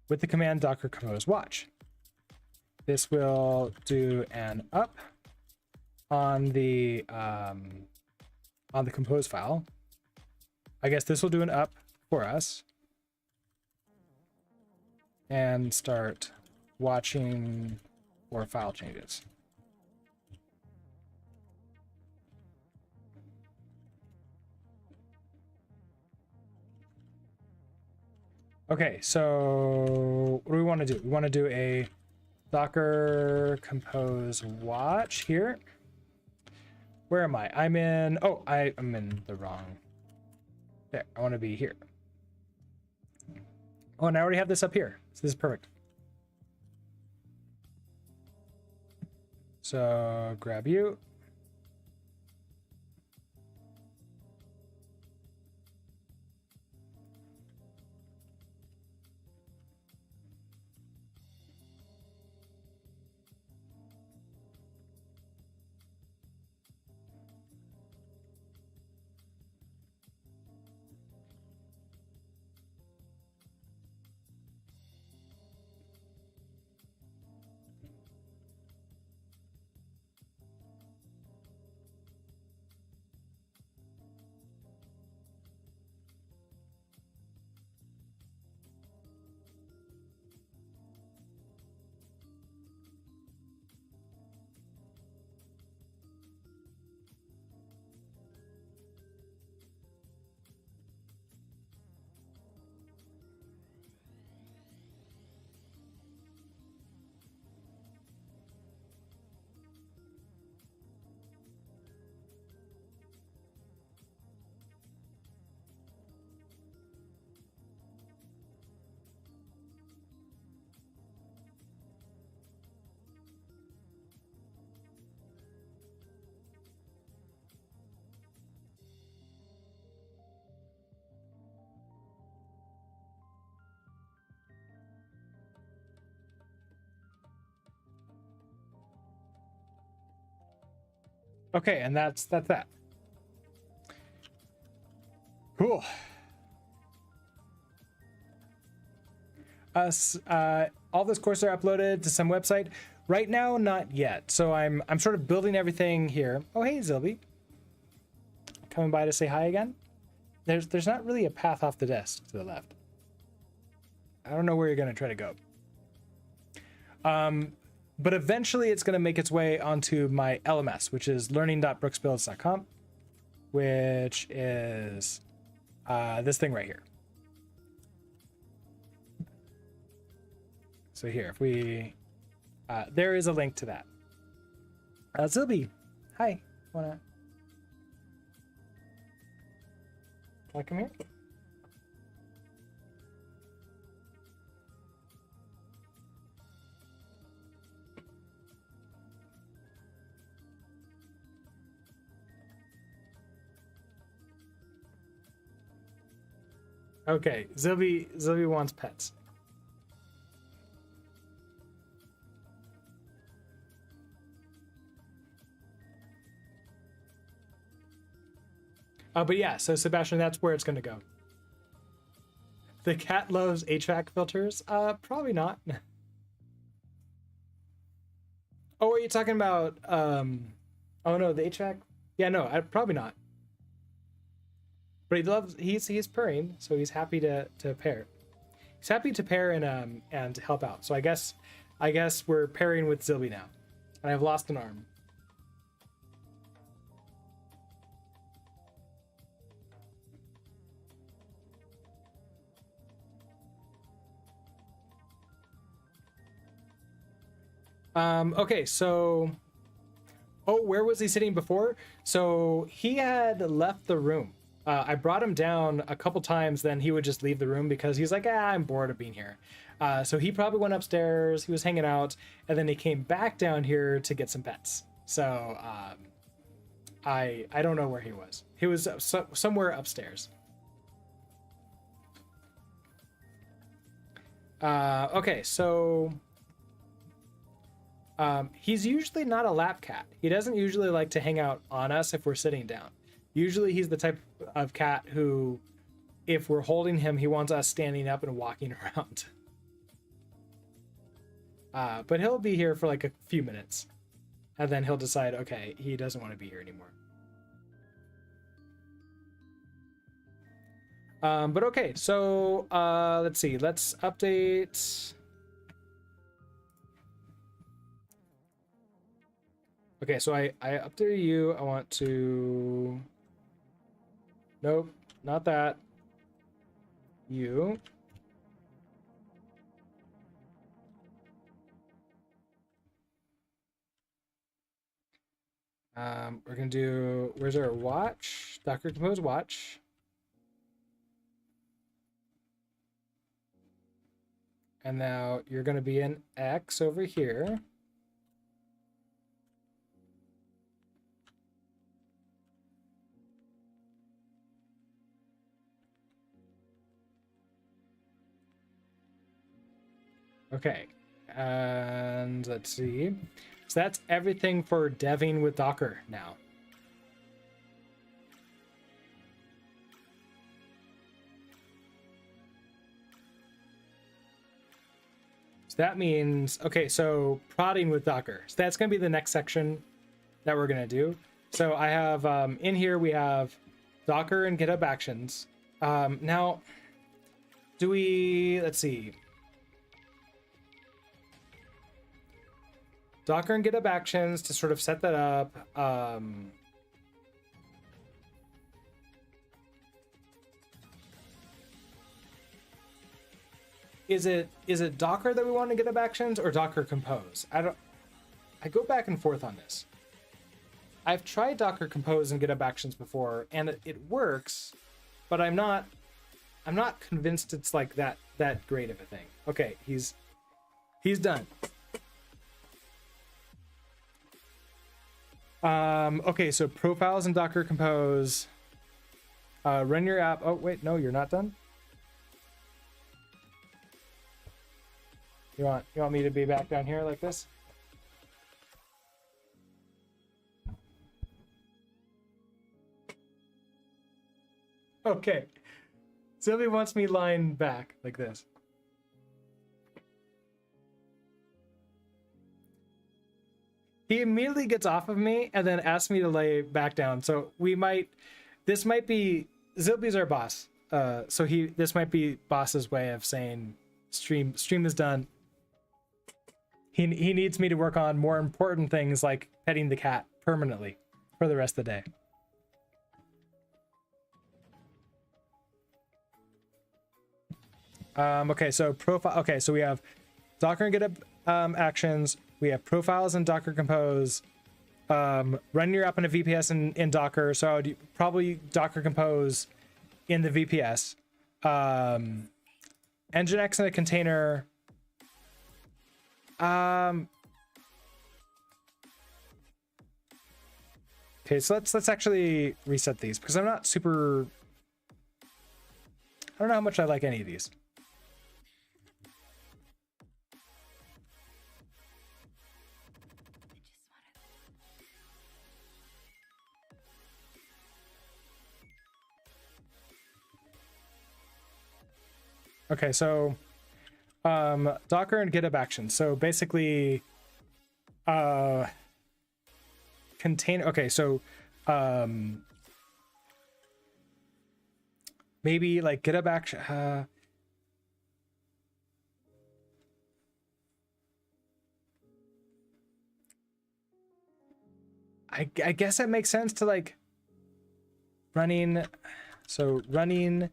With the command Docker Compose watch. This will do an up on the compose file. I guess this will do an up for us and start watching for file changes. Okay, so what do we want to do? We want to do a Docker Compose watch here. Where am I? I'm in, oh, I'm in the wrong. There, I want to be here. Oh, and I already have this up here. So this is perfect. So grab you. Okay, and that's that. Cool. All those courses are uploaded to some website. Right now, not yet. So I'm sort of building everything here. Oh, hey, Zilby. Coming by to say hi again. There's not really a path off the desk to the left. I don't know where you're going to try to go. But eventually it's going to make its way onto my LMS, which is learning.brooksbuilds.com, which is this thing right here. So here, if we, there is a link to that. Zilby, hi. Can I come here? Okay, Zilby wants pets. But yeah, so Sebastian, that's where it's going to go. The cat loves HVAC filters? Probably not. Oh, are you talking about, oh no, the HVAC? Yeah, no, probably not. But he's purring, so he's happy to pair. He's happy to pair and help out. So I guess we're pairing with Zilby now. And I've lost an arm. Okay, so, oh, where was he sitting before? So he had left the room. I brought him down a couple times, then he would just leave the room because he's like, I'm bored of being here. So he probably went upstairs, he was hanging out, and then he came back down here to get some pets. So I don't know where he was. He was somewhere upstairs. Okay, so he's usually not a lap cat. He doesn't usually like to hang out on us if we're sitting down. Usually he's the type of cat who, if we're holding him, he wants us standing up and walking around. But he'll be here for like a few minutes. And then he'll decide, okay, he doesn't want to be here anymore. But okay, so let's see. Let's update. Okay, so I updated you. I want to... Nope, not that. You. We're gonna do, where's our watch? Docker Compose watch. And now you're gonna be an X over here. Okay, and let's see. So that's everything for deving with Docker now. So that means, okay, so prodding with Docker. So that's going to be the next section that we're going to do. So I have, in here we have Docker and GitHub Actions. Now, do we, let's see. Docker and GitHub Actions to sort of set that up. Is it Docker that we want to GitHub Actions or Docker Compose? I go back and forth on this. I've tried Docker Compose and GitHub Actions before, and it works, but I'm not convinced it's like that great of a thing. Okay, he's done. Okay, so profiles in Docker Compose. Run your app. Oh, wait, no, you're not done. You want me to be back down here like this? Okay. Sylvie wants me lying back like this. He immediately gets off of me and then asks me to lay back down. So this might be, Zilby's our boss. So this might be boss's way of saying stream is done. He needs me to work on more important things like petting the cat permanently for the rest of the day. Okay, so profile. Okay, so we have Docker and GitHub actions. We have profiles in Docker Compose. Run your app in a VPS in Docker. So I would probably Docker Compose in the VPS. Nginx in a container. Okay, so let's actually reset these because I'm not super. I don't know how much I like any of these. Okay, so Docker and GitHub actions. So basically contain. Okay, so maybe like GitHub action. I guess it makes sense to like running. So running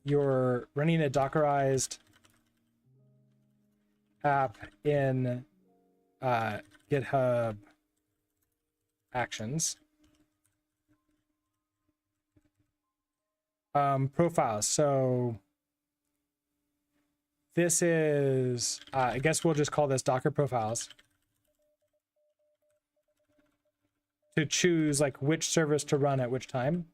you're running a Dockerized app in GitHub actions. Profiles. So this is, I guess we'll just call this Docker profiles to choose like which service to run at which time.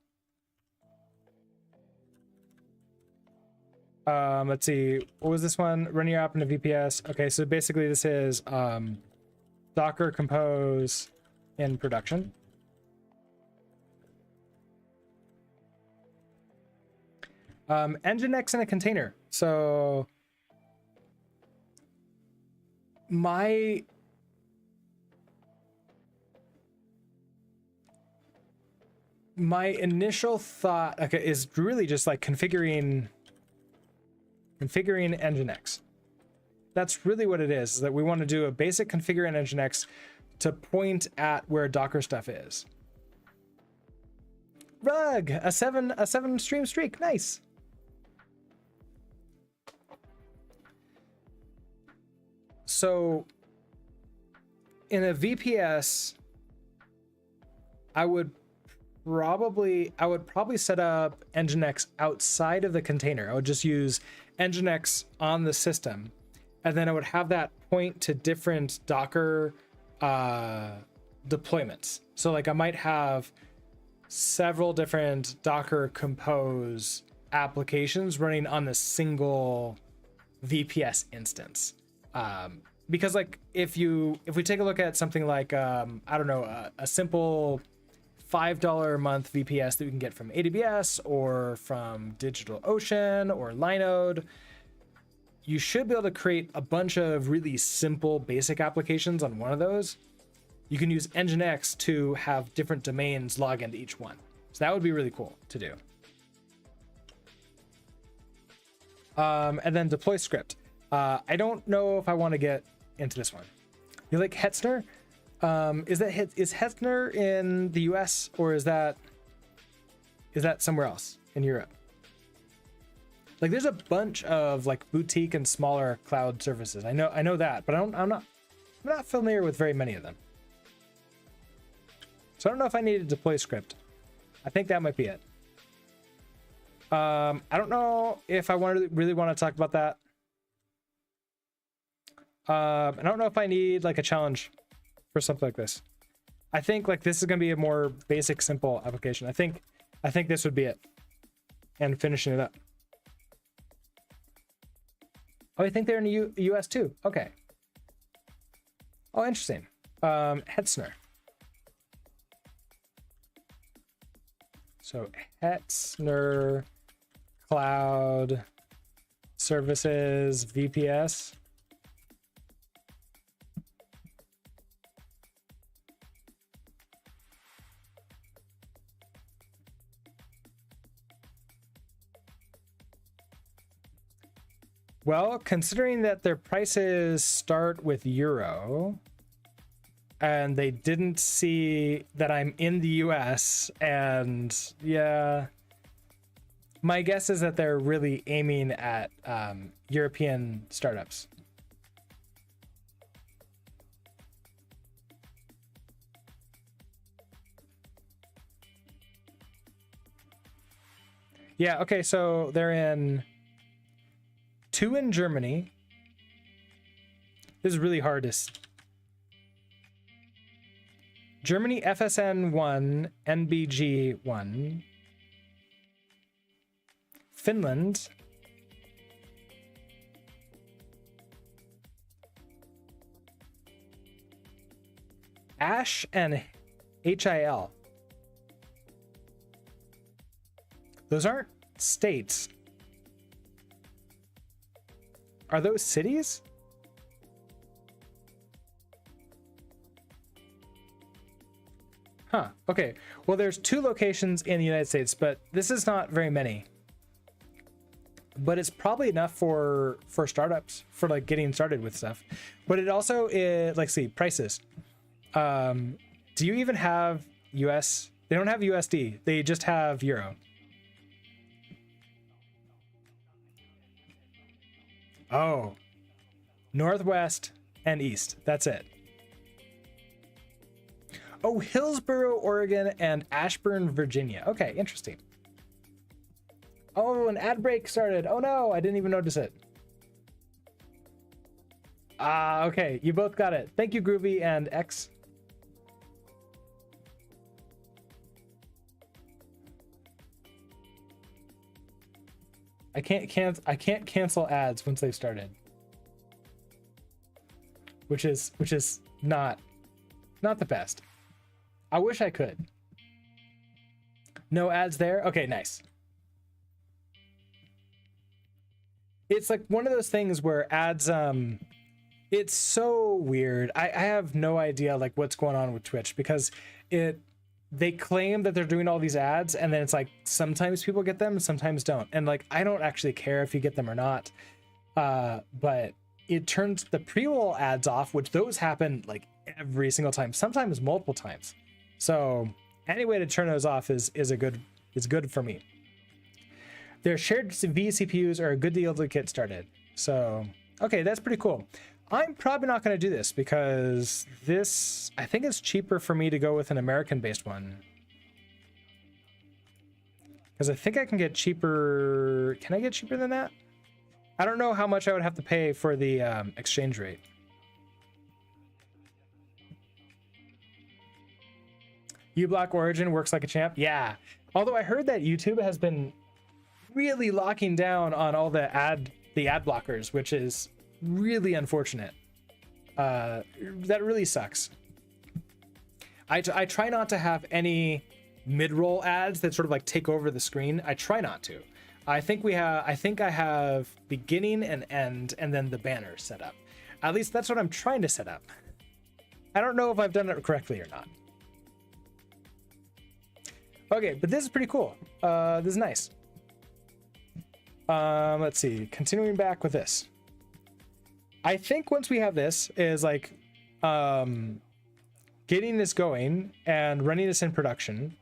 Let's see, what was this one? Run your app in a VPS. Okay, so basically this is Docker Compose in production. Nginx in a container. So my initial thought, okay, is really just like configuring Nginx. That's really what it is that we want to do a basic configure in Nginx to point at where Docker stuff is. Rug, a seven stream streak, nice. So in a VPS, I would probably set up Nginx outside of the container. I would just use Nginx on the system, and then I would have that point to different Docker deployments. So like I might have several different Docker Compose applications running on the single VPS instance. Because like if we take a look at something like I don't know, a simple $5 a month VPS that we can get from AWS or from DigitalOcean or Linode, you should be able to create a bunch of really simple basic applications on one of those. You can use Nginx to have different domains log into each one. So that would be really cool to do. And then deploy script. I don't know if I want to get into this one. You like Hetzner? Is Hetzner in the US or is that somewhere else in Europe? Like there's a bunch of like boutique and smaller cloud services. I know that, but I'm not familiar with very many of them. So I don't know if I need a deploy script. I think that might be it. I don't know if I really want to talk about that. I don't know if I need like a challenge for something like this. I think like this is going to be a more basic, simple application. I think this would be it. And finishing it up. Oh, I think they're in the US too. Okay. Oh, interesting. Hetzner. So Hetzner Cloud Services VPS. Well, considering that their prices start with euro and they didn't see that I'm in the US, and yeah, my guess is that they're really aiming at European startups. Yeah, okay, so they're in 2 in Germany. This is really hard to... Germany FSN 1, NBG 1. Finland. Ash and HIL. Those aren't states. Are those cities? Huh, okay. Well, there's 2 locations in the United States, but this is not very many. But it's probably enough for startups, for like getting started with stuff. But it also is, like, see, prices. Do you even have US? They don't have USD. They just have Euro. Oh, Northwest and East. That's it. Oh, Hillsboro, Oregon, and Ashburn, Virginia. Okay, interesting. Oh, an ad break started. Oh no, I didn't even notice it. Ah, okay, you both got it. Thank you, Groovy and X. I can't cancel ads once they've started. Which is not the best. I wish I could. No ads there? Okay, nice. It's like one of those things where ads, it's so weird. I have no idea like what's going on with Twitch, because they claim that they're doing all these ads, and then it's like sometimes people get them, sometimes don't. And like, I don't actually care if you get them or not. But it turns the pre-roll ads off, which those happen like every single time, sometimes multiple times. So any way to turn those off is good for me. Their shared vCPUs are a good deal to get started. So, okay, that's pretty cool. I'm probably not going to do this because this, I think it's cheaper for me to go with an American-based one. Because I think I can get cheaper. Can I get cheaper than that? I don't know how much I would have to pay for the exchange rate. uBlock Origin works like a champ. Yeah. Although I heard that YouTube has been really locking down on all the ad blockers, which is really unfortunate. That really sucks. I try not to have any mid-roll ads that sort of like take over the screen. I try not to. I think I have beginning and end and then the banner set up. At least that's what I'm trying to set up. I don't know if I've done it correctly or not. Okay, but this is pretty cool. This is nice. Let's see, continuing back with this. I think once we have this is like getting this going and running this in production.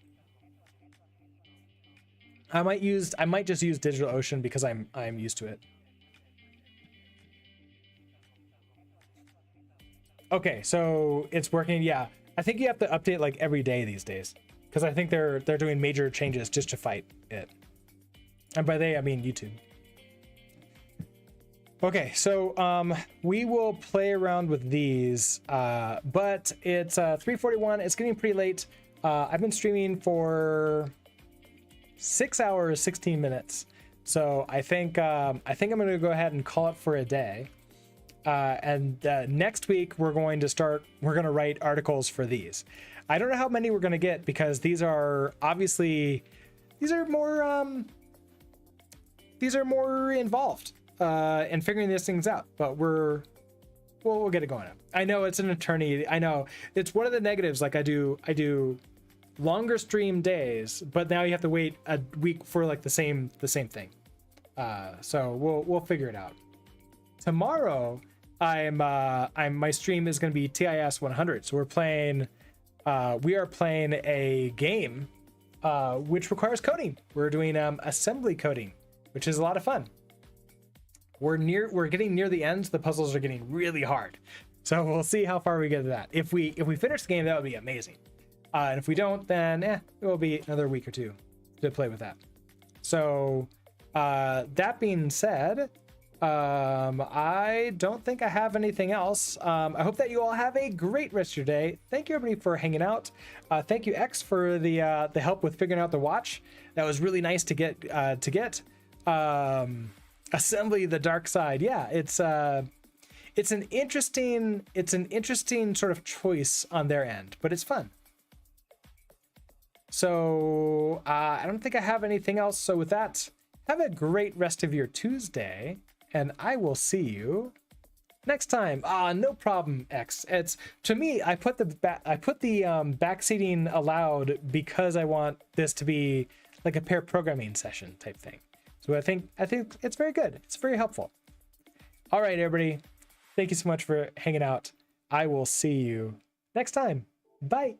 I might just use DigitalOcean because I'm used to it. Okay, so it's working. Yeah, I think you have to update like every day these days, because I think they're doing major changes just to fight it. And by they, I mean YouTube. Okay, so we will play around with these, but it's 3:41. It's getting pretty late. I've been streaming for 6 hours, 16 minutes. So I think I'm going to go ahead and call it for a day. And next week we're going to write articles for these. I don't know how many we're going to get because these are obviously these are more involved in figuring these things out, but we'll get it going. I know it's an attorney. I know it's one of the negatives. Like I do longer stream days, but now you have to wait a week for like the same thing. So we'll figure it out. Tomorrow, my stream is going to be TIS 100. So we are playing a game which requires coding. We're doing assembly coding, which is a lot of fun. We're getting near the end. The puzzles are getting really hard, so we'll see how far we get to that. If we finish the game, that would be amazing. And if we don't, then it will be another week or two to play with that. So that being said, I don't think I have anything else. I hope that you all have a great rest of your day. Thank you everybody for hanging out. Thank you X for the help with figuring out the watch. That was really nice to get. Assembly the dark side. Yeah, it's an interesting sort of choice on their end, but it's fun. So I don't think I have anything else. So with that, have a great rest of your Tuesday, and I will see you next time. No problem, X. It's, to me, I put the backseating allowed because I want this to be like a pair programming session type thing. So I think it's very good. It's very helpful. All right, everybody. Thank you so much for hanging out. I will see you next time. Bye.